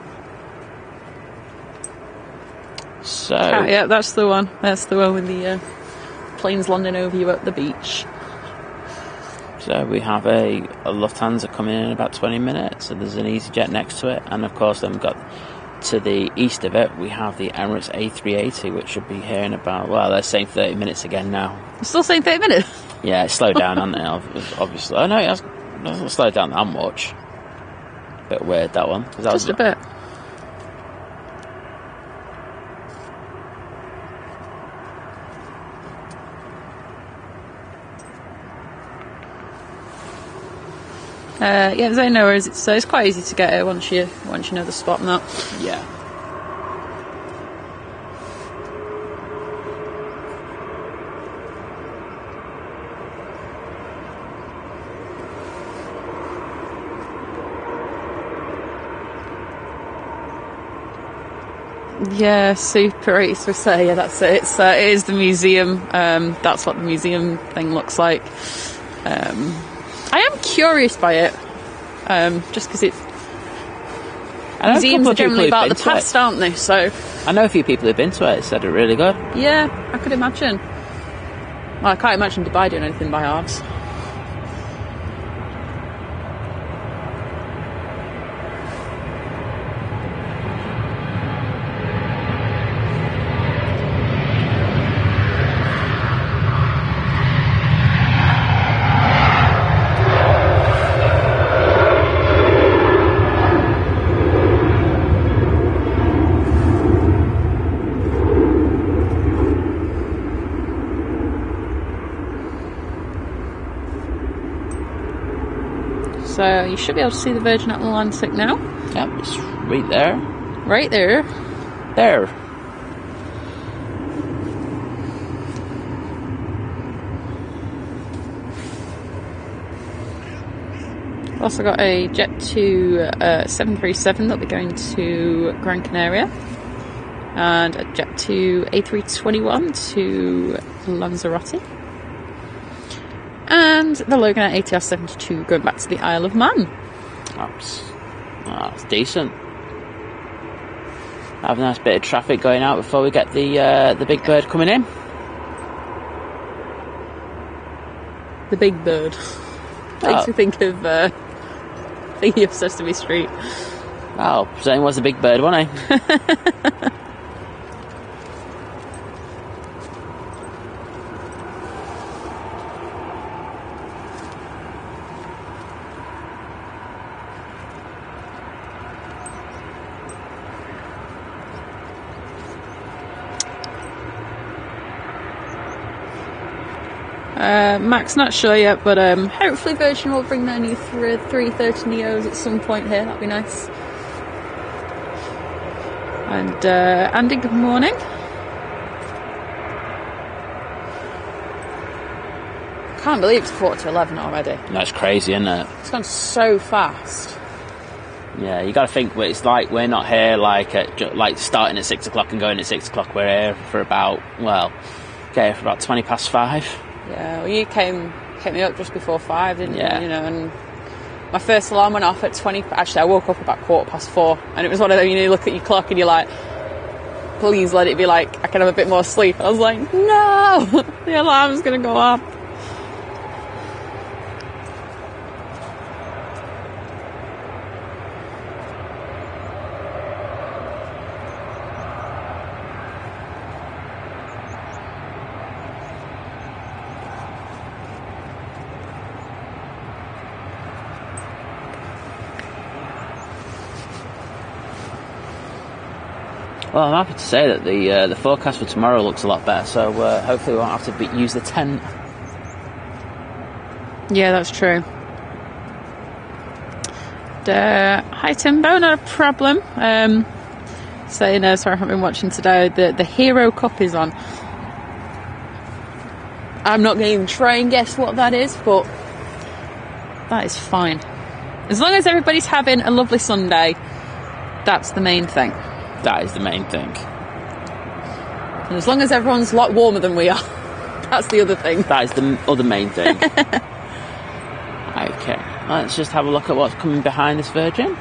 So yeah, that's the one. That's the one with the planes landing over you at the beach. So we have a Lufthansa coming in about 20 minutes. So there's an EasyJet next to it, and of course then we've got to the east of it. We have the Emirates A380, which should be here in about, well, they're saying 30 minutes again now. You're still saying 30 minutes? Yeah, it's slowed down, hasn't it? Obviously. Oh no, it hasn't slowed down that much. Bit weird, that one. Just a bit. Yeah, there's no worries. It's quite easy to get here once you know the spot and that. Yeah. Yeah, super 83. Yeah, that's it. It is the museum. That's what the museum thing looks like. I am curious by it, just because it's museums are generally about the past, aren't they? So I know a few people who've been to it. Said it really good. Yeah, I could imagine. Well, I can't imagine Dubai doing anything by halves. So you should be able to see the Virgin Atlantic now. Yep, it's right there. Right there. There. We've also got a Jet 2 737 that'll be going to Gran Canaria, and a Jet 2 A321 to Lanzarote. And the Logan ATR 72 going back to the Isle of Man. That's decent. Have a nice bit of traffic going out before we get the big bird coming in. The big bird. Makes me think of Thingy of Sesame Street. Well, saying was a big bird, wasn't he? Max, not sure yet, but hopefully Virgin will bring their new 330 Neos at some point here. That'd be nice. And Andy, good morning. Can't believe it's 4:11 already. That's crazy, isn't it? It's gone so fast. Yeah, you got to think. It's like we're not here like starting at 6 o'clock and going at 6 o'clock. We're here for about for about 20 past 5. Yeah, well, you came me up just before 5, didn't you? Yeah. And my first alarm went off at 20. Actually, I woke up about 4:15, and it was one of them. You look at your clock and you're like, please let it be like I can have a bit more sleep. I was like, no, the alarm's gonna go off. Well, I'm happy to say that the forecast for tomorrow looks a lot better, so hopefully we won't have to use the tent. Yeah, that's true. Hi Timbo, not a problem. Sorry, I haven't been watching today. The Hero Cup is on. I'm not going to even try and guess what that is, but that is fine. As long as everybody's having a lovely Sunday, that's the main thing. That is the main thing. And as long as everyone's a lot warmer than we are, that's the other thing. That is the other main thing. Okay, let's just have a look at what's coming behind this Virgin.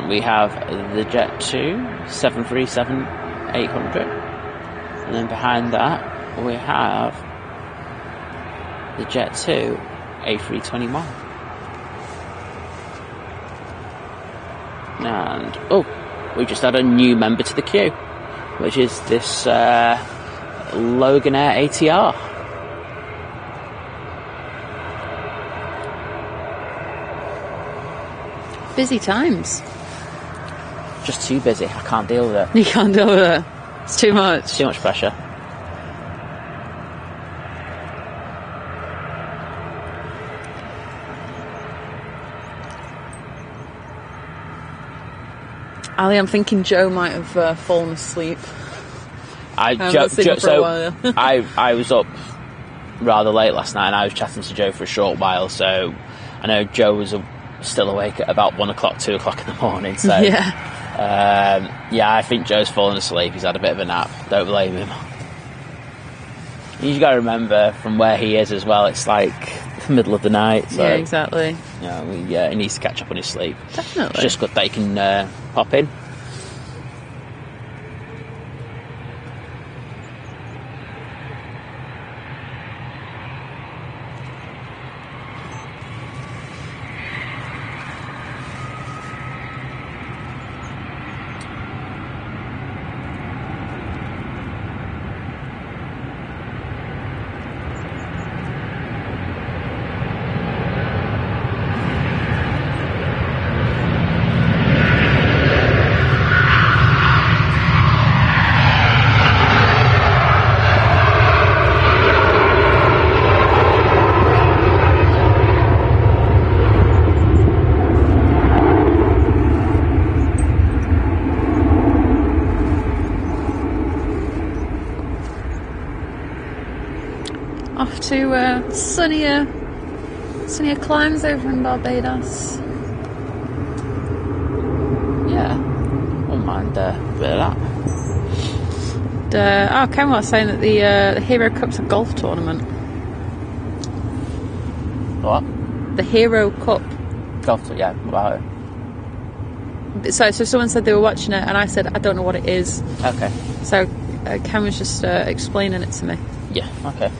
We have the Jet 2 737-800, and then behind that we have the Jet 2 A321. And we just had a new member to the queue, which is this Logan Air ATR. Busy times. Just too busy. I can't deal with it. You can't deal with it. It's too much. It's too much pressure. Ali, I'm thinking Joe might have fallen asleep. I was up rather late last night, and I was chatting to Joe for a short while, so I know Joe was still awake at about 1 o'clock, 2 o'clock in the morning, so I think Joe's fallen asleep. He's had a bit of a nap. Don't blame him. You got to remember from where he is as well, it's like the middle of the night, so yeah, exactly. He needs to catch up on his sleep. Definitely. It's just good they can pop in. Off to sunnier climes over in Barbados. Yeah, wouldn't mind a bit of that. Ken was saying that the Hero Cup's a golf tournament. What? The Hero Cup. Golf, yeah, about it. So someone said they were watching it, and I said I don't know what it is. Okay. So Ken was just explaining it to me. Yeah, okay.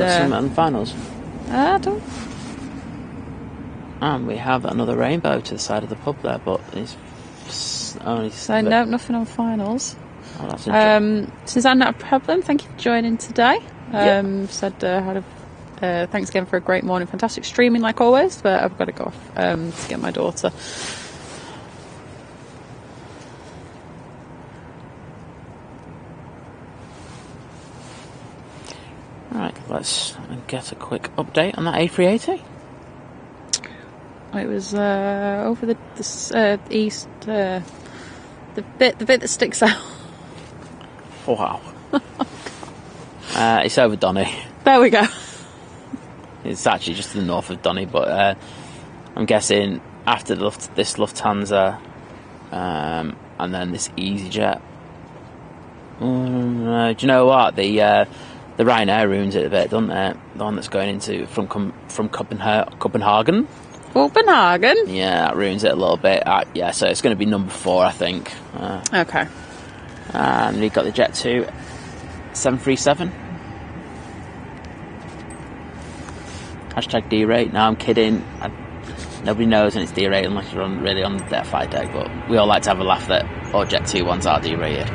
And finals. I don't. And we have another rainbow to the side of the pub there, but it's only. So no, nothing on finals. Oh, that's interesting. Suzanne, not a problem. Thank you for joining today. Said thanks again for a great morning, fantastic streaming like always. But I've got to go off to get my daughter. Right, let's get a quick update on that A380. It was over the east, the bit that sticks out. Wow. It's over Donny. There we go. It's actually just to the north of Donny, but I'm guessing after this Lufthansa and then this EasyJet. Do you know what? The Ryanair ruins it a bit, doesn't it? The one that's going into from Copenhagen. Copenhagen? Yeah, that ruins it a little bit. Yeah, so it's going to be number 4, I think. Okay. And we've got the Jet 2 737. Hashtag D-rate. No, I'm kidding. Nobody knows when it's D-rate unless you're really on their flight deck, but we all like to have a laugh that all Jet 2 ones are D-rated.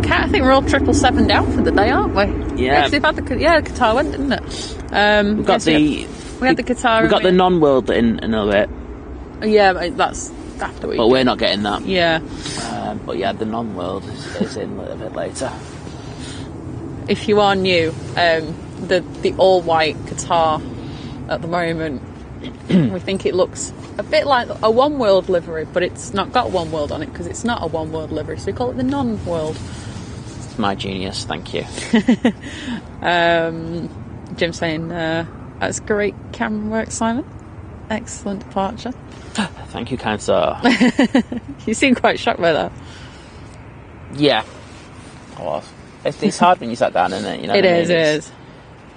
Kat, I think we're all 777 down for the day, aren't we? Yeah. They've had the Qatar went, didn't it? We've got we had the Qatar. We've got the non-world in a little bit. Yeah, but that's after we. But we're not getting that. Yeah. But yeah, the non-world is in a little bit later. If you are new, the all-white Qatar at the moment, we think it looks a bit like a One World livery, but it's not got One World on it because it's not a One World livery, so we call it the non-world. It's my genius, thank you. Jim saying, that's great camera work, Simon. Excellent departure. Thank you, kind sir. You seem quite shocked by that. Yeah. I was. It's hard when you sat down, isn't it? You know It is.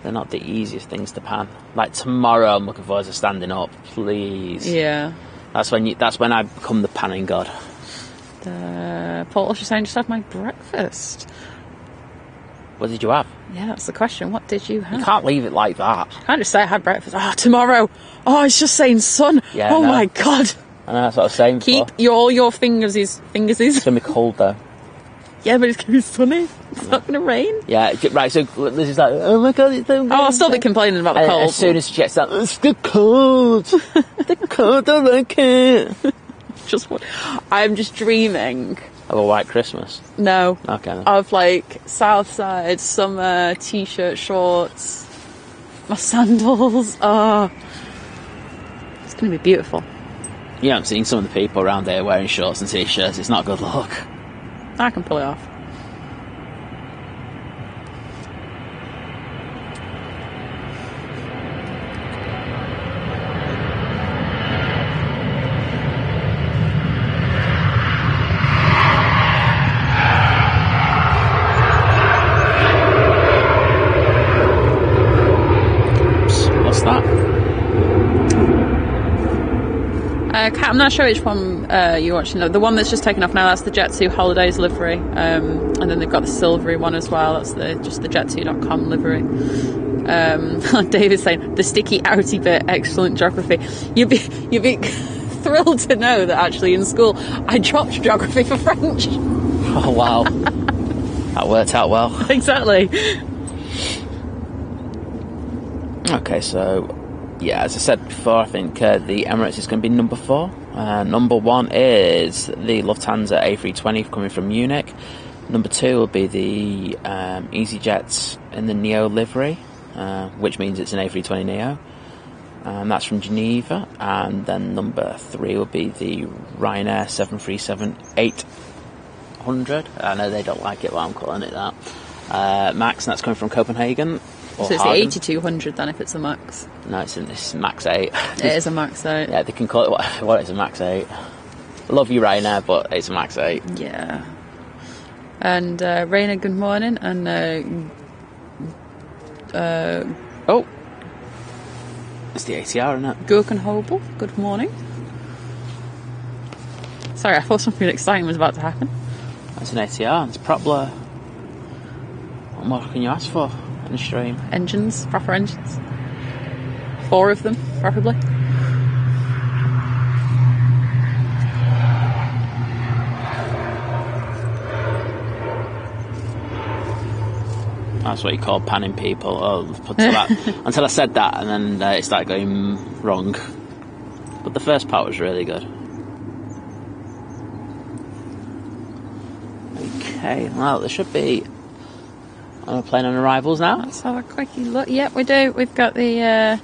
They're not the easiest things to pan. Like tomorrow, I'm looking forward to standing up. Please. Yeah. That's when I become the panning god. Paul, she's saying, just had my breakfast. What did you have? Yeah, that's the question. What did you have? You can't leave it like that. I can't just say I had breakfast. Oh, tomorrow. Oh, it's just saying sun. Yeah, oh no. My God. I know, that's what I was saying. Keep all your fingers. It's going to be cold though. Yeah, but it's going to be sunny. It's not going to rain. Yeah, right, so Liz is like, oh my God, it's so cold. Oh, I'll still be complaining about the cold. As soon as she gets that, it's the cold. The cold, I like it. I'm just dreaming. Of a white Christmas? No. Okay. Then. Of like Southside, summer, t-shirt, shorts, my sandals. Oh, it's going to be beautiful. You haven't seen some of the people around here wearing shorts and t-shirts. It's not a good look. I can pull it off. What's that? I'm not sure which one you're watching. The one that's just taken off now, that's the Jet2 Holidays livery. And then they've got the silvery one as well. That's just the jet2.com livery. David's saying, the sticky outy bit, excellent geography. You'd be thrilled to know that actually in school I dropped geography for French. Oh, wow. That worked out well. Exactly. Okay, so... Yeah, as I said before, I think the Emirates is going to be number 4. Number 1 is the Lufthansa A320 coming from Munich. Number 2 will be the EasyJet in the Neo livery, which means it's an A320 Neo. And that's from Geneva. And then number 3 will be the Ryanair 737-800. I know they don't like it, but I'm calling it that. Max, and that's coming from Copenhagen. So it's the 8200 then, if it's a Max. No, it's Max 8. It is a Max 8. Yeah, they can call it what is a Max 8. Love you, Ryanair, but it's a Max 8. Yeah. And Raina, good morning. And oh, it's the ATR, isn't it? Gurkenhobel, good morning. Sorry, I thought something exciting was about to happen. It's an ATR. It's proper. What more can you ask for in a stream? Engines, proper engines. 4 of them, preferably. That's what you call panning people. Until I said that, and then it started going wrong. But the first part was really good. Okay, well, there should be a plane on arrivals now. Let's have a quickie look. Yep, we do. We've got the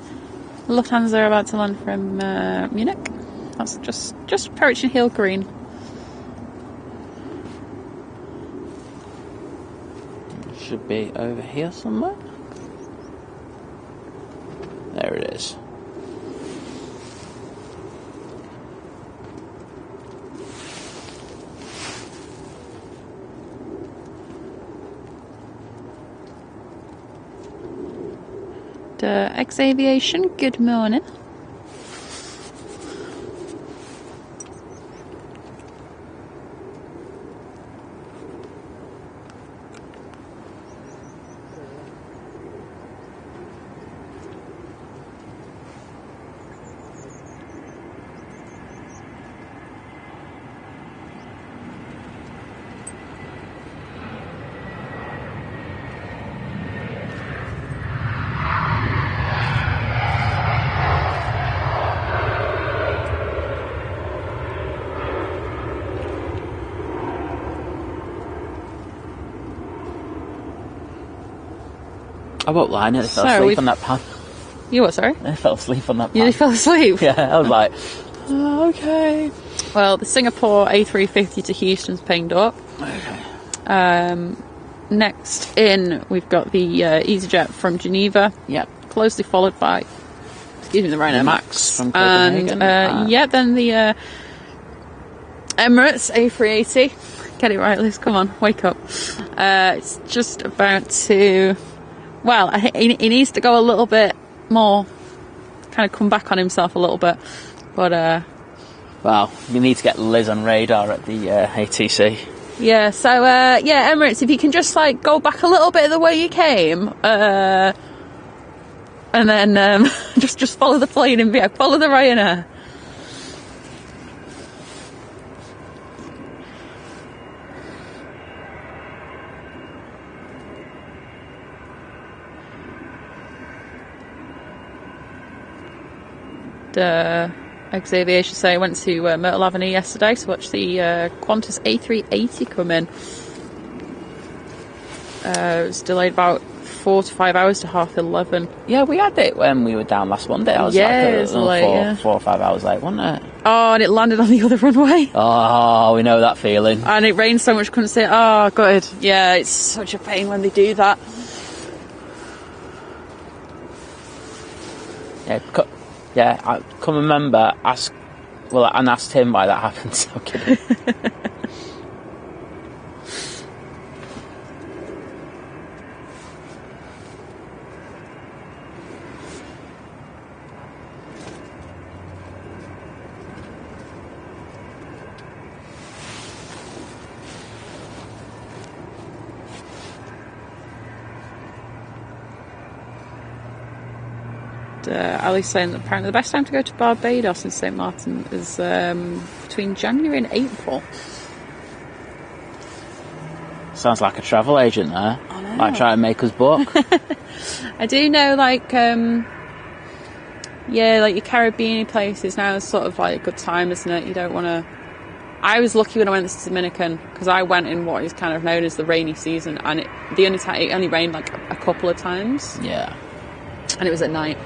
Lufthansa about to land from Munich. That's just approaching Hill Green. Should be over here somewhere. There it is. Aviation, good morning. I won't lie, I nearly fell So asleep we've- on that pan. You what, sorry? I fell asleep on that pan. You fell asleep? Yeah, I was like, oh, okay. Well, the Singapore A350 to Houston's pinged up. Okay. Next in, we've got the EasyJet from Geneva. Yep. Closely followed by, excuse me, the Ryanair Max from and Copenhagen. then the Emirates A380. Get it right, Liz. Come on, wake up. It's just about to. Well, he needs to go a little bit more, kind of come back on himself a little bit, but. Well, you need to get Liz on radar at the ATC. Yeah, so, Emirates, if you can just, like, go back a little bit of the way you came, and then, just follow the plane and follow the Ryanair. Aviation say I went to Myrtle Avenue yesterday to watch the Qantas A380 come in. It was delayed about 4 to 5 hours to 11:30. Yeah, we had it when we were down last Monday. I was it was late, 4 or 5 hours late, wasn't it? Oh, and it landed on the other runway. Oh, we know that feeling. And it rained so much, couldn't see it. Oh, good. Yeah, it's such a pain when they do that. Yeah, I can remember and asked him why that happened. So kidding. Ali's saying that apparently the best time to go to Barbados in St Martin is between January and April. Sounds like a travel agent there. I know. Might try and make us book. I do know, like your Caribbean places now is sort of like a good time, isn't it? You don't want to. I was lucky when I went to the Dominican because I went in what is kind of known as the rainy season, and it only rained like a couple of times. Yeah. And it was at night.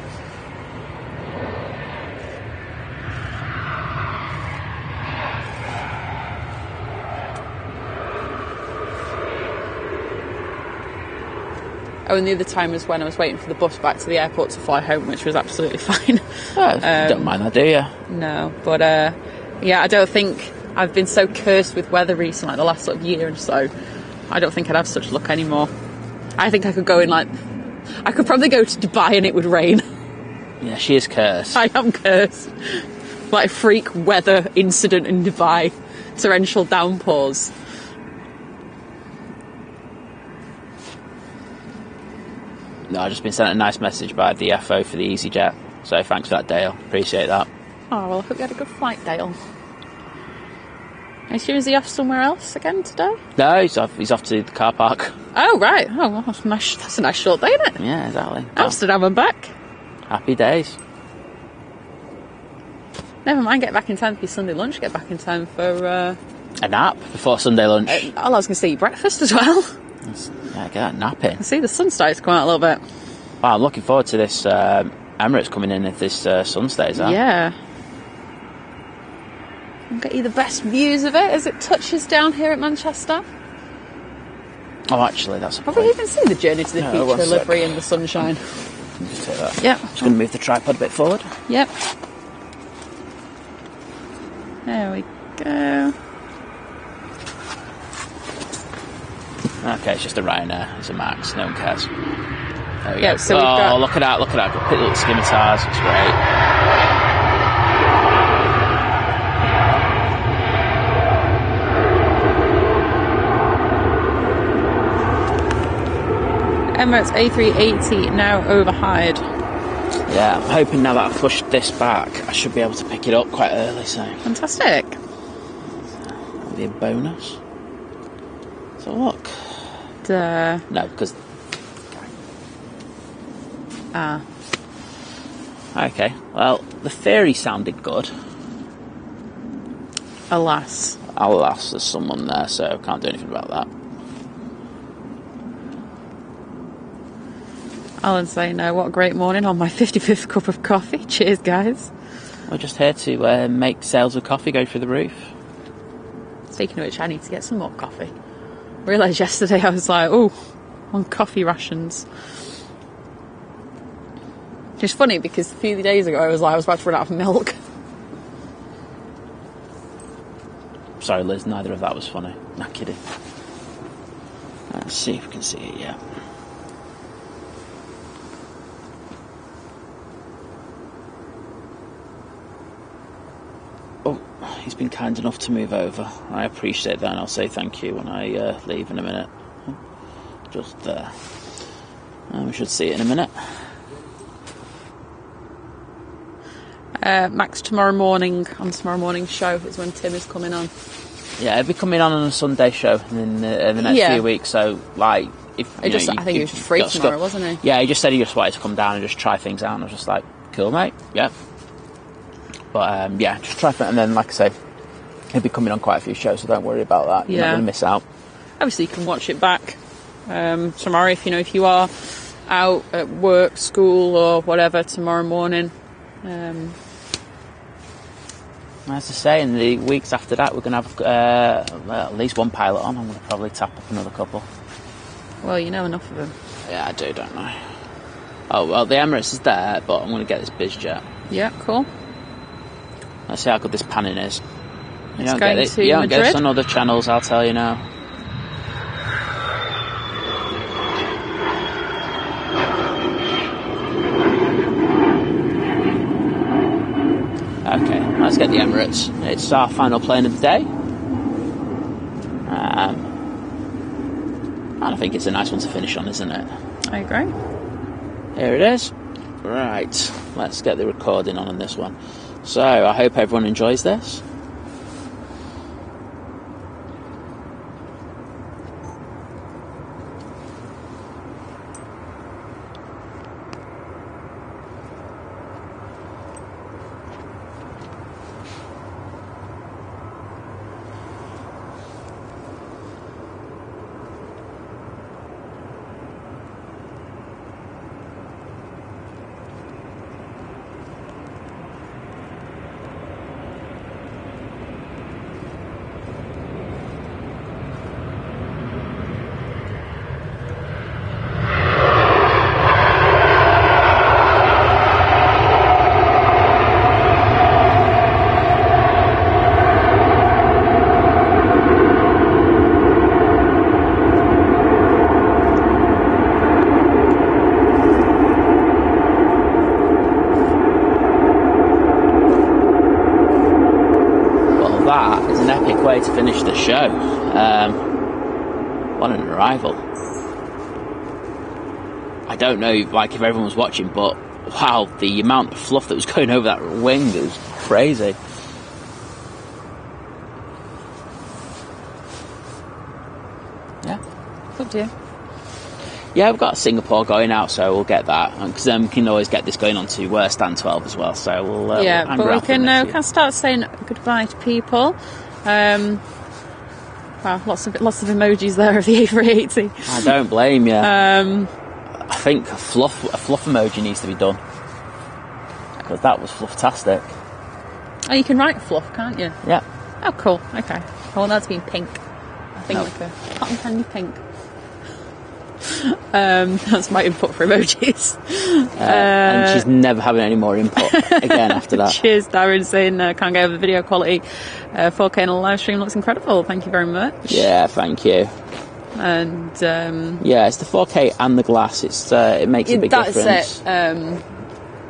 Oh, and the other time was when I was waiting for the bus back to the airport to fly home, which was absolutely fine. Oh, you don't mind that, do you? No, but I don't think I've been so cursed with weather recently, like the last sort of year and so. I don't think I'd have such luck anymore. I think I could go in I could probably go to Dubai and it would rain. Yeah, she is cursed. I am cursed. Like freak weather incident in Dubai. Torrential downpours. No, I've just been sent a nice message by the FO for the EasyJet. So thanks for that, Dale. Appreciate that. Oh, well, I hope you had a good flight, Dale. I assume is he off somewhere else again today? No, he's off to the car park. Oh, right. Oh, well, that's a nice short day, isn't it? Yeah, exactly. Amsterdam and back. Happy days. Never mind, get back in time for your Sunday lunch, get back in time for... A nap before Sunday lunch. I was going to say your breakfast as well. Yeah, get that nap in. I see the sun starts to come out a little bit. Wow, I'm looking forward to this Emirates coming in if this sun stays out. Yeah. I'll get you the best views of it as it touches down here at Manchester. Oh, actually, that's a Have point. we even seen the Journey to the No, Future one sec. livery in the sunshine? Just take that. Yep. Just going to move the tripod a bit forward. Yep. There we go. Okay, it's just a Ryanair. It's a Max. No one cares. There we Yeah, go. so we've got- look at that. Look at that. Got little scimitars. It's great. Emirates A380 now overhired. Yeah, I'm hoping now that I've pushed this back, I should be able to pick it up quite early, so Fantastic. that'll be a bonus. So look. No, because... Okay, well, the theory sounded good. Alas. Alas, there's someone there, so I can't do anything about that. Alan's saying, what a great morning on my 55th cup of coffee. Cheers, guys. We're just here to make sales of coffee go through the roof. Speaking of which, I need to get some more coffee. I realised yesterday I was like, oh, on coffee rations. It's funny because a few days ago I was about to run out of milk. Sorry, Liz, neither of that was funny. Not kidding. Let's see if we can see it yet. Oh, he's been kind enough to move over. I appreciate that, and I'll say thank you when I leave in a minute. Just there. We should see it in a minute. Max, tomorrow morning, on tomorrow morning's show is when Tim is coming on. Yeah, he'll be coming on a Sunday show in the next few weeks. So, like, if I think he was just free tomorrow, wasn't he? Yeah, he just said he just wanted to come down and just try things out. And I was just like, cool, mate. Yeah. But yeah, just try it, and then, like I say, he'll be coming on quite a few shows, so don't worry about that. You're not going to miss out. Obviously, you can watch it back tomorrow if you are out at work, school, or whatever tomorrow morning. As I say, in the weeks after that, we're going to have at least one pilot on. I'm going to probably tap up another couple. Well, you know enough of them. Yeah, I do, don't I? Oh, well, the Emirates is there, but I'm going to get this BizJet. Yeah, cool. Let's see how good this panning is. You It's don't going get to it. You don't get Madrid. this on other channels, I'll tell you now. Okay, let's get the Emirates. It's our final plane of the day. And I think it's a nice one to finish on, isn't it? I agree. Here it is. Right, let's get the recording on this one. So, I hope everyone enjoys this. Way to finish the show. What an arrival. I don't know like if everyone was watching, but wow, the amount of fluff that was going over that wing is crazy. Yeah. Good dear. Yeah, we've got Singapore going out, so we'll get that, because we can always get this going on to Stand 12 as well. So we'll but we can start saying goodbye to people. Wow, lots of emojis there of the A380. I don't blame you. I think a fluff emoji needs to be done, because that was flufftastic. Oh, you can write fluff, can't you? Yeah. Oh, cool. Okay. I want that to be in pink. I think like a cotton candy pink. That's my input for emojis. And she's never having any more input again after that. Cheers, Darren, saying can't get over the video quality. 4K in a live stream looks incredible. Thank you very much. Yeah, thank you. And yeah, it's the 4K and the glass. It makes a big difference. That's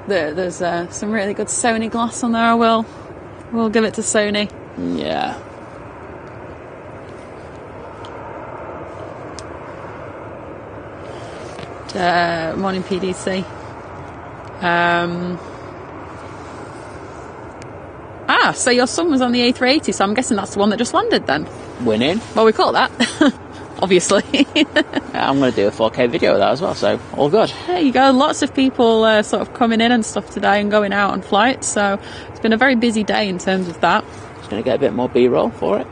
it. There's some really good Sony glass on there. We'll give it to Sony. Yeah. Morning PDC. So your son was on the A380, so I'm guessing that's the one that just landed then. Winning. Well, we call that, obviously. I'm going to do a 4K video of that as well, so all good. There you go. Lots of people sort of coming in and stuff today and going out on flights, so it's been a very busy day in terms of that. Just going to get a bit more B-roll for it.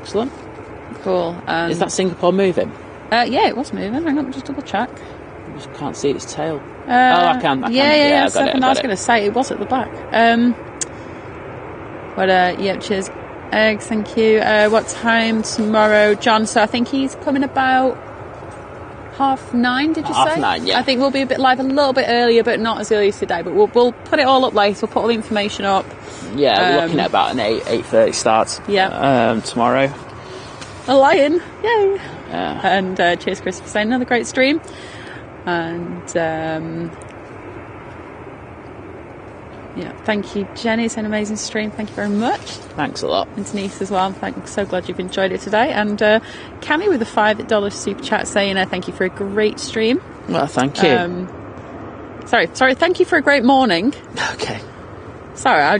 Excellent. Cool. Is that Singapore moving? Yeah, it was moving. Hang on, just double check. I just can't see its tail. I can. Yeah. I got it. I was going to say, it was at the back. Yeah, cheers. Eggs, thank you. What time tomorrow, John? So I think he's coming about 9:30, did you say? 9:30, yeah. I think we'll be a little bit earlier, but not as early as today. But we'll put it all up later. We'll put all the information up. Yeah, we're looking at about an 8:30 start. Yeah. Tomorrow. A lion, yay! Yeah. And cheers, Chris, for saying another great stream. And yeah, thank you, Jenny. It's an amazing stream. Thank you very much. Thanks a lot. And Denise as well. I'm so glad you've enjoyed it today. And Cammy with a $5 super chat saying thank you for a great stream. Well, thank you. Sorry. Thank you for a great morning. Okay. Sorry,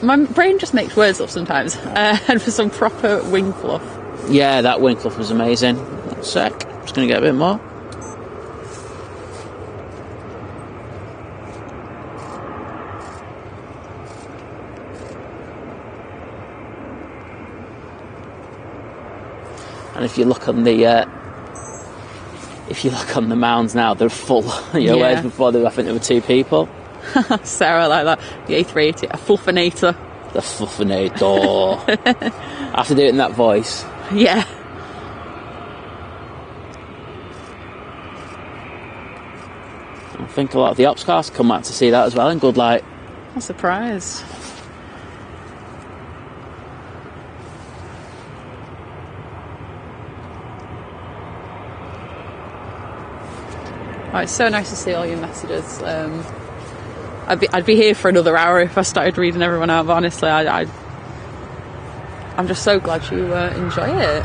my brain just makes words up sometimes. And for some proper wing fluff. Yeah, that wing fluff was amazing. 1 sec. Just going to get a bit more. And if you look on the mounds now, they're full. Whereas before I think there were 2 people. Sarah like that. The A380, a fluffinator. The fluffinator. I have to do it in that voice. Yeah. I think a lot of the ops cars come out to see that as well in good light. I'm surprised. Oh, it's so nice to see all your messages. I'd be here for another hour if I started reading everyone out, but honestly, I'm just so glad you enjoy it.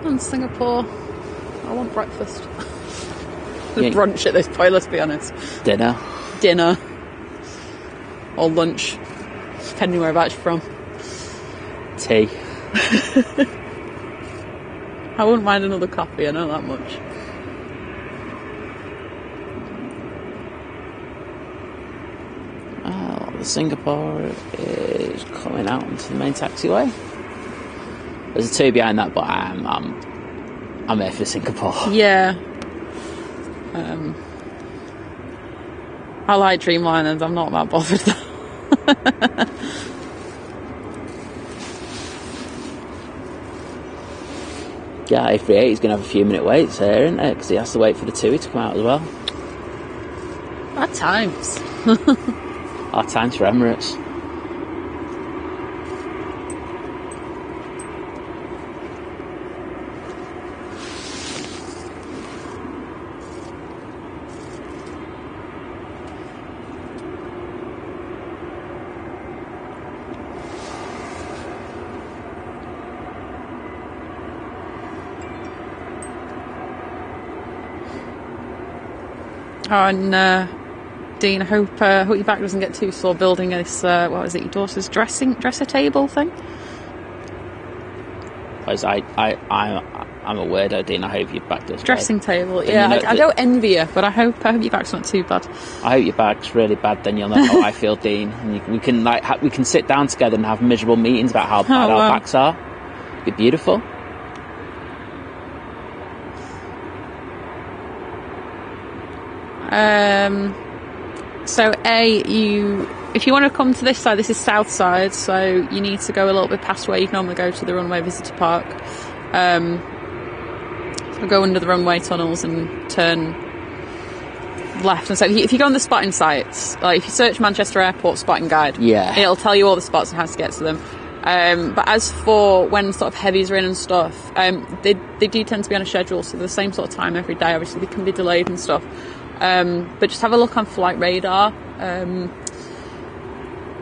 In Singapore, I want breakfast. Brunch at this point, let's be honest. Dinner. Or lunch, depending whereabouts you're from. Tea. I wouldn't mind another coffee, I know that much. The Singapore is coming out into the main taxiway. There's a 2 behind that, but I'm here for Singapore. Yeah. I like Dreamliners, I'm not that bothered though. Yeah, A380 is going to have a few minute waits here, isn't it? Because he has to wait for the TUI to come out as well. At times. Our times for Emirates. Oh, and Dean, I hope your back doesn't get too sore building this, what is it, your daughter's dresser table thing? Because I'm a weirdo, Dean. I hope your back does. Dressing table, yeah. I don't envy you, but I hope your back's not too bad. I hope your back's really bad, then you'll know how I feel, Dean. And we can sit down together and have miserable meetings about how bad our backs are. It'd be beautiful. So if you want to come to this side, this is south side, so you need to go a little bit past where you normally go to the runway visitor park. So go under the runway tunnels and turn left. And so if you go on the spotting sites, like if you search Manchester Airport spotting guide, it'll tell you all the spots and how to get to them. But as for when sort of heavies are in and stuff, they do tend to be on a schedule, so they're the same sort of time every day. Obviously they can be delayed and stuff. But just have a look on Flight Radar.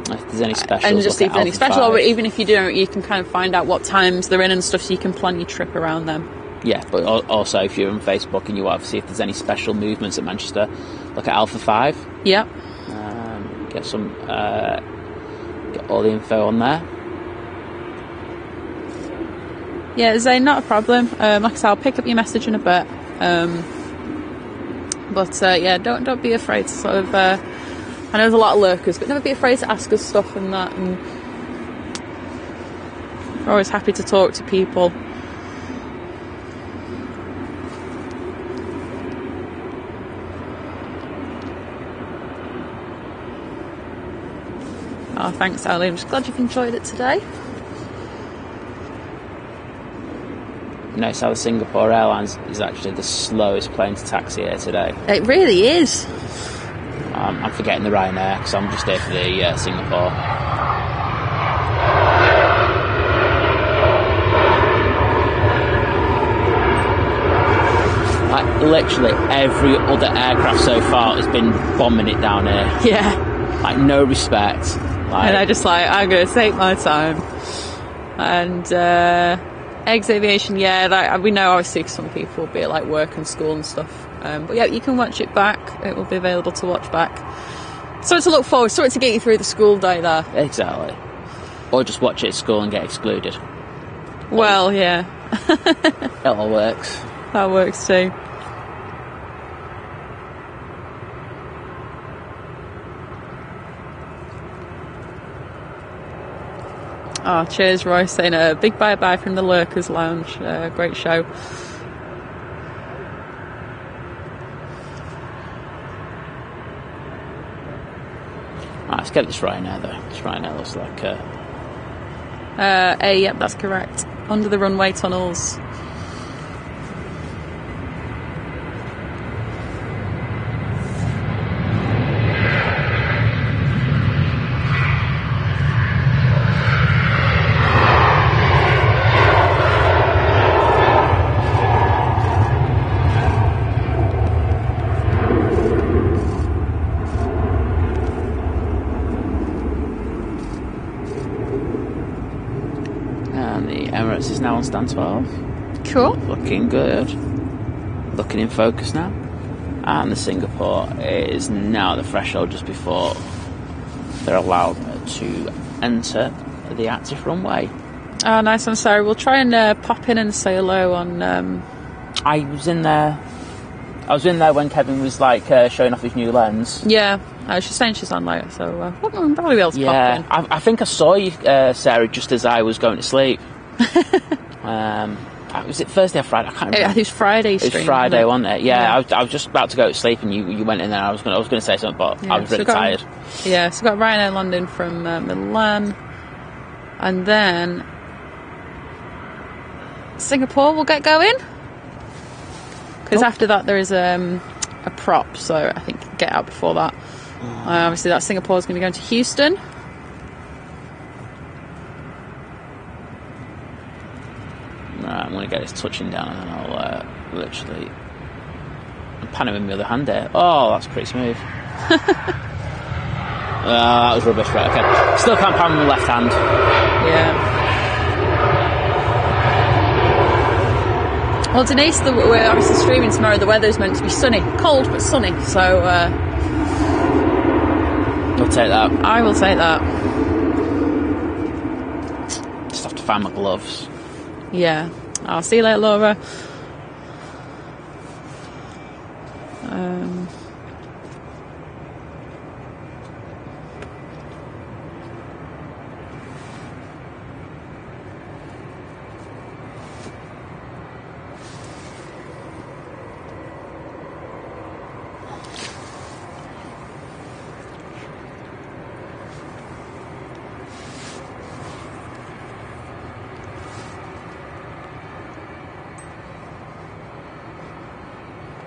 If there's any specials, and just see if there's any special, or even if you don't, you can kind of find out what times they're in and stuff, so you can plan your trip around them. Yeah, but also if you're on Facebook and you want to see if there's any special movements at Manchester, look at Alpha 5. Yeah. Get some all the info on there. Yeah, Zane, not a problem. Like I said, I'll pick up your message in a bit. But yeah, don't be afraid to sort of. I know there's a lot of lurkers, but never be afraid to ask us stuff and that. And we're always happy to talk to people. Oh, thanks, Ali. I'm just glad you've enjoyed it today. Notice how the Singapore Airlines is actually the slowest plane to taxi here today. It really is. I'm forgetting the Ryanair because I'm just here for the Singapore. Like literally every other aircraft so far has been bombing it down here. Yeah. Like no respect. Like, and I just I'm going to take my time. And Eggs Aviation, yeah, we know obviously some people will be at like work and school and stuff. But yeah, you can watch it back. It will be available to watch back. Something to look forward, something to get you through the school day there. Exactly. Or just watch it at school and get excluded. Well, yeah. It all works. That works too. Oh, cheers, Roy, saying a big bye-bye from the Lurkers Lounge. Great show. Right, let's get this Ryanair though. This Ryanair looks like yep, that's correct. Under the runway tunnels. Emirates is now on stand 12. Cool. Looking good. Looking in focus now. And the Singapore is now at the threshold just before they're allowed to enter the active runway. Oh, nice. I'm sorry. We'll try and pop in and say hello on... I was in there when Kevin was like showing off his new lens. Yeah. She's saying she's on later, so we'll probably be able to pop in. I think I saw you, Sarah, just as I was going to sleep. Was it Thursday or Friday? I can't remember. I think it was Friday stream. It was Friday, wasn't it? Yeah. I was just about to go to sleep and you went in there. I was going to say something, but I was really tired. Yeah, so we've got Ryanair London from Milan. And then Singapore will get going. Because after that there is a prop, so I think get out before that. Obviously that Singapore is going to be going to Houston. Right, I'm going to get this touching down and then I'll literally pan him with my other hand there. Oh, that's pretty smooth. That was rubbish. Right, okay. Still can't pan with my left hand. Yeah. Well, Denise, we're obviously streaming tomorrow. The weather's meant to be sunny. Cold, but sunny. So, I'll take that. I will take that. Just have to find my gloves. Yeah. I'll see you later, Laura.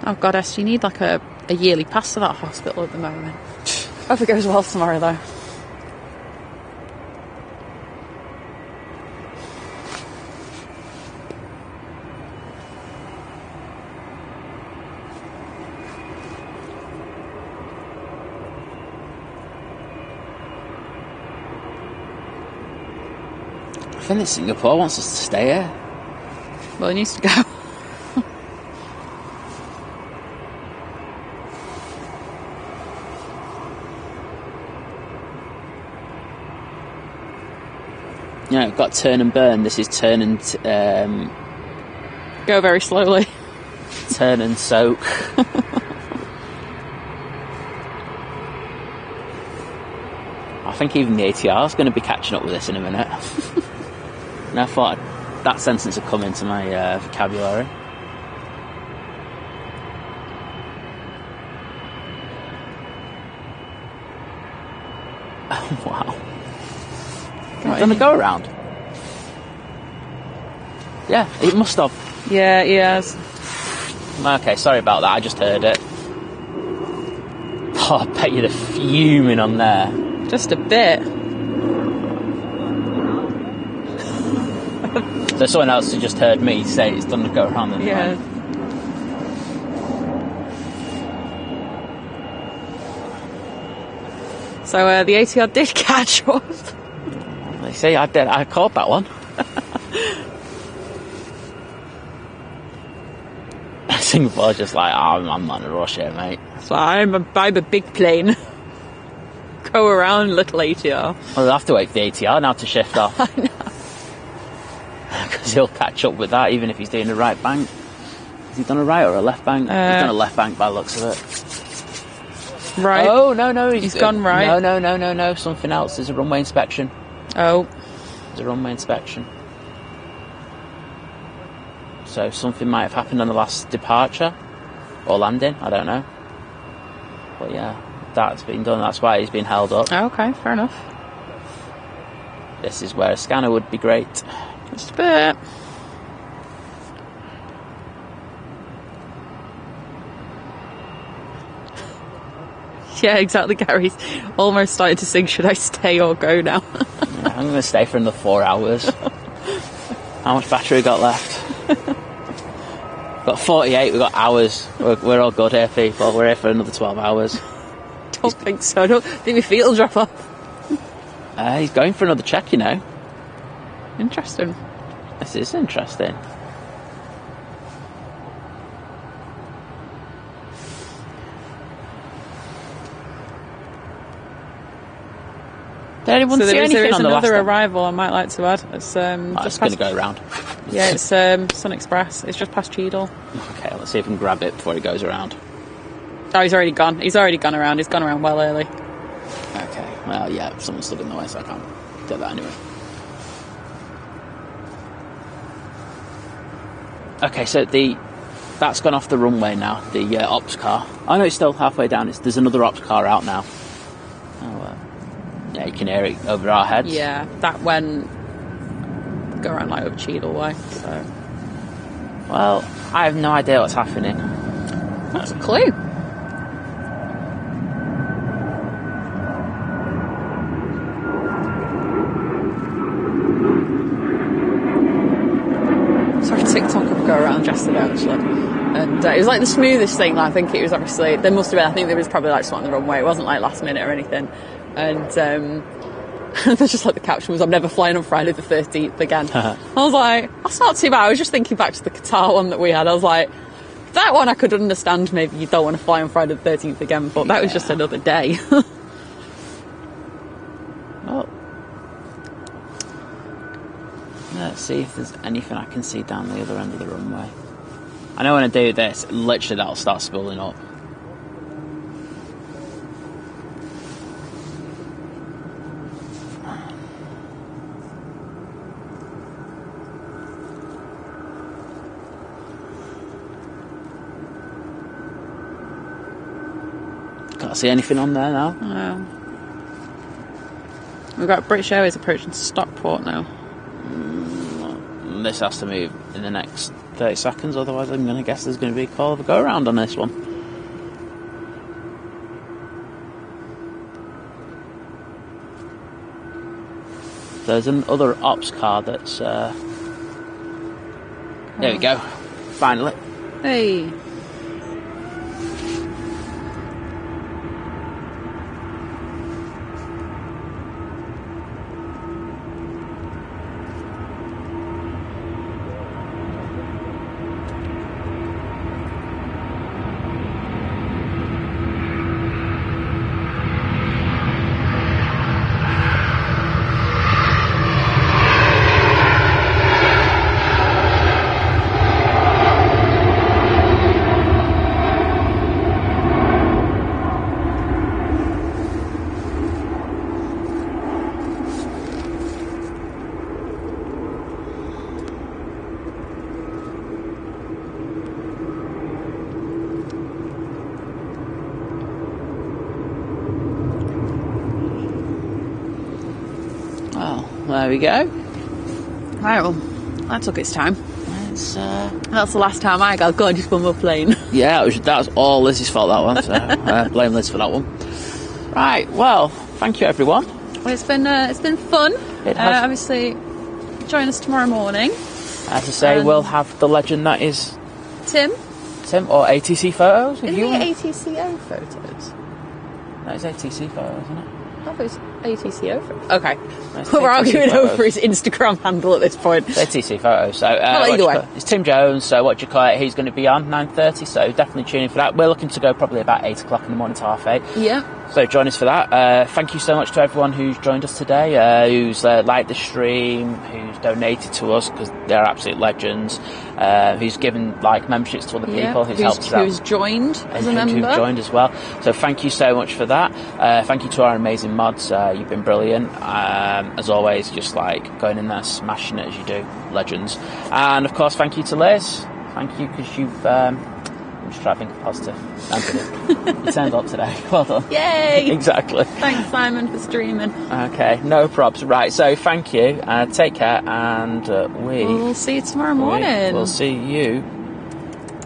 Oh God, Esther, you need like a yearly pass to that hospital at the moment. Hope it goes well tomorrow though. I think that Singapore wants us to stay here. Well, it needs to go. You know, got turn and burn. This is turn and Go very slowly. turn and soak. I think even the ATR is going to be catching up with this in a minute. And I thought that sentence had come into my vocabulary. Oh, wow. Done a go around. Yeah, it must have. Yeah, he has. Okay, sorry about that. I just heard it. Oh, I bet you're fuming on there. Just a bit. So someone else has just heard me say it's done a go around. Yeah. So the ATR did catch up. You see, I caught that one. Singapore's just like, oh, I'm not in a rush here, mate. So I'm a big plane. Go around, little ATR. Well, they'll have to wait for the ATR now to shift off. I know. Because he'll catch up with that, even if he's doing a right bank. Has he done a right or a left bank? He's done a left bank by the looks of it. Right. Oh, no, he's gone right. No, something else. There's a runway inspection. Oh. There's a runway inspection. So something might have happened on the last departure. Or landing, I don't know. But yeah, that's been done. That's why he's been held up. Okay, fair enough. This is where a scanner would be great. Just a bit. Yeah, exactly, Gary's almost started to sing, should I stay or go now? Yeah, I'm going to stay for another 4 hours. How much battery got left? Got 48, we've got hours. We're all good here, people. We're here for another 12 hours. Don't think so. I don't think my feet will drop off. He's going for another check, you know. Interesting. This is interesting. Did anyone see anything there is on the last another one? arrival I might like to add. It's Just going to go around. Yeah, it's Sun Express. It's just past Cheadle. Okay, let's see if we can grab it before he goes around. Oh, he's already gone. He's already gone around. He's gone around well early. Okay, well, yeah, someone's stood in the way, so I can't do that anyway. Okay, so that's gone off the runway now, the ops car. Oh no, it's still halfway down. There's another ops car out now. Oh, yeah, you can hear it over our heads. Yeah, that went go around like over Cheadle way. So, well, I have no idea what's happening. That's a clue. TikTok of go around yesterday actually, and it was like the smoothest thing. I think it was obviously there must have been. I think there was probably like something on the runway. It wasn't like last minute or anything. And there's just like the caption was, "I'm never flying on Friday the 13th again." I was like, that's not too bad. I was just thinking back to the Qatar one that we had. I was like, that one I could understand. Maybe you don't want to fly on Friday the 13th again, but that was just another day. Well, let's see if there's anything I can see down the other end of the runway. I know when I do this, literally that'll start spooling up. Can't see anything on there now. No. We've got British Airways approaching Stockport now. This has to move in the next 30 seconds, otherwise I'm going to guess there's going to be a call of a go-around on this one. There's another ops car that's... There we go. Finally. Hey. there we go. Right, well, that took its time. It's, That's the last time I got gorgeous one more plane. yeah, that was all Lizzie's fault, that one. So blame Liz for that one. Right, well, thank you, everyone. Well, it's been fun. It has. Obviously, join us tomorrow morning. As I say, we'll have the legend that is Tim or ATC photos. Isn't it ATCO photos? No, it's ATC photos, isn't it? I thought it was ATCO photos. Okay. It's We're ATC arguing photos. over his Instagram handle at this point. It's ATC photos. So either way. it's Tim Jones. So what do you call it? He's going to be on 9:30. So definitely tune in for that. We're looking to go probably about 8 o'clock in the morning to 8:30. Yeah. So join us for that. Thank you so much to everyone who's joined us today, who's liked the stream, who's donated to us because they're absolute legends, who's given memberships to other people, who's helped us out. Who's joined as a member. Who've joined as well. So thank you so much for that. Thank you to our amazing mods. You've been brilliant. As always, just going in there, smashing it as you do. Legends. And of course, thank you to Liz. Thank you because you've... I'm just trying to think of positive. You turned up today. Well done. Yay! Exactly. Thanks, Simon, for streaming. Okay, no probs. Right, so thank you. Take care, and we'll see you tomorrow morning. We'll see you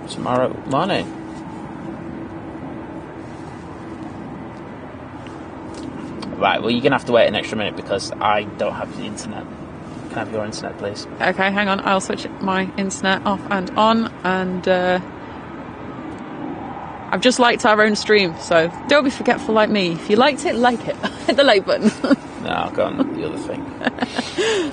tomorrow morning. Right, well, you're going to have to wait an extra minute because I don't have the internet. Can I have your internet, please? Okay, hang on. I'll switch my internet off and on, and I've just liked our own stream, so don't be forgetful like me. If you liked it, like it. Hit the like button. No, I'll go on the other thing.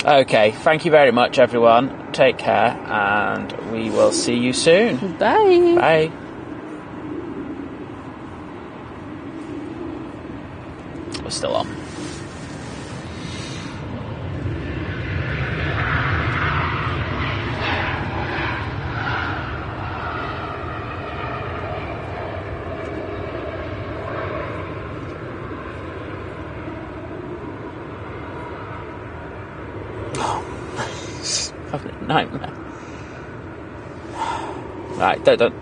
Okay, thank you very much, everyone. Take care, and we will see you soon. Bye. Bye. We're still on. Nightmare. Right, don't.